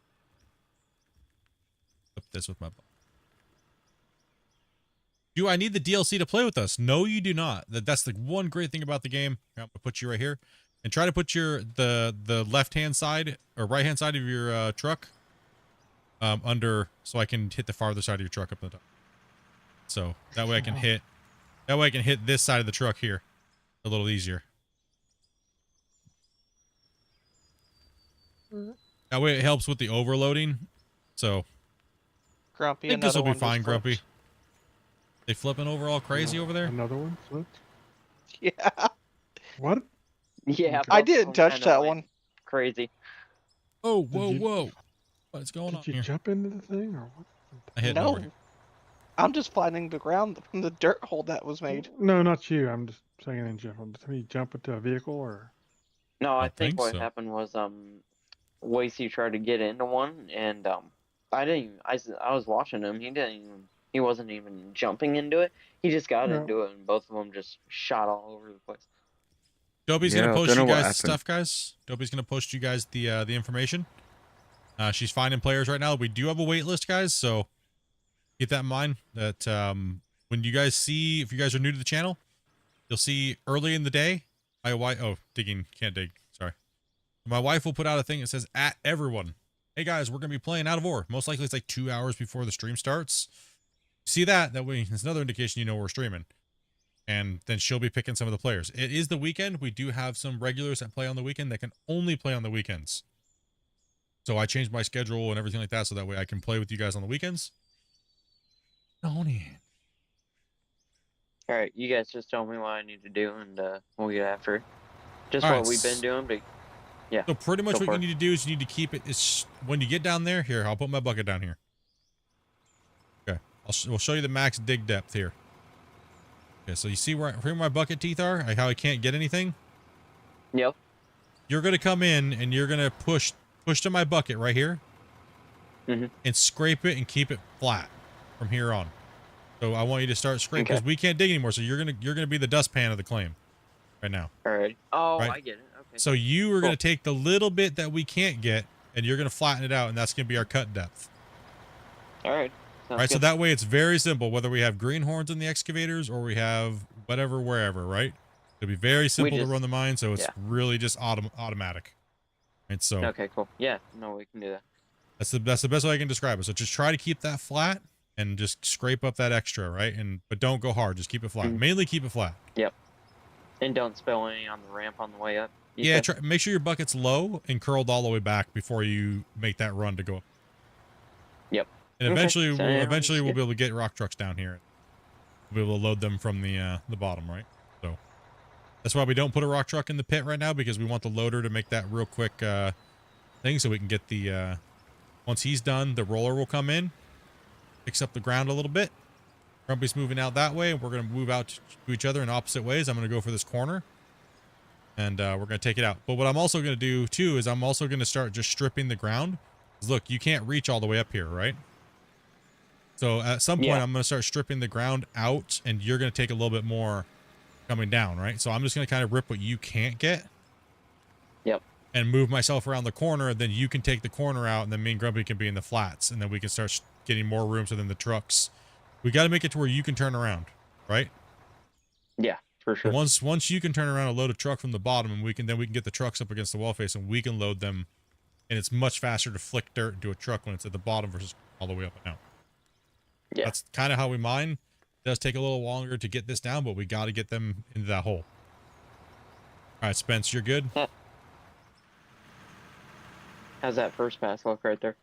up this with my. Do I need the DLC to play with us? No, you do not. That's the one great thing about the game. I'm gonna put you right here, and try to put the left hand side or right hand side of your truck under, so I can hit the farther side of your truck up the top. So that way I can hit. That way I can hit this side of the truck here a little easier. That way it helps with the overloading. So Grumpy, I think this will another be one fine, just Grumpy. flipped. They flipping over all crazy over there? Another one flipped. Yeah. What? Yeah, I both of didn't them touch kinda that went one. Crazy. Oh, Did whoa, you- whoa. What's going on Did you here? jump into the thing or what? I hit No. over here. I'm just flattening the ground from the dirt hole that was made. No, not you. I'm just saying in general. Did he jump into a vehicle or? No, I Don't think think what so. happened was Wasey tried to get into one, and I didn't even, I was watching him. He wasn't even jumping into it. He just got No. into it, and both of them just shot all over the place. Dopey's Yeah, gonna I post don't you know what guys the happened. stuff, guys. Dopey's gonna post you guys the information. She's finding players right now. We do have a wait list, guys, so keep that in mind. That when you guys see, if you guys are new to the channel, you'll see early in the day. My wife, digging, can't dig. Sorry. My wife will put out a thing that says at everyone. Hey guys, we're gonna be playing Out of War. Most likely it's like 2 hours before the stream starts. See that? That way, it's another indication you know we're streaming. And then she'll be picking some of the players. It is the weekend. We do have some regulars that play on the weekend that can only play on the weekends. So I changed my schedule and everything like that so that way I can play with you guys on the weekends. Tony. All right, you guys just tell me what I need to do, and we'll get after it. Just All what right, we've been doing, but yeah. So pretty much go what for you it. need to do is you need to keep it. It's when you get down there. Here, I'll put my bucket down here. Okay, we'll show you the max dig depth here. Okay, so you see where my bucket teeth are? How I can't get anything? Yep. You're gonna come in and you're gonna push to my bucket right here, Mhm. and scrape it and keep it flat from here on. So I want you to start scraping because Okay. we can't dig anymore. So you're gonna be the dustpan of the claim right now. All right. Oh, Right. I get it. Okay. So you are Cool. gonna take the little bit that we can't get and you're gonna flatten it out, and that's gonna be our cut depth. All right. All right, so good. that way it's very simple, whether we have greenhorns in the excavators or we have whatever, wherever, right? It'll be very simple to just- run the mine, so it's yeah. really just automatic. And so Okay, cool. Yeah, no, we can do that. that's the best way I can describe it. So just try to keep that flat and just scrape up that extra, right? But don't go hard, just keep it flat. Mhm. Mainly keep it flat. Yep. And don't spill any on the ramp on the way up. you Yeah, said? make sure your bucket's low and curled all the way back before you make that run to go up. Yep. And Okay, eventually, so we'll everyone's be good. able to get rock trucks down here. We'll be able to load them from the bottom, right? So that's why we don't put a rock truck in the pit right now, because we want the loader to make that real quick thing, so we can get the once he's done, the roller will come in, picks up the ground a little bit. Grumpy's moving out that way, and we're gonna move out to each other in opposite ways. I'm gonna go for this corner, and we're gonna take it out. But what I'm also gonna do too is I'm also gonna start just stripping the ground Look, you can't reach all the way up here, right? So at some point, Yeah. I'm going to start stripping the ground out, and you're going to take a little bit more coming down, right? So I'm just going to kind of rip what you can't get. Yep. And move myself around the corner, and then you can take the corner out, and then me and Grumpy can be in the flats, and then we can start getting more room so then the trucks. We got to make it to where you can turn around, right? Yeah, for sure. So once you can turn around and load a truck from the bottom, and we can get the trucks up against the wall face, and we can load them, and it's much faster to flick dirt into a truck when it's at the bottom versus all the way up and out. Yeah. That's kind of how we mine. It does take a little longer to get this down, but we got to get them into that hole. All right, Spence, you're good? How's that first pass look right there?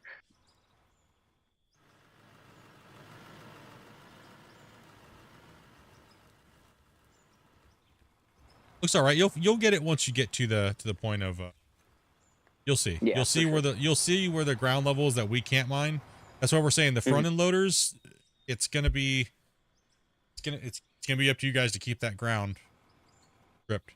Looks all right. You'll get it once you get to the point of you'll see. Yeah, You'll see where the ground level is that we can't mine. That's what we're saying. The front end loaders, it's gonna be up to you guys to keep that ground ripped.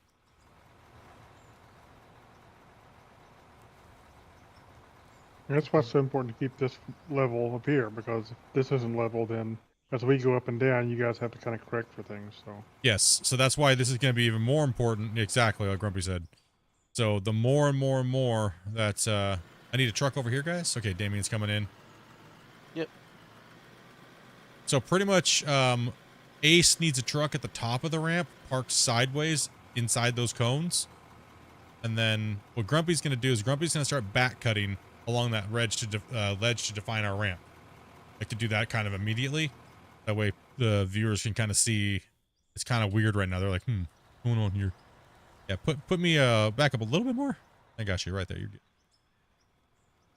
And that's why it's so important to keep this level up here, because if this isn't level, then as we go up and down, you guys have to kind of correct for things. So Yes, so that's why this is going to be even more important. Exactly like Grumpy said. So the more and more and more that I need a truck over here, guys. Okay, Damien's coming in. Yep. So pretty much Ace needs a truck at the top of the ramp, parked sideways inside those cones. And then what Grumpy's going to do is Grumpy's going to start back cutting along that ledge to define our ramp. Like to do that kind of immediately. That way the viewers can kind of see. It's kind of weird right now. They're like, what's going on here? Yeah, put me back up a little bit more. I got you right there. You're good.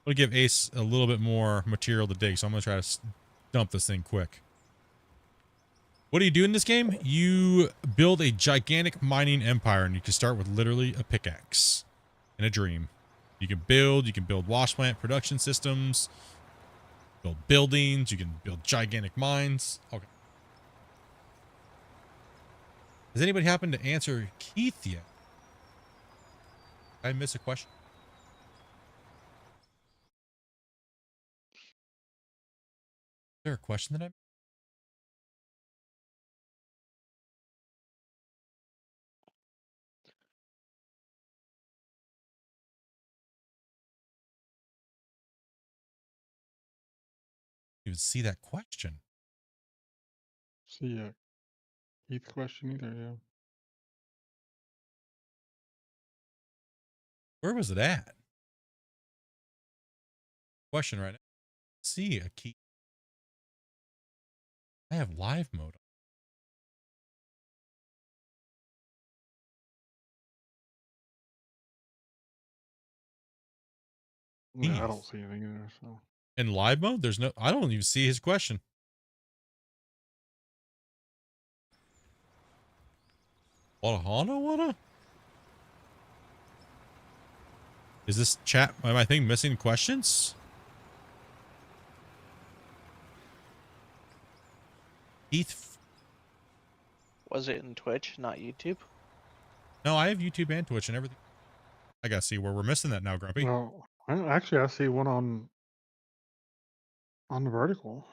I'm going to give Ace a little bit more material to dig, so I'm going to try to dump this thing quick. What do you do in this game? You build a gigantic mining empire, and you can start with literally a pickaxe and a dream. You can build wash plant production systems, build buildings, you can build gigantic mines. Okay. Has anybody happened to answer Keith yet? Did I miss a question? Is there a question that I missed? Even see that question. see Keith question either, yeah. Where was it at? Question right now. See a key. I have live mode. Yeah, I don't see anything there. So In live mode, there's no. I don't even see his question. Wanna? Is this chat? Am I thinking missing questions? Keith. Was it in Twitch, not YouTube? No, I have YouTube and Twitch and everything. I gotta see where we're missing that now, Grumpy. well, actually, I see one on the vertical.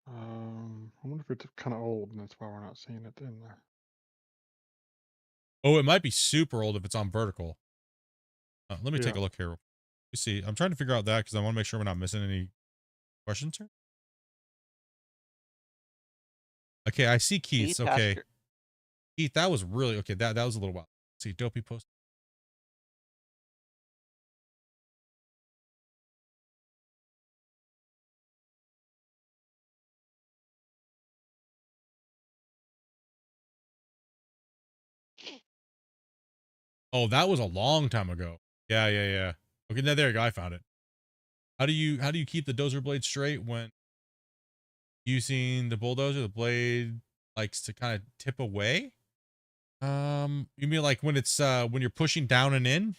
I wonder if it's kind of old, and that's why we're not seeing it in there. Oh, it might be super old if it's on vertical. Let me take Yeah. a look here. You see, I'm trying to figure out that because I want to make sure we're not missing any questions here. Okay, I see Keith's. Keith, Okay, Keith, that was really okay. That was a little while. Let's see, Dopey post. Oh, that was a long time ago. Yeah. Okay, now there you go. I found it. How do you keep the dozer blade straight when using the bulldozer? The blade likes to kind of tip away. You mean like when it's when you're pushing down and in?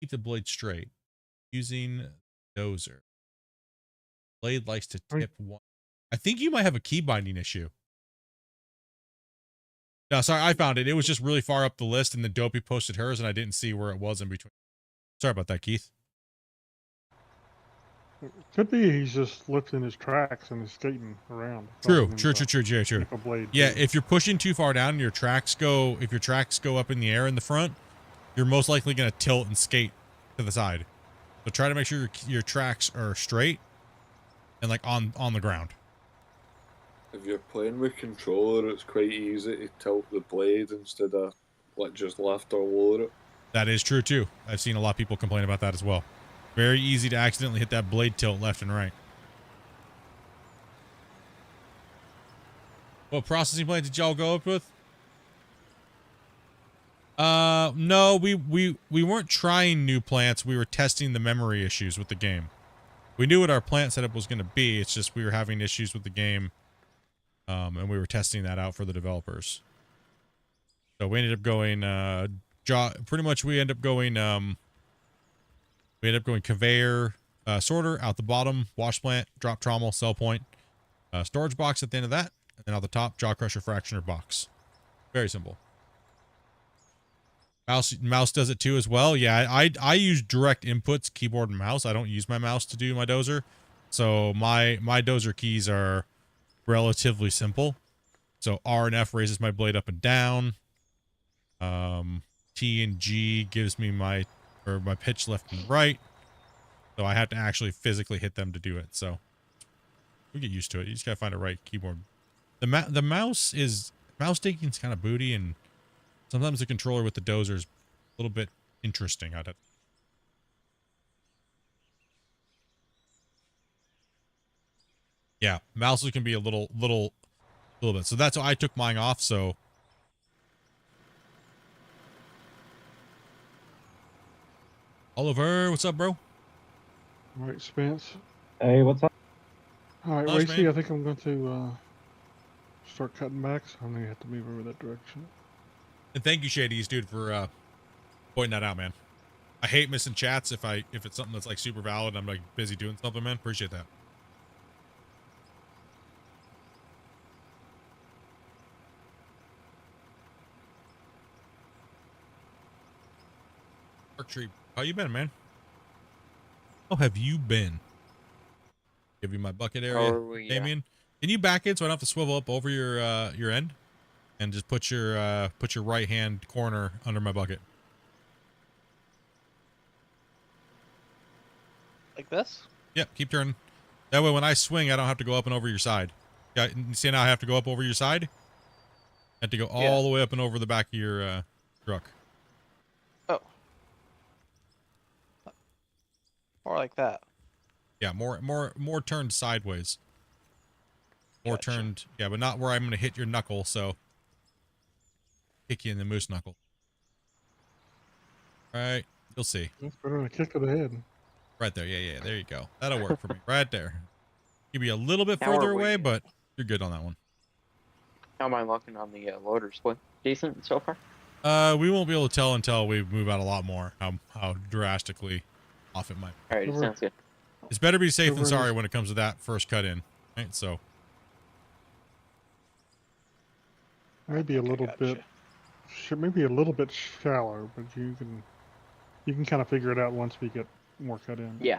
Keep the blade straight using dozer. Blade likes to tip one. I think you might have a key binding issue. No, sorry, I found it. It was just really far up the list, and then Dopey posted hers, and I didn't see where it was in between. Sorry about that, Keith. Could be he's just lifting his tracks and is skating around. True. Nickel blade Yeah, too. if you're pushing too far down, if your tracks go up in the air in the front, you're most likely going to tilt and skate to the side. So try to make sure your tracks are straight and like on the ground. If you're playing with controller, it's quite easy to tilt the blade instead of like just left or lower it. That is true too. I've seen a lot of people complain about that as well. Very easy to accidentally hit that blade tilt left and right. What processing plant did y'all go up with? No, we weren't trying new plants. We were testing the memory issues with the game. We knew what our plant setup was going to be. It's just we were having issues with the game, and we were testing that out for the developers. So we ended up going pretty much we ended up going conveyor, sorter out the bottom, wash plant, drop trommel, cell point, storage box at the end of that, and then out the top, jaw crusher, fractioner box. Very simple. Mouse does it too as well. Yeah, I use direct inputs, keyboard and mouse. I don't use my mouse to do my dozer. So my dozer keys are relatively simple. So R and F raises my blade up and down. T and G gives me my pitch left and right. So I have to actually physically hit them to do it. So we get used to it. You just gotta find a right keyboard. The mouse taking is kind of booty, and sometimes the controller with the dozer is a little bit interesting. Yeah, mouses can be a little bit. So that's why I took mine off. So Oliver, what's up, bro? All right, Spence. Hey, what's up? All right, Lunch, Racy, man. I think I'm going to start cutting back, so I'm going to have to move over that direction. And thank you, Shady's dude, for pointing that out, man. I hate missing chats if it's something that's like super valid and I'm like busy doing something, man. Appreciate that. Tree, how you been, man? How have you been? Give you my bucket area, Damien. Can you back it so I don't have to swivel up over your end, and just put your right hand corner under my bucket? Like this? Yep, keep turning. That way, when I swing, I don't have to go up and over your side. See, now I have to go up over your side. I have to go all the way up and over the back of your truck. Oh. More like that. Yeah, more turned sideways. More turned, yeah, but not where I'm going to hit your knuckle, so kick you in the moose knuckle. All right, you'll see. That's better than a kick to the head. Right there, yeah, there you go. That'll work for me, right there. You'll be a little bit further away, but you're good on that one. How am I looking on the loader split? Decent so far? We won't be able to tell until we move out a lot more how drastically off it might be. Alright, sounds good. It's better be safe than sorry when it comes to that first cut in, right? So maybe a little bit, maybe a little bit shallow, but you can kind of figure it out once we get more cut in. Yeah.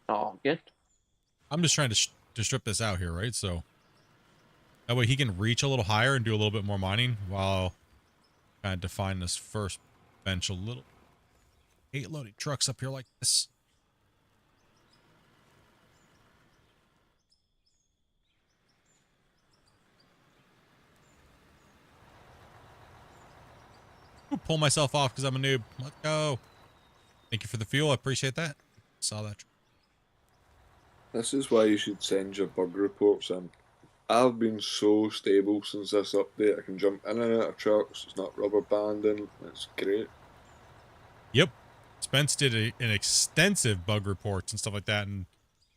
Oh, good. I'm just trying to strip this out here, right? So that way he can reach a little higher and do a little bit more mining while kind of define this first bench a little. Hate loading trucks up here like this. Ooh, pull myself off because I'm a noob. Let's go. Thank you for the fuel. I appreciate that. Saw that. This is why you should send your bug reports in. I've been so stable since this update. I can jump in and out of trucks. It's not rubber banding. It's great. Yep. Spence did an extensive bug reports and stuff like that,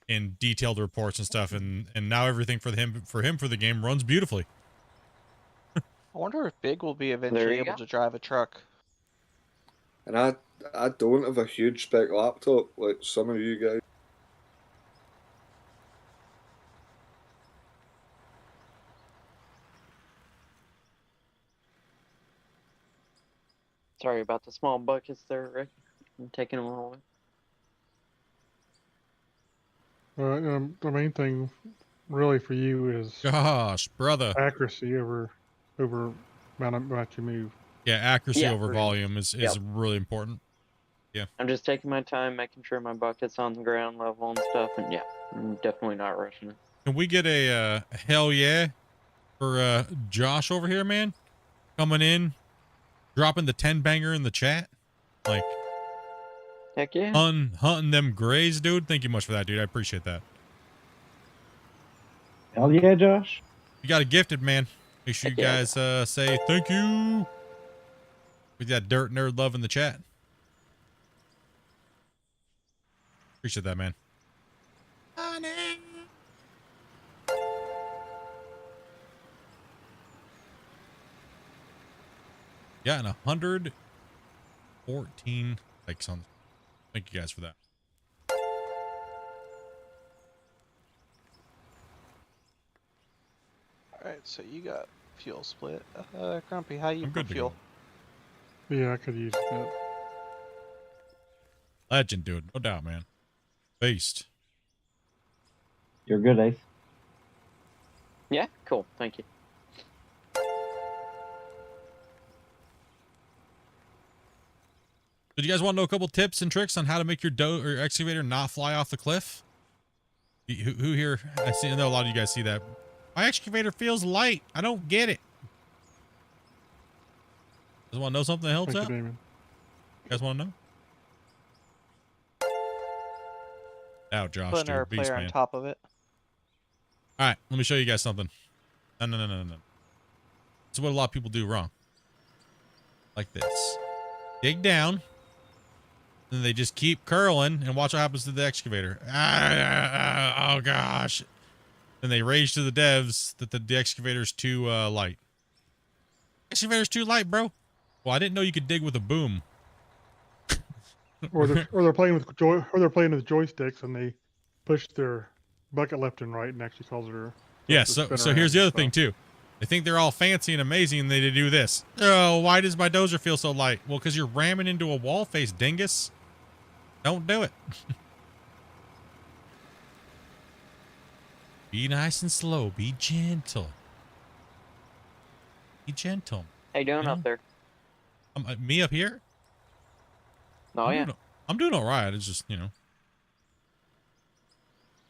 and detailed reports and stuff, and now everything for the game runs beautifully. I wonder if Big will be eventually able to drive a truck. And I don't have a huge spec laptop like some of you guys. Sorry about the small buckets there, Rick. I'm taking them all away. The main thing really for you is Gosh, brother. accuracy over amount you move. Yeah, accuracy Yeah, over pretty much. volume is Yep. really important. Yeah. I'm just taking my time, making sure my bucket's on the ground level and stuff, and yeah, I'm definitely not rushing it. Can we get a hell yeah for Josh over here, man? Coming in, dropping the 10 banger in the chat. Like, heck yeah. Hunting them grays, dude. Thank you much for that, dude. I appreciate that. Hell yeah, Josh. You got a gifted, man. Make sure you guys say thank you with that dirt nerd love in the chat. Appreciate that, man. Honey. Yeah, and 114 likes on. Thank you guys for that. Alright, so you got fuel split. Grumpy, how you I'm for good to fuel? go. Yeah, I could use that. Legend, dude. No doubt, man. Beast. You're good, Ace. Yeah, cool. Thank you. Did you guys want to know a couple tips and tricks on how to make your excavator not fly off the cliff? Who here? I know a lot of you guys see that. My excavator feels light. I don't get it. You guys want to know something that helps out? You guys want to know? Out, Josh. Putting Dude. our Beast, player man. on top of it. All right, let me show you guys something. No. This is what a lot of people do wrong. Like this. Dig down. And they just keep curling and watch what happens to the excavator. Oh, gosh. Then they rage to the devs that the excavator's too light. Excavator's too light, bro. Well, I didn't know you could dig with a boom. Or they're playing with joysticks and they push their bucket left and right and actually cause their Yeah, so here's the other thing too. They think they're all fancy and amazing and they do this. Oh, why does my dozer feel so light? Well, because you're ramming into a wall face, dingus. Don't do it. Be nice and slow. Be gentle. Be gentle. How you doing up there? Me up here? Oh, yeah. I'm doing all right. It's just,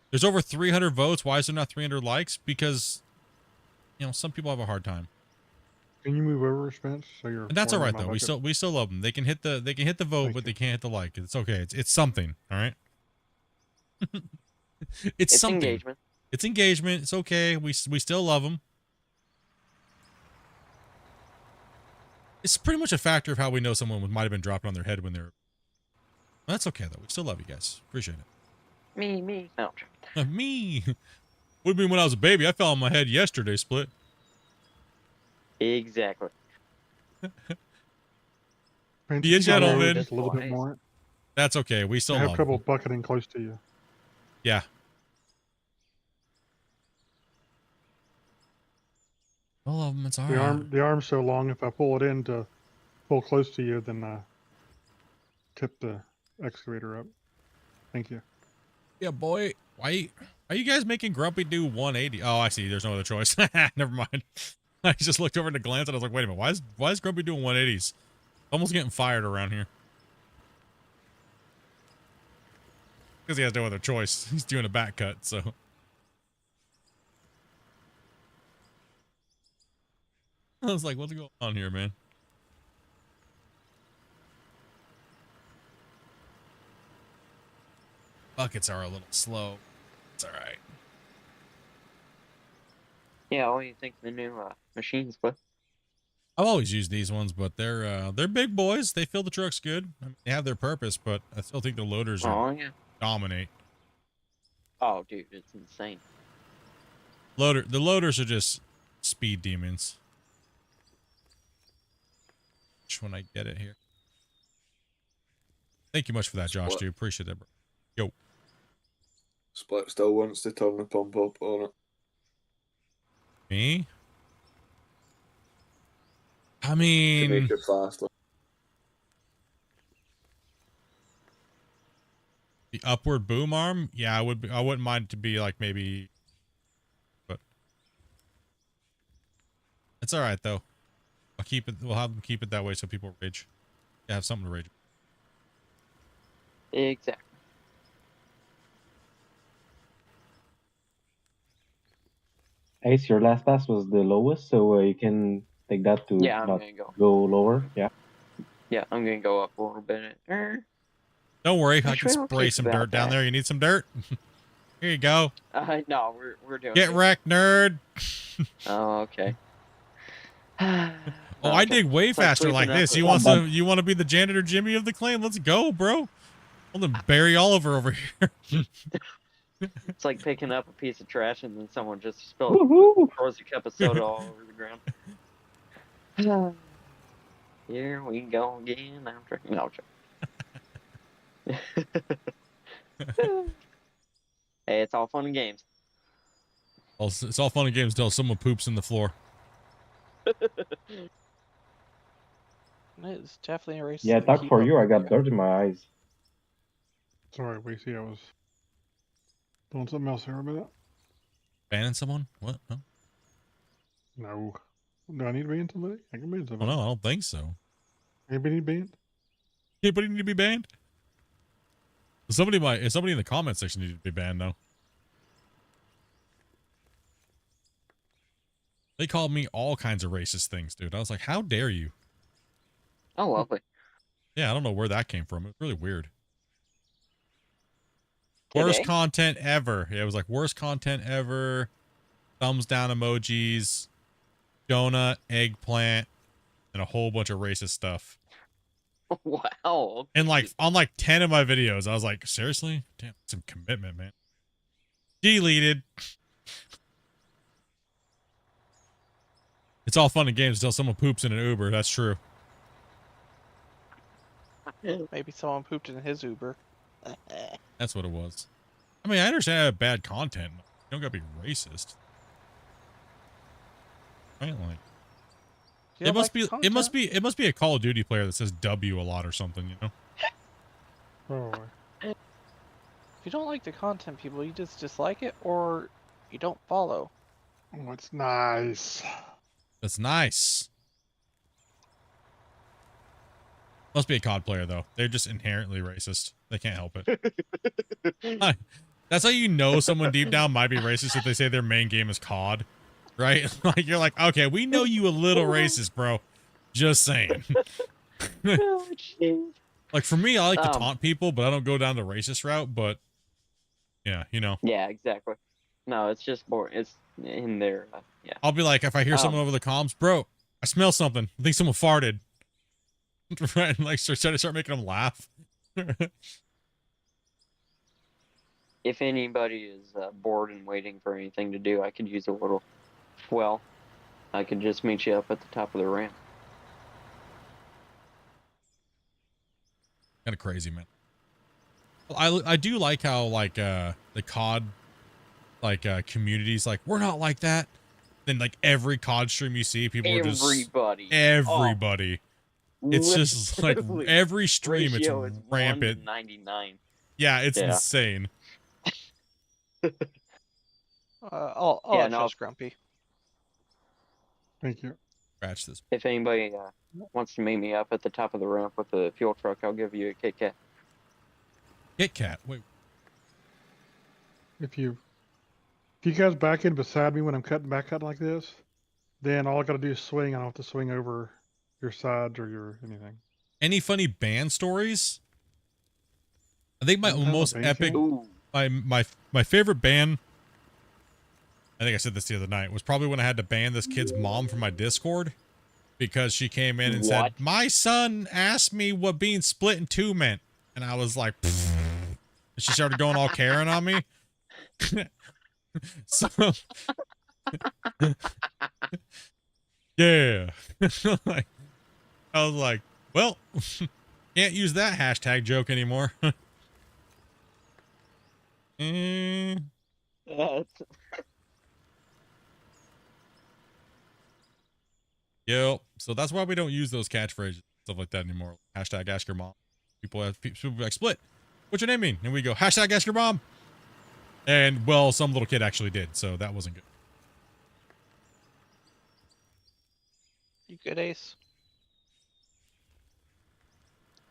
there's over 300 votes. Why is there not 300 likes? Because, some people have a hard time. Can you move over, Spence? So you're. And that's all right though. We still love them. They can hit the vote, but they can't hit the like. It's okay. It's something. All right. it's something. Engagement. It's engagement. It's okay. We still love them. It's pretty much a factor of how we know someone might have been dropping on their head when they're. That's okay though. We still love you guys. Appreciate it. Me. No. Me. Would have been when I was a baby. I fell on my head yesterday, Split. Exactly. Be a gentleman. Just a little bit more. That's okay. We still I have love trouble them. bucketing close to you. Yeah. All of them. It's all right. The arm's so long. If I pull it in to pull close to you, then I tip the excavator up. Thank you. Yeah, boy. Why are you guys making Grumpy do 180? Oh, I see. There's no other choice. Never mind. I just looked over and glanced and I was like, wait a minute. Why is Grumpy doing 180s? Almost getting fired around here. Because he has no other choice. He's doing a back cut, so. I was like, what's going on here, man? Buckets are a little slow. It's all right. Yeah, what do you think of the new machines, but I've always used these ones, but they're big boys. They fill the trucks good. I mean, they have their purpose, but I still think the loaders dominate. Oh, dude, it's insane. The loaders are just speed demons. Which one I get it here? Thank you much for that, Josh. Dude, appreciate that, bro. Yo. Split still wants to turn the pump up on it. Me? I mean, to make it faster. upward boom arm, yeah, I wouldn't mind it to be like maybe, but it's all right though. I'll keep it. We'll have them keep it that way so people rage. Yeah, have something to rage. Exactly. Ace, your last pass was the lowest, so you can take that to Yeah, I'm not gonna go. go lower. Yeah. Yeah, I'm gonna go up a little bit. Don't worry, I can Actually, I don't spray think some about dirt down that. there. You need some dirt? Here you go. No, we're doing Get good. wrecked, nerd. Oh, okay. Oh, I dig way faster like this. You want to be the janitor Jimmy of the clan? Let's go, bro. I'm the Barry Oliver over here. It's like picking up a piece of trash and then someone just throws a cup of soda all over the ground. Here we go again. I'm drinking. No, hey, it's all fun and games. It's all fun and games until someone poops in the floor. It's definitely a race. Yeah, talk for you. I got dirt in my eyes. Sorry, we see I was doing something else here a minute. Banning someone? What? No. No. Do I need to ban somebody? I can ban Oh, somebody. no, I don't think so. Anybody need banned? Anybody need to be banned? Somebody in the comment section need to be banned though. They called me all kinds of racist things, dude. I was like, how dare you? Oh, lovely. Yeah, I don't know where that came from. It's really weird. Today? Worst content ever. Yeah, it was like worst content ever. Thumbs down emojis. Donut, eggplant, and a whole bunch of racist stuff. Wow. And like on like 10 of my videos, I was like, seriously? Damn, some commitment, man. Deleted. It's all fun and games until someone poops in an Uber. That's true. Maybe someone pooped in his Uber. That's what it was. I mean, I understand I have bad content. You don't gotta be racist. Right? Like, it must be a Call of Duty player that says W a lot or something, you know? Oh. If you don't like the content, people, you just dislike it or you don't follow. Oh, it's nice. That's nice. Must be a COD player, though. They're just inherently racist. They can't help it. That's how you know someone deep down might be racist if they say their main game is COD. Right? Like, you're like, okay, we know you a little racist, bro. Just saying. Like, for me, I like to taunt people, but I don't go down the racist route, but yeah, you know. Yeah, exactly. No, it's just more, it's in there. Yeah. I'll be like, if I hear someone over the comms, bro, I smell something. I think someone farted. Right? And like, start making them laugh. If anybody is bored and waiting for anything to do, I could use a little, well, I could just meet you up at the top of the ramp. Kind of crazy, man. Well, I do like how like the COD like communities like we're not like that. Then like every COD stream you see, people are just everybody. It's just like every stream it's rampant. 99. Yeah, it's insane. I'll trust Grumpy. Thank you. Scratch this. If anybody wants to meet me up at the top of the ramp with a fuel truck, I'll give you a Kit Kat. Kit Kat? Wait. If you guys back in beside me when I'm cutting back cut like this, then all I gotta do is swing. I don't have to swing over your sides or your anything. Any funny band stories? I think my most epic, my favorite band, I think I said this the other night, was probably when I had to ban this kid's mom from my Discord because she came in and said, my son asked me what being split in two meant. And I was like, pfft. And she started going all Karen on me. So, yeah. Like, I was like, well, can't use that hashtag joke anymore. Yep. So that's why we don't use those catchphrases, stuff like that anymore. Hashtag ask your mom. People be like, split. What's your name mean? And we go, hashtag ask your mom. And, well, some little kid actually did, so that wasn't good. You good, Ace?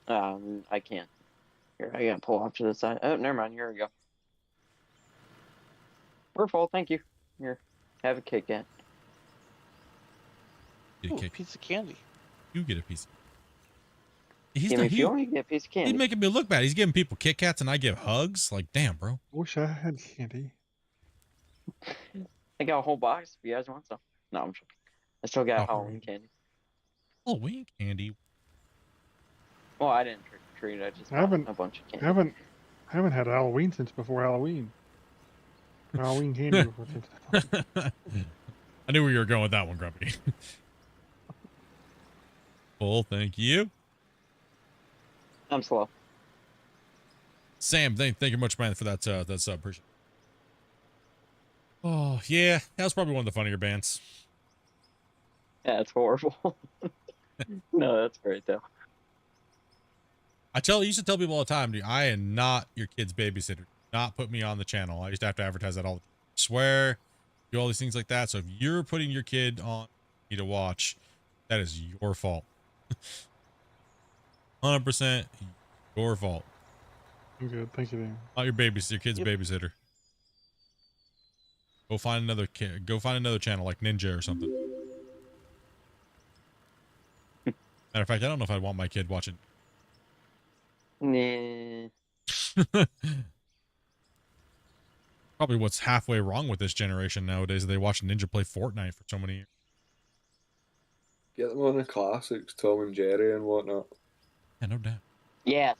I can't. Here, I gotta pull off to the side. Oh, never mind. Here we go. We're full, thank you. Here, have a Kit Kat. Get a Ooh, cake. piece of candy. You get a piece. Give me fuel, you get a piece of candy. He's making me look bad. He's giving people Kit Kats and I give hugs. Like, damn, bro. Wish I had candy. I got a whole box if you guys want some. No, I'm joking. I still got Halloween candy. Halloween candy? Well, I didn't trick or treat. I just I bought haven't a bunch of candy. haven't had Halloween since before Halloween. Halloween candy before since. I knew where you were going with that one, Grumpy. Well, thank you. I'm slow. Sam, thank you much, man, for that sub. Appreciate it. Oh, yeah. That was probably one of the funnier bands. Yeah, it's horrible. No, that's great, though. I used to tell people all the time, dude, I am not your kid's babysitter. Do not put me on the channel. I used to have to advertise that all the time. Swear, do all these things like that. So if you're putting your kid on me to watch, that is your fault. 100% your fault. I'm good. Thank you, Dan. Not your your kid's babysitter. Go find another kid. Go find another channel like Ninja or something. Matter of fact, I don't know if I want my kid watching. Nah. Probably what's halfway wrong with this generation nowadays. They watch Ninja play Fortnite for so many years. Get them on the classics, Tom and Jerry and whatnot. Yeah, no doubt. Yes,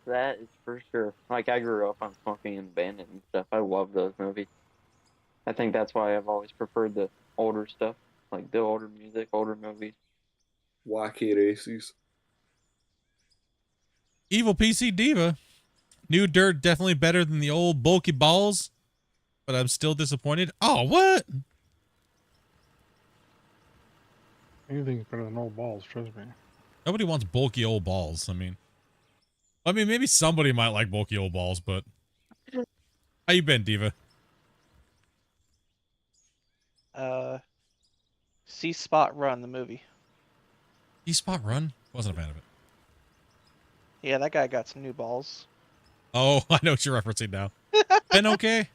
that is for sure. Like, I grew up on Smoking and the Bandit and stuff. I love those movies. I think that's why I've always preferred the older stuff. Like, the older music, older movies. Wacky races. Evil PC Diva. New dirt definitely better than the old bulky balls, but I'm still disappointed. Oh, what? Anything's better than old balls, trust me. Nobody wants bulky old balls. I mean, maybe somebody might like bulky old balls, but how you been, Diva? See Spot Run, the movie. See Spot Run? Wasn't a fan of it. Yeah, that guy got some new balls. Oh, I know what you're referencing now. Been okay?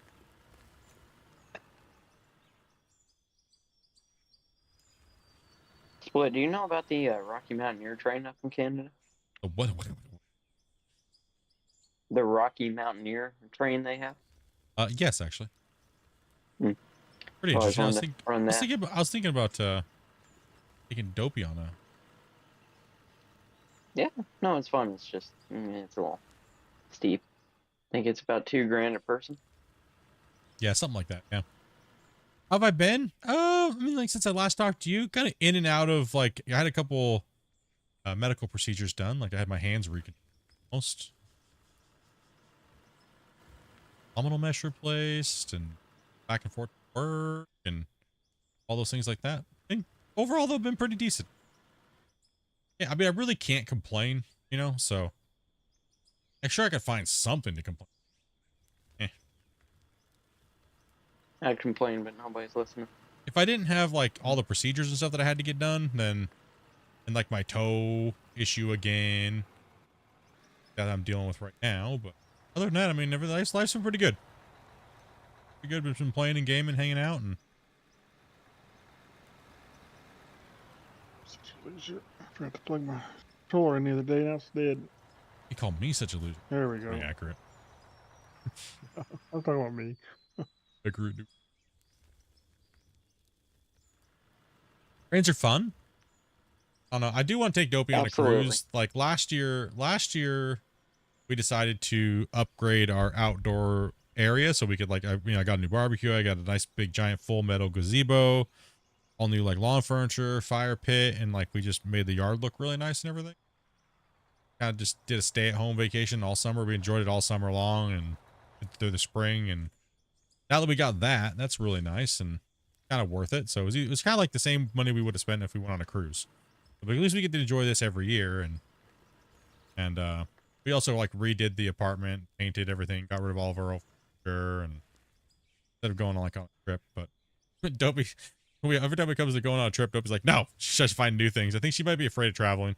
Split, do you know about the Rocky Mountaineer train up in Canada? What? The Rocky Mountaineer train they have? Yes, actually. Hmm. Pretty interesting. I was thinking about taking Dopey on a. Yeah, no, it's fun. It's just, it's a little steep. I think it's about $2,000 a person. Yeah, something like that. Yeah. How have I been? I mean, like, since I last talked to you, kind of in and out of, like, I had a couple medical procedures done. Like, I had my hands almost. Abdominal mesh replaced and back and forth to work and all those things like that. I think overall, they've been pretty decent. Yeah, I mean, I really can't complain, you know, so I'm sure I could find something to complain. I complain, but nobody's listening. If I didn't have, like, all the procedures and stuff that I had to get done, then, and, like, my toe issue again that I'm dealing with right now, but other than that, I mean, life's been pretty good. Pretty good. We've been playing and gaming, hanging out, and I forgot to plug my controller in the other day. Now it's dead. he called me such a loser. There we go. Pretty accurate. I'm talking about me. Accurate. Trains are fun. I don't know. I do want to take Dopey on a cruise. Like last year we decided to upgrade our outdoor area so we could, like, I got a new barbecue. I got a nice big giant full metal gazebo, all new, like, lawn furniture, fire pit, and, like, we just made the yard look really nice and everything. Kind of just did a stay-at-home vacation all summer. We enjoyed it all summer long and through the spring, and now that we got that, that's really nice and kind of worth it. So it was kind of like the same money we would have spent if we went on a cruise. But at least we get to enjoy this every year, and We also like redid the apartment, painted everything, got rid of all of our old furniture, and instead of going on like on a trip. But Dopey, every time it comes to going on a trip, Dopey's like, no, she's just find new things. I think she might be afraid of traveling.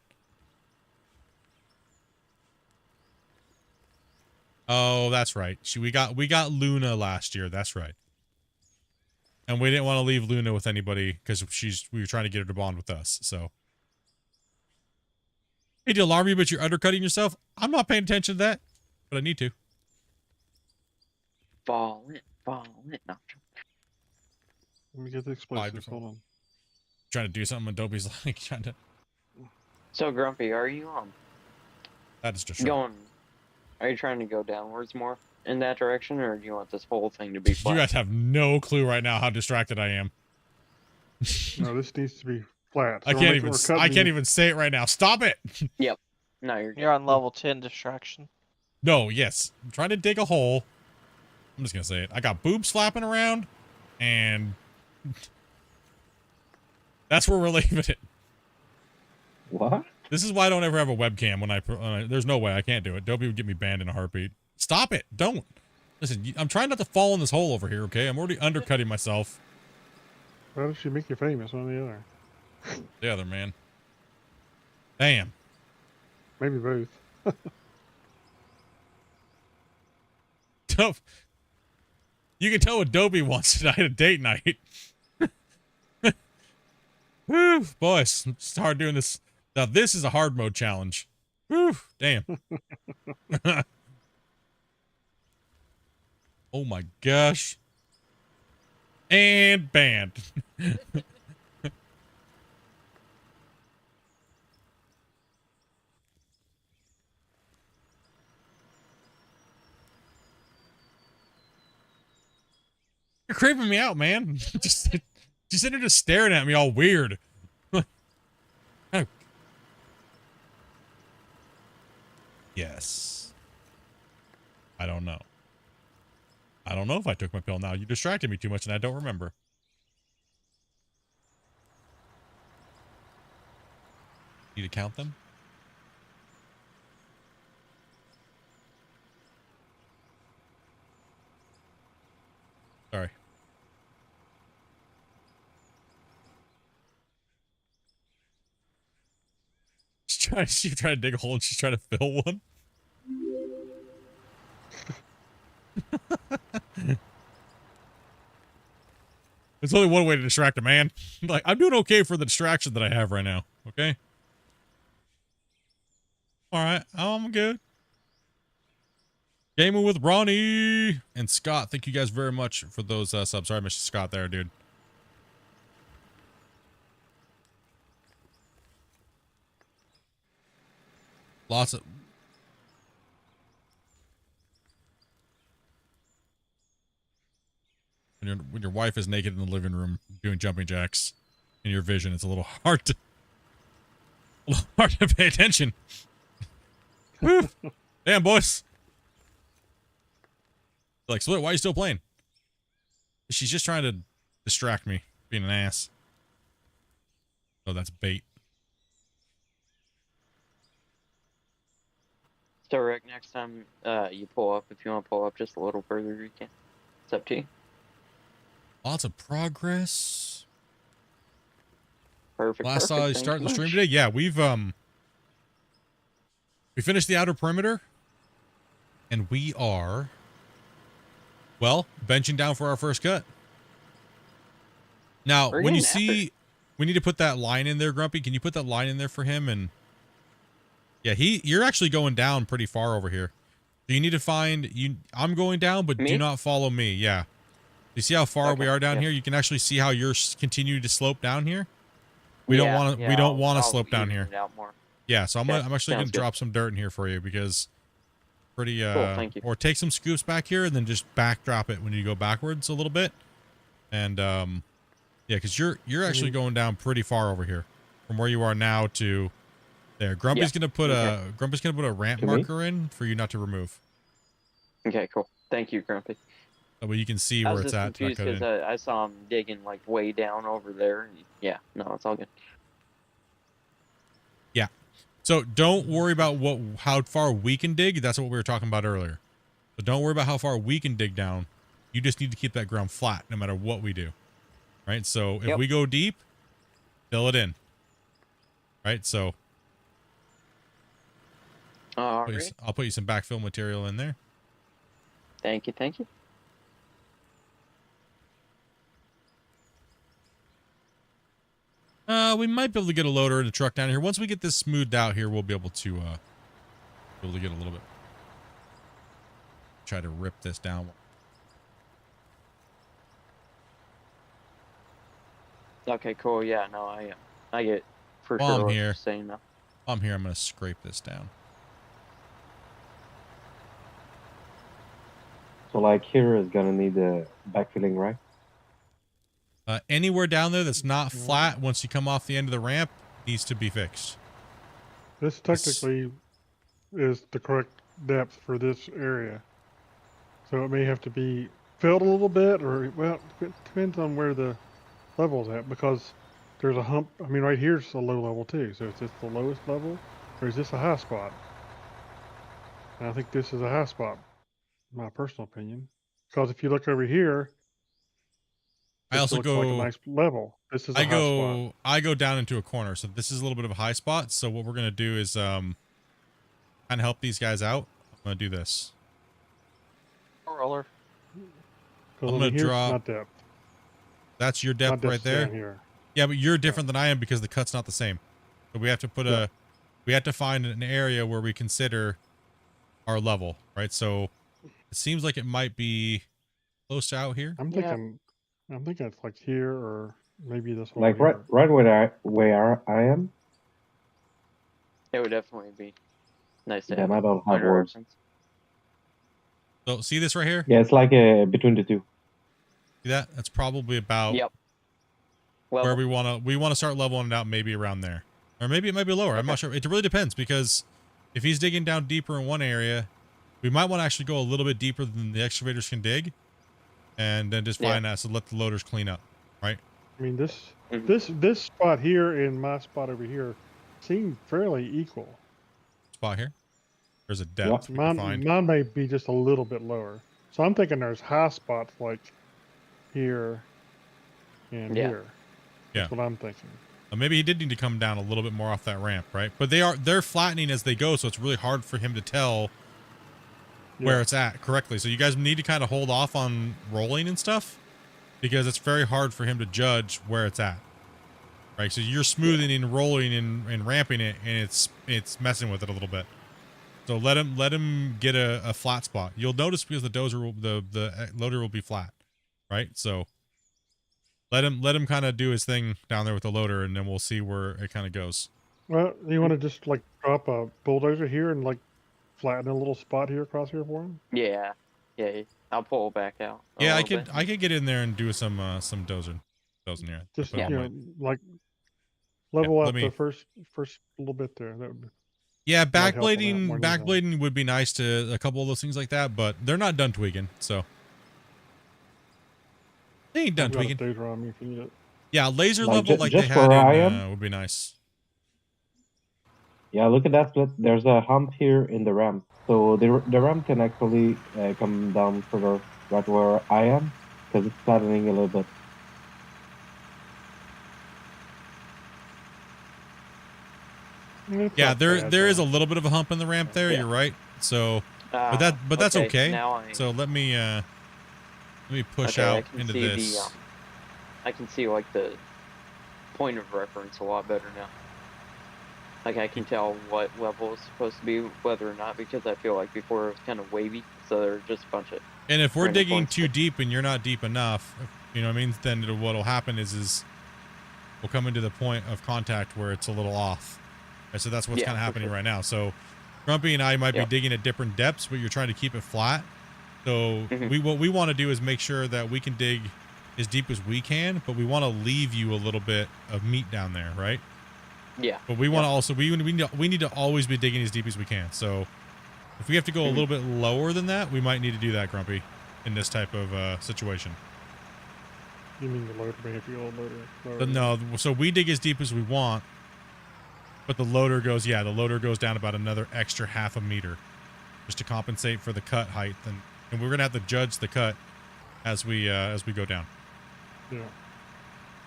Oh, that's right. We got Luna last year. That's right. And we didn't want to leave Luna with anybody because we were trying to get her to bond with us. So, hey, to alarm you, but you're undercutting yourself. I'm not paying attention to that, but I need to. Fall it. No. Let me get the explosives. Hold on. Trying to do something, and Dopey's like trying to. So Grumpy, are you That is just going? Are you trying to go downwards more in that direction, or do you want this whole thing to be flat? You guys have no clue right now how distracted I am. No, this needs to be flat. So I can't even say it right now. Stop it. Yep. No, you're on level 10 distraction. No, yes. I'm trying to dig a hole. I'm just gonna say it. I got boobs flapping around, and that's where we're leaving it. What? This is why I don't ever have a webcam when I there's no way I can't do it. Dopey would get me banned in a heartbeat. Stop it. Don't. Listen, I'm trying not to fall in this hole over here, okay? I'm already undercutting myself. Why don't you make you famous on the other? The other, man. Damn. Maybe both. Dope. You can tell what Dopey wants tonight at date night. Whew, boys, it's hard doing this. Now, this is a hard mode challenge. Whew, damn. Oh my gosh. And banned. You're creeping me out, man. Just sitting there just staring at me all weird. Oh. Yes. I don't know. I don't know if I took my pill now. You distracted me too much and I don't remember. Need to count them? Sorry. She's trying to dig a hole and she's trying to fill one. There's only one way to distract a man. Like, I'm doing okay for the distraction that I have right now. Okay? Alright, I'm good. Gaming with Ronnie and Scott. Thank you guys very much for those subs. Sorry I missed Scott there, dude. Lots of... When your wife is naked in the living room doing jumping jacks in your vision, it's a little hard to pay attention. Woo. Damn, boys. Like, Split, why are you still playing? She's just trying to distract me, being an ass. Oh, that's bait. So Rick, next time you pull up, if you want to pull up just a little further, you can. It's up to you. Lots of progress. Perfect. Last saw you start the stream today. Yeah, we finished the outer perimeter, and we are, well, benching down for our first cut. Now, when you see, we need to put that line in there, Grumpy. Can you put that line in there for him? And yeah, you're actually going down pretty far over here. So you need to find I'm going down, but do not follow me. Yeah. You see how far we are down here? You can actually see how you're continuing to slope down here. We don't want to. We don't want to slope down here. Yeah, so I'm actually going to drop some dirt in here for you because pretty cool, thank you. Or take some scoops back here and then just backdrop it when you go backwards a little bit. And yeah, because you're actually going down pretty far over here from where you are now to there. Grumpy's going to put a ramp marker in for you not to remove. Okay, cool. Thank you, Grumpy. That way you can see where it's at. Because I saw him digging like way down over there. Yeah, no, it's all good. Yeah. So don't worry about how far we can dig. That's what we were talking about earlier. So don't worry about how far we can dig down. You just need to keep that ground flat no matter what we do. Right? So if we go deep, fill it in. Right? So All right. I'll put you some backfill material in there. Thank you, thank you. We might be able to get a loader and a truck down here. Once we get this smoothed out here, we'll be able to get a little bit. Try to rip this down. Okay, cool. Yeah, no, I get for While sure I'm what here, you're saying now. I'm here. I'm gonna scrape this down. So like here is gonna need a backfilling, right? Anywhere down there that's not flat once you come off the end of the ramp needs to be fixed. This technically is the correct depth for this area. So it may have to be filled a little bit, or, well, it depends on where the level's at, because there's a hump. I mean, right here's a low level too. So is this the lowest level, or is this a high spot? And I think this is a high spot, in my personal opinion. Because if you look over here, I also looks like a nice level. This is a high spot. I go down into a corner, so this is a little bit of a high spot. So what we're gonna do is kind of help these guys out. I'm gonna do this. Roller. I'm gonna drop. Not depth. That's your depth right there. Here. Yeah, but you're different than I am because the cut's not the same. So we have to put we have to find an area where we consider our level, right? So it seems like it might be close to out here. I'm thinking it's like here, or maybe this one. Like right where I am. It would definitely be nice to Yeah, have I don't have point of words. reference. So see this right here? Yeah, it's like between the two. See that? That's probably about where we want to start leveling it out, maybe around there. Or maybe it might be lower. I'm not sure. It really depends, because if he's digging down deeper in one area, we might want to actually go a little bit deeper than the excavators can dig, and then just find that, so let the loaders clean up, right? I mean, this spot here and my spot over here seem fairly equal. Spot here? There's a depth we can find. Mine may be just a little bit lower. So I'm thinking there's high spots like here and here. Yeah. That's what I'm thinking. Maybe he did need to come down a little bit more off that ramp, right? But they're flattening as they go, so it's really hard for him to tell where it's at correctly. So you guys need to kind of hold off on rolling and stuff, because it's very hard for him to judge where it's at, right? So you're smoothing and rolling and ramping it, and it's messing with it a little bit. So let him get a flat spot. You'll notice because the dozer the loader will be flat, right? So let him kind of do his thing down there with the loader, and then we'll see where it kind of goes. Well, you want to just like drop a bulldozer here and like flatten a little spot here across here for him? Yeah. I'll pull back out. Yeah, I could get in there and do some dozing here. Just like level out the first little bit there. That would. Yeah, backblading would be nice to a couple of those things like that, but they're not done tweaking, so they ain't done tweaking. On me if you need it. Yeah, laser level like they had in, would be nice. Yeah, look at that split. There's a hump here in the ramp, so the ramp can actually come down further right where I am, because it's flattening a little bit. Yeah, there is a little bit of a hump in the ramp there. You're right. So, but that's okay. So let me push out into this. I can see like the point of reference a lot better now. Like I can tell what level is supposed to be, whether or not, because I feel like before it was kind of wavy, so there's just a bunch of. And if we're digging too deep and you're not deep enough, you know what I mean? Then what'll happen is we'll come into the point of contact where it's a little off. And so that's what's kind of happening right now. So Grumpy and I might be digging at different depths, but you're trying to keep it flat. So what we want to do is make sure that we can dig as deep as we can, but we want to leave you a little bit of meat down there, right? Yeah. But we want to also we need to always be digging as deep as we can. So if we have to go a little bit lower than that, we might need to do that, Grumpy, in this type of situation. You mean the loader may have to go a little lower? But no, so we dig as deep as we want. But the loader goes, yeah, the loader goes down about another extra half a meter just to compensate for the cut height. And we're going to have to judge the cut as we go down. Yeah.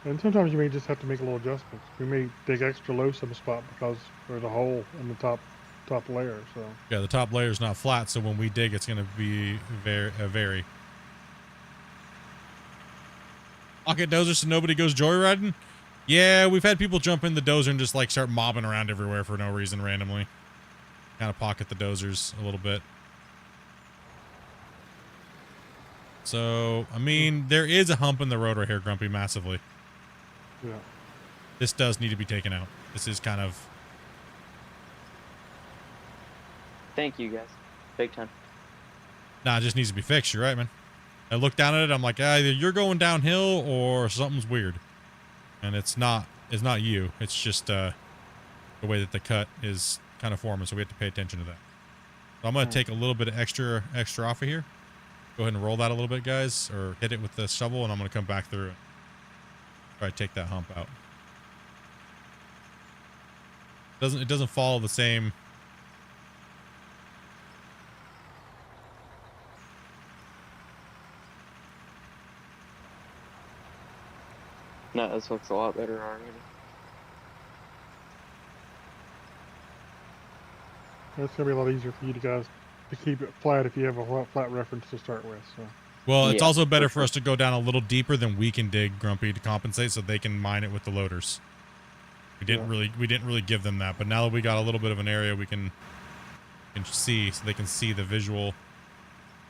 And sometimes you may just have to make a little adjustments. We may dig extra low some spot because there's a hole in the top layer. So yeah, the top layer is not flat, so when we dig, it's going to be vary. Pocket dozer so nobody goes joyriding. Yeah, we've had people jump in the dozer and just like start mobbing around everywhere for no reason randomly. Kind of pocket the dozers a little bit. So, I mean, there is a hump in the road right here, Grumpy, massively. yeah. This does need to be taken out. This is kind of... Thank you, guys. Big time. Nah, it just needs to be fixed. You're right, man. I look down at it, I'm like, either you're going downhill or something's weird. And it's not you. It's just the way that the cut is kind of forming, so we have to pay attention to that. So I'm going to take a little bit of extra off of here. Go ahead and roll that a little bit, guys, or hit it with the shovel, and I'm going to come back through and try to take that hump out. It doesn't follow the same... No, this looks a lot better already. It's gonna be a lot easier for you guys to keep it flat if you have a flat reference to start with. So. Well, it's also better for us to go down a little deeper than we can dig, Grumpy, to compensate, so they can mine it with the loaders. We didn't really give them that, but now that we got a little bit of an area, we can see, so they can see the visual.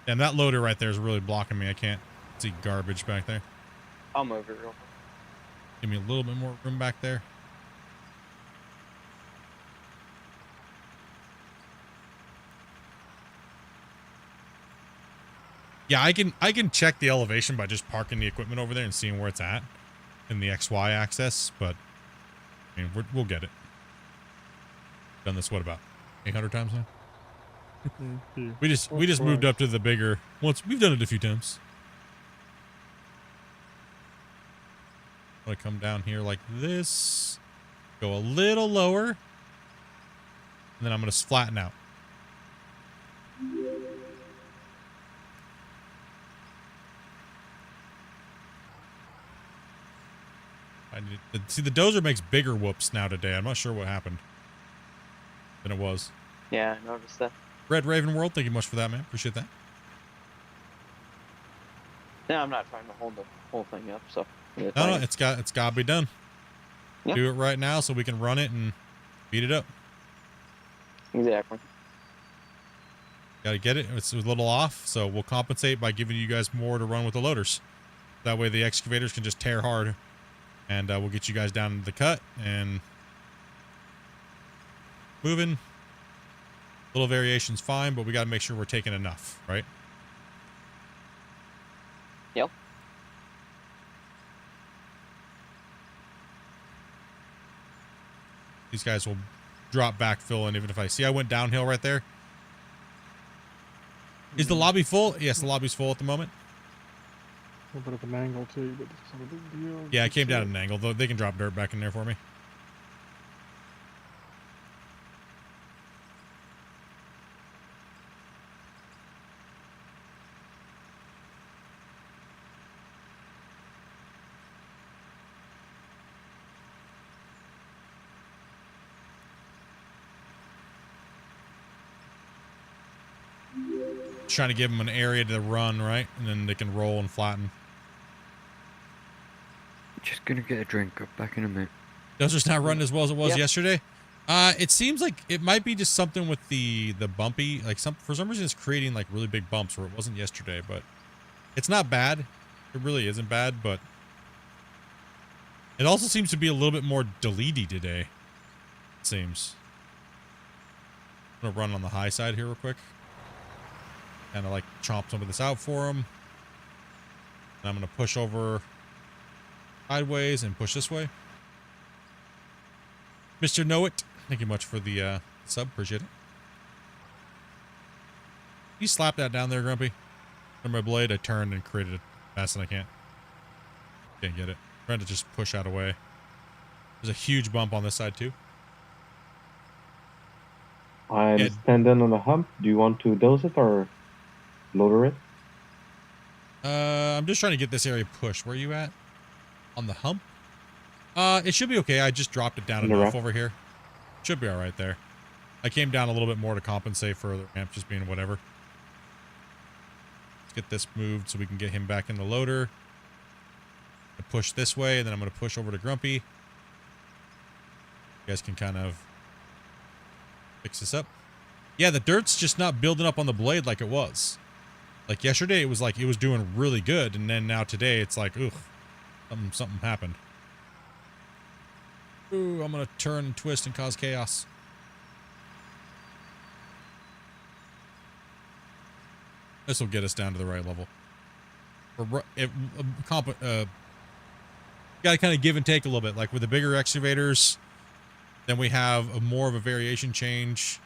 And that loader right there is really blocking me. I can't see garbage back there. I'll move it real quick. Give me a little bit more room back there. Yeah, I can check the elevation by just parking the equipment over there and seeing where it's at in the XY axis, but I mean, we'll get it. Done this, what, about 800 times now? We just moved up to the bigger once. We've done it a few times. I'm gonna come down here like this, go a little lower, and then I'm gonna flatten out. See, the dozer makes bigger whoops now today. I'm not sure what happened than it was. Yeah, I noticed that. Red Raven World, thank you much for that, man. Appreciate that. No, I'm not trying to hold the whole thing up, so. No, it's got to be done. Yep. Do it right now so we can run it and beat it up. Exactly. Got to get it. It's a little off, so we'll compensate by giving you guys more to run with the loaders. That way the excavators can just tear hard, and we'll get you guys down to the cut and moving. Little variation's fine, but we got to make sure we're taking enough, right? Yep. These guys will drop backfill, and even if I went downhill right there. Is the lobby full? Yes, the lobby's full at the moment. A little bit of an angle too, but it's not a big deal. Yeah, I came down at an angle, though they can drop dirt back in there for me. Trying to give them an area to run, right? And then they can roll and flatten. Just gonna get a drink. Up back in a minute. Dozer's not running as well as it was yesterday. It seems like it might be just something with the bumpy, like for some reason it's creating like really big bumps where it wasn't yesterday, but it's not bad. It really isn't bad, but it also seems to be a little bit more deleted today. It seems. I'm gonna run on the high side here real quick. Kind of like chomp some of this out for him. And I'm going to push over sideways and push this way. Mr. Know It, thank you much for the sub. Appreciate it. You slap that down there, Grumpy. On my blade, I turned and created it fast and I can't. Can't get it. I'm trying to just push out away. There's a huge bump on this side too. I'm Yeah. standing on a hump. Do you want to doze it or loader it? I'm just trying to get this area pushed. Where are you at? On the hump? It should be okay. I just dropped it down In the enough ramp? over here. Should be all right there. I came down a little bit more to compensate for the ramp just being whatever. Let's get this moved so we can get him back in the loader. I push this way, and then I'm going to push over to Grumpy. You guys can kind of fix this up. Yeah, the dirt's just not building up on the blade like it was. Like yesterday, it was like it was doing really good, and then now today, it's like, ugh, something happened. Ooh, I'm gonna turn, twist, and cause chaos. This will get us down to the right level. Got to kind of give and take a little bit. Like with the bigger excavators, then we have more of a variation change.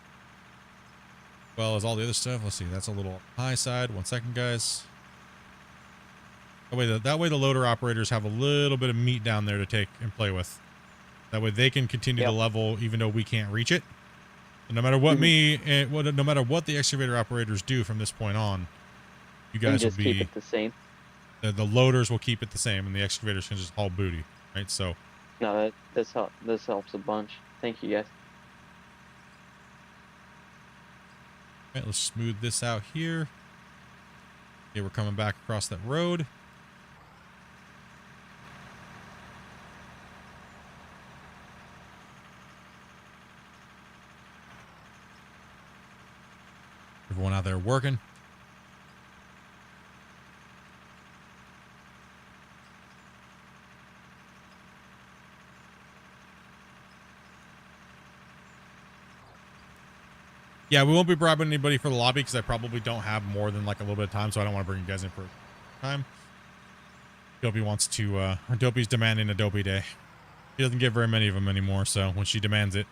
Well as all the other stuff. Let's see, that's a little high side. 1 second, guys. That way the loader operators have a little bit of meat down there to take and play with. That way they can continue to level even though we can't reach it. And no matter what no matter what the excavator operators do from this point on, you guys will be keep it the same. The loaders will keep it the same, and the excavators can just haul booty, right? So. No, this helps a bunch. Thank you, guys. All right, let's smooth this out here. Okay, we're coming back across that road. Everyone out there working. Yeah, we won't be bribing anybody for the lobby because I probably don't have more than like a little bit of time, so I don't want to bring you guys in for time. Dopey wants to, Dopey's demanding a Dopey day. He doesn't get very many of them anymore, so when she demands it,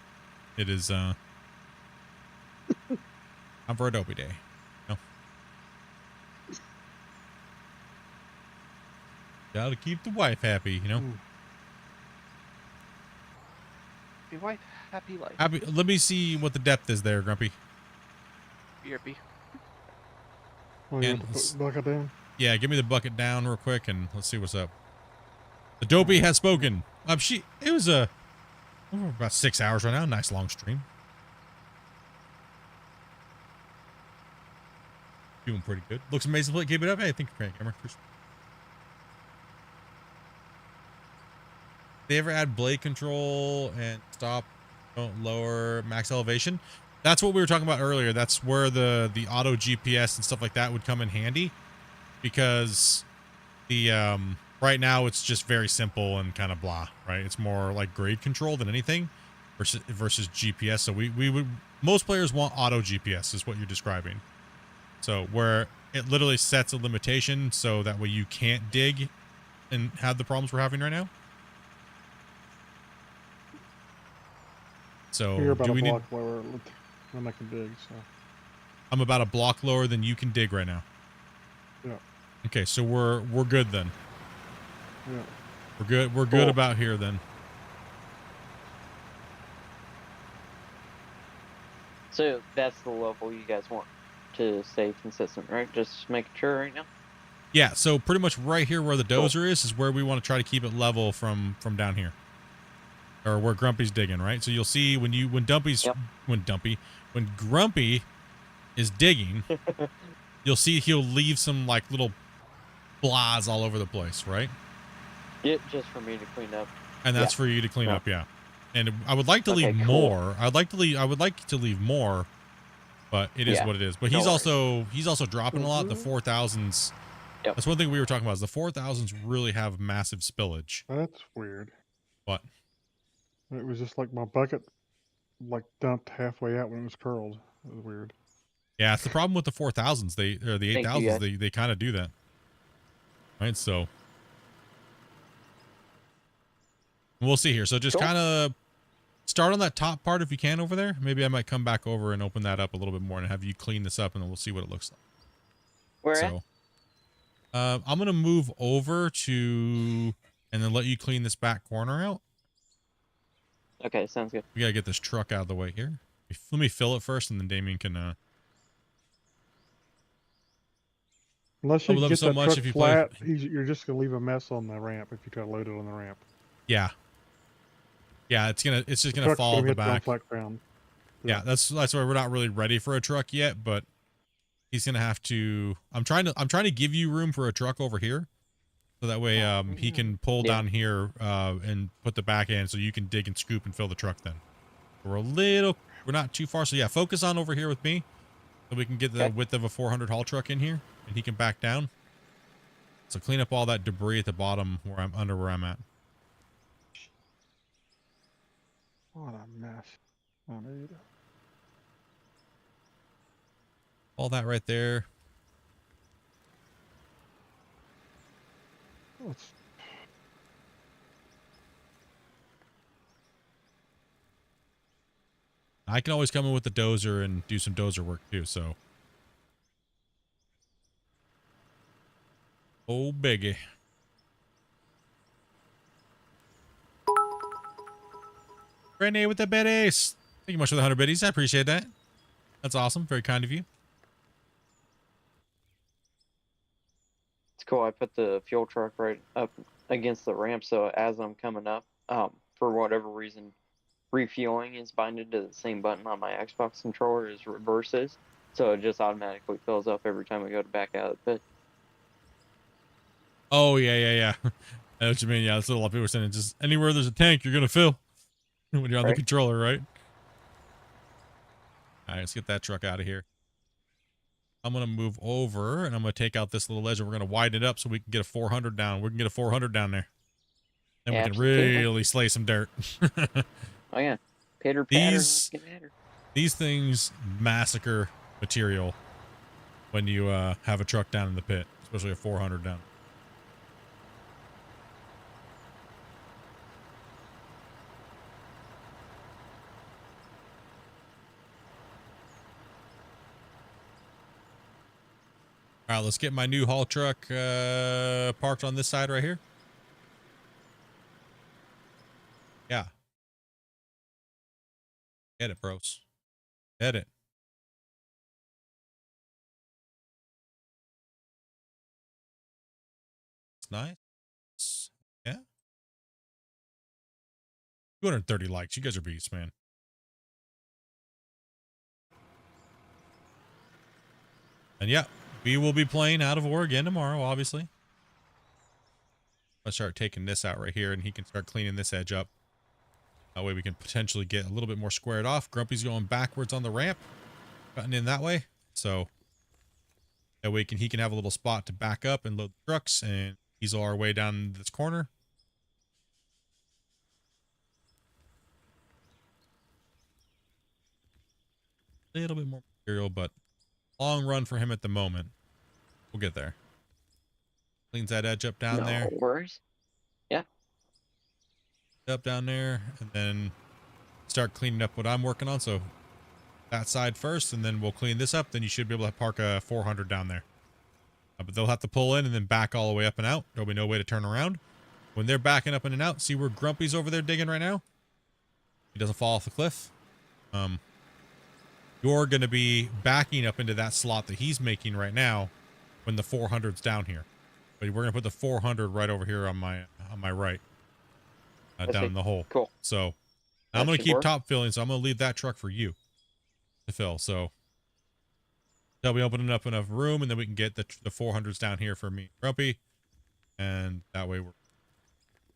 it is, time for a Dopey day. No. Gotta keep the wife happy, you know? Happy wife, happy life. Happy, let me see what the depth is there, Grumpy. BRB. Oh, you want to put bucket down? Yeah, give me the bucket down real quick and let's see what's up. The Dopey has spoken. It was about 6 hours right now. Nice long stream. Doing pretty good. Looks amazing. Keep it up. Hey, thank you, Crank Camera. They ever add blade control and stop, don't lower max elevation? That's what we were talking about earlier. That's where the auto GPS and stuff like that would come in handy, because the right now it's just very simple and kind of blah, right? It's more like grade control than anything versus GPS. So we would, most players want auto GPS is what you're describing. So where it literally sets a limitation so that way you can't dig and have the problems we're having right now. So You're about do a we block lower than I can dig, so. I'm about a block lower than you can dig right now. Yeah. Okay, so we're good then. Yeah. We're good about here then. So that's the level you guys want to stay consistent, right? Just making sure right now. Yeah, so pretty much right here where the dozer is where we want to try to keep it level from down here. Or where Grumpy's digging, right? So you'll see when Grumpy is digging, you'll see he'll leave some like little blahs all over the place, right? Yeah, just for me to clean up. And that's for you to clean up, yeah. And I would like to leave more. I would like to leave more, but it is what it is. But he's also dropping a lot. The 4000s. Yep. That's one thing we were talking about. Is the 4000s really have massive spillage. That's weird. What? It was just like my bucket, like dumped halfway out when it was curled. It was weird. Yeah, it's the problem with the 4000s. The 8000s. They kind of do that, right? So we'll see here. So just kind of start on that top part if you can over there. Maybe I might come back over and open that up a little bit more and have you clean this up, and then we'll see what it looks like. Where? I'm gonna move over to and then let you clean this back corner out. Okay, sounds good. We gotta get this truck out of the way here. Let me fill it first, and then Damien can. Unless I you would love get so that much truck if you play. flat, you're just gonna leave a mess on the ramp if you try to load it on the ramp. Yeah. Yeah, it's just The gonna truck's fall gonna the hit you on back. flat ground. Yeah, that's why we're not really ready for a truck yet, but he's gonna have to. I'm trying to give you room for a truck over here, so that way he can pull down here and put the back end, so you can dig and scoop and fill the truck. Then we're not too far, so yeah, focus on over here with me, so we can get the width of a 400 haul truck in here, and he can back down. So clean up all that debris at the bottom where I'm at. What a mess. Oh, dude. All that right there. I can always come in with the dozer and do some dozer work too, so. Oh, biggie. Renee with the biddies. Thank you much for the 100 biddies. I appreciate that. That's awesome. Very kind of you. It's cool. I put the fuel truck right up against the ramp, so as I'm coming up, for whatever reason, refueling is binded to the same button on my Xbox controller as reverse is, so it just automatically fills up every time we go to back out of the pit. Oh, yeah. I know what you mean. Yeah, that's what a lot of people are saying. Just anywhere there's a tank, you're going to fill when you're on the controller, right? All right, let's get that truck out of here. I'm going to move over, and I'm going to take out this little ledge, and we're going to widen it up so we can get a 400 down. We can get a 400 down there. Then we can really slay some dirt. Oh, yeah. Pitter patter. These things massacre material when you have a truck down in the pit, especially a 400 down. All right, let's get my new haul truck parked on this side right here. Yeah. Get it, bros. Get it. It's nice. Yeah. 230 likes. You guys are beasts, man. And yeah, we will be playing Out of War again tomorrow, obviously. Let's start taking this out right here, and he can start cleaning this edge up. That way we can potentially get a little bit more squared off. Grumpy's going backwards on the ramp, cutting in that way. So that way he can have a little spot to back up and load the trucks and easel our way down this corner. A little bit more material, but long run for him at the moment. We'll get there. Cleans that edge up down there. No worries. Yeah. Up down there, and then start cleaning up what I'm working on. So that side first, and then we'll clean this up. Then you should be able to park a 400 down there. But they'll have to pull in and then back all the way up and out. There'll be no way to turn around. When they're backing up in and out, see where Grumpy's over there digging right now? He doesn't fall off the cliff. You're going to be backing up into that slot that he's making right now when the 400's down here. But we're going to put the 400 right over here on my right. Down in the hole. Cool. So I'm going to keep top filling, so I'm going to leave that truck for you to fill. So they'll be opening up enough room, and then we can get the 400s down here for me and Grumpy. And that way we're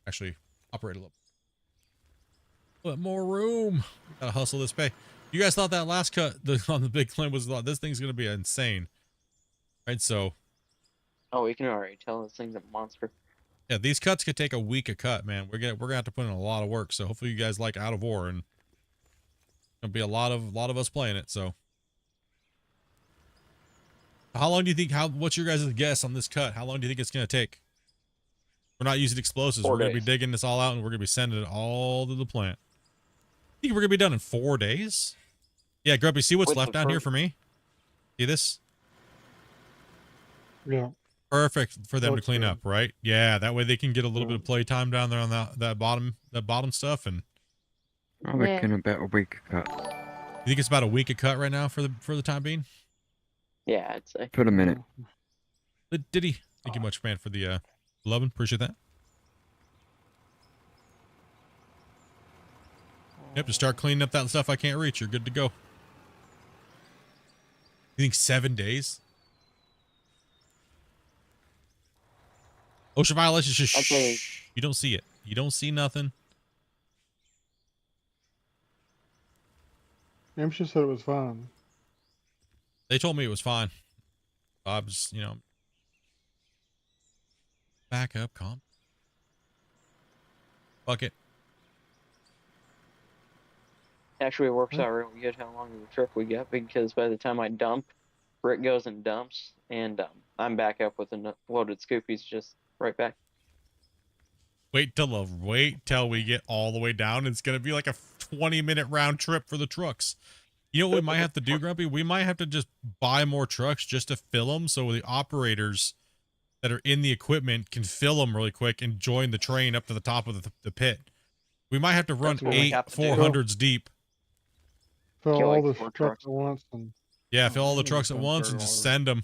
actually operate a little bit more room. We got to hustle this pay. You guys thought that last cut on the big claim was this thing's going to be insane. Right? So. Oh, we can already tell this thing's a monster. Yeah, these cuts could take a week a cut, man. We're gonna have to put in a lot of work. So hopefully you guys like Out of War, and there'll be a lot of us playing it. So how long do you think? What's your guys' guess on this cut? How long do you think it's gonna take? We're not using explosives. We're gonna be digging this all out, and we're gonna be sending it all to the plant. You think we're gonna be done in 4 days? Yeah, Grumpy, see what's left down here for me? See this? Yeah. Perfect for them to clean up, right? Yeah, that way they can get a little bit of play time down there on that bottom stuff, and I reckon about a week cut. You think it's about a week of cut right now for the time being? Yeah, I'd say. For a minute. Diddy, thank you much, man, for the 11. Appreciate that. Yep, just start cleaning up that stuff I can't reach. You're good to go. You think 7 days? Ocean violations, just shh. You don't see it. You don't see nothing. Amshire said it was fine. They told me it was fine. Bob's, you know, back up, calm. Fuck it. Actually, it works out real good how long of a trip we get, because by the time I dump, Rick goes and dumps, and I'm back up with a loaded scoopies just right back. Wait till we get all the way down. It's gonna be like a 20-minute round trip for the trucks. You know what we might have to do, Grumpy? We might have to just buy more trucks just to fill them, so the operators that are in the equipment can fill them really quick and join the train up to the top of the pit. We might have to run 8 400s deep. Fill all the trucks at once. Yeah, fill all the trucks at once and just send them.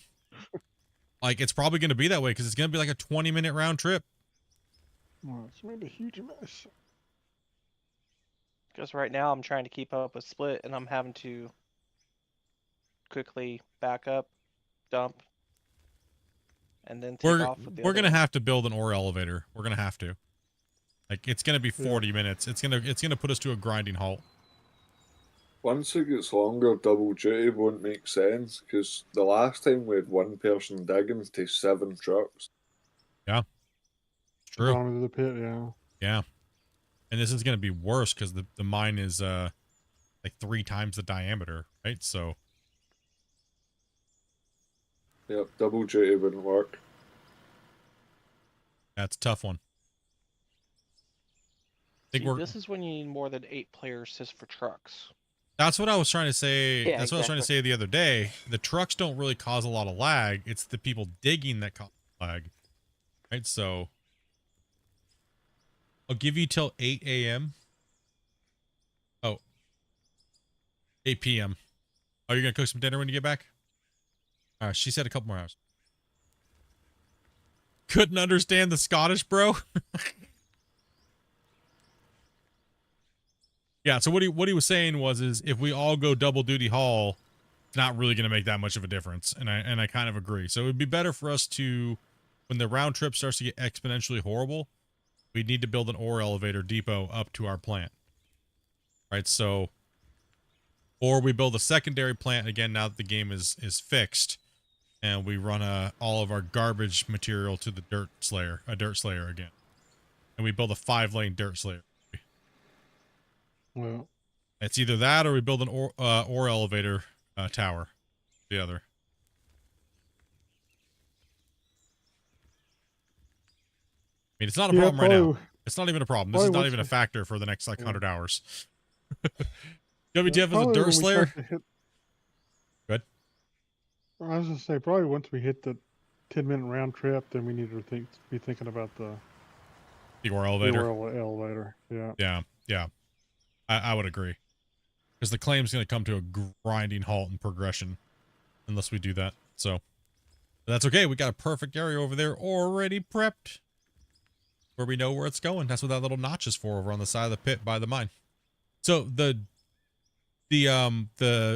Like, it's probably going to be that way because it's going to be like a 20-minute round trip. Oh, it's made a huge mess. Because right now I'm trying to keep up with Split, and I'm having to quickly back up, dump, and then take off with the We're other gonna one. have to build an ore elevator. We're gonna have to. Like, it's gonna be 40 minutes. It's gonna put us to a grinding halt. Once it gets longer, double duty won't make sense, because the last time we had one person digging to 7 trucks. Yeah. True. Bottom of the pit, yeah. Yeah. And this is going to be worse because the mine is like 3 times the diameter, right? So. Yep, double duty wouldn't work. That's a tough one. See, this is when you need more than 8 players just for trucks. That's what I was trying to say. Yeah, that's what I was trying to say the other day. The trucks don't really cause a lot of lag. It's the people digging that cause lag. Right? So I'll give you till 8 a.m. Oh. 8 p.m. Oh, you're going to cook some dinner when you get back? She said a couple more hours. Couldn't understand the Scottish, bro. Yeah, so what he was saying was if we all go double duty haul, it's not really going to make that much of a difference, and I kind of agree. So it would be better for us to, when the round trip starts to get exponentially horrible, we need to build an ore elevator depot up to our plant. Right? So, or we build a secondary plant again now that the game is fixed, and we run all of our garbage material to the dirt slayer again, and we build a 5-lane dirt slayer. Well, it's either that or we build an ore elevator tower. The other. I mean, it's not a problem right now. It's not even a problem. This is not even a factor for the next like 100 hours. WTF is a dirt slayer. Good. I was gonna say probably once we hit the 10-minute round trip, then we need to be thinking about the ore elevator. The ore elevator. Yeah. Yeah. Yeah. I would agree. Because the claim's going to come to a grinding halt in progression unless we do that. So, but that's okay. We got a perfect area over there already prepped where we know where it's going. That's what that little notch is for over on the side of the pit by the mine. So the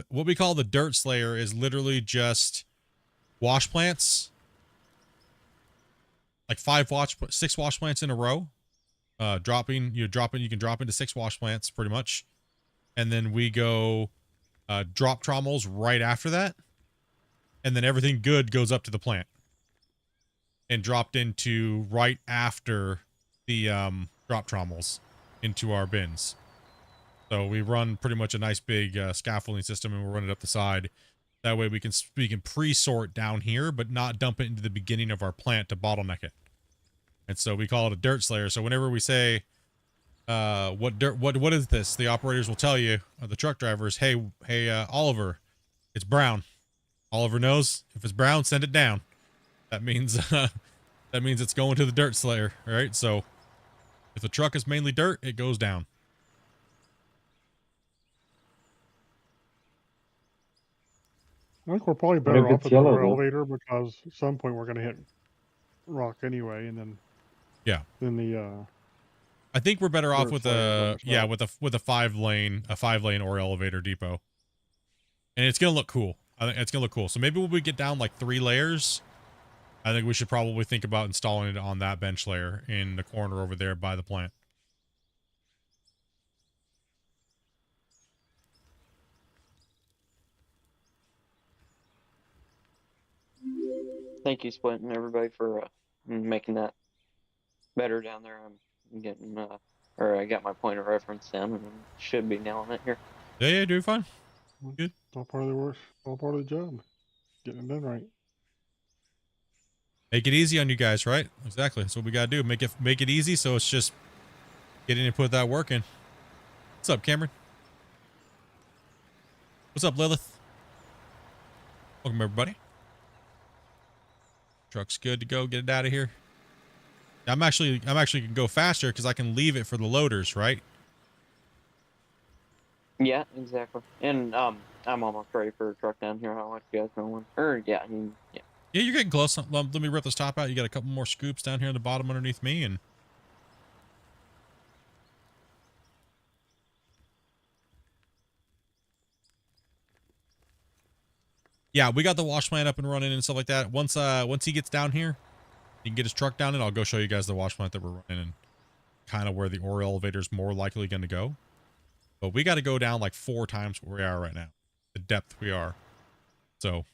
what we call the dirt slayer is literally just wash plants. Like 6 wash plants in a row. You can drop into 6 wash plants pretty much. And then we go drop trommels right after that. And then everything good goes up to the plant. And dropped into right after the drop trommels into our bins. So we run pretty much a nice big scaffolding system, and we'll run it up the side. That way we can pre-sort down here, but not dump it into the beginning of our plant to bottleneck it. And so we call it a dirt slayer. So whenever we say, what is this? The operators will tell you, the truck drivers, hey, Oliver, it's brown. Oliver knows if it's brown, send it down. That means, it's going to the dirt slayer. All right. So if the truck is mainly dirt, it goes down. I think we're probably But better if off it's with the yellow, ore though, elevator because at some point we're going to hit rock anyway, and then Yeah. then the I think we're better off dirt with slayers on a the yeah side. with a 5-lane ore elevator depot, and it's gonna look cool. I think it's gonna look cool. So maybe when we get down like 3 layers, I think we should probably think about installing it on that bench layer in the corner over there by the plant. Thank you, Splint, and everybody for making that better down there. I'm getting, or I got my point of reference down, and should be nailing it here. Yeah, doing fine. Good. All part of the work, all part of the job, getting it done right. Make it easy on you guys, right? Exactly. That's what we gotta do. Make it easy, so it's just getting to put that work in. What's up, Cameron? What's up, Lilith? Welcome, everybody. Truck's good to go. Get it out of here. I'm actually gonna go faster because I can leave it for the loaders, right? Yeah, exactly. And I'm almost ready for a truck down here. I'll let you guys know when. Or yeah, yeah. Yeah, you're getting close. Let me rip this top out. You got a couple more scoops down here on the bottom underneath me, and yeah, we got the wash plant up and running and stuff like that. Once he gets down here, he can get his truck down, and I'll go show you guys the wash plant that we're running and kind of where the ore elevator is more likely going to go. But we got to go down like 4 times where we are right now, the depth we are. So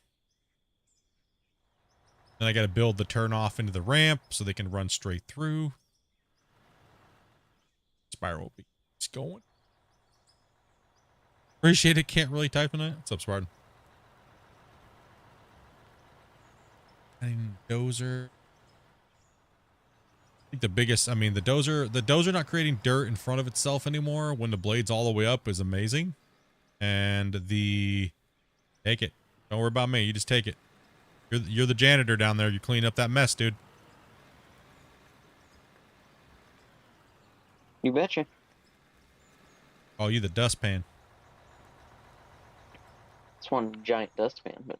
then I got to build the turn off into the ramp so they can run straight through. Spiral keeps going. Appreciate it. Can't really type in it. What's up, Spartan? Dozer. I think the biggest, I mean, the dozer not creating dirt in front of itself anymore when the blade's all the way up is amazing. And take it. Don't worry about me. You just take it. You're the janitor down there. You clean up that mess, dude. You betcha. Oh, you the dustpan. It's one giant dustpan, but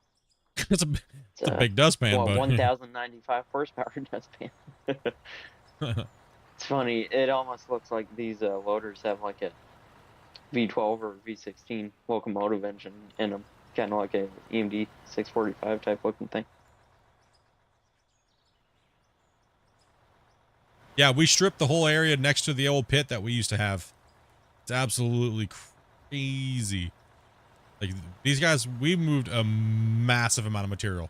it's a big dustpan, well, but 1,095 horsepower dustpan. It's funny. It almost looks like these loaders have like a V12 or V16 locomotive engine in them, kind of like a EMD 645 type looking thing. yeah, we stripped the whole area next to the old pit that we used to have. It's absolutely crazy. Like these guys, we moved a massive amount of material.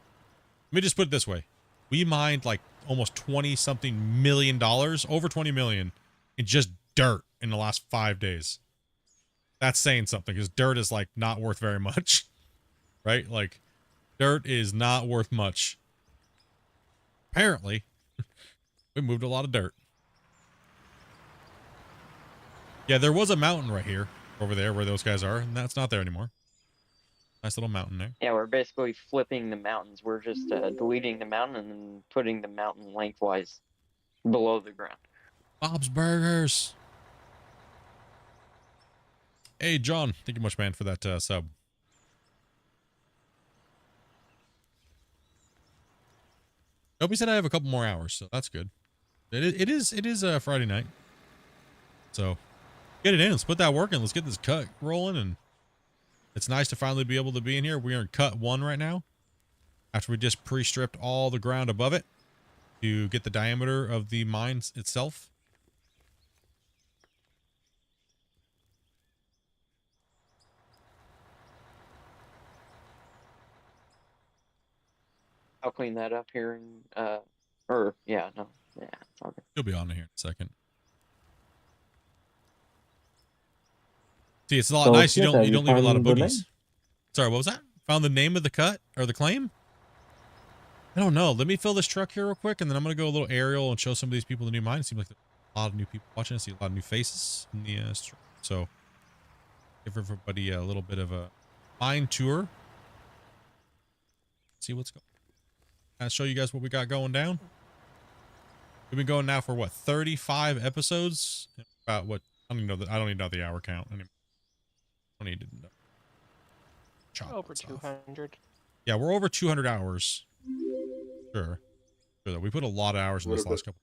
Let me just put it this way. We mined like almost 20-something million dollars, over 20 million in just dirt in the last 5 days. That's saying something because dirt is like not worth very much, right? Like dirt is not worth much. Apparently, we moved a lot of dirt. Yeah, there was a mountain right here, over there where those guys are, and that's not there anymore. Nice little mountain there. Yeah, we're basically flipping the mountains. We're just deleting the mountain and then putting the mountain lengthwise below the ground. Bob's Burgers. Hey, John. Thank you much, man, for that sub. Nope, he said I have a couple more hours, so that's good. It is Friday night. So, get it in. Let's put that work in. Let's get this cut rolling, and it's nice to finally be able to be in here. We are in cut 1 right now. After we just pre-stripped all the ground above it to get the diameter of the mine itself. I'll clean that up here and yeah, it's all good. You'll be on here in a second. See, it's a lot nice. You don't leave a lot of boogies. Sorry, what was that? Found the name of the cut or the claim? I don't know. Let me fill this truck here real quick, and then I'm gonna go a little aerial and show some of these people the new mine. It seems like there's a lot of new people watching. I see a lot of new faces in the stream. So give everybody a little bit of a mine tour. See what's going on. I'll show you guys what we got going down. We've been going now for what, 35 episodes? About what? I don't even know the hour count anymore. I don't need to know. Over 200. Yeah, we're over 200 hours. Sure. Sure. We put a lot of hours in What this about- last couple.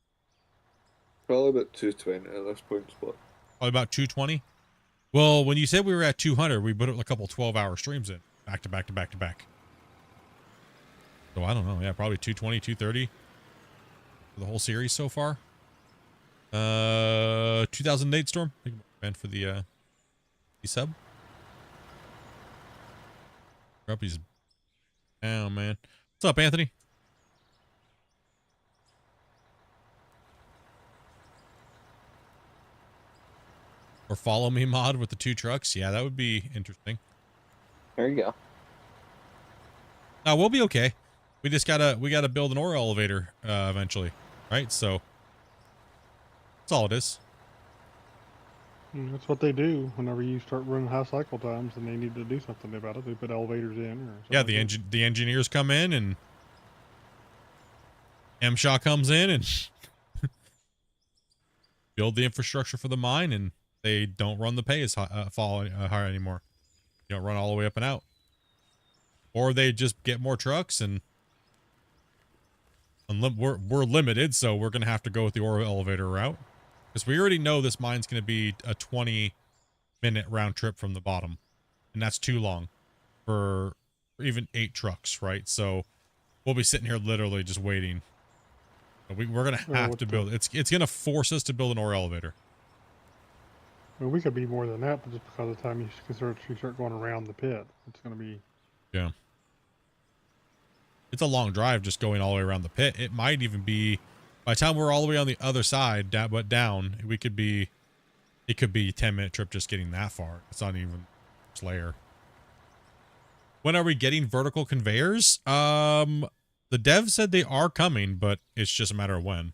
Probably about 220 at this point, Split. Probably about 220. Well, when you said we were at 200, we put a couple 12-hour streams in, back to back to back to back. So I don't know. Yeah, probably 220, 230 for the whole series so far. 2008 Storm. Thank you, man, for the sub. Grumpy's down, man. What's up, Anthony? Or follow me mod with the 2 trucks. Yeah, that would be interesting. There you go. No, we'll be okay. We gotta build an ore elevator eventually, right? So that's all it is. That's what they do whenever you start running high cycle times and they need to do something about it. They put elevators in or something. Yeah, like the engineers come in and MSHA comes in and build the infrastructure for the mine, and they don't run the pay as high anymore. You don't run all the way up and out. Or they just get more trucks and we're limited, so we're gonna have to go with the ore elevator route. Because we already know this mine's gonna be a 20-minute round trip from the bottom. And that's too long for even 8 trucks, right? So we'll be sitting here literally just waiting. We're gonna have to build it's gonna force us to build an ore elevator. Well, we could be more than that, but just because of the time you start going around the pit, it's going to be. Yeah. It's a long drive just going all the way around the pit. It might even be, by the time we're all the way on the other side, but down, it could be a 10-minute trip just getting that far. It's not even Slayer. When are we getting vertical conveyors? The dev said they are coming, but it's just a matter of when.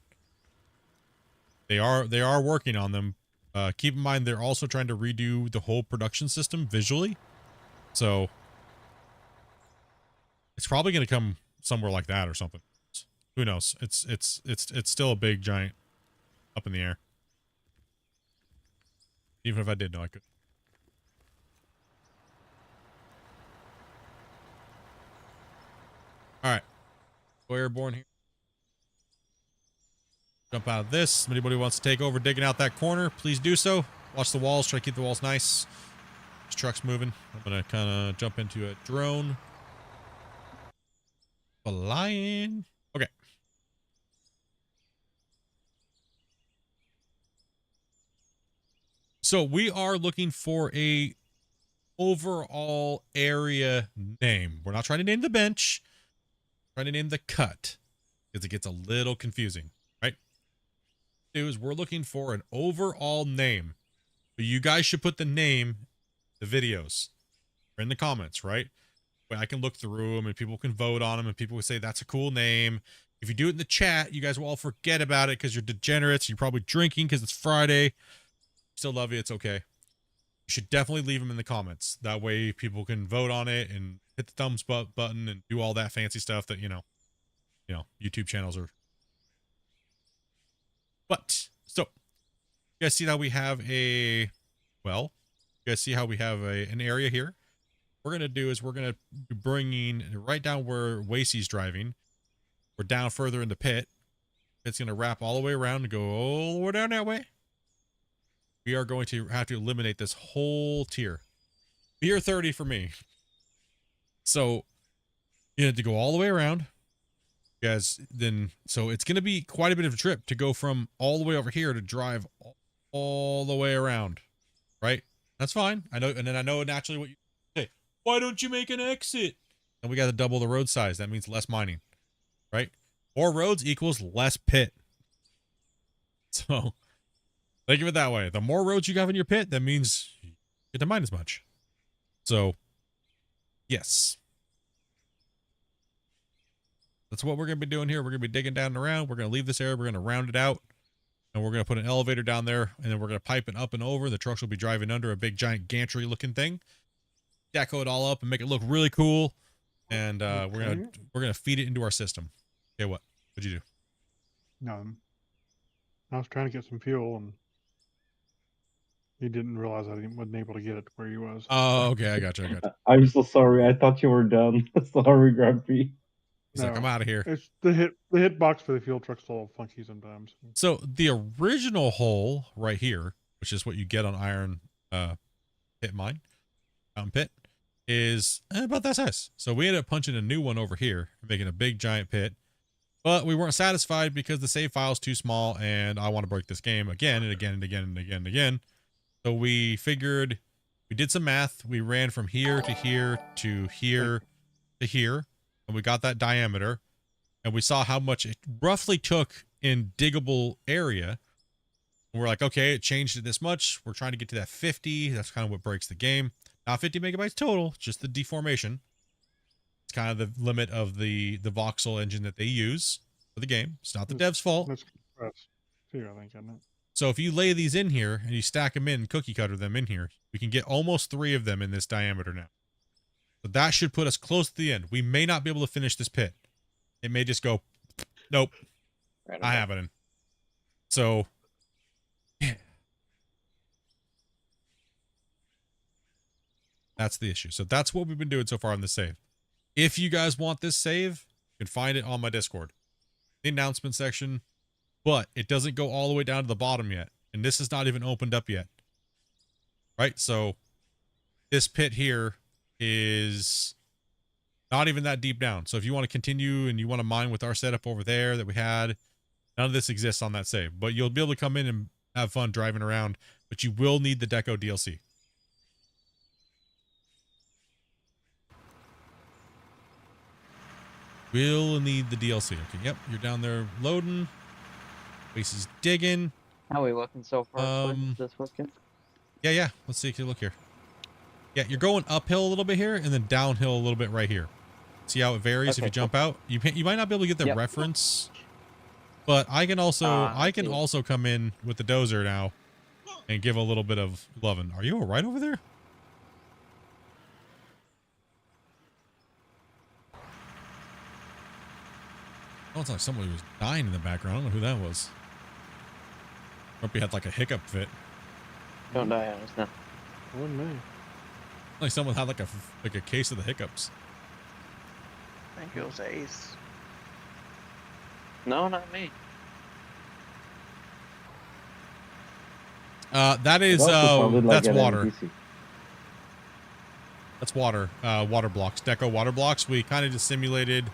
They are working on them. Keep in mind, they're also trying to redo the whole production system visually. So it's probably going to come somewhere like that or something. Who knows? It's still a big giant up in the air. Even if I did know, I could. All right. Go airborne here. Jump out of this. If anybody wants to take over digging out that corner, please do so. Watch the walls. Try to keep the walls nice. This truck's moving. I'm going to kind of jump into a drone. Flying. Okay. So we are looking for a overall area name. We're not trying to name the bench. We're trying to name the cut because it gets a little confusing, right? We're looking for an overall name, but you guys should put the name, the videos, or in the comments, right? But I can look through them and people can vote on them and people will say that's a cool name. If you do it in the chat, you guys will all forget about it because you're degenerates. You're probably drinking because it's Friday. Still love you. It's okay. You should definitely leave them in the comments. That way people can vote on it and hit the thumbs up button and do all that fancy stuff that, you know, YouTube channels are. But so you guys see how we have an area here. What we're going to do is we're going to be bringing right down where Wasey's driving. We're down further in the pit. It's going to wrap all the way around and go all the way down that way. We are going to have to eliminate this whole tier. Tier 30 for me. So you have to go all the way around. Guys, so it's going to be quite a bit of a trip to go from all the way over here to drive all the way around. Right? That's fine. I know. And then I know naturally what you say. Why don't you make an exit? And we got to double the road size. That means less mining. Right? More roads equals less pit. So think of it that way. The more roads you have in your pit, that means you get to mine as much. So, yes. That's what we're going to be doing here. We're going to be digging down and around. We're going to leave this area. We're going to round it out. And we're going to put an elevator down there. And then we're going to pipe it up and over. The trucks will be driving under a big giant gantry looking thing. Deco it all up and make it look really cool. And we're gonna feed it into our system. Okay, what? What'd you do? No. I was trying to get some fuel and He didn't realize I wasn't able to get it where he was. Oh, okay. I got you. I got you. I'm so sorry. I thought you were done. Sorry, Grumpy. He's like, I'm out of here. It's the hit box for the fuel truck's a little funky sometimes. So the original hole right here, which is what you get on iron pit mine, mountain pit, is about that size. So we ended up punching a new one over here, making a big giant pit. But we weren't satisfied because the save file is too small and I want to break this game again and again and again and again and again. So we figured, we did some math. We ran from here to here to here to here, and we got that diameter, and we saw how much it roughly took in diggable area. And we're like, okay, it changed it this much. We're trying to get to that 50. That's kind of what breaks the game. Not 50 megabytes total, just the deformation. It's kind of the limit of the voxel engine that they use for the game. It's not the dev's fault. That's two, I think, isn't it? So if you lay these in here and you stack them in, cookie cutter them in here, we can get almost 3 of them in this diameter now. So that should put us close to the end. We may not be able to finish this pit. It may just go, nope, I have it in. So, yeah. That's the issue. So that's what we've been doing so far on the save. If you guys want this save, you can find it on my Discord. The announcement section. But it doesn't go all the way down to the bottom yet. And this is not even opened up yet. Right? So this pit here is not even that deep down. So if you want to continue and you want to mine with our setup over there that we had, none of this exists on that save. But you'll be able to come in and have fun driving around. But you will need the Deco DLC. Will need the DLC. Okay, yep, you're down there loading. Base is digging. How are we looking so far? This working? Yeah. Let's see if you look here. Yeah, you're going uphill a little bit here and then downhill a little bit right here. See how it varies if you jump out? You might not be able to get the reference, but I can also come in with the dozer now and give a little bit of loving. Are you all right over there? Sounds like somebody was dying in the background. I don't know who that was. Hope he had like a hiccup fit. Don't die on us now. Wasn't me. Like someone had like a case of the hiccups. I think it was Ace. No, not me. That is that's water. That's water. Water blocks. Deco water blocks. We kind of just simulated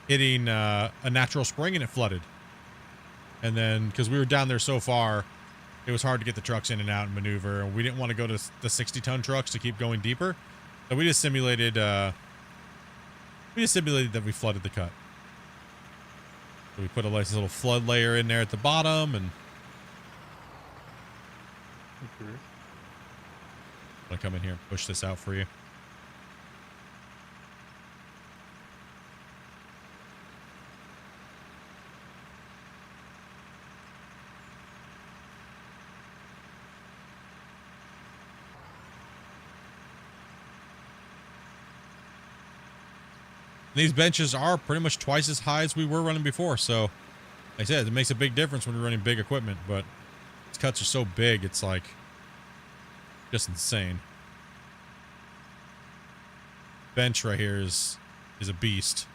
hitting a natural spring and it flooded. And then, because we were down there so far, it was hard to get the trucks in and out and maneuver. And we didn't want to go to the 60-ton trucks to keep going deeper. So we just simulated, that we flooded the cut. So we put a nice little flood layer in there at the bottom and... I'm going to come in here and push this out for you. These benches are pretty much twice as high as we were running before. So, like I said, it makes a big difference when you're running big equipment, but these cuts are so big, it's like just insane. Bench right here is a beast.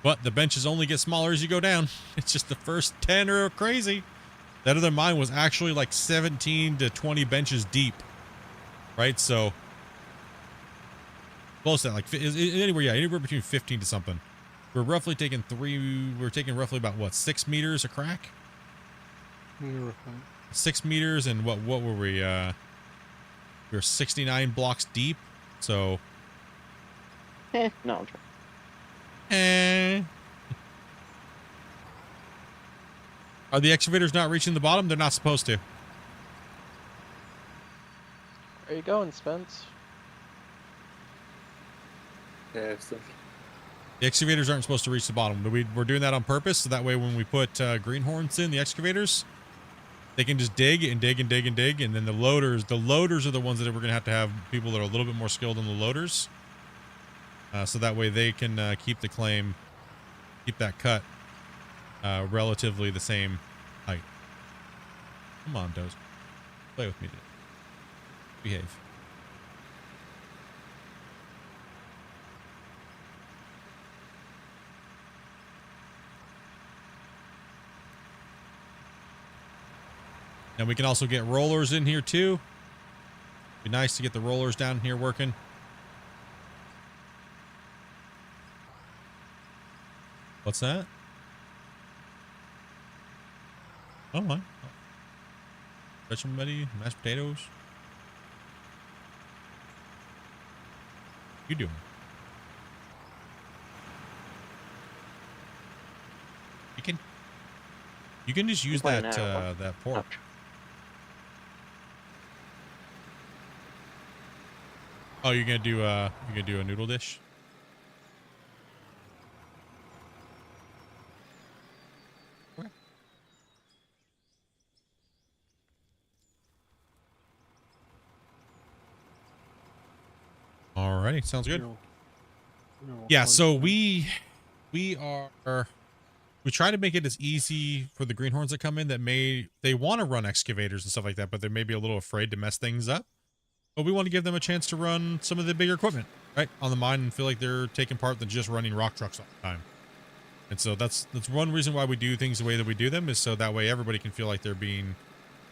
But the benches only get smaller as you go down. It's just the first 10 are crazy. That other mine was actually like 17 to 20 benches deep. Right? So close to that, like anywhere between 15 to something. We're roughly taking roughly about what, 6 meters a crack? 6 meters, and what were we? We were 69 blocks deep, so. No. Are the excavators not reaching the bottom? They're not supposed to. Where are you going, Spence? Yeah, the excavators aren't supposed to reach the bottom. We're doing that on purpose, so that way when we put greenhorns in the excavators, they can just dig and dig and dig and dig, and then the loaders are the ones that we're going to have people that are a little bit more skilled on the loaders, so that way they can keep the claim, keep that cut relatively the same height. Come on, Dozer. Play with me today. Behave. And we can also get rollers in here too. Be nice to get the rollers down here working. What's that? Oh my. Vegetable mashed potatoes. You doing? You can just use that that pork. Oh, you're gonna do a noodle dish? Okay. Alrighty, sounds good. Yeah, so we try to make it as easy for the greenhorns that come in that they want to run excavators and stuff like that, but they may be a little afraid to mess things up. But we want to give them a chance to run some of the bigger equipment, right, on the mine and feel like they're taking part than just running rock trucks all the time. And so that's one reason why we do things the way that we do them, is so that way everybody can feel like they're being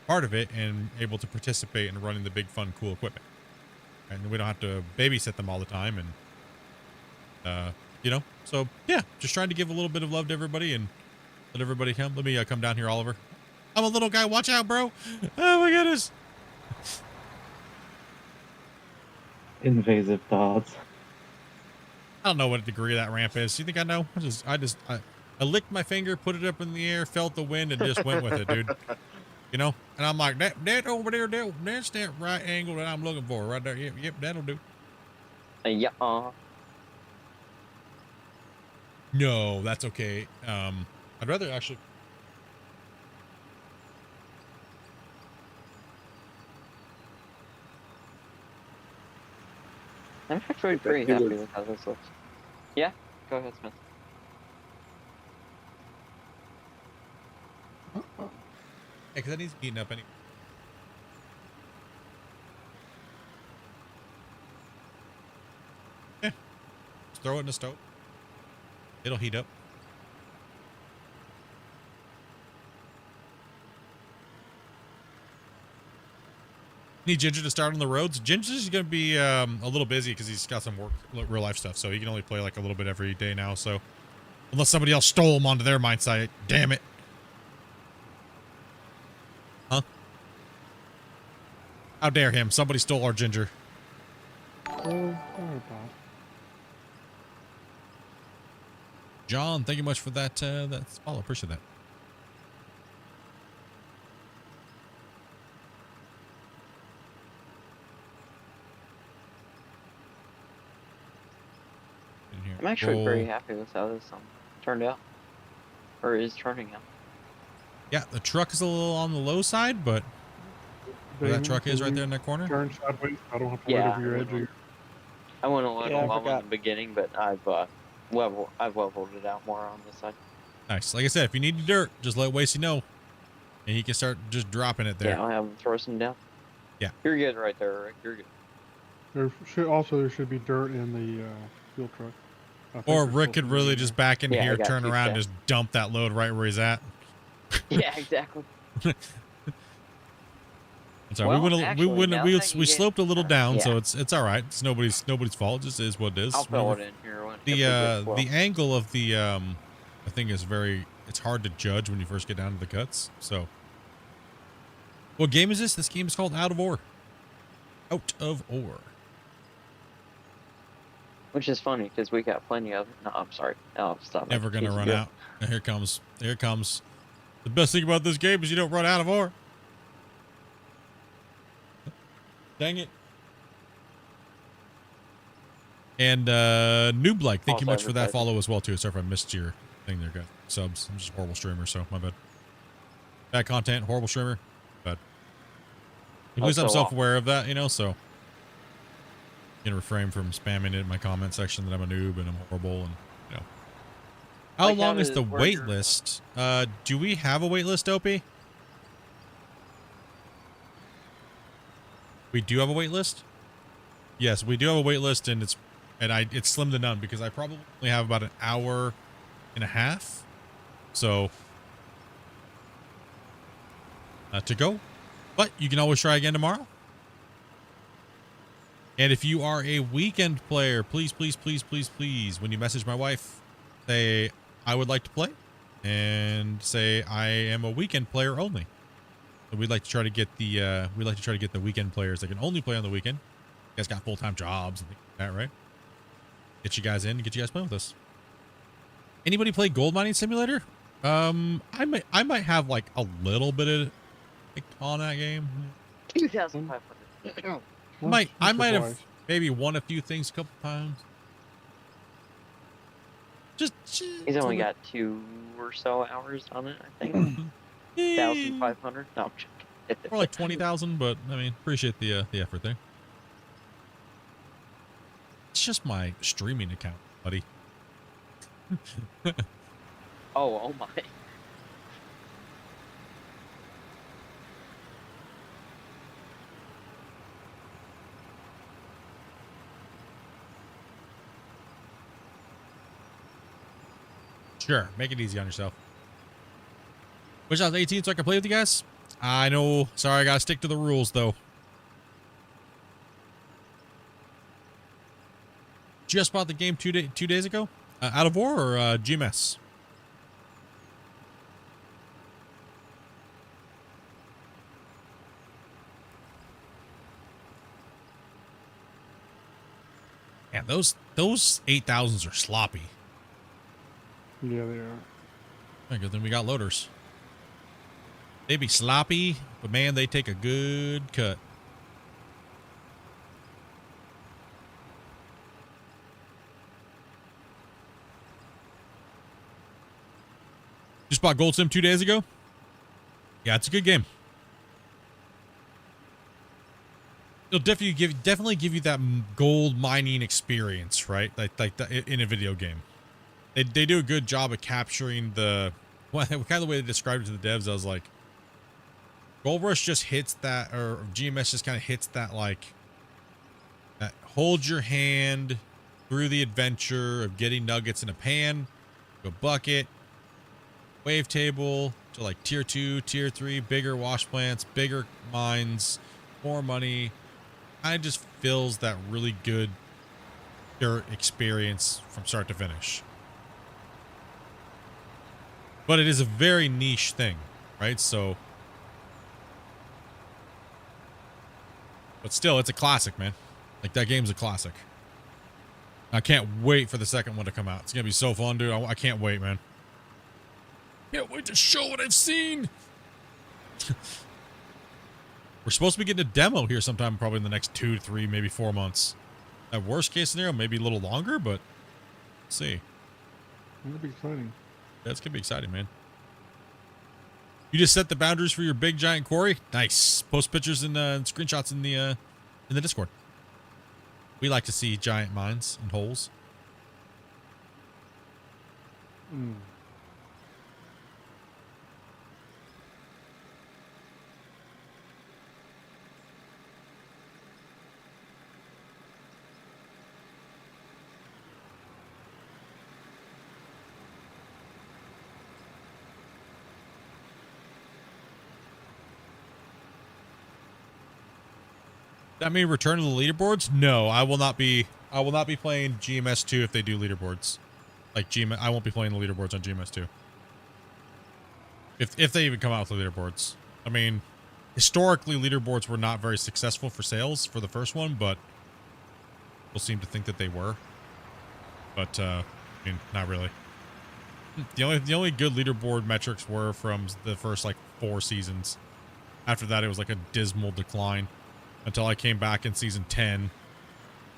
part of it and able to participate in running the big, fun, cool equipment. And we don't have to babysit them all the time. And, you know, so yeah, just trying to give a little bit of love to everybody and let everybody come. Let me come down here, Oliver. I'm a little guy. Watch out, bro. Oh my goodness. Invasive thoughts. I don't know what degree that ramp is. You think I know? I licked my finger, put it up in the air, felt the wind, and just went with it, dude. You know? And I'm like, that over there, that's that right angle that I'm looking for right there. Yep, that'll do. Yeah. No, that's okay. I'd rather actually. I'm actually pretty happy with how this looks. Yeah, go ahead, Smith. Yeah, because that needs heating up anyway. Yeah. Just throw it in the stove. It'll heat up. Need Ginger to start on the roads. Ginger's going to be a little busy because he's got some real life stuff, so he can only play like a little bit every day now. So unless somebody else stole him onto their mine site, damn it. Huh? How dare him? Somebody stole our Ginger. John, thank you much for that that follow. Appreciate that. I'm actually very happy with how this turned out, or is turning out. Yeah, the truck is a little on the low side, but where that truck is right there in that corner. Turn sideways. I don't have to wait over your edge. I went a little low in the beginning, but I've leveled it out more on this side. Nice. Like I said, if you need dirt, just let Wasey know, and he can start just dropping it there. Yeah, I'll have him throw some down. Yeah. You're good right there, Rick. You're good. There should be dirt in the fuel truck. Or Rick could really just back in here, turn around, and just dump that load right where he's at. Yeah, exactly. So well, we sloped a little down, so it's all right. It's nobody's fault. It just is what it is. I'll fill it in here. The angle of the thing is it's hard to judge when you first get down to the cuts. So, what game is this? This game is called Out of Ore. Out of Ore. Which is funny because we got plenty of it. No, I'm sorry. Oh, stop. Never gonna run out. And here comes. The best thing about this game is you don't run out of ore. Dang it. And Nooblike, thank you much for that follow as well too. Sorry if I missed your thing there, guys. Subs. I'm just a horrible streamer, so my bad. Bad content, horrible streamer. But at least I'm self-aware of that, you know, so I'm gonna refrain from spamming it in my comment section that I'm a noob and I'm horrible and you know. How long is the wait list? Do we have a wait list, Opie? We do have a wait list. Yes, we do have a wait list, and it's slim to none because I probably only have about an hour and a half. So to go, but you can always try again tomorrow. And if you are a weekend player, please, please, please, please, please, when you message my wife, say I would like to play, and say I am a weekend player only. So we'd like to try to get the weekend players that can only play on the weekend. You guys got full-time jobs and things like that, right? Get you guys in, get you guys playing with us. Anybody play Gold Mining Simulator? I might have like a little bit of like on that game. 2,500. I might have maybe won a few things a couple times. He's only got 2 or so hours on it, I think. 1,500. No, I'm joking. More like 20,000, but I mean, appreciate the effort there. It's just my streaming account, buddy. Oh my. Sure, make it easy on yourself. Wish I was 18 so I can play with you guys. I know. Sorry, I gotta stick to the rules though. Just bought the game 2 days ago. Out of War or GMS? Yeah, those 8,000s are sloppy. Yeah, they are. Okay, good. Then we got loaders. They be sloppy, but man, they take a good cut. Just bought Gold Sim 2 days ago. Yeah, it's a good game. It'll definitely give you that gold mining experience, right? Like in a video game. They do a good job of capturing the kind of the way they described it to the devs. I was like, Gold Rush just hits that, or GMS just kind of hits that, like, that hold your hand through the adventure of getting nuggets in a pan, a bucket, wavetable, to like tier 2, tier 3, bigger wash plants, bigger mines, more money. Kind of just feels that really good dirt experience from start to finish. But it is a very niche thing, right? So, but still, it's a classic, man. Like, that game's a classic. I can't wait for the second one to come out. It's gonna be so fun, dude. I can't wait, man. Can't wait to show what I've seen. We're supposed to be getting a demo here sometime, probably in the next 2 to 3, maybe 4 months. At worst case scenario, maybe a little longer, but let's see. That'll be exciting. That's gonna be exciting, man. You just set the boundaries for your big giant quarry. Nice. Post pictures and screenshots in the Discord. We like to see giant mines and holes. Mm. That mean return to the leaderboards? No, I will not be playing GMS 2 if they do leaderboards. Like I won't be playing the leaderboards on GMS 2. If they even come out with the leaderboards. I mean, historically leaderboards were not very successful for sales for the first one, but people seem to think that they were. But I mean, not really. The only good leaderboard metrics were from the first like 4 seasons. After that it was like a dismal decline. Until I came back in season 10. And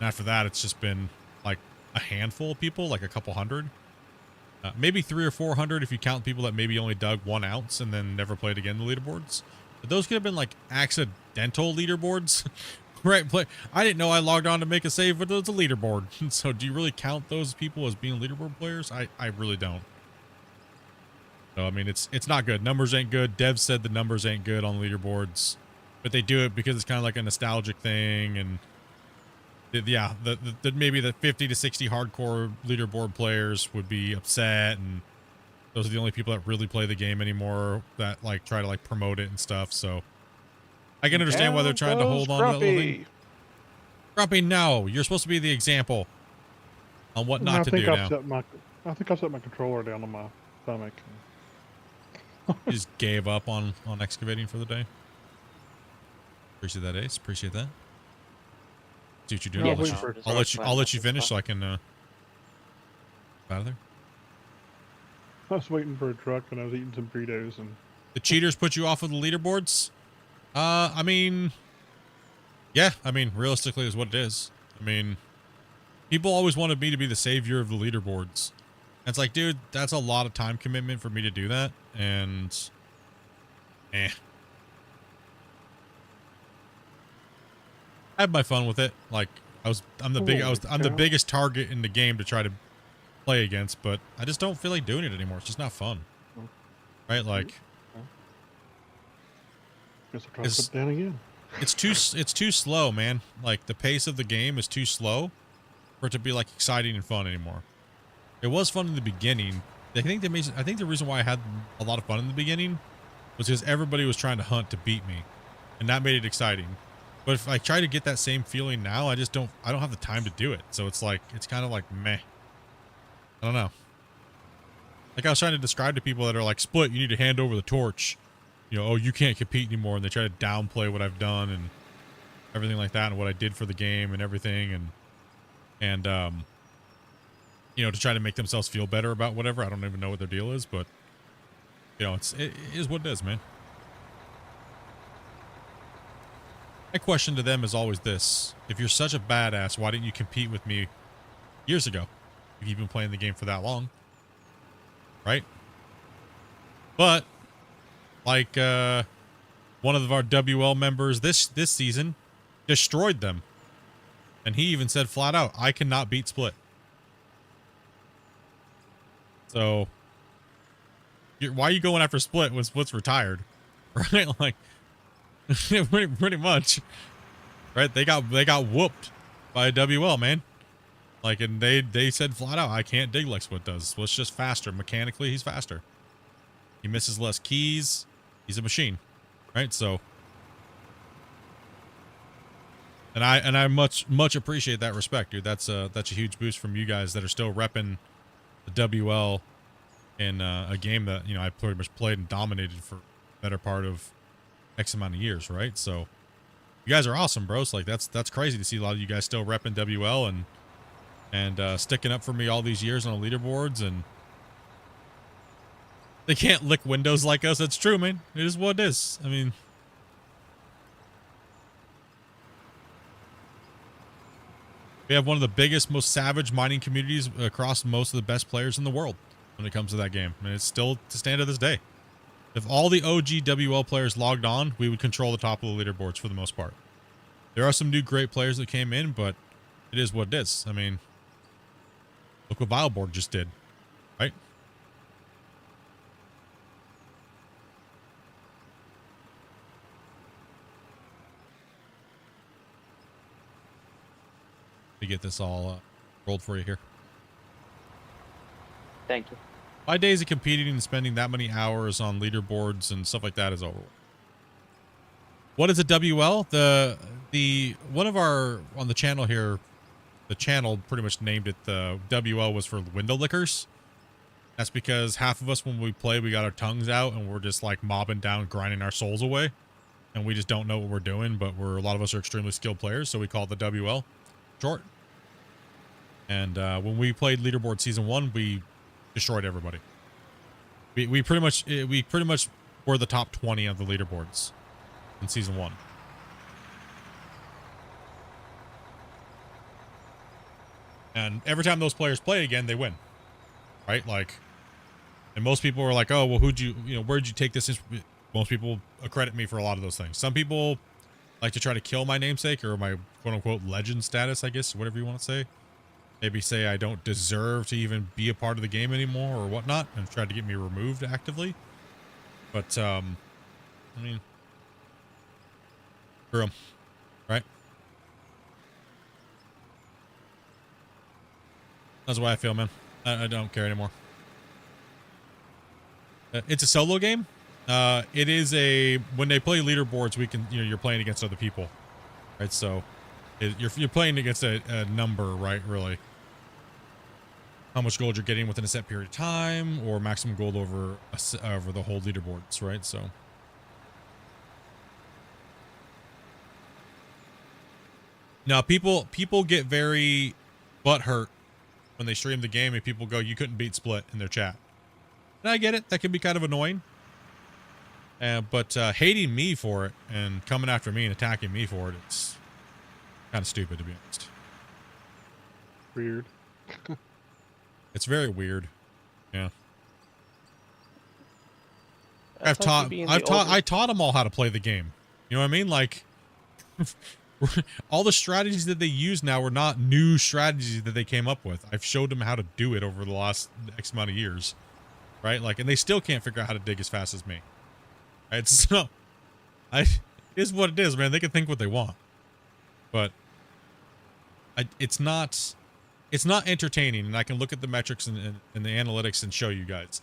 after that, it's just been like a handful of people, like a couple hundred. Maybe 300 or 400 if you count people that maybe only dug 1 ounce and then never played again in the leaderboards. But those could have been like accidental leaderboards. Right? I didn't know I logged on to make a save, but it's a leaderboard. So do you really count those people as being leaderboard players? I really don't. So, I mean, it's not good. Numbers ain't good. Dev said the numbers ain't good on leaderboards. but they do it because it's kind of like a nostalgic thing, and yeah, the maybe the 50 to 60 hardcore leaderboard players would be upset, and those are the only people that really play the game anymore that like try to like promote it and stuff. So I can understand why they're trying to hold on to that little thing. Grumpy, no, you're supposed to be the example on what not to do now. I think I set my controller down on my stomach. You just gave up on excavating for the day. Appreciate that, Ace. Appreciate that. See what you're doing. Yeah, I'll let you finish so I can out of there. I was waiting for a truck and I was eating some Fritos and the cheaters put you off of the leaderboards. I mean, yeah, I mean, realistically is what it is. I mean, people always wanted me to be the savior of the leaderboards. And it's like, dude, that's a lot of time commitment for me to do that. And I had my fun with it. Like I'm the biggest target in the game to try to play against, but I just don't feel like doing it anymore. It's just not fun. Right? Like guess I'll try to put it down again. It's too slow, man. Like the pace of the game is too slow for it to be like exciting and fun anymore. It was fun in the beginning. I think the reason why I had a lot of fun in the beginning was because everybody was trying to hunt to beat me, and that made it exciting. But if I try to get that same feeling now, I don't have the time to do it. So it's like, it's kind of like meh. I don't know. Like I was trying to describe to people that are like, Split, you need to hand over the torch. You know, oh, you can't compete anymore. And they try to downplay what I've done and everything like that, and what I did for the game and everything. And you know, to try to make themselves feel better about whatever. I don't even know what their deal is, but you know, it is what it is, man. My question to them is always this: if you're such a badass, why didn't you compete with me years ago? If you've been playing the game for that long, right? But like one of our WL members this season destroyed them, and he even said flat out, "I cannot beat Split." So why are you going after Split when Split's retired, right? Like pretty much, right? They got whooped by WL, man. Like, and they said flat out, I can't dig like Split does. Split's just faster. Mechanically, he's faster. He misses less keys. He's a machine, right? So, and I much appreciate that respect, dude. That's a huge boost from you guys that are still repping the WL in a game that, you know, I pretty much played and dominated for the better part of X amount of years, right? So you guys are awesome, bros. Like that's crazy to see a lot of you guys still repping WL and sticking up for me all these years on the leaderboards. And they can't lick windows like us. That's true, man. It is what it is. I mean, we have one of the biggest, most savage mining communities across most of the best players in the world when it comes to that game. And it's still to stand to this day. If all the OG WL players logged on, we would control the top of the leaderboards for the most part. There are some new great players that came in, but it is what it is. I mean, look what Vileborg just did, right? To get this all rolled for you here. Thank you. My days of competing and spending that many hours on leaderboards and stuff like that is over. What is a WL? The one of our on the channel here, the channel pretty much named it the WL was for window lickers. That's because half of us when we play, we got our tongues out and we're just like mobbing down, grinding our souls away, and we just don't know what we're doing. But a lot of us are extremely skilled players, so we call it the WL short. And when we played leaderboard season 1, we destroyed everybody. We pretty much were the top 20 of the leaderboards in season 1. And every time those players play again, they win, right? Like, and most people were like, "Oh, well, where'd you take this?" Most people accredit me for a lot of those things. Some people like to try to kill my namesake or my quote unquote legend status, I guess, whatever you want to say. Maybe say I don't deserve to even be a part of the game anymore or whatnot, and try to get me removed actively. But, I mean, for them, right? That's why I feel, man. I don't care anymore. It's a solo game. It is when they play leaderboards, we can, you're playing against other people, right? So you're playing against a number, right? Really, how much gold you're getting within a set period of time, or maximum gold over the whole leaderboards, right? So. Now people get very butthurt when they stream the game and people go, "You couldn't beat Split" in their chat. And I get it. That can be kind of annoying. But hating me for it and coming after me and attacking me for it, it's kind of stupid, to be honest. Weird. It's very weird. Yeah. That's I taught them all how to play the game. You know what I mean? Like, all the strategies that they use now are not new strategies that they came up with. I've showed them how to do it over the last X amount of years. Right? Like, and they still can't figure out how to dig as fast as me. Right? So, it is what it is, man. They can think what they want. But, it's not entertaining, and I can look at the metrics and the analytics and show you guys.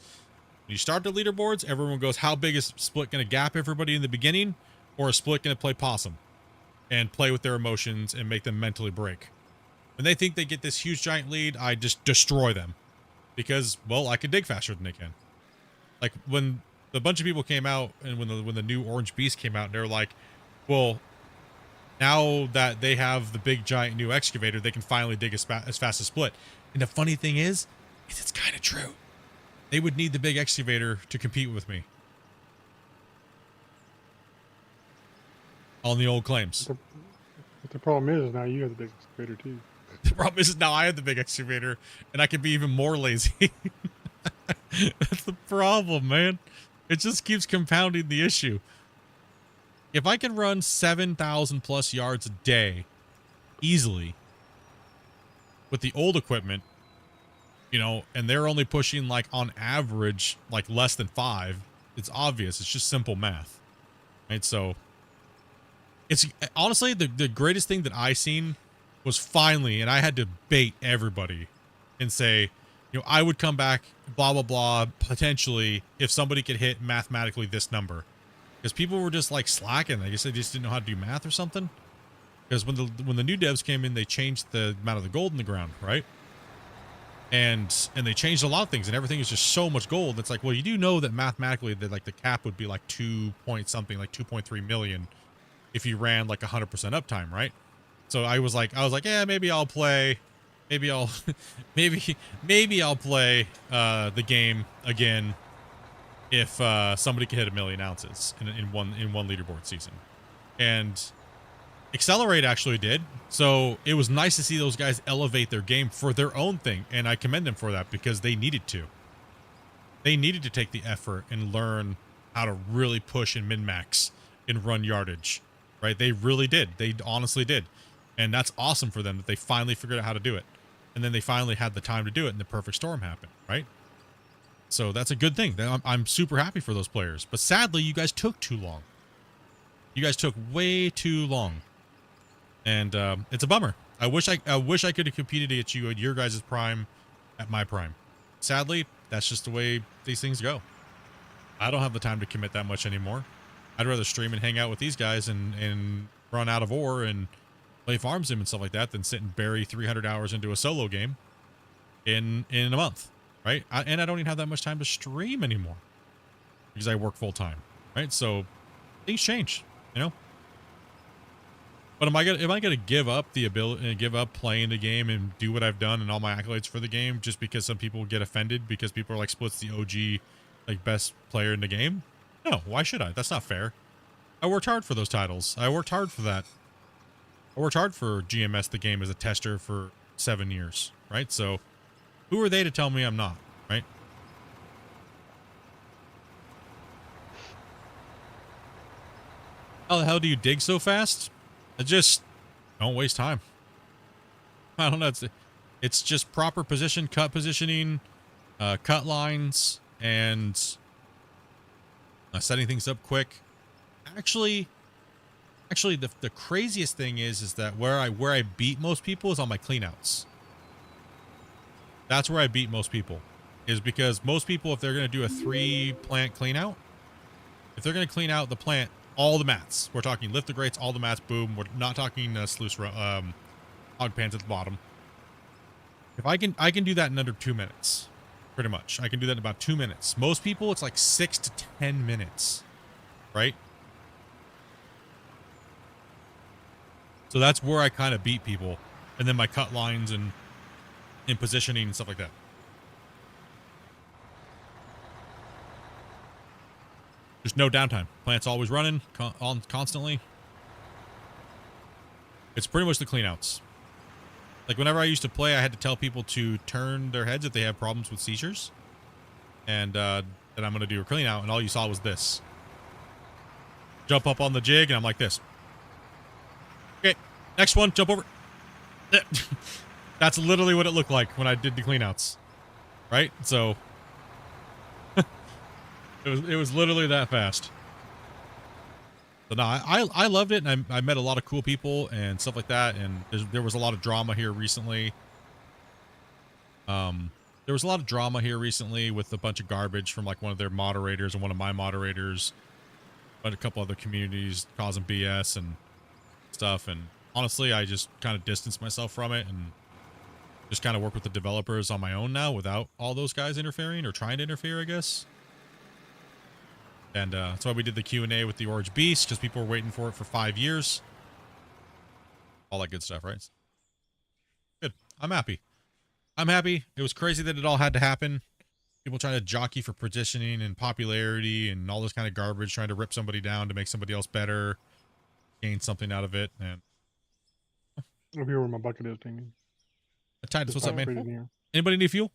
When you start the leaderboards, everyone goes, how big is Split going to gap everybody in the beginning? Or is Split going to play possum? And play with their emotions and make them mentally break. When they think they get this huge giant lead, I just destroy them. Because, well, I can dig faster than they can. Like, when a bunch of people came out, and when the new Orange Beast came out, and they're like, well, now that they have the big giant new excavator, they can finally dig as fast as Split. And the funny thing is it's kind of true. They would need the big excavator to compete with me. On the old claims. But the problem is now you have the big excavator too. The problem is now I have the big excavator, and I can be even more lazy. That's the problem, man. It just keeps compounding the issue. If I can run 7,000 plus yards a day easily with the old equipment, you know, and they're only pushing, like, on average, like, less than 5, it's obvious. It's just simple math. Right? So, it's honestly the greatest thing that I seen was finally, and I had to bait everybody and say, you know, I would come back, blah, blah, blah, potentially, if somebody could hit mathematically this number. Because people were just, like, slacking. I guess they just didn't know how to do math or something. Because when the new devs came in, they changed the amount of the gold in the ground, right? And they changed a lot of things, and everything is just so much gold. It's like, well, you do know that mathematically, that, like, the cap would be, like, 2 point something, like 2.3 million if you ran, like, 100% uptime, right? So I was like, yeah, maybe I'll play, maybe I'll play the game again if somebody can hit 1 million ounces in one leaderboard season. And Accelerate actually did. So it was nice to see those guys elevate their game for their own thing, and I commend them for that because they needed to. They needed to take the effort and learn how to really push and min-max and run yardage, right? They really did. They honestly did. And that's awesome for them that they finally figured out how to do it. And then they finally had the time to do it, and the perfect storm happened, right? So that's a good thing. I'm super happy for those players. But sadly, you guys took too long. You guys took way too long. And it's a bummer. I wish I could have competed against you at your guys' prime at my prime. Sadly, that's just the way these things go. I don't have the time to commit that much anymore. I'd rather stream and hang out with these guys and run out of ore and play farm sim and stuff like that than sit and bury 300 hours into a solo game in a month, right? And I don't even have that much time to stream anymore because I work full time, right? So things change, you know. But am I gonna give up the ability, give up playing the game and do what I've done and all my accolades for the game just because some people get offended because people are like, Split's the OG, like, best player in the game? No, why should I? That's not fair. I worked hard for those titles. I worked hard for that. I worked hard for GMS the game as a tester for 7 years, right? So who are they to tell me I'm not, right? How the hell do you dig so fast? I just don't waste time. I don't know. It's just proper position, cut positioning, cut lines, and setting things up quick. Actually, Actually, the craziest thing is that where I beat most people is on my cleanouts. That's where I beat most people, is because most people, if they're going to do a 3-plant clean out, if they're going to clean out the plant, all the mats, we're talking lift the grates, all the mats, boom. We're not talking sluice hog pans at the bottom. If I can do that in under 2 minutes, pretty much. I can do that in about 2 minutes. Most people, it's like 6 to 10 minutes, right? So that's where I kind of beat people, and then my cut lines and in positioning and stuff like that. There's no downtime. Plant's always running on constantly. It's pretty much the cleanouts. Like whenever I used to play, I had to tell people to turn their heads if they have problems with seizures, and then I'm going to do a clean out, and all you saw was this. Jump up on the jig, and I'm like this. Okay, next one, jump over. That's literally what it looked like when I did the cleanouts, right? So it was literally that fast. So no, I loved it, and I met a lot of cool people and stuff like that, and there was a lot of drama here recently. There was a lot of drama here recently with a bunch of garbage from like one of their moderators and one of my moderators, but a couple other communities causing BS and stuff. And honestly, I just kind of distanced myself from it and just kind of work with the developers on my own now without all those guys interfering or trying to interfere, I guess. And that's why we did the Q&A with the Orange Beast, because people were waiting for it for 5 years. All that good stuff, right? Good. I'm happy. I'm happy. It was crazy that it all had to happen. People trying to jockey for positioning and popularity and all this kind of garbage, trying to rip somebody down to make somebody else better, gain something out of it. And Over here where my bucket is, Damien. Titus, what's up, man? Here. Anybody need fuel?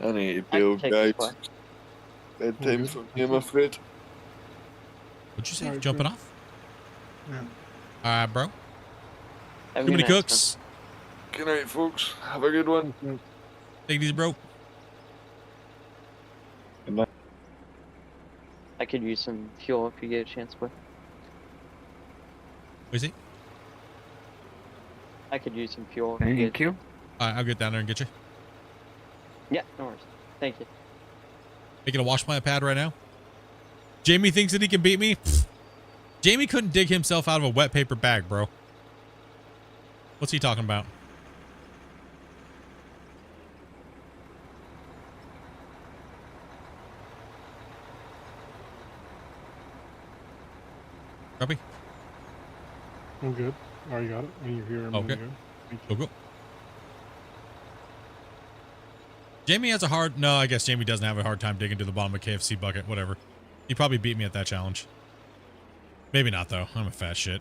I need to build, guys. Bedtime for me, I'm afraid. What'd you say? Jumping off? Yeah. Bro. Have Too many cooks. Good night, folks. Have a good one. Take it easy, bro. Good night. I could use some fuel if you get a chance, boy. Is he? I could use some fuel. Thank you. I'll get down there and get you. Yeah, no worries. Thank you. Making a wash plant pad right now. Jamie thinks that he can beat me. Pfft. Jamie couldn't dig himself out of a wet paper bag, bro. What's he talking about? Copy? I'm good. Oh, you got it? And you're here. Okay. Good. Go, go. Jamie has a hard... No, I guess Jamie doesn't have a hard time digging to the bottom of a KFC bucket. Whatever. He probably beat me at that challenge. Maybe not, though. I'm a fat shit.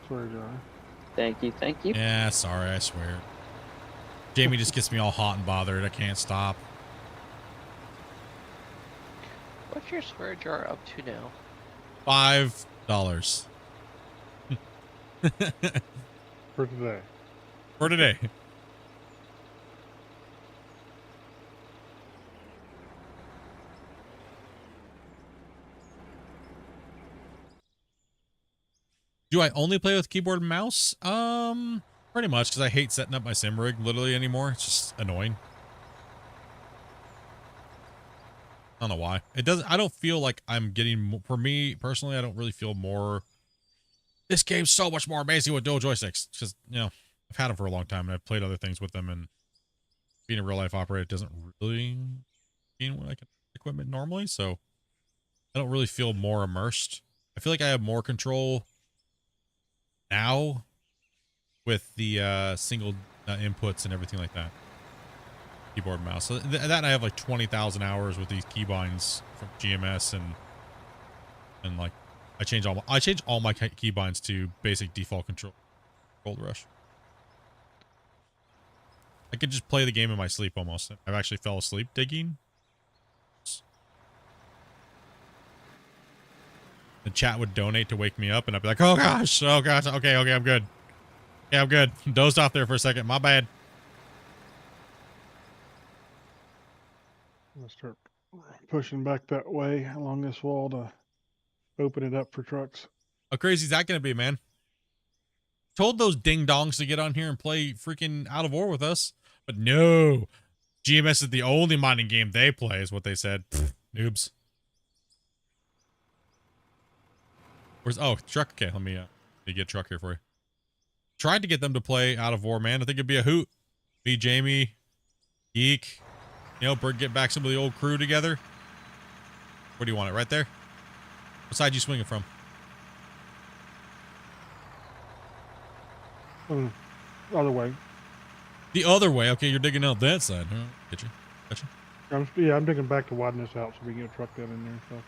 Sorry, Johnny. Thank you. Thank you. Yeah, sorry, I swear. Jamie just gets me all hot and bothered. I can't stop. What's your swear jar up to now? $5. For today. For today. Do I only play with keyboard and mouse? Pretty much, because I hate setting up my sim rig literally anymore. It's just annoying. I don't know why. It doesn't. I don't feel like I'm getting. For me personally, I don't really feel more. This game's so much more amazing with dual joysticks. Because I've had them for a long time and I've played other things with them. And being a real life operator doesn't really mean when I can equipment normally. So I don't really feel more immersed. I feel like I have more control now with the single inputs and everything like that. Keyboard and mouse. So that I have like 20,000 hours with these keybinds from GMS and like I change all my keybinds to basic default control. Gold Rush. I could just play the game in my sleep almost. I've actually fell asleep digging. The chat would donate to wake me up, and I'd be like, oh gosh, okay, I'm good. Yeah, I'm good. Dozed off there for a second. My bad. start pushing back that way along this wall to open it up for trucks. How crazy is that going to be, man? Told those ding dongs to get on here and play freaking Out of War with us, but no. GMS is the only mining game they play, is what they said. Pfft, noobs. Where's truck? Okay, let me get truck here for you. Tried to get them to play Out of War, man. I think it'd be a hoot. Me, Jamie, Geek, get back some of the old crew together. Where do you want it? Right there? What side you swinging from? Other way. The other way. Okay, you're digging out that side, huh? Get you. Gotcha. I'm digging back to widen this out so we can get a truck down in there and stuff.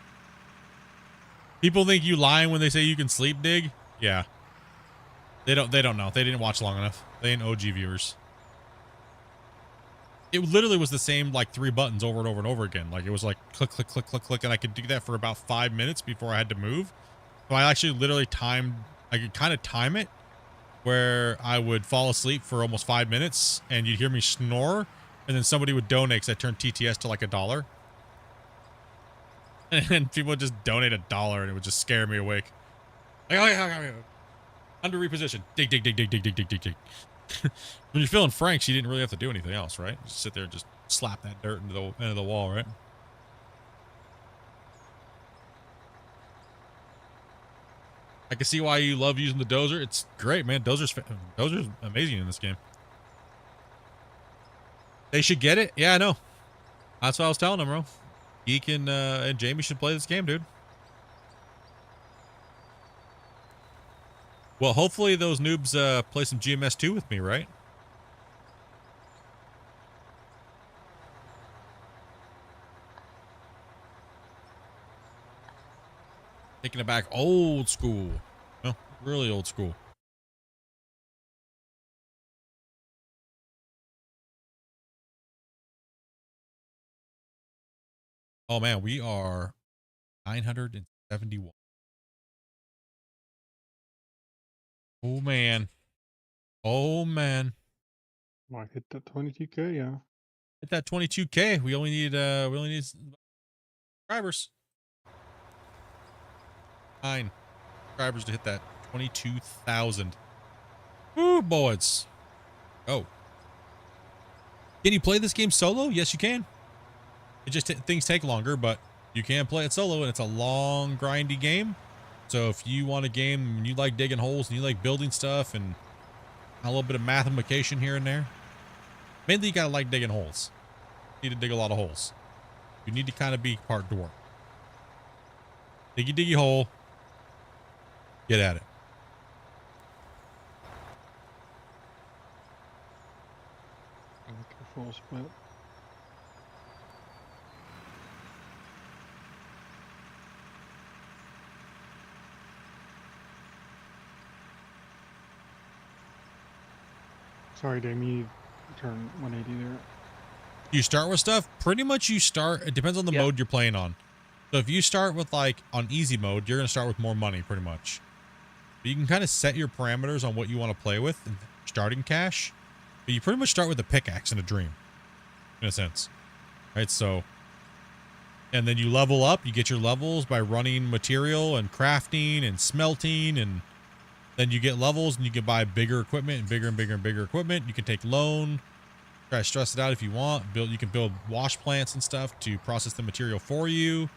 People think you lying when they say you can sleep dig. Yeah. They don't know. They didn't watch long enough. They ain't OG viewers. It literally was the same like 3 buttons over and over and over again. Like it was like click, click, click, click, click, and I could do that for about 5 minutes before I had to move. So I actually literally I could kind of time it where I would fall asleep for almost 5 minutes and you'd hear me snore, and then somebody would donate because I turned TTS to like $1. And people would just donate $1 and it would just scare me awake. Like, under reposition. Dig, dig, dig, dig, dig, dig, dig, dig, dig. When you're feeling Franks, you didn't really have to do anything else, right? Just sit there and just slap that dirt into the end of the wall, right? I can see why you love using the dozer. It's great, man. Dozer's amazing in this game. They should get it. Yeah, I know. That's what I was telling them, bro. Geek and Jamie should play this game, dude. Well, hopefully those noobs play some GMS 2 with me, right? Taking it back old school. Well, really old school. Oh man, we are 971. Oh man. Oh man. Might hit that 22K, yeah. Hit that 22K. We only need subscribers. 9 subscribers to hit that 22,000. Woo, boys. Oh. Can you play this game solo? Yes, you can. It just things take longer, but you can play it solo, and it's a long, grindy game. So if you want a game and you like digging holes and you like building stuff and a little bit of mathematication here and there, mainly you gotta like digging holes. You need to dig a lot of holes. You need to kind of be part dwarf. Diggy diggy hole. Get at it. Full split. Sorry, Damien, you turn 180 there. You start with stuff. Pretty much you start. It depends on the mode you're playing on. So if you start with like on easy mode, you're going to start with more money pretty much. But you can kind of set your parameters on what you want to play with and starting cash. But you pretty much start with a pickaxe and a dream, in a sense. Right? So, and then you level up. You get your levels by running material and crafting and smelting, and then you get levels and you can buy bigger equipment and bigger and bigger and bigger equipment. You can take loan, try to stress it out if you want. You can build wash plants and stuff to process the material for you.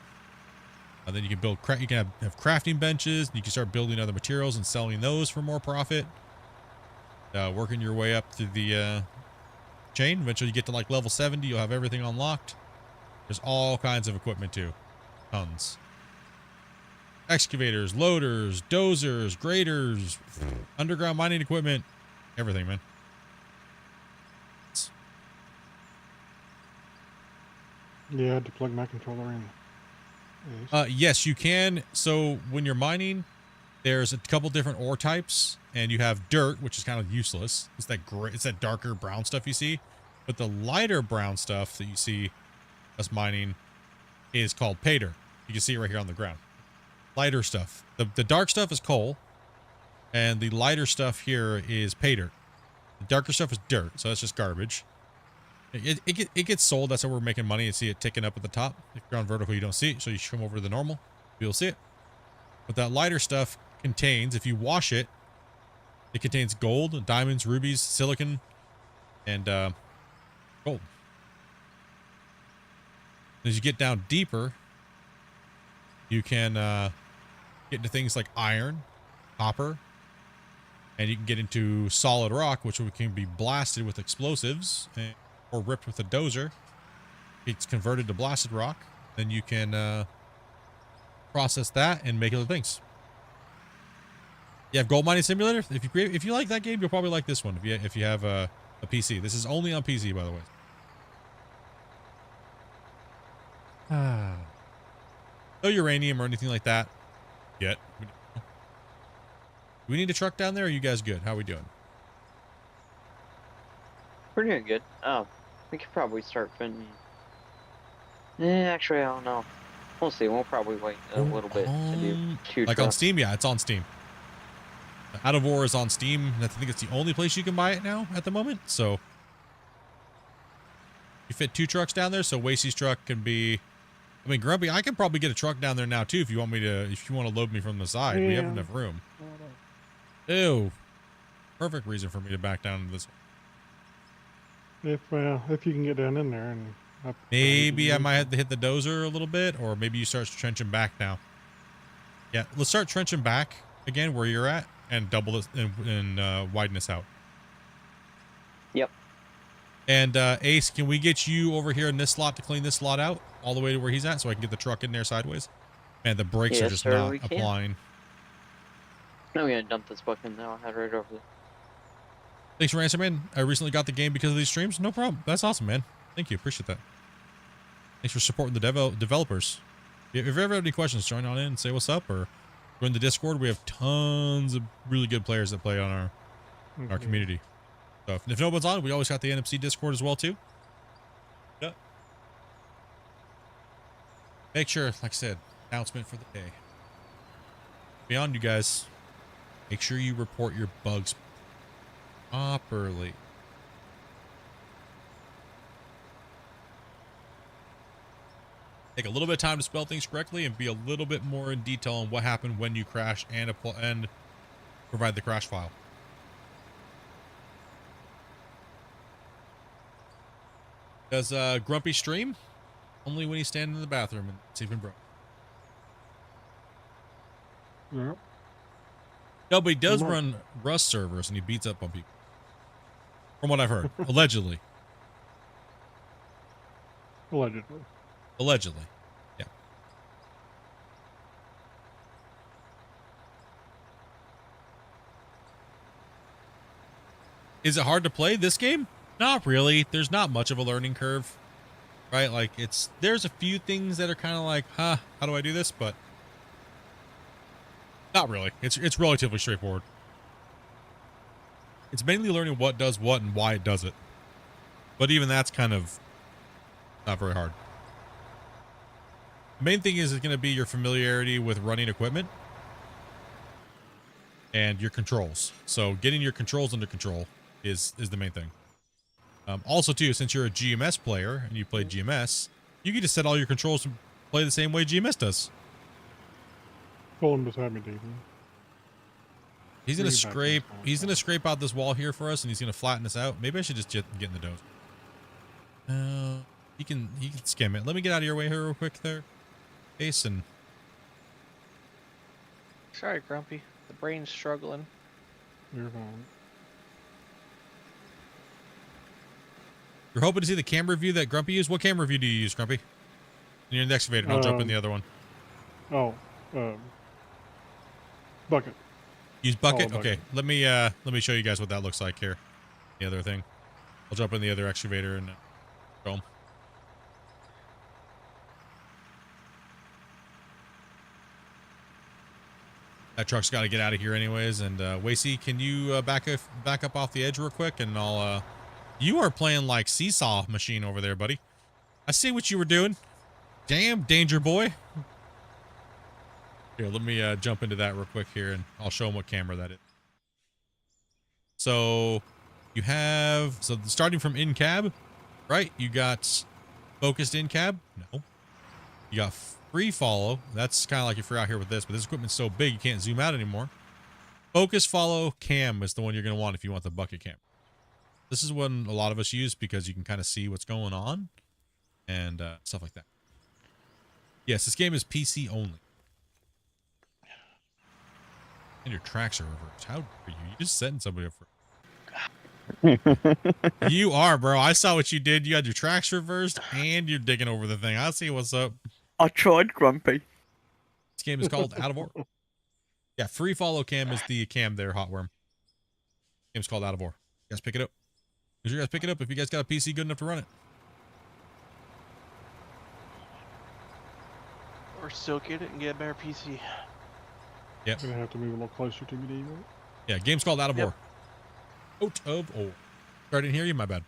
And then you can build, you can have crafting benches, and you can start building other materials and selling those for more profit. Working your way up through the chain. Eventually you get to like level 70, you'll have everything unlocked. There's all kinds of equipment too. Tons. Excavators, loaders, dozers, graders, underground mining equipment, everything, man. Yeah, I had to plug my controller in. Yes, you can. So when you're mining, there's a couple different ore types, and you have dirt, which is kind of useless. It's that gray, it's that darker brown stuff you see. But the lighter brown stuff that you see us mining is called pay dirt. You can see it right here on the ground. Lighter stuff. The dark stuff is coal, and the lighter stuff here is pay dirt. The darker stuff is dirt, so that's just garbage. It gets sold. That's how we're making money. You see it ticking up at the top. If you're on vertical, you don't see it. So you should come over to the normal. You'll see it. But that lighter stuff contains, if you wash it, it contains gold, diamonds, rubies, silicon, and gold. As you get down deeper, you can get into things like iron, copper, and you can get into solid rock, which can be blasted with explosives or ripped with a dozer. It's converted to blasted rock. Then you can process that and make other things. You have Gold Mining Simulator. If you like that game, you'll probably like this one. If you have a PC, this is only on PC, by the way. No uranium or anything like that yet. Do we need a truck down there? Or are you guys good? How are we doing? We're doing good. We could probably start fitting. Actually, I don't know. We'll see. We'll probably wait a little bit to do 2 like trucks. on Steam. Yeah, it's on Steam. Out of War is on Steam. I think it's the only place you can buy it now at the moment. So you fit 2 trucks down there. So Wasey's truck can be. I mean, Grumpy, I can probably get a truck down there now too if you want me to. If you want to load me from the side, we have enough room. Ew. Perfect reason for me to back down to this. If you can get down in there and. Maybe I might have to hit the dozer a little bit, or maybe you start trenching back now. Yeah, let's start trenching back again where you're at and double this and widen this out. Yep. And Ace, can we get you over here in this slot to clean this slot out all the way to where he's at so I can get the truck in there sideways? Man, the brakes are just not applying. No, we gotta dump this bucket now. I'll head right over there. Thanks for answering, man. I recently got the game because of these streams. No problem. That's awesome, man. Thank you. Appreciate that. Thanks for supporting the developers. If you ever have any questions, join on in and say what's up, or join the Discord. We have tons of really good players that play on our community. So if no one's on, we always got the NMC Discord as well too. Yeah. Make sure, like I said, announcement for the day. Beyond you guys, make sure you report your bugs properly. Take a little bit of time to spell things correctly and be a little bit more in detail on what happened when you crash and provide the crash file. Does Grumpy stream? Only when he's standing in the bathroom and it's even broke. Yep. No, but he does run Rust servers and he beats up on people. From what I've heard. Allegedly. Allegedly. Allegedly. Yeah. Is it hard to play this game? Not really. There's not much of a learning curve. Right? Like there's a few things that are kind of like, how do I do this? But not really. It's relatively straightforward. It's mainly learning what does what and why it does it. But even that's kind of not very hard. The main thing is going to be your familiarity with running equipment and your controls. So getting your controls under control is the main thing. Also, too, since you're a GMS player and you play GMS, you get to set all your controls to play the same way GMS does. Pull him beside me, David. He's gonna scrape. He's gonna scrape out this wall here for us, and he's gonna flatten this out. Maybe I should just get in the doze. He can skim it. Let me get out of your way here real quick, there, Jason. Sorry, Grumpy. The brain's struggling. You're fine. You're hoping to see the camera view that Grumpy used. What camera view do you use, Grumpy? You're in the excavator, and I'll jump in the other one. Bucket. Use bucket? Okay. Let me show you guys what that looks like here. The other thing. I'll jump in the other excavator and show them. That truck's got to get out of here anyways. And Wasey, can you back up off the edge real quick? And I'll. You are playing like seesaw machine over there, buddy. I see what you were doing. Damn, danger boy. Here, let me jump into that real quick here, and I'll show them what camera that is. So you have starting from in cab, right? You got focused in cab. No. You got free follow. That's kind of like if you're out here with this, but this equipment's so big you can't zoom out anymore. Focus follow cam is the one you're going to want if you want the bucket cam. This is one a lot of us use because you can kind of see what's going on and stuff like that. Yes, this game is PC only. And your tracks are reversed. How are you? You just setting somebody up for... You are, bro. I saw what you did. You had your tracks reversed and you're digging over the thing. I see what's up. I tried, Grumpy. This game is called Out of Ore. Yeah, free follow cam is the cam there, Hotworm. Game's called Out of Ore. You guys pick it up. You guys pick it up if you guys got a PC good enough to run it. Or still get it and get a better PC. Yep. Gonna have to move a little closer to me, right? Yeah, game's called Out of Ore. Out of Ore. Sorry, I didn't hear you. My bad.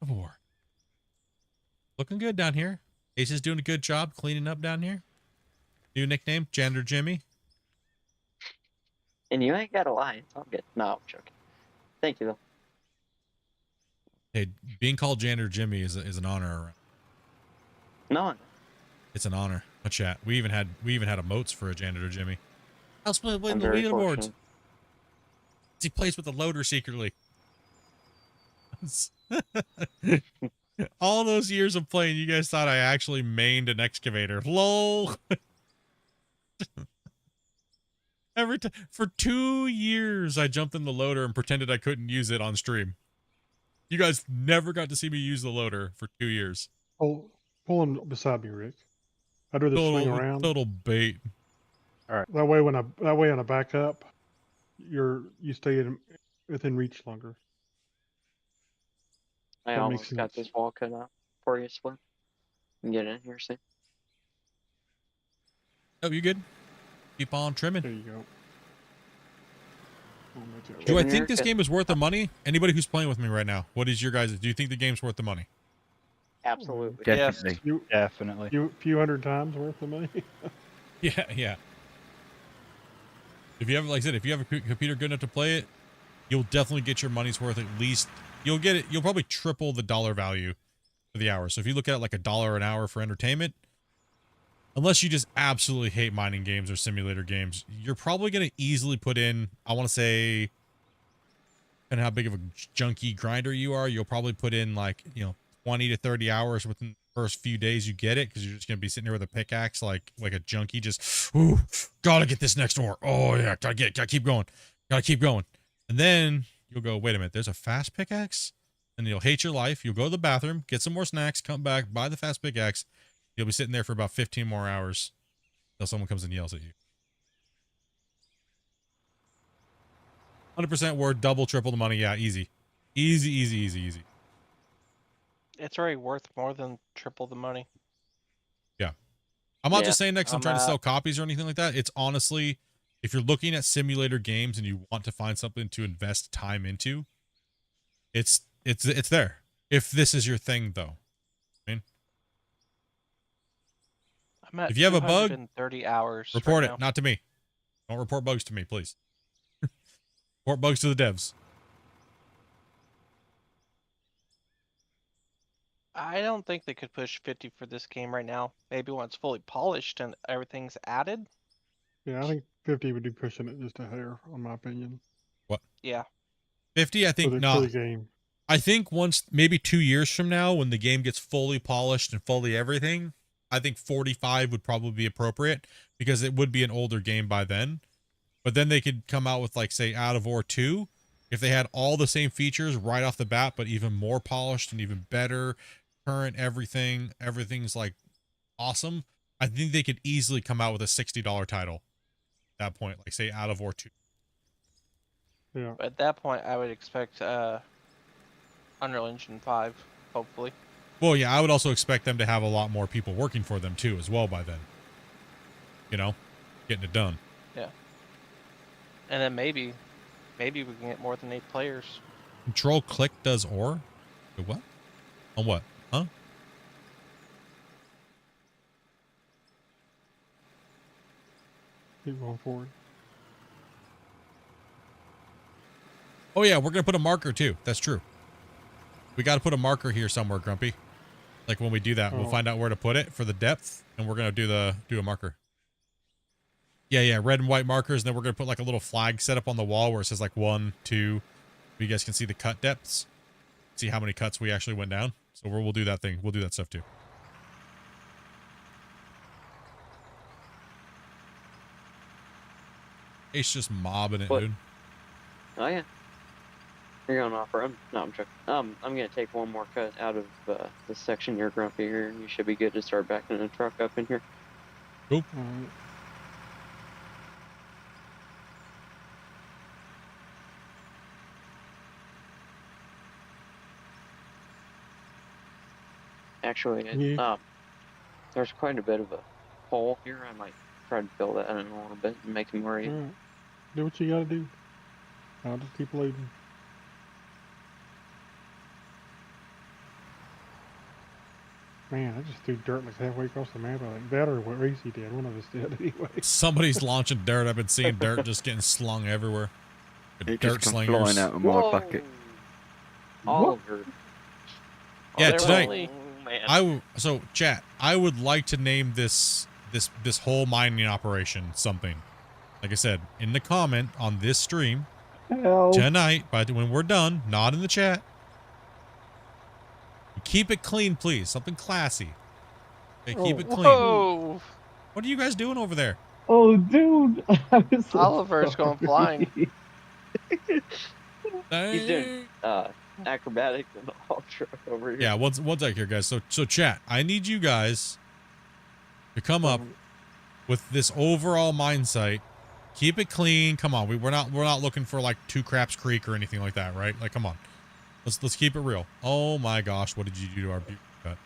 Out of Ore. Looking good down here. Ace is doing a good job cleaning up down here. New nickname, Janitor Jimmy. And you ain't gotta lie. It's all good. No, I'm joking. Thank you, though. Hey, being called Janitor Jimmy is an honor. No. It's an honor. A chat. We even had emotes for a Janitor Jimmy. I'll split win the very leaderboards. fortunate. He plays with the loader secretly. All those years of playing, you guys thought I actually mained an excavator. LOL. Every time for 2 years, I jumped in the loader and pretended I couldn't use it on stream. You guys never got to see me use the loader for 2 years. Pull him beside me, Rick. I'd rather swing around. Total bait. All right. That way, when I back up, you stay within reach longer. I That almost makes got sense. this wall cut out for you, Split. You can get in here soon. Oh, you good? Keep on trimming. There you go. Do I think this game is worth the money? Anybody who's playing with me right now, what is your guys? Do you think the game's worth the money? Absolutely. Definitely. Yes. Definitely. Few hundred times worth of money. Yeah. If you have, like I said, if you have a computer good enough to play it, you'll definitely get your money's worth. At least you'll get it. You'll probably triple the dollar value for the hour. So if you look at it like $1 an hour for entertainment, unless you just absolutely hate mining games or simulator games, you're probably going to easily put in, I want to say, and how big of a junkie grinder you are, you'll probably put in like, 20 to 30 hours within the first few days you get it, because you're just going to be sitting there with a pickaxe like a junkie, just, ooh, gotta get this next ore. Oh yeah, gotta keep going. And then you'll go, wait a minute, there's a fast pickaxe? And you'll hate your life. You'll go to the bathroom, get some more snacks, come back, buy the fast pickaxe. You'll be sitting there for about 15 more hours until someone comes and yells at you. 100% worth, double, triple the money. Yeah, easy. Easy. It's already worth more than triple the money. Yeah. I'm not just saying that because I'm trying to at- sell copies or anything like that. It's honestly, if you're looking at simulator games and you want to find something to invest time into, it's there. If this is your thing, though. I'm at If you have a bug, 230 hours. report right it, now. not to me. Don't report bugs to me, please. Report bugs to the devs. I don't think they could push 50 for this game right now. Maybe when it's fully polished and everything's added. Yeah, I think 50 would be pushing it just a hair, in my opinion. What? Yeah. 50, I think For not. the game. I think once, maybe 2 years from now, when the game gets fully polished and fully everything, I think 45 would probably be appropriate, because it would be an older game by then. But then they could come out with, like, say, Out of Ore 2, if they had all the same features right off the bat, but even more polished and even better, current everything's like awesome. I think they could easily come out with a $60 title at that point, like say Out of Ore 2. Yeah. But at that point, I would expect Unreal Engine 5, hopefully. Well, yeah, I would also expect them to have a lot more people working for them too as well by then. Getting it done. Yeah. And then maybe we can get more than 8 players. Control click does ore? Wait, what? On what? Huh? Keep going forward. Oh yeah, we're gonna put a marker too. That's true. we got to put a marker here somewhere, Grumpy. Like when we do that, we'll find out where to put it for the depth, and we're gonna do a marker. Yeah, red and white markers, and then we're gonna put like a little flag set up on the wall where it says like 1, 2. You guys can see the cut depths. See how many cuts we actually went down. So we'll do that thing. We'll do that stuff too. Ace just mobbing it, dude. Oh yeah. You're going off road? No, I'm joking. I'm gonna take one more cut out of this section here, Grumpy, here, and you should be good to start backing the truck up in here. Cool. Actually, there's quite a bit of a hole here. I might try to fill that in a little bit and make him worry. Right. Do what you gotta do. I'll just keep leading. Man, I just threw dirt like halfway across the map. I think that or what Reese did. One of us did anyway. Somebody's launching dirt. I've been seeing dirt just getting slung everywhere. The It dirt just come slingers. flying out of my bucket. Oliver. Yeah, Oh, tonight. really? Oh, man. So chat. I would like to name this whole mining operation something. Like I said, in the comment on this stream tonight, but when we're done, not in the chat. Keep it clean, please. Something classy. Okay, keep it clean. Whoa! What are you guys doing over there? Oh, dude. So Oliver's going flying. He's doing acrobatics and all truck over here. Yeah, one sec here, guys. So chat, I need you guys to come up with this overall mine site. Keep it clean. Come on, we're not looking for like 2 Craps Creek or anything like that, right? Like, come on. Let's keep it real. Oh my gosh, what did you do to our beauty cut?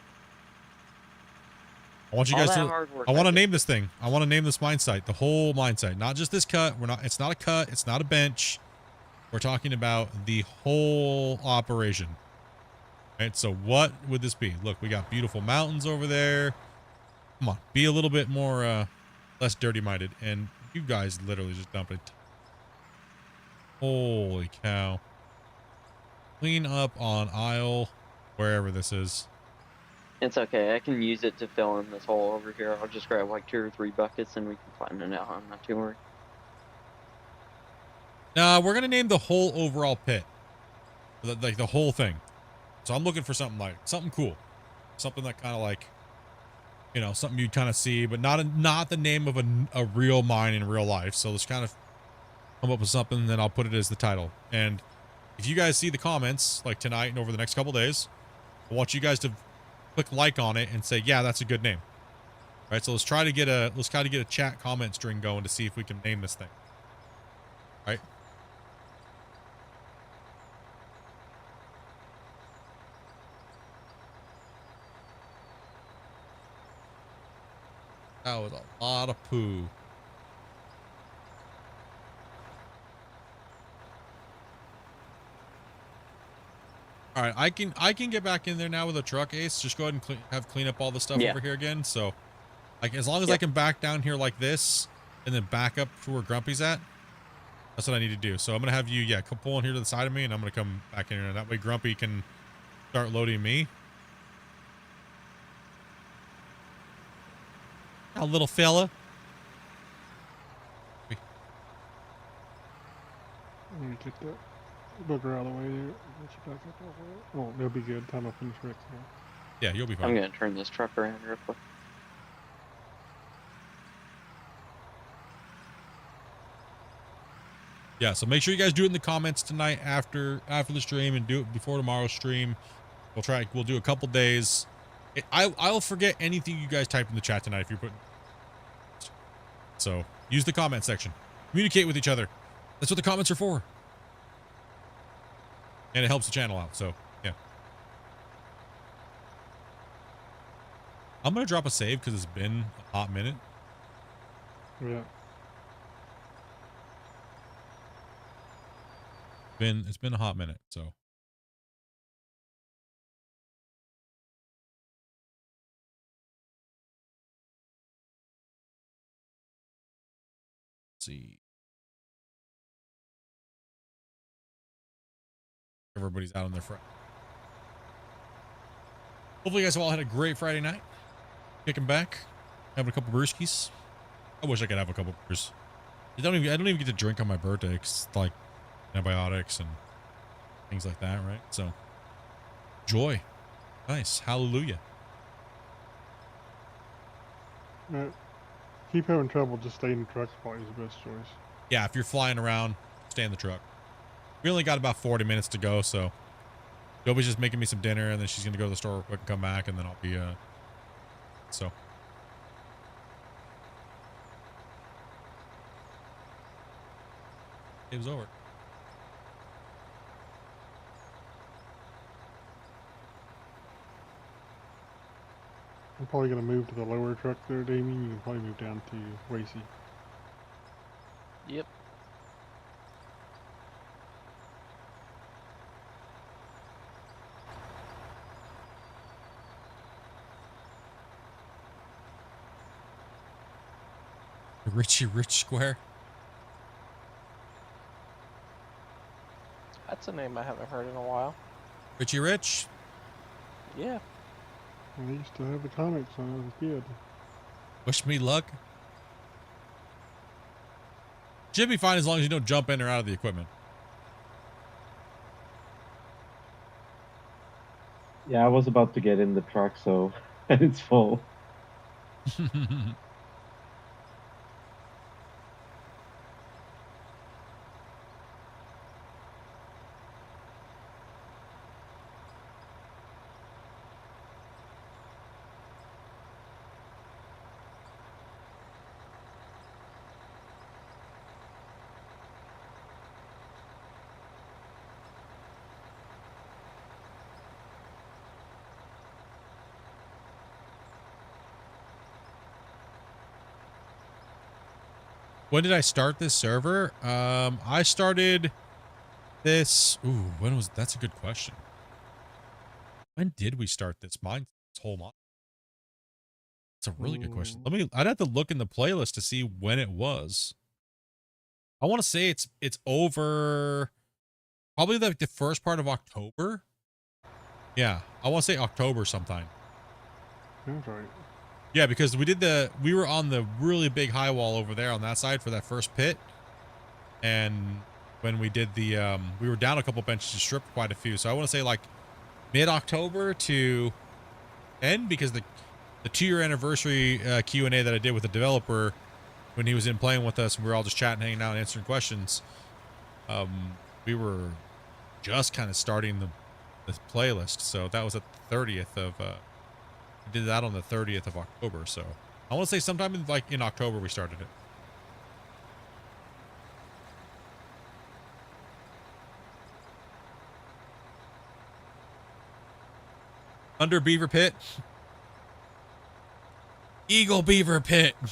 I want you guys to. I want to name this thing. I want to name this mine site, the whole mine site, not just this cut. It's not a cut. It's not a bench. We're talking about the whole operation. Right. So what would this be? Look, we got beautiful mountains over there. Come on, be a little bit more, less dirty-minded. And you guys literally just dump it. Holy cow. Clean up on aisle, wherever this is. It's okay. I can use it to fill in this hole over here. I'll just grab like 2 or 3 buckets and we can find it out. I'm not too worried. Nah, we're gonna name the whole overall pit, like the whole thing. So I'm looking for something like something cool, something that kind of like, you know, something you'd kind of see, but not the name of a real mine in real life. So let's kind of come up with something, and then I'll put it as the title. And if you guys see the comments like tonight and over the next couple days, I want you guys to click like on it and say, yeah, that's a good name. All right, so let's try to get a chat comment string going to see if we can name this thing. All right. That was a lot of poo. All right, I can get back in there now with a truck, Ace. Just go ahead and clean up all the stuff over here again. So, like, as long as I can back down here like this, and then back up to where Grumpy's at, that's what I need to do. So I'm gonna have you, come pull in here to the side of me, and I'm gonna come back in here. That way Grumpy can start loading me. A little fella. Let me get that booger out of the way there. Get you back up off of it. Oh, they'll be good. Time to finish Rick. Yeah, you'll be fine. I'm gonna turn this truck around real quick. Yeah, so make sure you guys do it in the comments tonight after the stream, and do it before tomorrow's stream. We'll do a couple days. I'll forget anything you guys type in the chat tonight if you're putting. So use the comment section. Communicate with each other. That's what the comments are for. And it helps the channel out. So yeah. I'm gonna drop a save because it's been a hot minute. Yeah. It's been a hot minute, so. Let's see. Everybody's out on their front. Hopefully you guys have all had a great Friday night. Kicking back, having a couple brewskis. I wish I could have a couple brews. I don't even get to drink on my birthday because it's like antibiotics and things like that, right? So joy. Nice. Hallelujah. Keep having trouble, just stay in the truck's probably the best choice. Yeah, if you're flying around, stay in the truck. We only got about 40 minutes to go, so Dobie's just making me some dinner, and then she's gonna go to the store real quick and come back, and then I'll be so. It was over. I'm probably gonna move to the lower truck there, Damien. You can probably move down to Racy. Yep. Richie Rich Square. That's a name I haven't heard in a while. Richie Rich. Yeah. I used to have the comics when I was a kid. Wish me luck. Should be fine as long as you don't jump in or out of the equipment. Yeah, I was about to get in the truck, so and it's full. When did I start this server? I started this. Ooh, when was that's a good question. When did we start this? Mine's whole month. That's a really good question. I'd have to look in the playlist to see when it was. I want to say it's over probably like the first part of October. Yeah, I want to say October sometime. That's right. Yeah, because we were on the really big high wall over there on that side for that first pit. And when we did the, we were down a couple benches to strip quite a few. So I want to say like mid-October to end, because the 2-year anniversary Q&A that I did with the developer when he was in playing with us and we were all just chatting, hanging out, and answering questions. We were just kind of starting the playlist. So that was at the 30th of, we did that on the 30th of October, so I want to say sometime in October we started it. Under Beaver Pit. Eagle Beaver Pit. I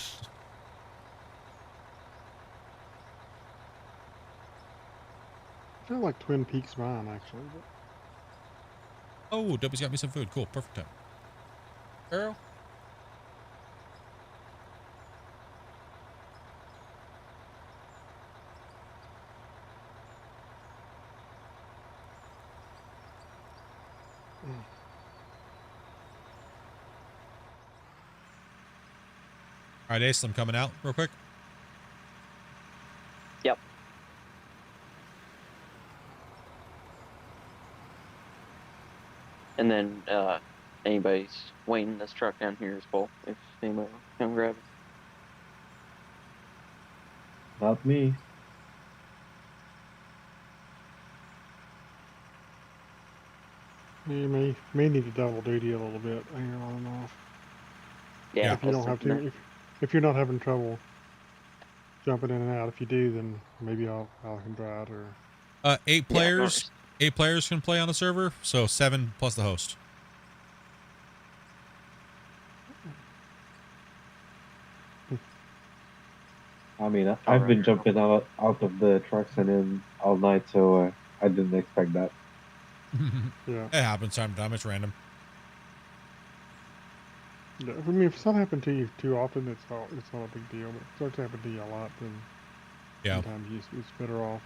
feel like Twin Peaks mine, actually. But... Oh, Dubby's got me some food. Cool, perfect time. Arrow. All right, Ace, I'm coming out real quick. Yep. And then anybody's waiting, this truck down here is full. If anybody wants to come grab it. Not me. You may need to double duty a little bit here on and off. Yeah. If you don't have to, if you're not having trouble jumping in and out, if you do, then maybe I can drive or. 8 players. 8 players can play on the server, so 7 plus the host. I mean, I've been jumping out of the trucks and in all night, so I didn't expect that. Yeah. It happens time to time. It's random. Yeah, I mean, if it's not happened to you too often, it's not a big deal. But if it starts happening to you a lot, then sometimes it's better off.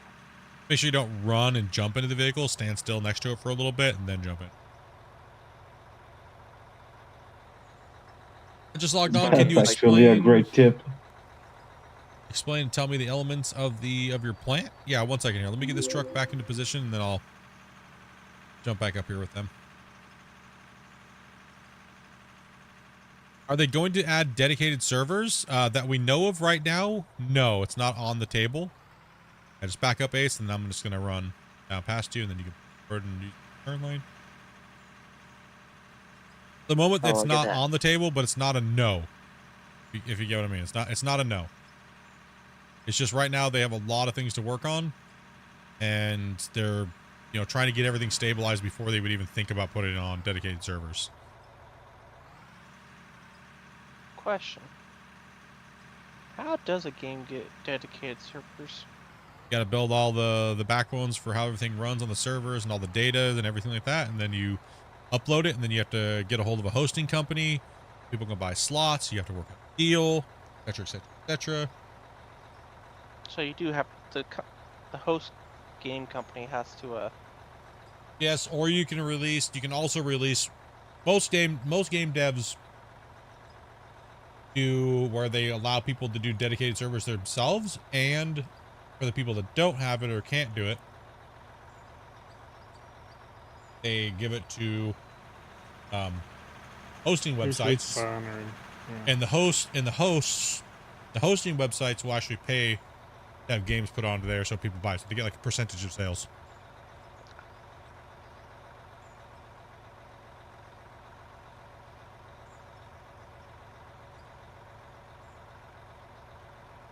Make sure you don't run and jump into the vehicle. Stand still next to it for a little bit and then jump in. I just logged on. That's Can you actually a explain? great tip. Explain and tell me the elements of your plant. Yeah, 1 second here. Let me get this truck back into position, and then I'll jump back up here with them. Are they going to add dedicated servers that we know of right now? No, it's not on the table. I just back up, Ace, and I'm just going to run down past you, and then you can burden turn lane. The moment it's not on the table, but it's not a no. If you get what I mean. It's not a no. It's just right now they have a lot of things to work on, and they're, you know, trying to get everything stabilized before they would even think about putting it on dedicated servers. Question. How does a game get dedicated servers? You got to build all the backbones for how everything runs on the servers and all the data and everything like that, and then you upload it, and then you have to get a hold of a hosting company. People can buy slots. You have to work out a deal, etc., etc., etc. So you do have the host game company has to. Yes, or you can release. You can also release. Most game devs do where they allow people to do dedicated servers themselves, and for the people that don't have it or can't do it, they give it to hosting websites, and the hosting websites will actually pay to have games put onto there so people buy it. So they get like a percentage of sales.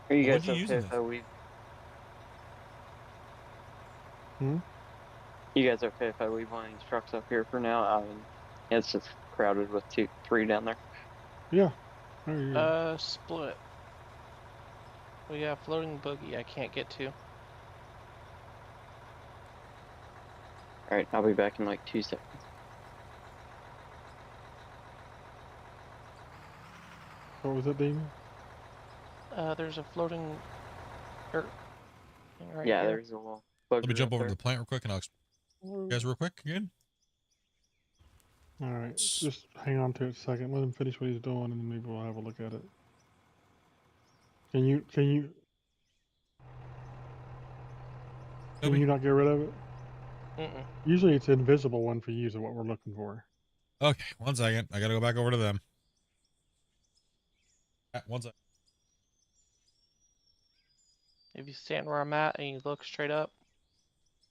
Are you guys okay if we... You guys okay if I leave one of these trucks up here for now? It's just crowded with 3 down there. Yeah. Split. We got floating boogie I can't get to. Alright, I'll be back in like 2 seconds. What was it, Damon? There's a floating dirt thing right yeah, here. There's a little Let me jump over to the plant real quick, and I'll explain you guys real quick again. All right, just hang on to it a second. Let him finish what he's doing, and then maybe we'll have a look at it. Can you not get rid of it? Usually it's an invisible one for you, is what we're looking for. Okay, 1 second. I gotta go back over to them. 1 second. If you stand where I'm at and you look straight up,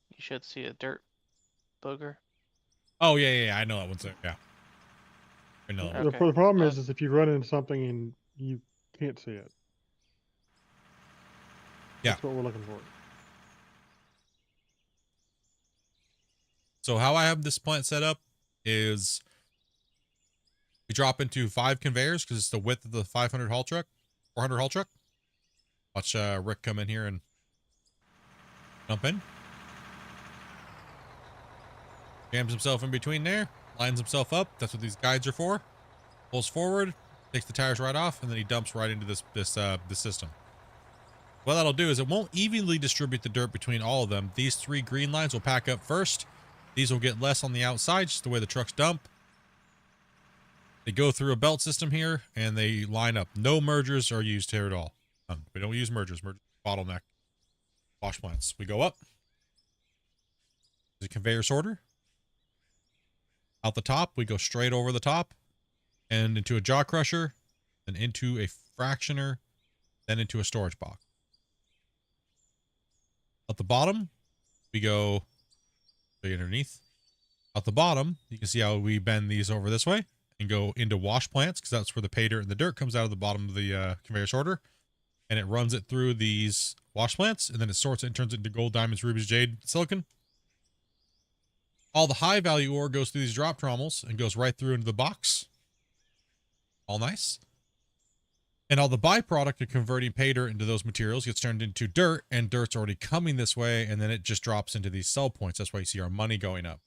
you should see a dirt booger. Oh yeah, I know that 1 second. Yeah. I know. Okay. The problem is if you run into something and you can't see it. Yeah. That's what we're looking for. So how I have this plant set up is we drop into 5 conveyors because it's the width of the 500 haul truck, 400 haul truck. Watch Rick come in here and jump in. Jams himself in between there, lines himself up. That's what these guides are for. Pulls forward, takes the tires right off, and then he dumps right into this system. What that'll do is it won't evenly distribute the dirt between all of them. These 3 green lines will pack up first. These will get less on the outside, just the way the trucks dump. They go through a belt system here, and they line up. No mergers are used here at all. We don't use mergers. Bottleneck. Wash plants. We go up. There's a conveyor sorter. Out the top, we go straight over the top, and into a jaw crusher, then into a fractioner, then into a storage box. At the bottom, we go underneath. At the bottom, you can see how we bend these over this way and go into wash plants, because that's where the pay dirt and the dirt comes out of the bottom of the conveyor sorter, and it runs it through these wash plants, and then it sorts it and turns it into gold, diamonds, rubies, jade, silicon. All the high value ore goes through these drop trommels and goes right through into the box. All nice. And all the byproduct of converting pay dirt into those materials gets turned into dirt, and dirt's already coming this way, and then it just drops into these sell points. That's why you see our money going up.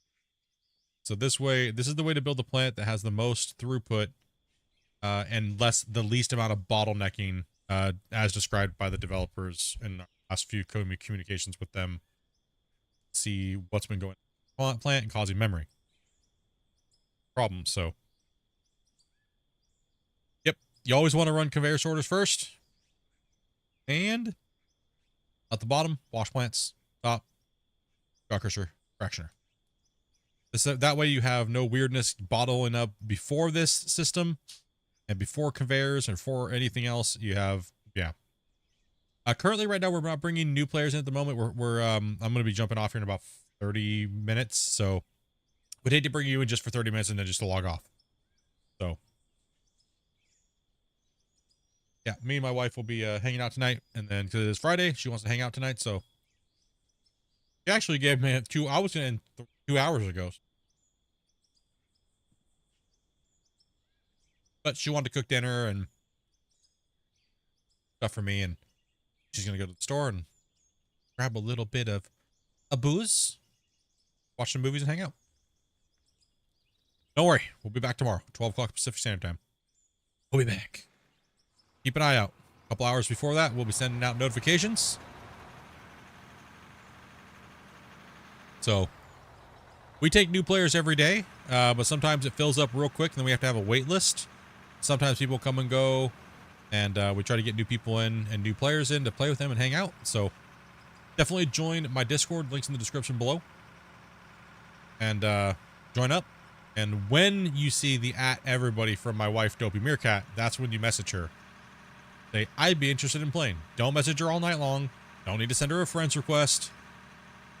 So this way, this is the way to build a plant that has the most throughput and the least amount of bottlenecking, as described by the developers in our last few communications with them. See what's been going on in the plant and causing memory problems. So, yep. you always want to run conveyor sorters first. And at the bottom, wash plants, top, draw crusher, fractioner. That way you have no weirdness bottling up before this system and before conveyors and before anything else. You have, yeah. Currently, right now, we're not bringing new players in at the moment. I'm going to be jumping off here in about 30 minutes. So we'd hate to bring you in just for 30 minutes and then just to log off. So yeah, me and my wife will be hanging out tonight. And then because it's Friday, she wants to hang out tonight. So she actually gave me I was going to end 2 hours ago. But she wanted to cook dinner and stuff for me. And she's going to go to the store and grab a little bit of a booze, watch some movies, and hang out. Don't worry. We'll be back tomorrow, 12 o'clock Pacific Standard Time. We'll be back. Keep an eye out. A couple hours before that, we'll be sending out notifications. So we take new players every day, but sometimes it fills up real quick, and then we have to have a wait list. Sometimes people come and go, and we try to get new people in and new players in to play with them and hang out. So definitely join my Discord. Links in the description below. And join up. And when you see the @everybody from my wife, Dopey Meerkat, that's when you message her. Say, I'd be interested in playing. Don't message her all night long. Don't need to send her a friend's request.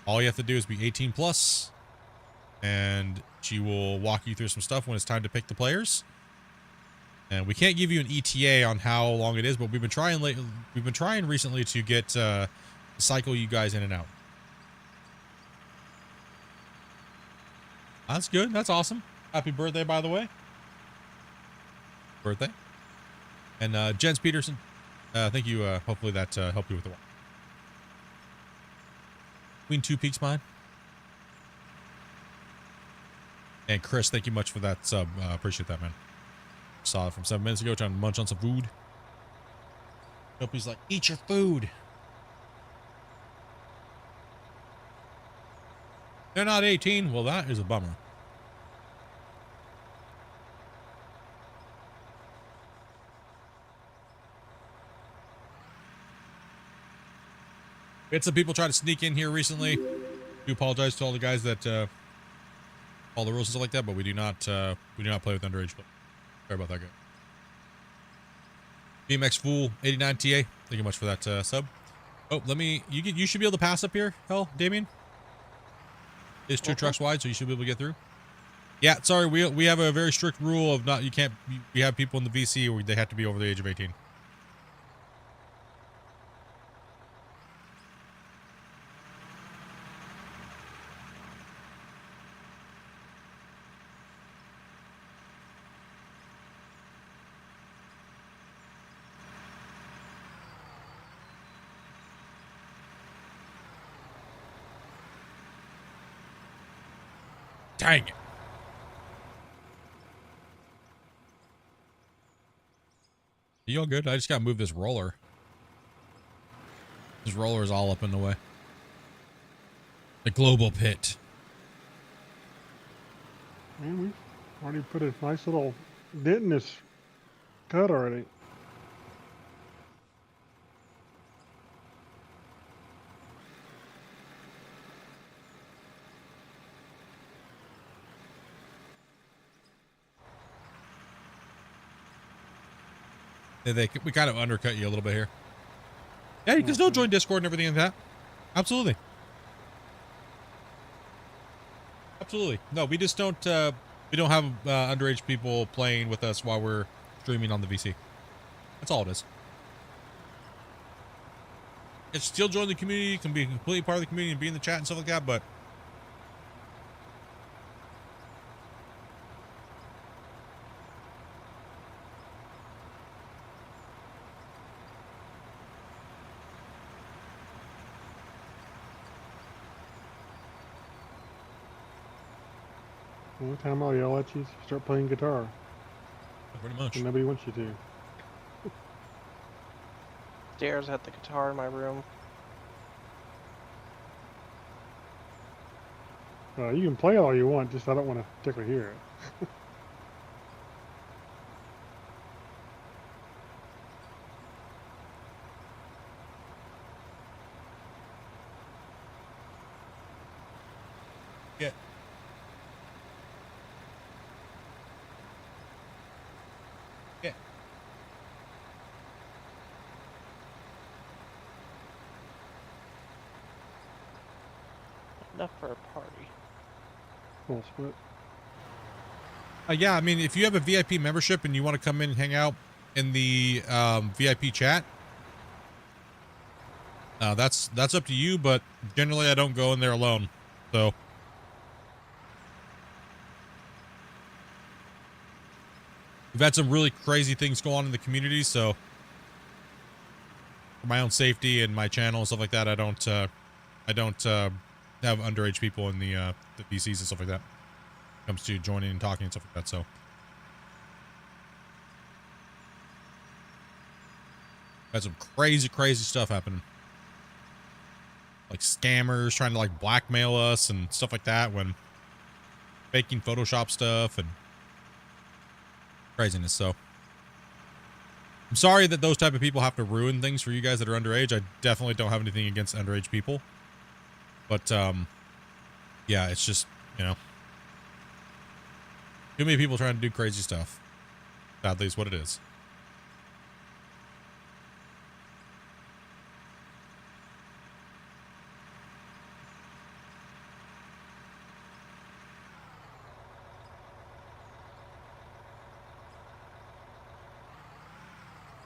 All you have to do is be 18 plus, and she will walk you through some stuff when it's time to pick the players. And we can't give you an ETA on how long it is, but we've been trying recently to get cycle you guys in and out. That's good. That's awesome. Happy birthday, by the way. Birthday. And Jens Peterson, thank you. Hopefully that helped you with the one. Queen Two Peaks mine. And Chris, thank you much for that sub. Appreciate that, man. Saw it from 7 minutes ago, trying to munch on some food. Hope he's like, eat your food. They're not 18. Well, that is a bummer. We had some people try to sneak in here recently. Do apologize to all the guys that all the rules and stuff like that, but we do not play with underage. Sorry about that, guy. BMX Fool 89 TA. Thank you much for that sub. Oh, you should be able to pass up here, Damien. It's 2 trucks wide, so you should be able to get through. Yeah, sorry, we have a very strict rule of we have people in the VC where they have to be over the age of 18. Dang it. You all good? I just gotta move this roller. This roller is all up in the way. The global pit. Man, we've already put a nice little dent in this cut already. We kind of undercut you a little bit here. Yeah, you can still join Discord and everything like that. Absolutely. Absolutely. No, we just don't, we don't have underage people playing with us while we're streaming on the VC. That's all it is. You can still join the community, you can be completely part of the community and be in the chat and stuff like that, but One time I'll yell at you, start playing guitar. Pretty much. And nobody wants you to. Stairs at the guitar in my room. You can play all you want, just I don't want to particularly hear it. Enough for a party. Full split. Yeah, I mean, if you have a VIP membership and you want to come in and hang out in the VIP chat, that's up to you. But generally, I don't go in there alone. So we've had some really crazy things go on in the community. So for my own safety and my channel and stuff like that, I don't have underage people in the VCs and stuff like that. When it comes to joining and talking and stuff like that. So had some crazy stuff happening, like scammers trying to like blackmail us and stuff like that, when faking Photoshop stuff and craziness. So I'm sorry that those type of people have to ruin things for you guys that are underage. I definitely don't have anything against underage people, but yeah, it's just, you know, too many people trying to do crazy stuff. Sadly, is what it is.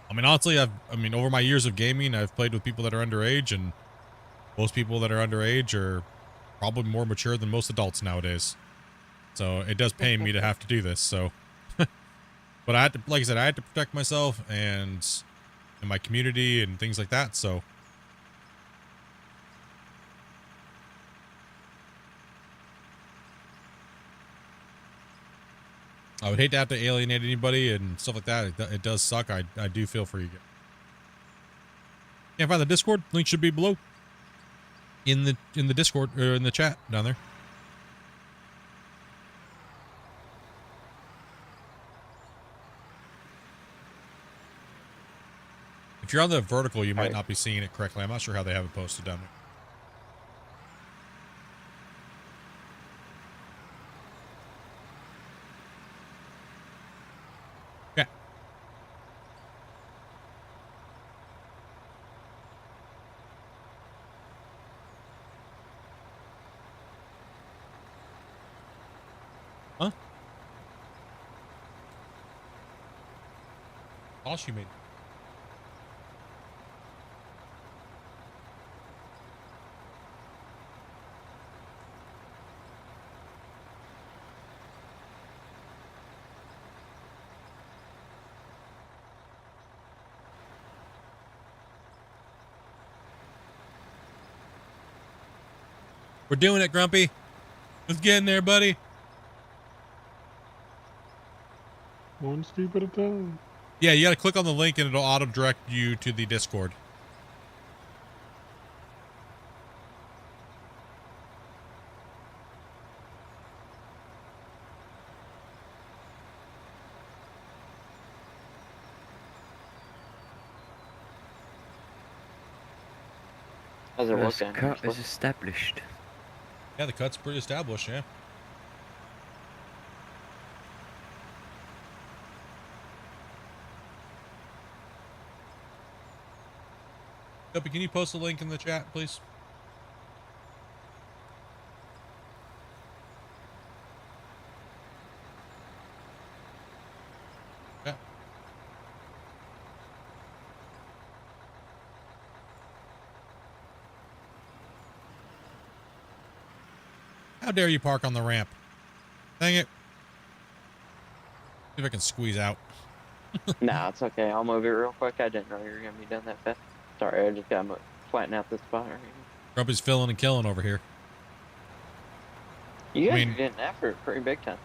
I mean, honestly, I mean, over my years of gaming, I've played with people that are underage, and most people that are underage are probably more mature than most adults nowadays. So it does pain me to have to do this. So, but I had to, like I said, I had to protect myself and my community and things like that. So I would hate to have to alienate anybody and stuff like that. It does suck. I do feel for you guys. Can't find the Discord? Link should be below. In the Discord, or in the chat down there. If you're on the vertical, you might not be seeing it correctly. I'm not sure how they have it posted down there. Huh? All she made. We're doing it, Grumpy. Let's get in there, buddy. One scoop at a time. Yeah, you got to click on the link and it'll auto direct you to the Discord. How's it This working? cut is established. Yeah, the cut's pretty established, yeah. Duppy, can you post a link in the chat, please? Yeah. How dare you park on the ramp? Dang it. See if I can squeeze out. Nah, it's okay. I'll move it real quick. I didn't know you were gonna be done that fast. Sorry, I just got to flatten out this spot right here. Grumpy's filling and killing over here. You guys I mean, are getting after it pretty big time.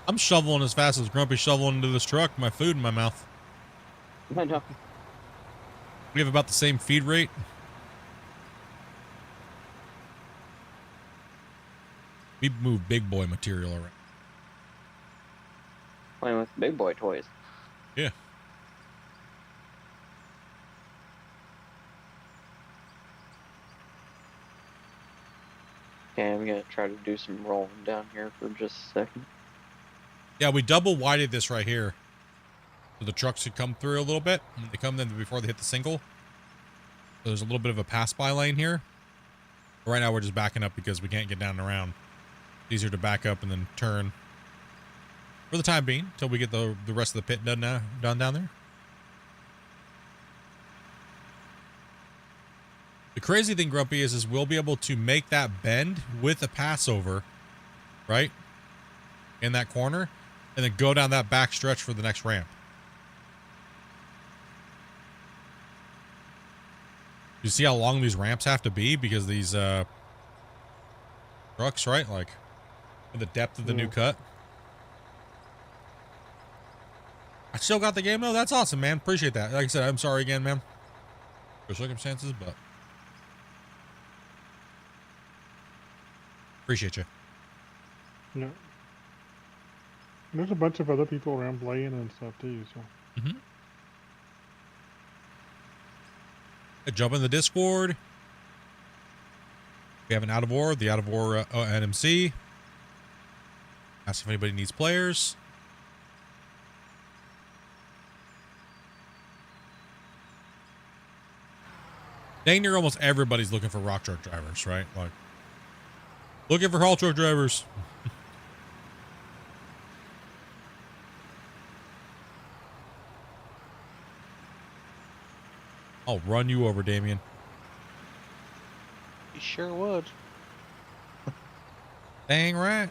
I'm shoveling as fast as Grumpy's shoveling into this truck, my food in my mouth. I know. We have about the same feed rate. We move big boy material around. Playing with big boy toys. Yeah. Okay, I'm gonna try to do some rolling down here for just a second. Yeah, we double wided this right here. So the trucks could come through a little bit. When they come in before they hit the single. So there's a little bit of a pass-by lane here. Right now we're just backing up because we can't get down and around. It's easier to back up and then turn for the time being until we get the rest of the pit done down there. The crazy thing, Grumpy, is we'll be able to make that bend with a passover, right? In that corner, and then go down that back stretch for the next ramp. You see how long these ramps have to be because these trucks, right? Like the depth of the new cut. I still got the game though. That's awesome, man. Appreciate that. Like I said, I'm sorry again, man, for circumstances, but appreciate you. Yeah. There's a bunch of other people around playing and stuff too. So. Mm-hmm. Jump in the Discord. We have an out of war, the out of war NMC. Ask if anybody needs players. Dang near almost everybody's looking for rock truck drivers, right? Like, looking for haul truck drivers. I'll run you over, Damien. You sure would. Dang right.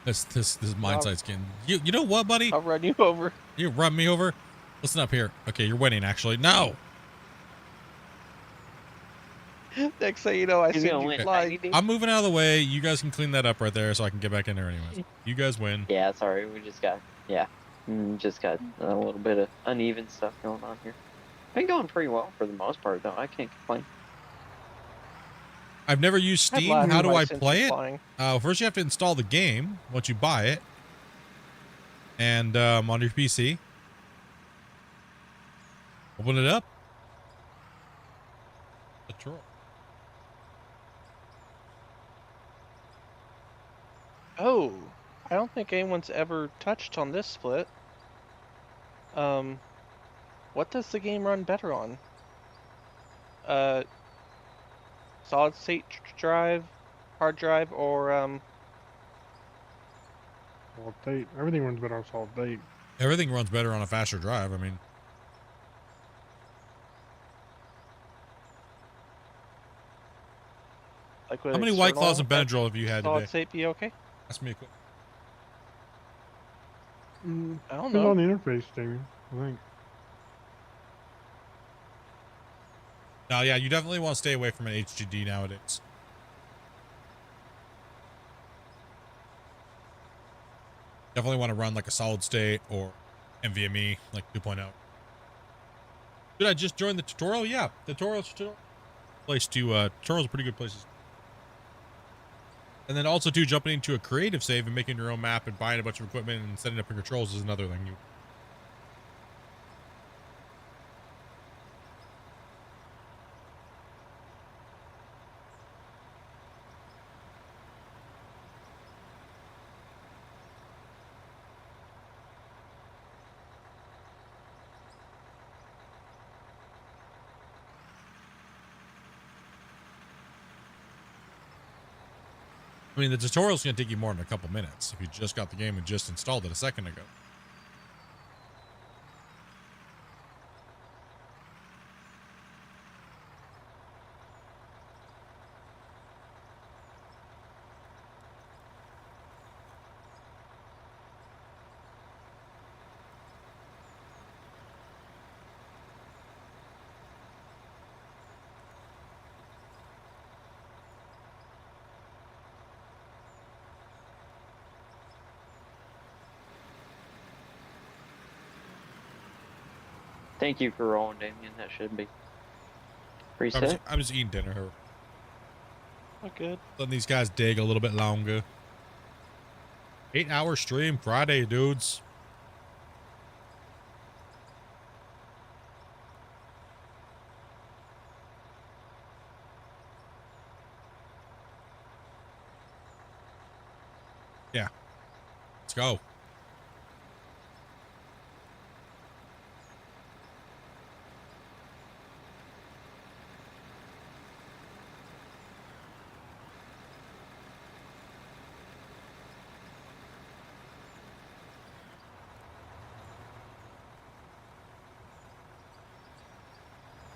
This mine site's getting you know what, buddy? I'll run you over. You run me over? Listen up here. Okay, you're winning actually. No. Next thing you know, I see you win. flying. I'm moving out of the way. You guys can clean that up right there so I can get back in there anyways. You guys win. Yeah, sorry, we just got a little bit of uneven stuff going on here. Been going pretty well for the most part though. I can't complain. I've never used Steam. I've How do I since play it? flying. First you have to install the game once you buy it. And on your PC. Open it up. Control. Oh, I don't think anyone's ever touched on this split. What does the game run better on? Solid state drive, hard drive, or Solid state. Everything runs better on solid state. Everything runs better on a faster drive. I mean, like how many White Claws and Benadryl have you had solid today? state be okay? Ask me a quick. I don't Depends know. on the interface, Damien. I think. No, yeah, you definitely want to stay away from an HGD nowadays. Definitely want to run like a solid state or NVMe, like 2.0. Did I just join the tutorial? Yeah, tutorial's place to tutorial's a pretty good place. And then also too, jumping into a creative save and making your own map and buying a bunch of equipment and setting up your controls is another thing. I mean, the tutorial's going to take you more than a couple minutes if you just got the game and just installed it a second ago. Thank you for rolling, Damien. That should be reset. I'm just eating dinner here. Oh, good. Letting these guys dig a little bit longer. 8-hour stream Friday, dudes. Yeah. Let's go.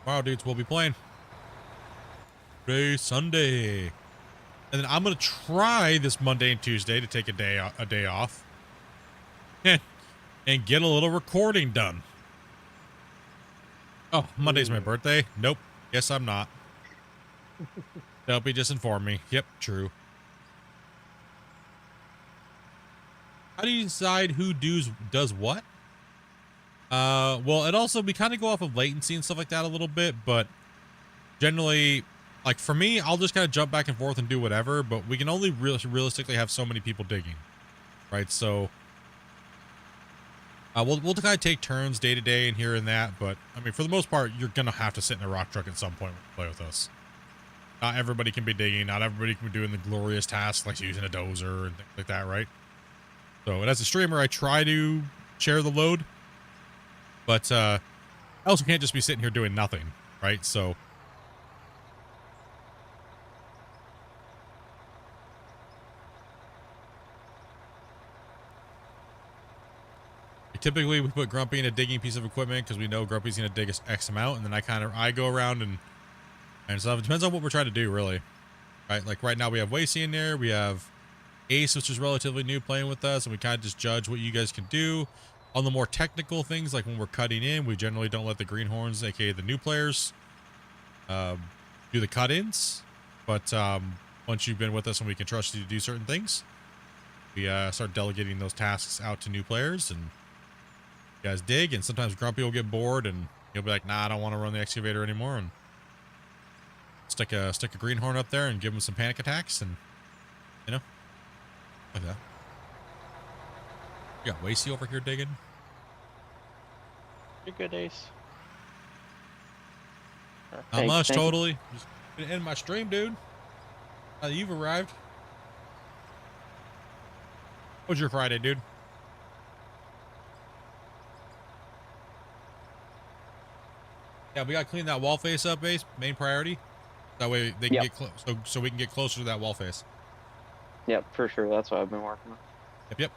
Tomorrow, dudes, we'll be playing. Today, Sunday. And then I'm going to try this Monday and Tuesday to take a day off. And get a little recording done. Oh, Monday's my birthday? Nope. Guess I'm not. Dopey just informed me. Yep, true. How do you decide who does what? Well, it also, we kind of go off of latency and stuff like that a little bit, but generally, like for me, I'll just kind of jump back and forth and do whatever, but we can only realistically have so many people digging, right? So, we'll kind of take turns day to day and here and that, but I mean, for the most part, you're going to have to sit in a rock truck at some point and play with us. Not everybody can be digging. Not everybody can be doing the glorious tasks like using a dozer and things like that, right? So, and as a streamer, I try to share the load, but I also can't just be sitting here doing nothing, right? So, typically we put Grumpy in a digging piece of equipment because we know Grumpy's going to dig X amount, and then I go around and stuff. It depends on what we're trying to do, really, right? Like right now we have Wacy in there, we have Ace, which is relatively new, playing with us, and we kind of just judge what you guys can do. On the more technical things, like when we're cutting in, we generally don't let the greenhorns, aka the new players, do the cut-ins. But once you've been with us and we can trust you to do certain things, we start delegating those tasks out to new players, and you guys dig. And sometimes Grumpy will get bored and he'll be like, nah, I don't want to run the excavator anymore, and stick a greenhorn up there and give him some panic attacks, and you know, like that. You got Wacy over here digging. You're good, Ace. Not much, totally. Just gonna end my stream, dude. Now that you've arrived. What was your Friday, dude? Yeah, we gotta clean that wall face up, Ace. Main priority. That way they can get close, so we can get closer to that wall face. Yep, for sure. That's what I've been working on. Yep.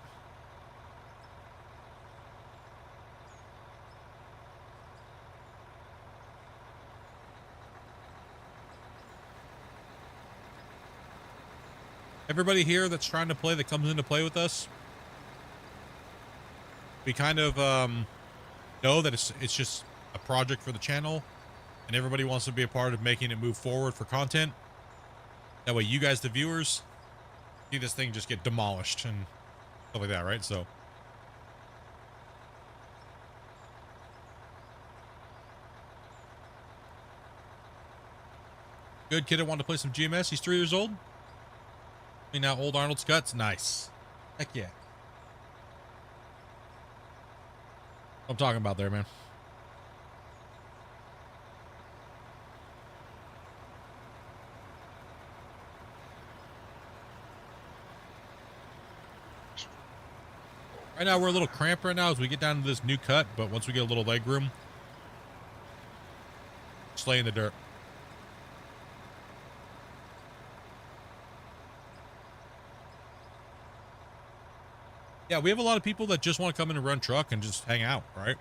Everybody here that's trying to play, that comes in to play with us, we kind of know that it's just a project for the channel, and everybody wants to be a part of making it move forward for content. That way you guys, the viewers, see this thing just get demolished and stuff like that, right? So good kid that wanted to play some GMS. He's 3 years old. Now old Arnold's guts. Nice. Heck yeah. I'm talking about there, man. Right now we're a little cramped right now as we get down to this new cut, but once we get a little leg room, just lay in the dirt. Yeah, we have a lot of people that just want to come in and run truck and just hang out, right?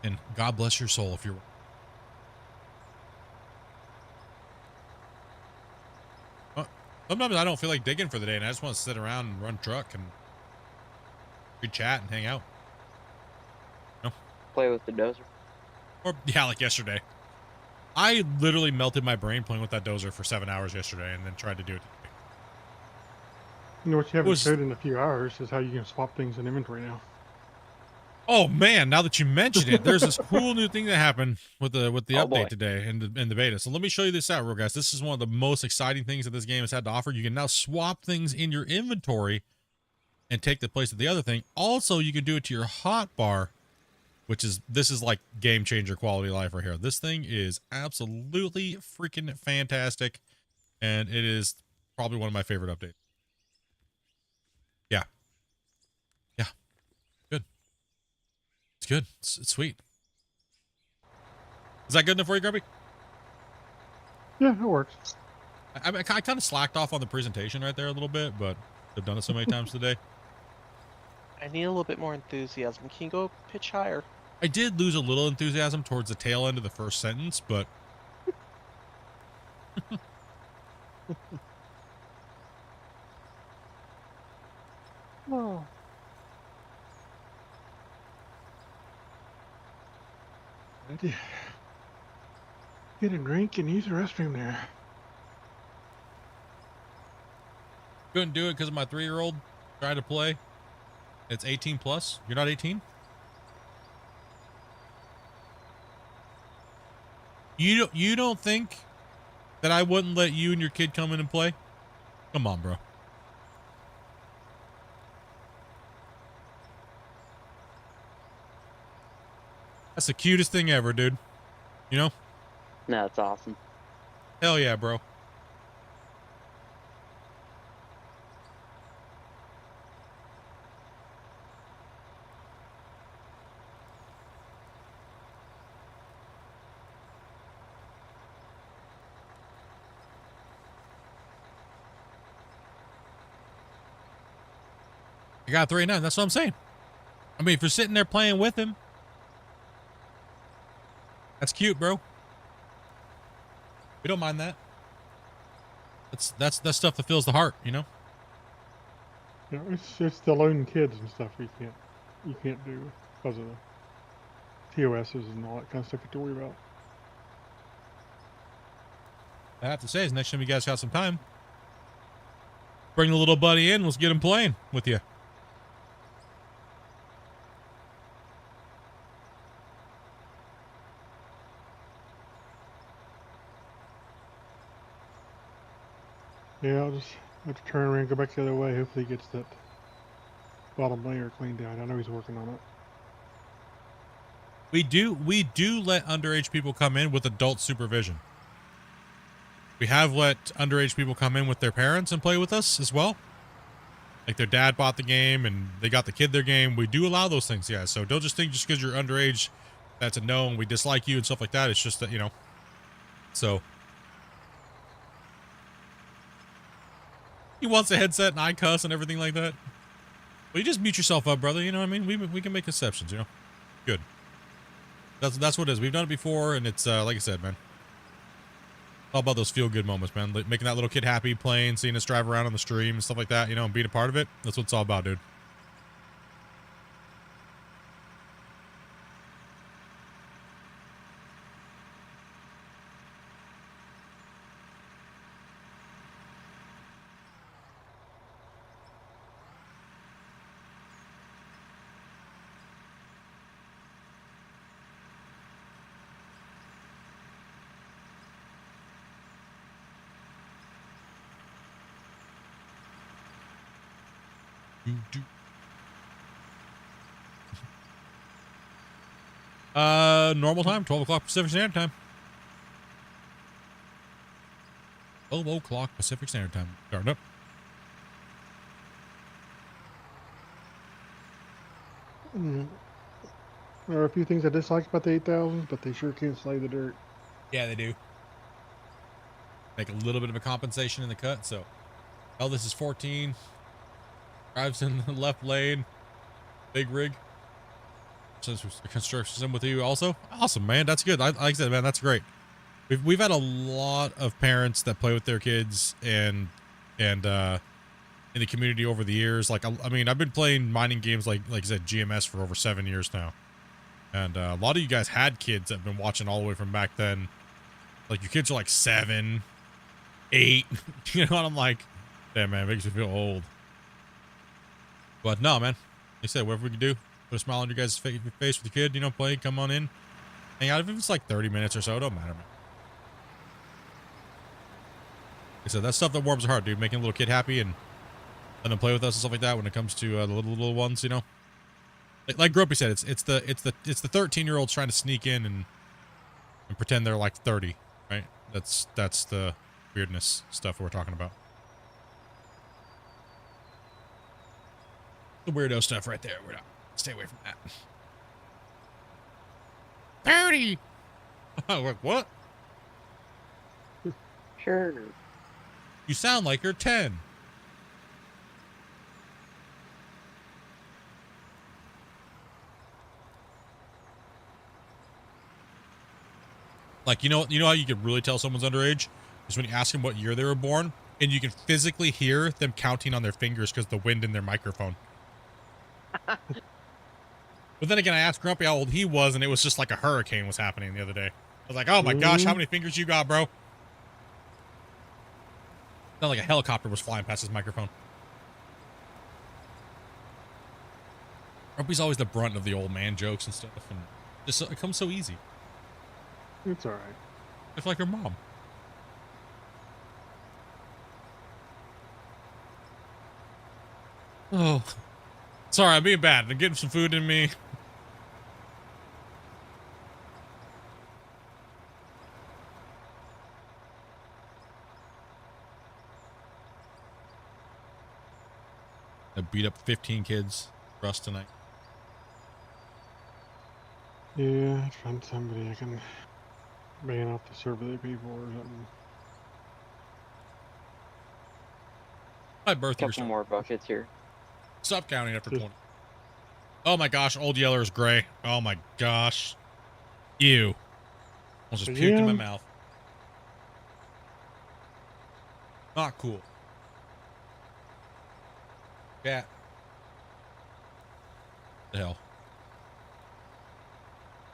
And God bless your soul if you're... Sometimes I don't feel like digging for the day, and I just want to sit around and run truck and chat and hang out. You know? Play with the dozer. Or, yeah, like yesterday. I literally melted my brain playing with that dozer for 7 hours yesterday and then tried to do it. You know what you haven't showed in a few hours is how you can swap things in inventory now. Oh man, now that you mention it, there's this cool new thing that happened with the update today in the beta. So let me show you this out real guys. This is one of the most exciting things that this game has had to offer. You can now swap things in your inventory and take the place of the other thing. Also, you can do it to your hotbar, this is like game changer quality of life right here. This thing is absolutely freaking fantastic, and it is probably one of my favorite updates. Yeah. Yeah. Good. It's good. It's sweet. Is that good enough for you, Grumpy? Yeah, it works. I kind of slacked off on the presentation right there a little bit, but I've done it so many times today. I need a little bit more enthusiasm. Can you go pitch higher? I did lose a little enthusiasm towards the tail end of the first sentence, but Oh. Get a drink and use the restroom there. couldn't do it because of my 3-year-old trying to play. It's 18 plus. You're not 18? You don't think that I wouldn't let you and your kid come in and play? Come on, bro. That's the cutest thing ever, dude. You know? No, it's awesome. Hell yeah, bro. I got 3-9. That's what I'm saying. I mean, if you're sitting there playing with him, that's cute, bro. We don't mind that. That's stuff that fills the heart, you know? Yeah, it's the lone kids and stuff you can't do because of the TOSs and all that kind of stuff you have to worry about. I have to say is next time you guys got some time, bring the little buddy in. Let's get him playing with you. Yeah, I'll just have to turn around and go back the other way. Hopefully he gets that bottom layer cleaned out. I know he's working on it. We do let underage people come in with adult supervision. We have let underage people come in with their parents and play with us as well. Like their dad bought the game and they got the kid their game. We do allow those things, yeah. So don't just think just because you're underage, that's a no and we dislike you and stuff like that. It's just that, you know. So he wants a headset and I cuss and everything like that. Well, you just mute yourself up, brother. You know what I mean? We can make exceptions, you know? Good. That's what it is. We've done it before, and it's, like I said, man. All about those feel-good moments, man. Making that little kid happy, playing, seeing us drive around on the stream and stuff like that, you know, and being a part of it. That's what it's all about, dude. Normal time, 12 o'clock Pacific Standard Time. 12 o'clock Pacific Standard Time. Starting up. There are a few things I dislike about the 8000s, but they sure can slay the dirt. Yeah, they do. Make a little bit of a compensation in the cut, so. Oh, this is 14. Drives in the left lane. Big rig. Since construction sim with you also. Awesome, man. That's good. Like I said, man, that's great. We've had a lot of parents that play with their kids and in the community over the years. Like, I mean, I've been playing mining games like I said, GMS for over 7 years now. And a lot of you guys had kids that have been watching all the way from back then. Like, your kids are like 7, 8. You know, and I'm like, damn, man, it makes me feel old. But no, man. Like I said, whatever we can do, put a smile on your guys' face with your kid, you know, play, come on in. Hang out. If it's like 30 minutes or so, it don't matter, man. Like I said, that's stuff that warms the heart, dude. Making a little kid happy and letting them play with us and stuff like that when it comes to the little ones, you know. Like Grumpy said, it's the 13-year-olds trying to sneak in and pretend they're like 30, right? That's the weirdness stuff we're talking about. The weirdo stuff right there. We're not. Stay away from that. 30. Like, what? Sure. You sound like you're 10. Like, you know how you can really tell someone's underage is when you ask them what year they were born, and you can physically hear them counting on their fingers because the wind in their microphone. But then again, I asked Grumpy how old he was, and it was just like a hurricane was happening the other day. I was like, oh my gosh, how many fingers you got, bro? Not like a helicopter was flying past his microphone. Grumpy's always the brunt of the old man jokes and stuff, and just it comes so easy. It's alright. Just like your mom. Oh. Sorry, I'm being bad. I'm getting some food in me. I beat up 15 kids for us tonight. Yeah, I'd find somebody I can ban off the server they pay for or something. My birthday. Couple more buckets here. Stop counting after 20. Oh my gosh, Old Yeller is gray. Oh my gosh. Ew. Almost just puked in my mouth. Not cool. Yeah. The hell.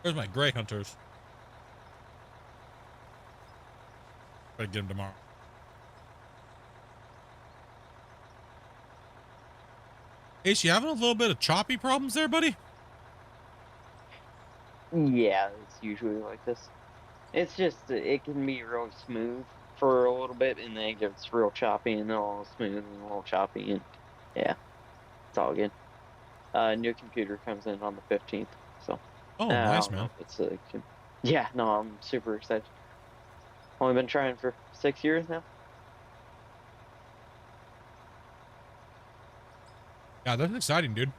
Where's my gray hunters? Gotta get them tomorrow. Ace, you having a little bit of choppy problems there, buddy? Yeah, it's usually like this. It's just, it can be real smooth for a little bit, and then it gets real choppy, and then all smooth and a little choppy, and yeah, it's all good. New computer comes in on the 15th, so. Oh, nice, man. It's yeah, no, I'm super excited. Only been trying for 6 years now. Yeah, that's exciting, dude.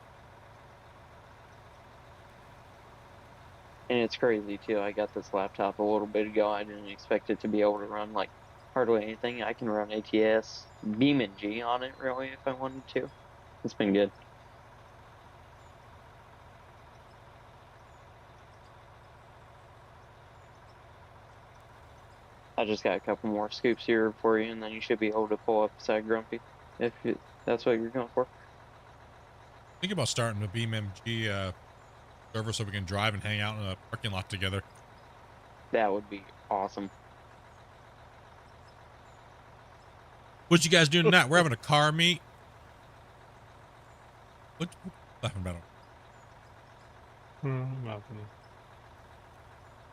And it's crazy too. I got this laptop a little bit ago. I didn't expect it to be able to run like hardly anything. I can run ATS, BeamNG on it really if I wanted to. It's been good. I just got a couple more scoops here for you, and then you should be able to pull up beside Grumpy if that's what you're going for. Think about starting a BeamNG server so we can drive and hang out in a parking lot together. That would be awesome. What you guys doing tonight? We're having a car meet. What you laughing about? Nothing.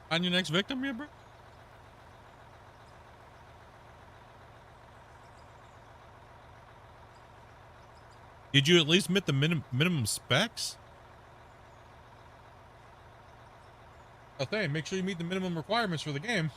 Find your next victim, yeah, bro? Did you at least meet the minimum specs? Okay, make sure you meet the minimum requirements for the game.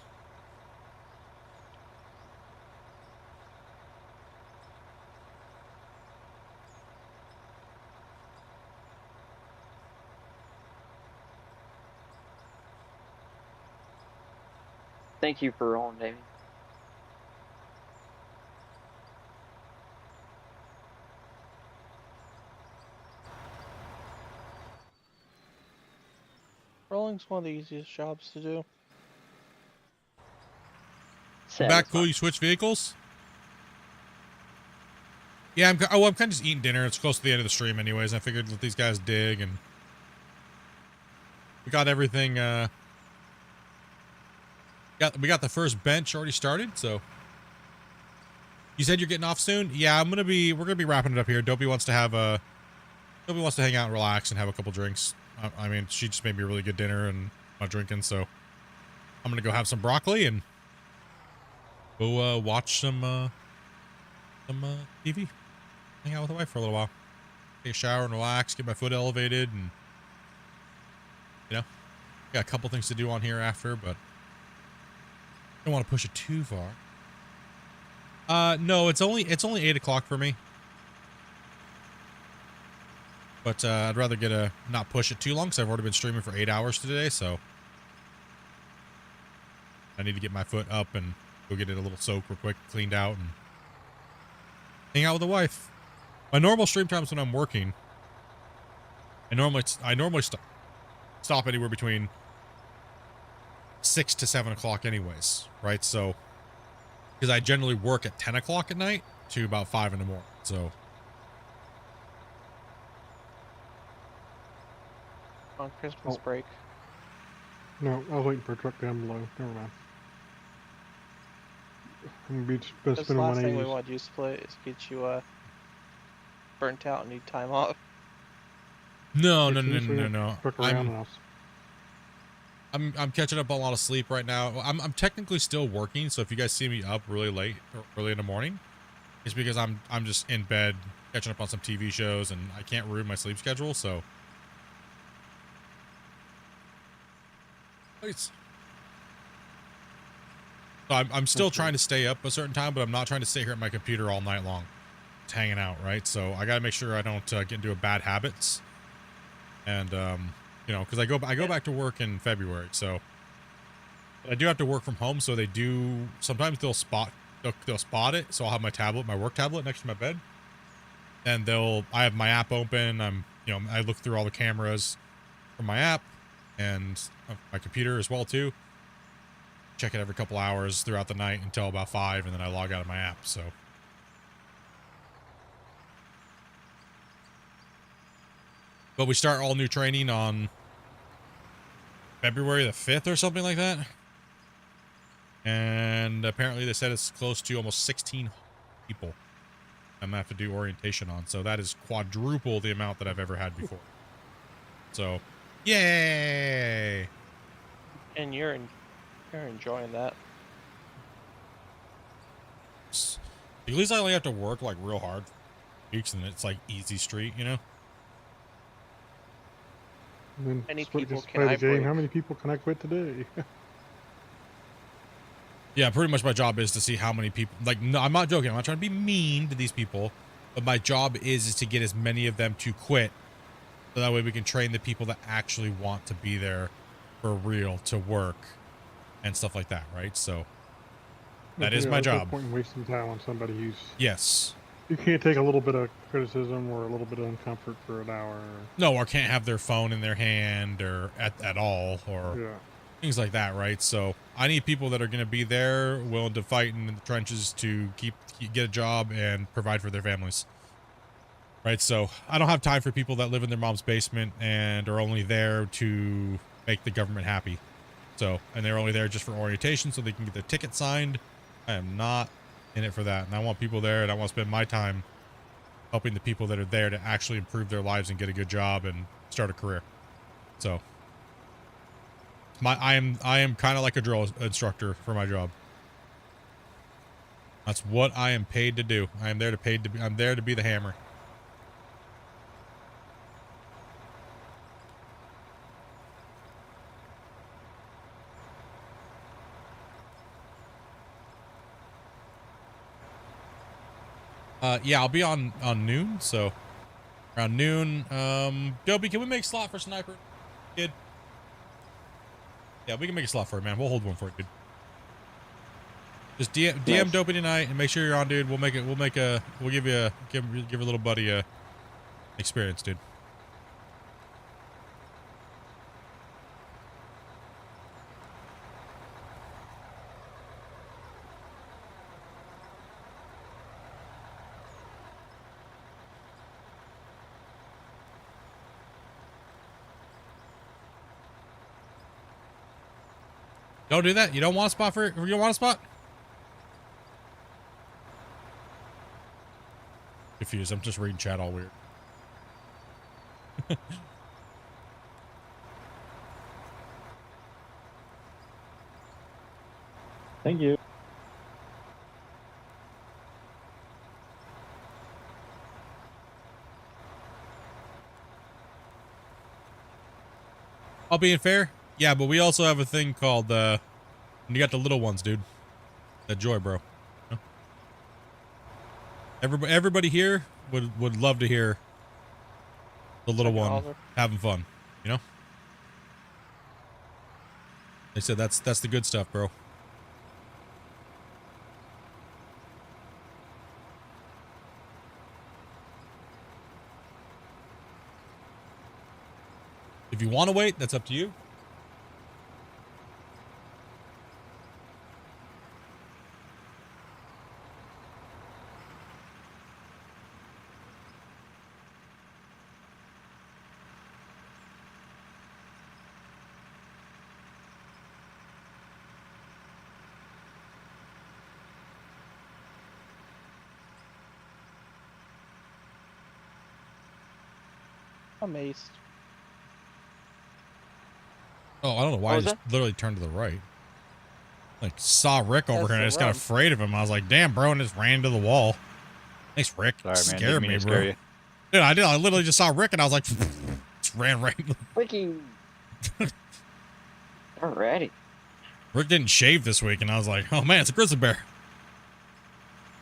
Thank you for rolling, Davey. Rolling's one of the easiest jobs to do. Back cool, you switch vehicles? Yeah, I'm kind of just eating dinner. It's close to the end of the stream anyways. I figured let these guys dig, and we got everything, we got the first bench already started, so. You said you're getting off soon? Yeah, we're gonna be wrapping it up here. Dopey wants to hang out and relax and have a couple drinks. I mean, she just made me a really good dinner and not drinking, so I'm gonna go have some broccoli and go watch some TV. Hang out with the wife for a little while. Take a shower and relax, get my foot elevated, and you know, got a couple things to do on here after, but don't want to push it too far. No, it's only 8 o'clock for me. But I'd rather not push it too long because I've already been streaming for 8 hours today, so I need to get my foot up and go get it a little soaked real quick, cleaned out, and hang out with the wife. My normal stream times when I'm working, I normally stop anywhere between 6 to 7 o'clock anyways, right? So, because I generally work at 10 o'clock at night to about 5 in the morning. So, On Christmas break. No, I was waiting for a truck down below. Never mind. I'm gonna be That's the spending last money. thing we want to do, Split, is get you burnt out and need time off. no. Truck around and I'll I'm catching up on a lot of sleep right now. I'm technically still working, so if you guys see me up really late or early in the morning, it's because I'm just in bed catching up on some TV shows and I can't ruin my sleep schedule. So, so I'm still trying to stay up a certain time, but I'm not trying to stay here at my computer all night long, just hanging out, right? So I gotta make sure I don't get into a bad habits, and you know, because I go back to work in February, so I do have to work from home. So they do sometimes they'll spot it. So I'll have my work tablet next to my bed, and I have my app open. I look through all the cameras from my app and my computer as well too. Check it every couple hours throughout the night until about 5, and then I log out of my app. So. But we start all new training on February the 5th or something like that. And apparently they said it's close to almost 16 people I'm gonna have to do orientation on. So that is quadruple the amount that I've ever had before. So, yay! And you're enjoying that. At least I only have to work like real hard for weeks, and it's like easy street, you know? And then Many Split people gets to can play I the game. break? How many people can I quit today? Yeah, pretty much my job is to see how many people, like, no, I'm not joking. I'm not trying to be mean to these people, but my job is to get as many of them to quit. So that way we can train the people that actually want to be there for real to work and stuff like that, right? So that is my There's no job. point in wasting time on somebody who's... Yes. You can't take a little bit of criticism or a little bit of uncomfort for an hour. No, or can't have their phone in their hand or at all, or things like that, right? So I need people that are going to be there, willing to fight in the trenches to get a job and provide for their families. Right, so I don't have time for people that live in their mom's basement and are only there to make the government happy. So, and they're only there just for orientation so they can get their ticket signed. I am not in it for that. And I want people there, and I want to spend my time helping the people that are there to actually improve their lives and get a good job and start a career. So, I am kind of like a drill instructor for my job. That's what I am paid to do. I'm there to be the hammer. Yeah, I'll be on noon, so around noon. Dobie, can we make a slot for sniper, kid? Yeah, we can make a slot for it, man. We'll hold one for it, dude. Just DM Dopey tonight and make sure you're on, dude. We'll give a little buddy a experience, dude. Don't do that. You don't want a spot for it? You don't want a spot? Confused. I'm just reading chat all weird. Thank you. All being fair? Yeah, but we also have a thing called, you got the little ones, dude. That joy, bro. You know? Everybody here would love to hear the little one having fun, you know? They said that's the good stuff, bro. If you want to wait, that's up to you. I'm aced. Oh, I don't know why I just literally turned to the right. Like, saw Rick over That's here and I the just got run. afraid of him. I was like, damn, bro, and just ran to the wall. Thanks, Rick. Sorry, man. Scared Didn't mean me, to bro. scare you. Dude, I did. I literally just saw Rick and I was like, just ran right. Freaking. Alrighty. Rick didn't shave this week and I was like, oh man, it's a grizzly bear.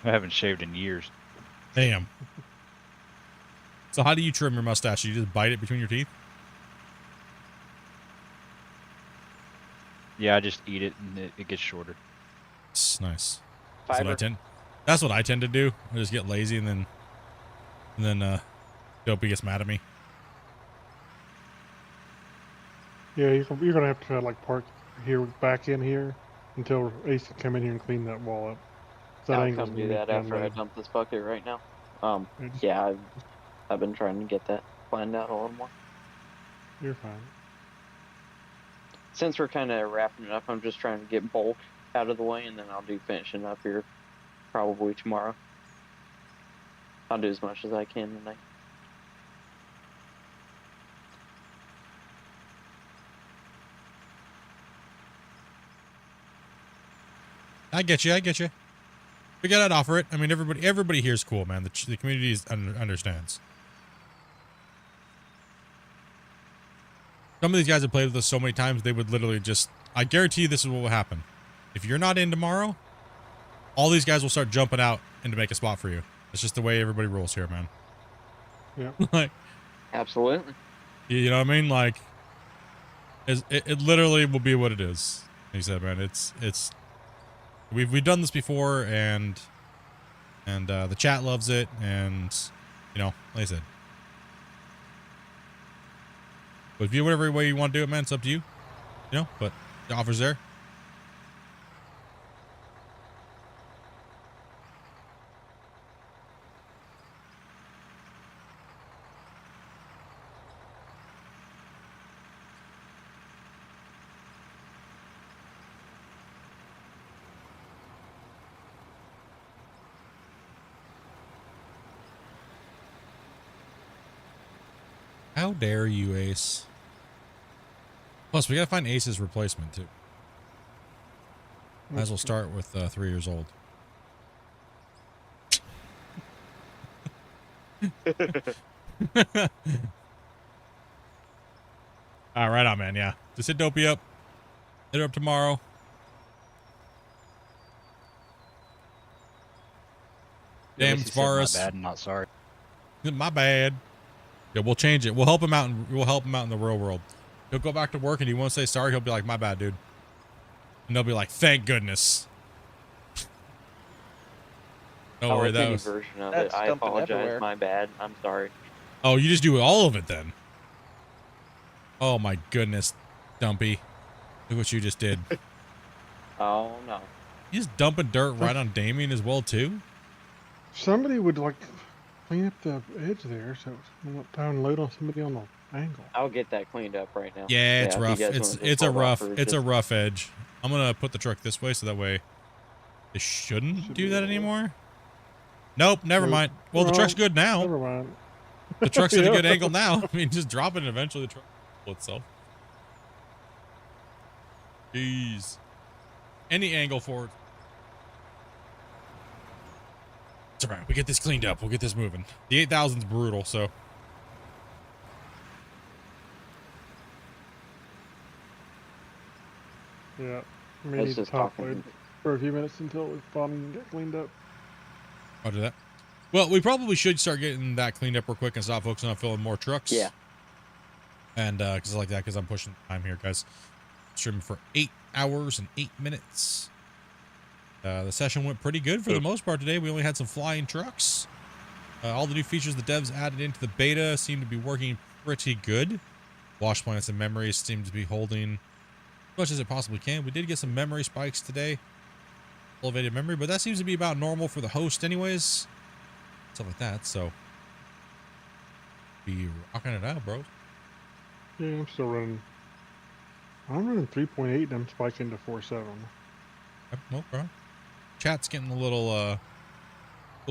I haven't shaved in years. Damn. So how do you trim your mustache? You just bite it between your teeth? Yeah, I just eat it and it gets shorter. It's nice. Fiber. That's what I tend to do. I just get lazy and then Dopey gets mad at me. Yeah, you're gonna have to like park here, back in here, until Ace can come in here and clean that wall up. That I'll angle's come gonna do be that down after I there. dump this bucket right now. Yeah, I've been trying to get that planned out a little more. You're fine. Since we're kind of wrapping it up, I'm just trying to get bulk out of the way, and then I'll do finishing up here probably tomorrow. I'll do as much as I can tonight. I get you. We gotta offer it. I mean, everybody here is cool, man. The community understands. Some of these guys have played with us so many times, they would literally just... I guarantee you this is what will happen. If you're not in tomorrow, all these guys will start jumping out and to make a spot for you. It's just the way everybody rolls here, man. Yeah. Like, absolutely. You know what I mean? Like, it literally will be what it is. Like you said, man, it's... We've done this before, and the chat loves it, and, you know, like I said. But if you whatever way you want to do it, man, it's up to you. You know, but the offer's there. How dare you, Ace? Plus, we gotta find Ace's replacement, too. Might as well start with 3 years old. All right, on, man. Yeah, just hit Dopey up. Hit her up tomorrow. Damn, it's Varus. My bad. I'm not sorry. My bad. Yeah, we'll change it. We'll help him out, and we'll help him out in the real world. He'll go back to work, and he won't say sorry. He'll be like, "My bad, dude," and they'll be like, "Thank goodness." Don't worry, that was version of it. I apologize. Everywhere. My bad. I'm sorry. Oh, you just do all of it then. Oh my goodness, Dumpy. Look what you just did. Oh no. You just dumping dirt right on Damien as well too? Somebody would like clean up the edge there, so it's not pound load on somebody on the angle. I'll get that cleaned up right now. Yeah, it's rough. It's a rough edge. I'm gonna put the truck this way so that way they shouldn't do that anymore. Nope, never mind. Well, the truck's good now. Never mind. The truck's at a good angle now. I mean, just drop it and eventually the truck will itself. Jeez. Any angle forward. It's alright. We get this cleaned up. We'll get this moving. The 8000's brutal, so. Yeah. We need to top load for a few minutes until the bottom get cleaned up. I'll do that. Well, we probably should start getting that cleaned up real quick and stop focusing on filling more trucks. Yeah. And because I like that, because I'm pushing time here, guys. Streaming for 8 hours and 8 minutes. The session went pretty good for the most part today. We only had some flying trucks. All the new features the devs added into the beta seem to be working pretty good. Wash plants and memories seem to be holding as much as it possibly can. We did get some memory spikes today. Elevated memory, but that seems to be about normal for the host anyways. Stuff like that, so. Be rocking it out, bro. Yeah, I'm still running. I'm running 3.8 and I'm spiking to 4.7. Okay. Chat's getting a little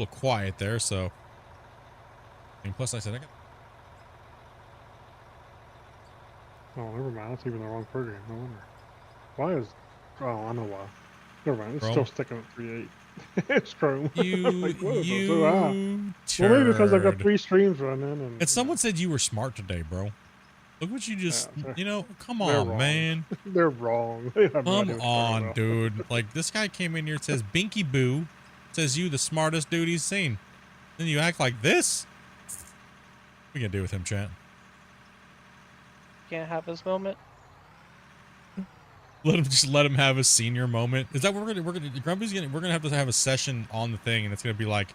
quiet there, so. And plus, like I said, Oh, never mind. That's even the wrong program. No wonder. Why is... Oh, I know why. Never mind. It's Chrome? still sticking at 3.8. It's Chrome. You, like, what is it so high? turd. Well, maybe because I've got 3 streams running. And someone said you were smart today, bro. Look what you just, you know, come on, wrong. man. They're wrong. They have no Come idea what's on, going on. dude. Like, this guy came in here and says, Binky Boo says you the smartest dude he's seen. Then you act like this? What you gonna do with him, chat? Can't have his moment. Let him have a senior moment. Is that what we're gonna we're gonna have to have a session on the thing, and it's gonna be like,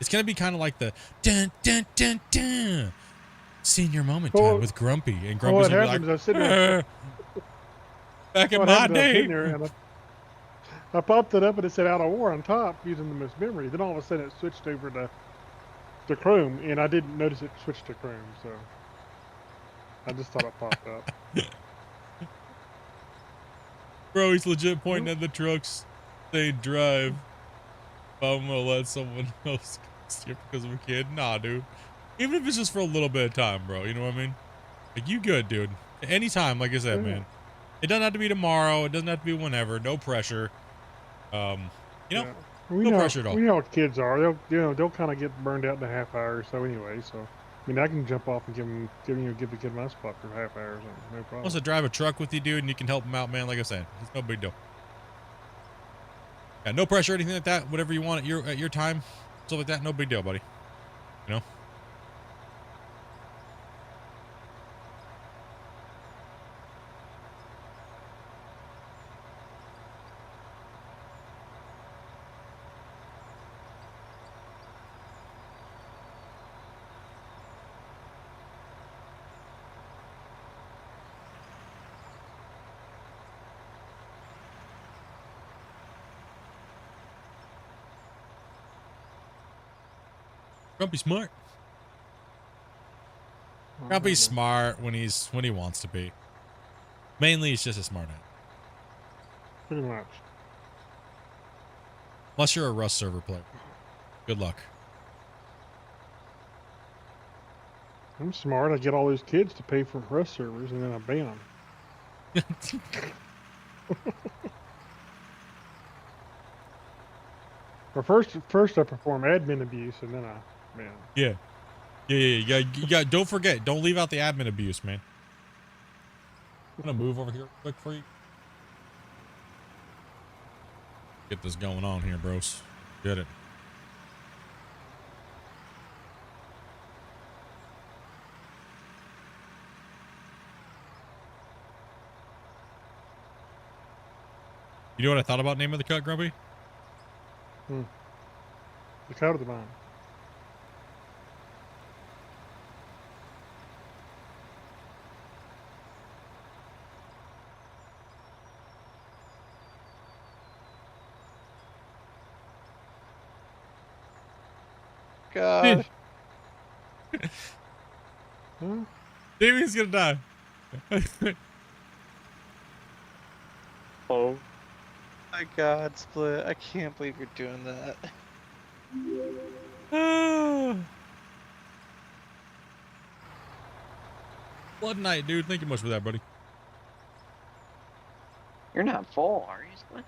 it's gonna be kind of like the dun dun dun dun senior moment time with Grumpy, and Grumpy's gonna be like, back in my day. I popped it up and it said out of war on top using the most memory. Then all of a sudden it switched over to Chrome, and I didn't notice it switched to Chrome, so I just thought it popped up. Bro, he's legit pointing at the trucks saying drive. I'm gonna let someone else skip because of a kid. Nah, dude. Even if it's just for a little bit of time, bro. You know what I mean? Like, you good, dude. Anytime, like I said, man. It doesn't have to be tomorrow. It doesn't have to be whenever. No pressure. You know, no pressure at all. We know what kids are. They'll kind of get burned out in a half hour or so anyway. So, I mean, I can jump off and give the kid my spot for a half hour or something. No problem. Wants to drive a truck with you, dude, and you can help him out, man. Like I said, it's no big deal. Yeah, no pressure or anything like that. Whatever you want at your time, stuff like that. No big deal, buddy. You know. Grumpy's smart. Grumpy's smart when he wants to be. Mainly, he's just a smart ass. Pretty much. Unless you're a Rust server player. Good luck. I'm smart. I get all those kids to pay for Rust servers, and then I ban them. Well, first I perform admin abuse, and then I ban. Yeah. You got. Don't forget. Don't leave out the admin abuse, man. I'm gonna move over here real quick for you. Get this going on here, bros. Get it. You know what I thought about name of the cut, Grumpy? The cut of the vine. God. Damien's gonna die. Oh my God, Split! I can't believe you're doing that. Blood night, dude. Thank you much for that, buddy. You're not full, are you, Split?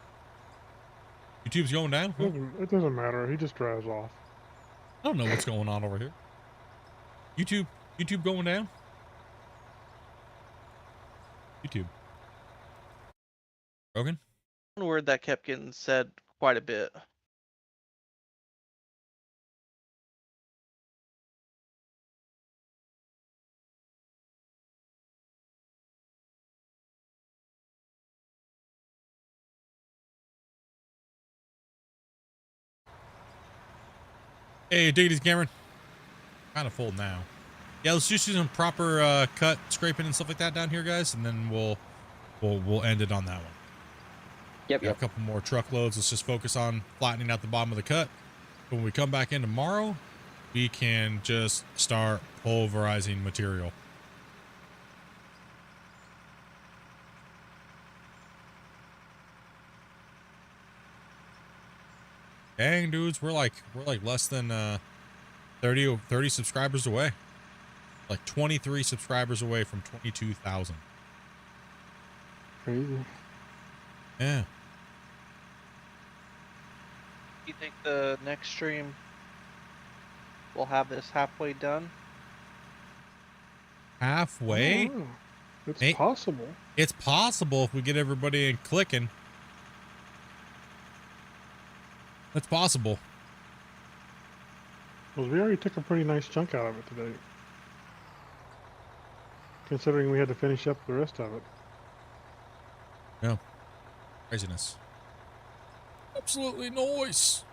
YouTube's going down? Huh? It doesn't matter. He just drives off. I don't know what's going on over here. YouTube going down? YouTube. Broken? One word that kept getting said quite a bit. Hey, dig these, Cameron. Kind of full now. Yeah, let's just do some proper cut, scraping, and stuff like that down here, guys, and then we'll end it on that one. Yep. A couple more truckloads. Let's just focus on flattening out the bottom of the cut. When we come back in tomorrow, we can just start pulverizing material. Dang, dudes, we're like less than 30 subscribers away. Like 23 subscribers away from 22,000. Crazy. Yeah. You think the next stream we'll have this halfway done? Halfway? Oh, it's Hey, possible. it's possible if we get everybody in clicking. That's possible. Because we already took a pretty nice chunk out of it today. Considering we had to finish up the rest of it. Yeah. Craziness. Absolutely noise.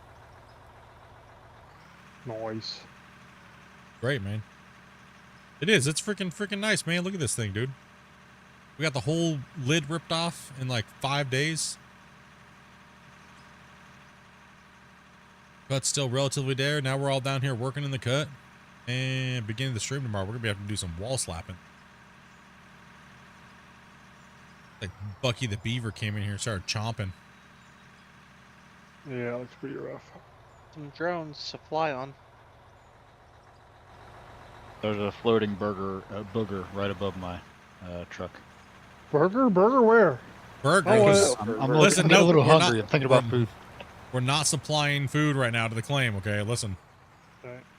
Noise. Great, man. It is. It's freaking nice, man. Look at this thing, dude. We got the whole lid ripped off in like 5 days. Cut's still relatively there. Now we're all down here working in the cut. And beginning the stream tomorrow, we're going to have to do some wall slapping. Like Bucky the Beaver came in here and started chomping. Yeah, it looks pretty rough. Some drones to fly on. There's a floating booger right above my truck. Burger where? Burger. Oh, I'm getting a little hungry. I'm thinking about food. We're not supplying food right now to the claim, okay? Listen.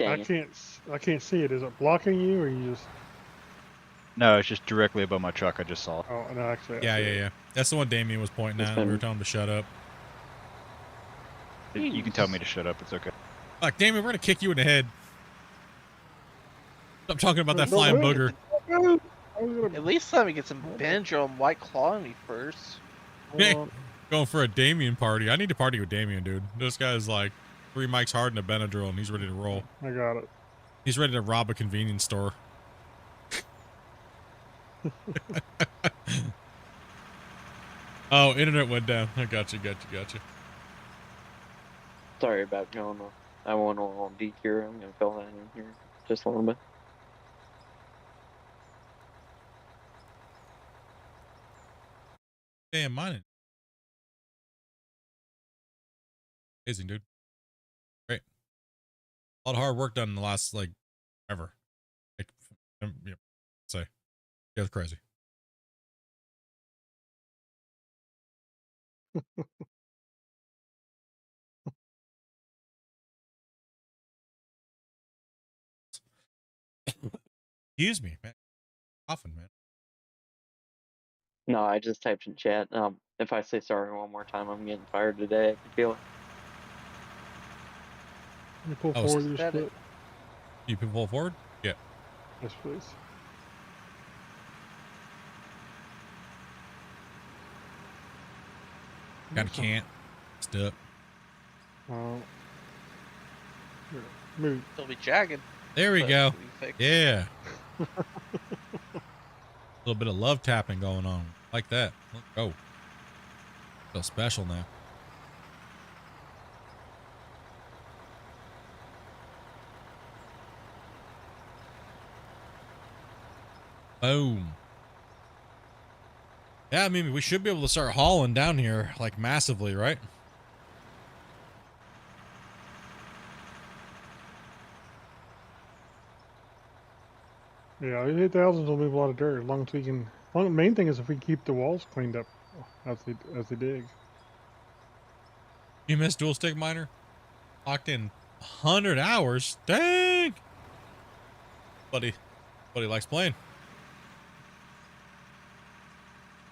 I can't see it. Is it blocking you, or you just? No, it's just directly above my truck. I just saw it. Oh no, actually. Yeah. That's the one Damien was pointing at. We were telling him to shut up. You can tell me to shut up. It's okay. Like, Damien, we're gonna kick you in the head. Stop talking about that flying booger. At least let me get some Benadryl and White Claw in me first. Going for a Damien party. I need to party with Damien, dude. This guy's like 3 mics hard and a Benadryl, and he's ready to roll. I got it. He's ready to rob a convenience store. Oh, internet went down. I got you. Sorry about going on. I went on DQ. I'm gonna fill that in here just a little bit. Damn, mine. Amazing, dude. Great. A lot of hard work done in the last, like, ever. Like, yeah, say. Yeah, it's crazy. Excuse me, man. Often, man. No, I just typed in chat. If I say sorry one more time, I'm getting fired today. I can feel it. You pull forward your split. You pull forward? Yeah. Yes, please. Kinda can't. Stuck. Oh. Move. It'll be jagged. There we but go. it'll be fixed. Yeah. A little bit of love tapping going on. Like that. Let's go. Feel special now. Boom. Yeah, I mean, we should be able to start hauling down here, like, massively, right? Yeah, 8,000 will move a lot of dirt as long as we can. The main thing is if we keep the walls cleaned up as they dig. You missed dual stick miner? Locked in 100 hours? Dang! Buddy likes playing.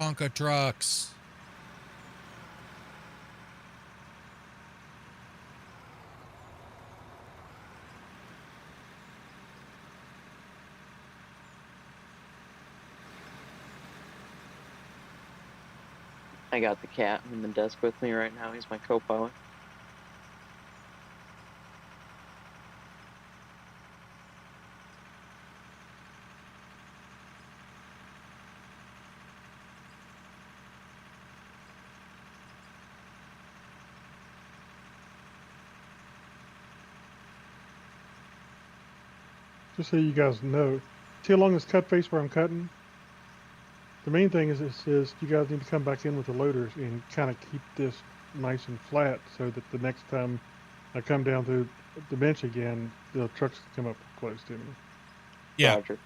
Tonka trucks. I got the cat in the desk with me right now. He's my co-pilot. Just so you guys know, see along this cut face where I'm cutting? The main thing is it says you guys need to come back in with the loaders and kind of keep this nice and flat so that the next time I come down through the bench again, the trucks can come up close to me. Yeah. Roger.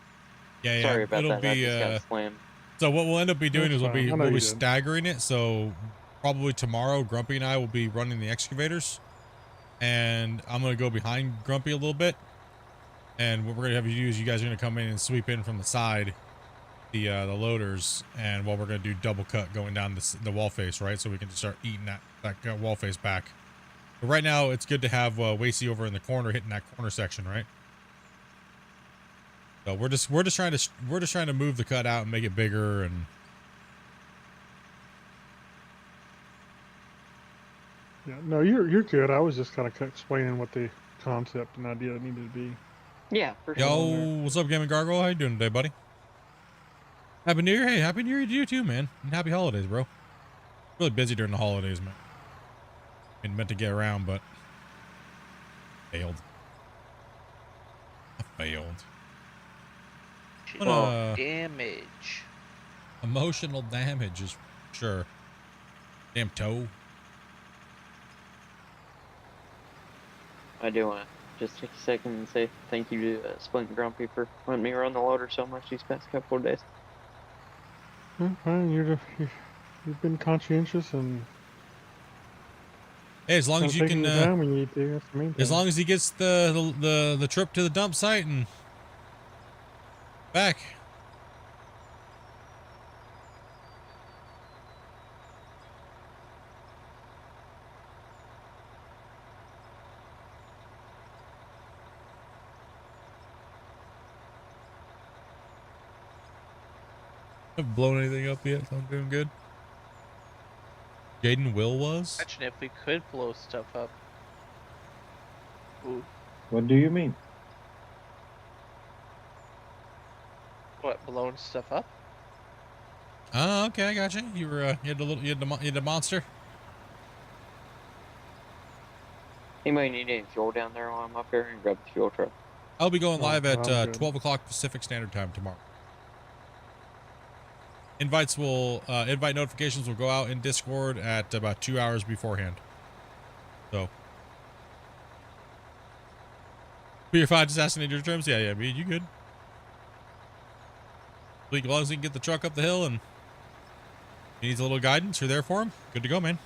Yeah. Sorry about It'll that. I be, just got slammed. So what we'll end up be doing That's is fine. I know we'll you be did. staggering it. So probably tomorrow, Grumpy and I will be running the excavators, and I'm gonna go behind Grumpy a little bit. And what we're gonna have you do is you guys are gonna come in and sweep in from the side, the loaders, and what we're gonna do double cut going down the wall face, right? So we can just start eating that wall face back. But right now, it's good to have Wasey over in the corner hitting that corner section, right? So we're just trying to move the cut out and make it bigger and. Yeah, no, you're good. I was just kind of explaining what the concept and idea needed to be. Yeah, for sure. Yo, what's up, Gaming Gargoyle? How you doing today, buddy? Happy New Year. Hey, Happy New Year to you too, man. And happy holidays, bro. Really busy during the holidays, man. Been meant to get around, but failed. I failed. Damage. Emotional damage is sure. Damn toe. I do want to just take a second and say thank you to Splint and Grumpy for letting me run the loader so much these past couple of days. Fine, you've been conscientious and. Hey, as long as you can, time when you need to, that's the main thing. as long as he gets the trip to the dump site and back. Haven't blown anything up yet, so I'm doing good. Jaden Will was? Imagine if we could blow stuff up. Ooh. What do you mean? What, blowing stuff up? Oh, okay, I got you. You were you had the monster. Anybody need any fuel down there while I'm up here? And grab the fuel truck. I'll be going live at good. 12 o'clock Pacific Standard Time tomorrow. Invite notifications will go out in Discord at about 2 hours beforehand. So. Be your fine assassinate your trims? Yeah, me, you good. As long as he can get the truck up the hill and he needs a little guidance, you're there for him. Good to go, man.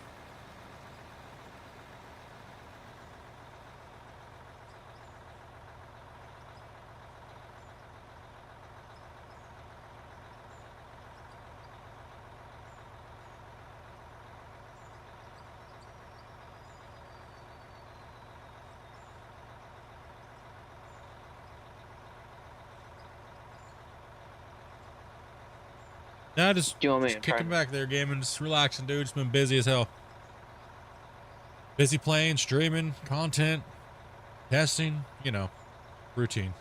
Nah, just kicking back there, gaming, just relaxing, dude. It's been busy as hell. Busy playing, streaming, content, testing, you know, routine.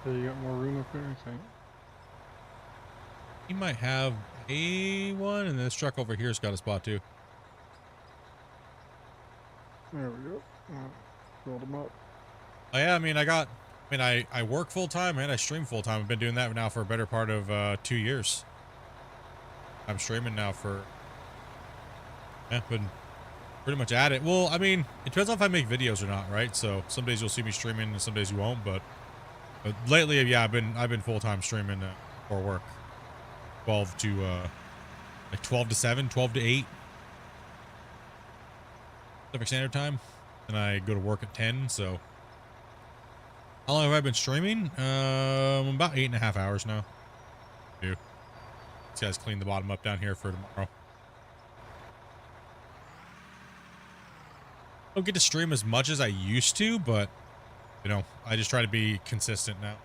So you got more room up there, I think. He might have a one, and this truck over here's got a spot too. There we go. Filled them up. Oh yeah, I work full time and I stream full time. I've been doing that now for a better part of 2 years. I'm streaming now for been pretty much at it. Well, I mean, it depends on if I make videos or not, right? So some days you'll see me streaming and some days you won't. But lately, yeah, I've been full time streaming for work. 12 to 12 to 7, 12 to 8 Pacific Standard Time, and I go to work at 10. So how long have I been streaming? About 8.5 hours now. Dude, these guys clean the bottom up down here for tomorrow. I don't get to stream as much as I used to, but you know, I just try to be consistent now.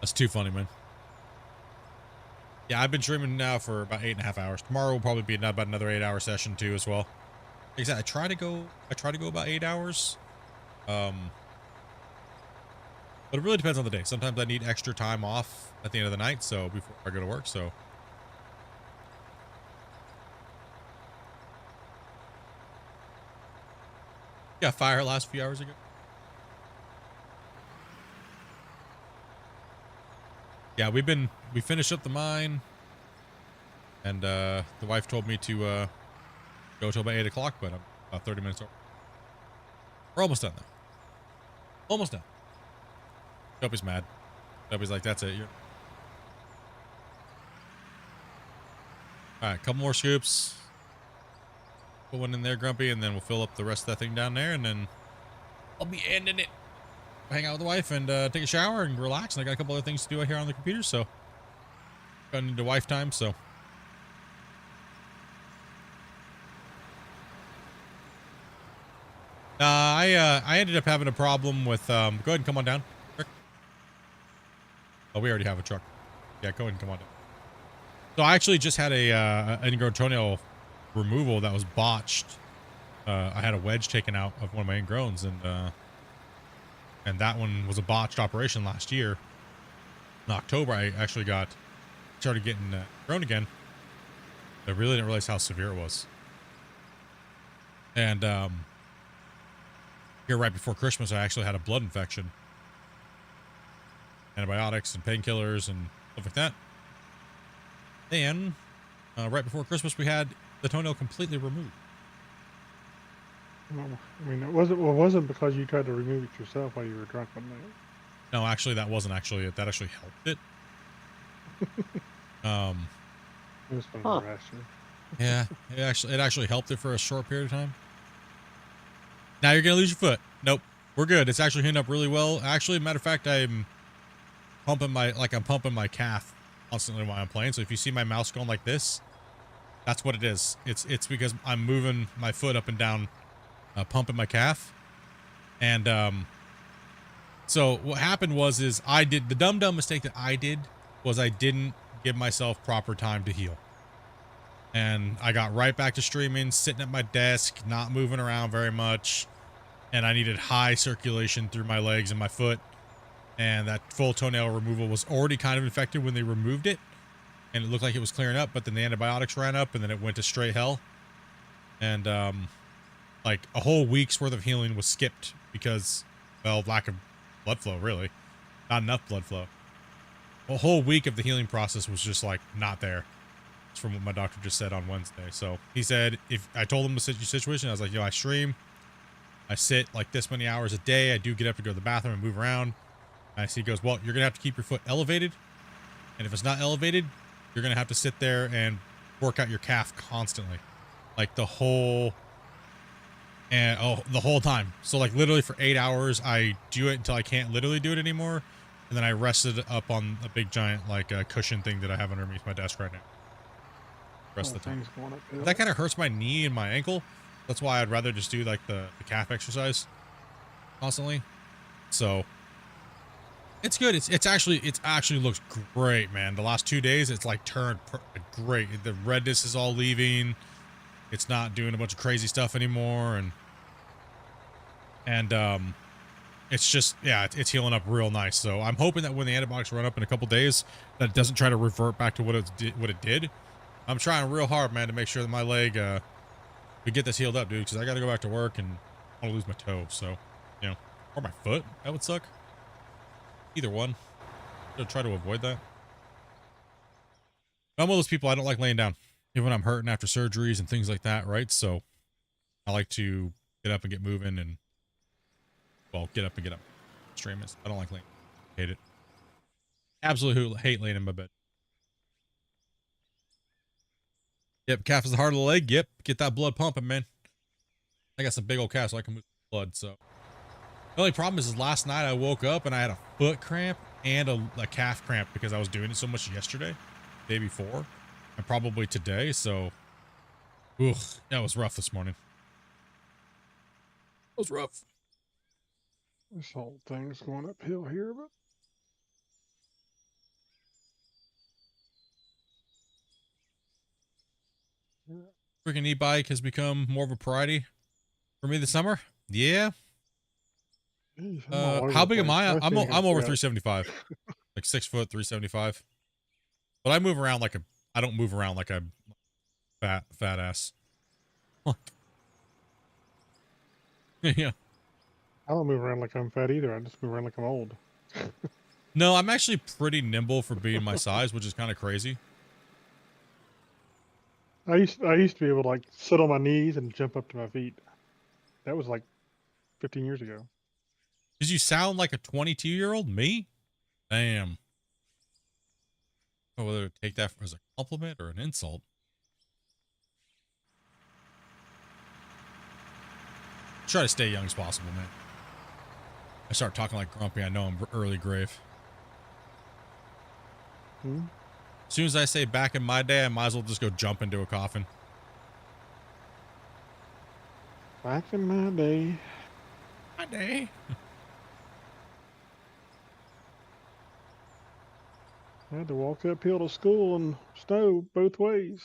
That's too funny, man. Yeah, I've been streaming now for about 8.5 hours. Tomorrow will probably be about another 8-hour session too, as well. Like I said, I try to go about 8 hours. But it really depends on the day. Sometimes I need extra time off at the end of the night, so before I go to work. So Got fire last few hours ago. Yeah, we finished up the mine, and the wife told me to go till about 8 o'clock, but I'm about 30 minutes over. We're almost done though. Almost done. Dopey's mad. Dopey's like, that's it. All right, couple more scoops. Put one in there, Grumpy, and then we'll fill up the rest of that thing down there, and then I'll be ending it. Hang out with the wife and take a shower and relax. And I got a couple other things to do here on the computer, so going into wife time. So I ended up having a problem with. Go ahead and come on down. Oh, we already have a truck. Yeah, go ahead and come on down. So I actually just had an ingrown toenail removal that was botched. I had a wedge taken out of one of my ingrowns, and that one was a botched operation last year. In October, I actually started getting grown again. I really didn't realize how severe it was. And here right before Christmas, I actually had a blood infection. Antibiotics and painkillers and stuff like that. Then, right before Christmas, we had the toenail completely removed. Well, I mean, it wasn't because you tried to remove it yourself while you were drunk one night. No, actually, that wasn't actually it. That actually helped it. It was fun to harass you. Yeah, it actually helped it for a short period of time. Now you're gonna lose your foot. Nope, we're good. It's actually healing up really well. Actually, matter of fact, I'm pumping my calf constantly while I'm playing. So if you see my mouse going like this, that's what it is. It's because I'm moving my foot up and down, pumping my calf. And so what happened was I did the dumb mistake that I did was I didn't give myself proper time to heal. And I got right back to streaming, sitting at my desk, not moving around very much. And I needed high circulation through my legs and my foot. And that full toenail removal was already kind of infected when they removed it. And it looked like it was clearing up, but then the antibiotics ran up and then it went to straight hell. And like a whole week's worth of healing was skipped because, well, lack of blood flow, really. Not enough blood flow. A whole week of the healing process was just like not there. It's from what my doctor just said on Wednesday. So he said, if I told him the situation, I was like, yo, I stream, I sit like this many hours a day. I do get up to go to the bathroom and move around. And he goes, well, you're going to have to keep your foot elevated. And if it's not elevated, you're going to have to sit there and work out your calf constantly. Like the whole time. So like literally for 8 hours, I do it until I can't literally do it anymore. And then I rested up on a big giant like cushion thing that I have underneath my desk right now. Rest of the time. That kind of hurts my knee and my ankle. That's why I'd rather just do like the calf exercise constantly. So it's good. It's actually looks great, man. The last 2 days, it's like turned great. The redness is all leaving. It's not doing a bunch of crazy stuff anymore, and it's just, yeah, it's healing up real nice. So I'm hoping that when the antibiotics run up in a couple days, that it doesn't try to revert back to what it did. I'm trying real hard, man, to make sure that my leg, we get this healed up, dude, because I got to go back to work and I want to lose my toe. So, you know, or my foot. That would suck. Either one. I'll try to avoid that. I'm one of those people, I don't like laying down, even when I'm hurting after surgeries and things like that, right? So I like to get up and get moving and, well, get up. Extremist. I don't like laying. Hate it. Absolutely hate laying in my bed. Yep, calf is the heart of the leg. Yep, get that blood pumping, man. I got some big old calves, so I can move blood, so. The only problem is last night I woke up and I had a foot cramp and a calf cramp because I was doing it so much yesterday, day before, and probably today, so. Ugh, that was rough this morning. It was rough. This whole thing's going uphill here, but. Freaking e-bike has become more of a priority for me this summer. Yeah. How big am I? I'm over 375, like 6 foot, 375. But I move around like I don't move around like a fat ass. Yeah. I don't move around like I'm fat either. I just move around like I'm old. No, I'm actually pretty nimble for being my size, which is kind of crazy. I used to be able to like sit on my knees and jump up to my feet. That was like 15 years ago. Did you sound like a 22-year-old? Me? Damn. Oh, whether to take that as a compliment or an insult. Try to stay young as possible, man. I start talking like grumpy, I know I'm early grave. Hmm? As soon as I say back in my day, I might as well just go jump into a coffin. Back in my day. My day. I had to walk uphill to school in snow both ways.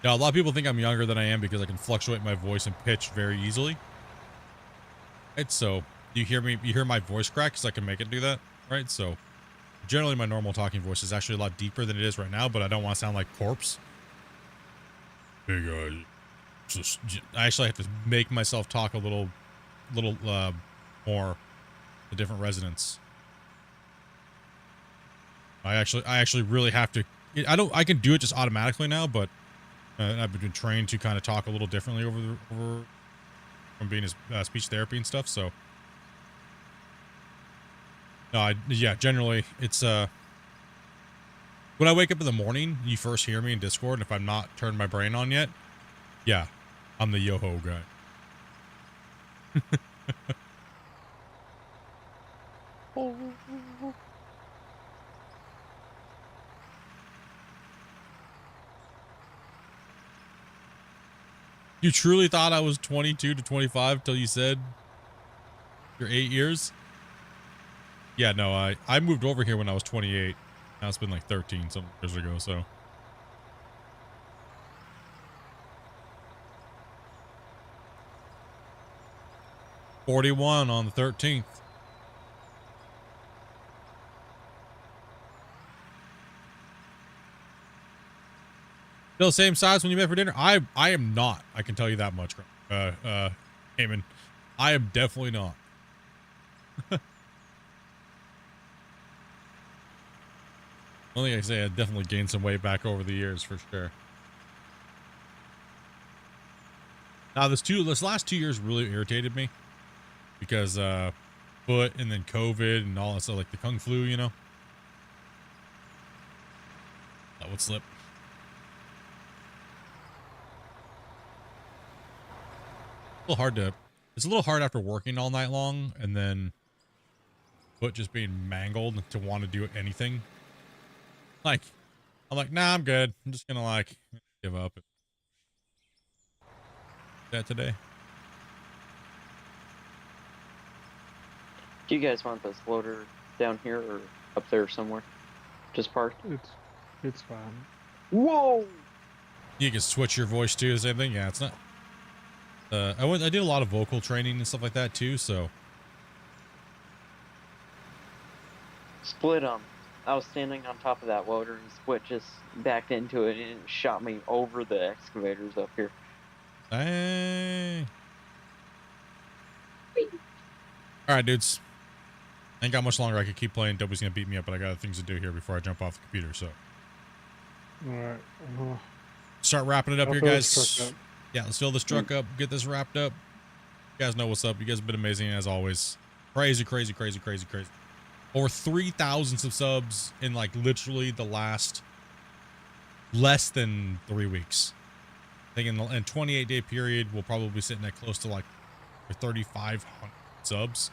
Now, a lot of people think I'm younger than I am because I can fluctuate my voice and pitch very easily. Right, so you hear my voice crack because I can make it do that, right? So generally my normal talking voice is actually a lot deeper than it is right now, but I don't want to sound like corpse. Hey guys, I actually have to make myself talk a little more to different residents. I actually really have to. I can do it just automatically now, but I've been trained to kind of talk a little differently over from being speech therapy and stuff. So, no, yeah, generally it's when I wake up in the morning, you first hear me in Discord, and if I'm not turned my brain on yet, yeah, I'm the yo-ho guy. You truly thought I was 22 to 25 till you said you're 8 years? Yeah, no, I moved over here when I was 28. Now it's been like 13 some years ago, so. $41 on the 13th. Still the same size when you met for dinner? I am not. I can tell you that much. Eamon. I am definitely not. Only I say I definitely gained some weight back over the years for sure. Now this last 2 years really irritated me because foot and then COVID and all that stuff, like the Kung flu, you know. That would slip. It's a little hard after working all night long and then foot just being mangled to want to do anything. Like, I'm like, nah, I'm good. I'm just gonna like give up. That today. Do you guys want this loader down here or up there somewhere? Just parked? It's fine. Whoa! You can switch your voice too, the same thing. Yeah, it's not. I did a lot of vocal training and stuff like that too, so. Split I was standing on top of that loader and Split just backed into it and it shot me over the excavators up here. Hey. Alright, dudes. Ain't got much longer I could keep playing. Dobby's gonna beat me up, but I got things to do here before I jump off the computer, so. Alright. Start wrapping it up I'll here, fill this guys. truck up. Yeah, let's fill this truck up, get this wrapped up. You guys know what's up. You guys have been amazing as always. Crazy, crazy, crazy, crazy, crazy. Over 3,000 subs in like literally the last less than 3 weeks. I think in 28-day period, we'll probably be sitting at close to like 3,500 subs.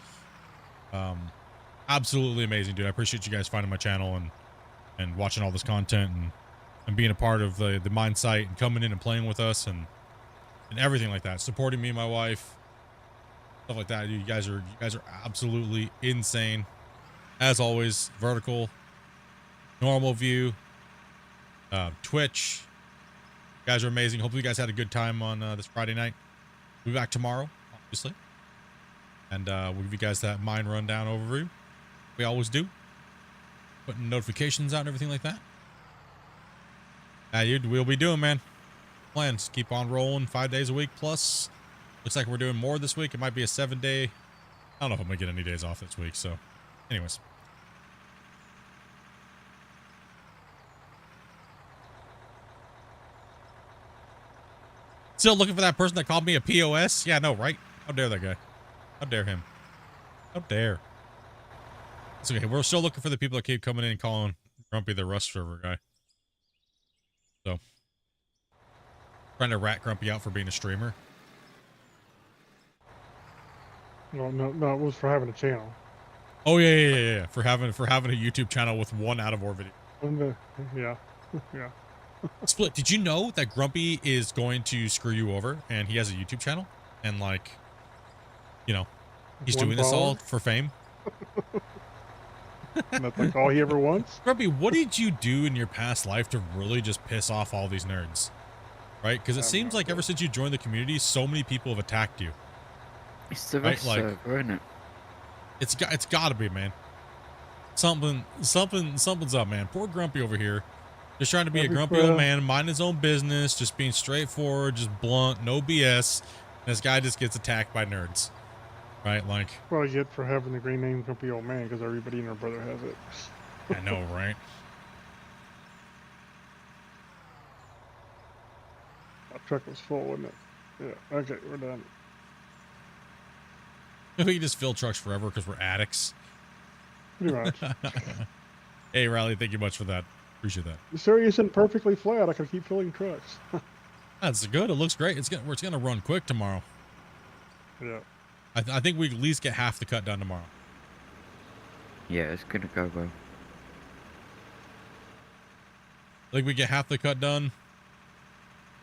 Absolutely amazing, dude. I appreciate you guys finding my channel and watching all this content and being a part of the mine site and coming in and playing with us and everything like that, supporting me and my wife, stuff like that. You guys are absolutely insane. As always, vertical, normal view, Twitch. You guys are amazing. Hopefully, you guys had a good time on this Friday night. We'll be back tomorrow, obviously, and we'll give you guys that mine rundown overview. We always do, putting notifications out and everything like that. Dude, we'll be doing, man. plans. Keep on rolling 5 days a week plus. Looks like we're doing more this week. It might be a 7-day. I don't know if I'm gonna get any days off this week. So, anyways. Still looking for that person that called me a POS? Yeah, no, right? How dare that guy? How dare him? How dare? It's okay. We're still looking for the people that keep coming in and calling Grumpy the Rust server guy. So, trying to rat Grumpy out for being a streamer. No, it was for having a channel. Oh yeah. For having a YouTube channel with 1 out of war video. Yeah, yeah. Split, did you know that Grumpy is going to screw you over and he has a YouTube channel? And like, you know, he's doing this all for fame? That's like all he ever wants? Grumpy, what did you do in your past life to really just piss off all these nerds? Right? Because it seems like ever since you joined the community, so many people have attacked you. It's the rest server, isn't it? It's got to be, man. Something's up, man. Poor Grumpy over here. Just trying to be a grumpy old man, mind his own business, just being straightforward, just blunt, no BS. And this guy just gets attacked by nerds. Right? Like. What I get for having the green name Grumpy Old Man, because everybody and their brother has it. I know, right? That truck was full, wasn't it? Yeah, okay, we're done. We can just fill trucks forever because we're addicts. Pretty much. Hey, Riley, thank you much for that. Appreciate that. The area isn't perfectly flat. I can keep filling trucks. That's good. It looks great. It's gonna run quick tomorrow. Yeah. I think we at least get half the cut done tomorrow. Yeah, it's gonna go well. I think we get half the cut done.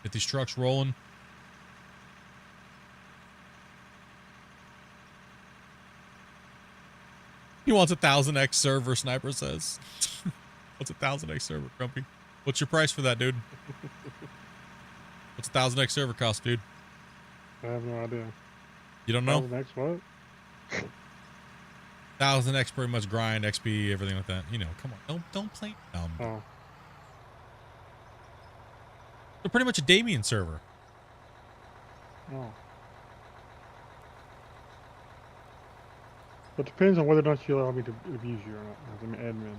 Get these trucks rolling. He wants 1000x server, Sniper says. What's 1000x server, Grumpy? What's your price for that, dude? What's 1000x server cost, dude? I have no idea. You don't know? 1000x what? 1000x pretty much grind, XP, everything like that. You know, come on. Don't play dumb. Oh. They're pretty much a Damien server. Oh. But it depends on whether or not you allow me to abuse you or not as an admin.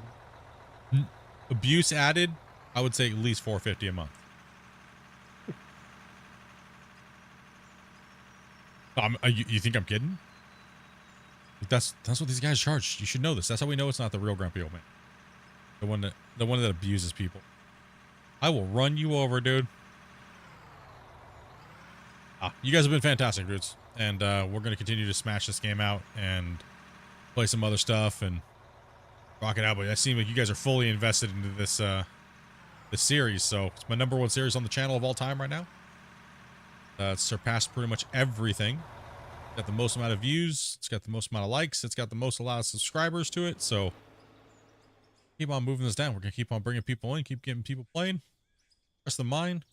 Abuse added, I would say at least $450 a month. You think I'm kidding? That's what these guys charge. You should know this. That's how we know it's not the real Grumpy Old Man. The one that abuses people. I will run you over, dude. You guys have been fantastic, dudes. And we're going to continue to smash this game out and play some other stuff and rock it out. But I seem like you guys are fully invested into this this series. So it's my #1 series on the channel of all time right now. It's surpassed pretty much everything. It's got the most amount of views. It's got the most amount of likes. It's got the most amount of subscribers to it. So keep on moving this down. We're going to keep on bringing people in, keep getting people playing. Rest of the mind.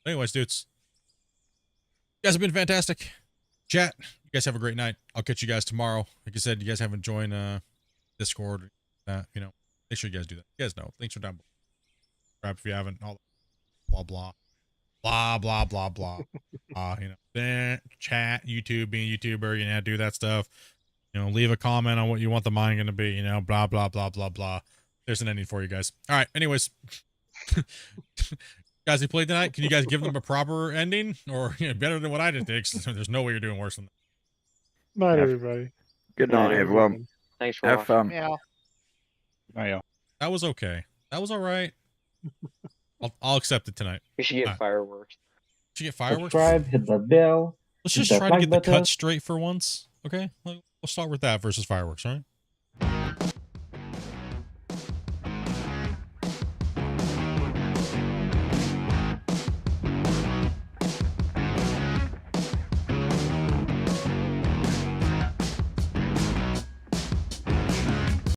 Anyways, dudes. You guys have been fantastic. Chat, you guys have a great night. I'll catch you guys tomorrow. Like I said, you guys haven't joined Discord. You know, make sure you guys do that. You guys know. Links are down below. Subscribe if you haven't. All blah, blah. Blah, blah, blah, blah. You know, chat, YouTube, being a YouTuber, you know, do that stuff. You know, leave a comment on what you want the mine going to be, you know, blah, blah, blah, blah, blah. There's an ending for you guys. All right. Anyways, guys who played tonight, can you guys give them a proper ending or better than what I just did? There's no way you're doing worse than that. Night, everybody. Good night, everyone. Thanks for Have watching. fun. Meow. Meow. That was okay. That was all right. I'll accept it tonight. We should get fireworks. Should get fireworks. Subscribe, hit the bell. Let's hit just that try to like get the button. cut straight for once. Okay, we'll start with that versus fireworks, all right?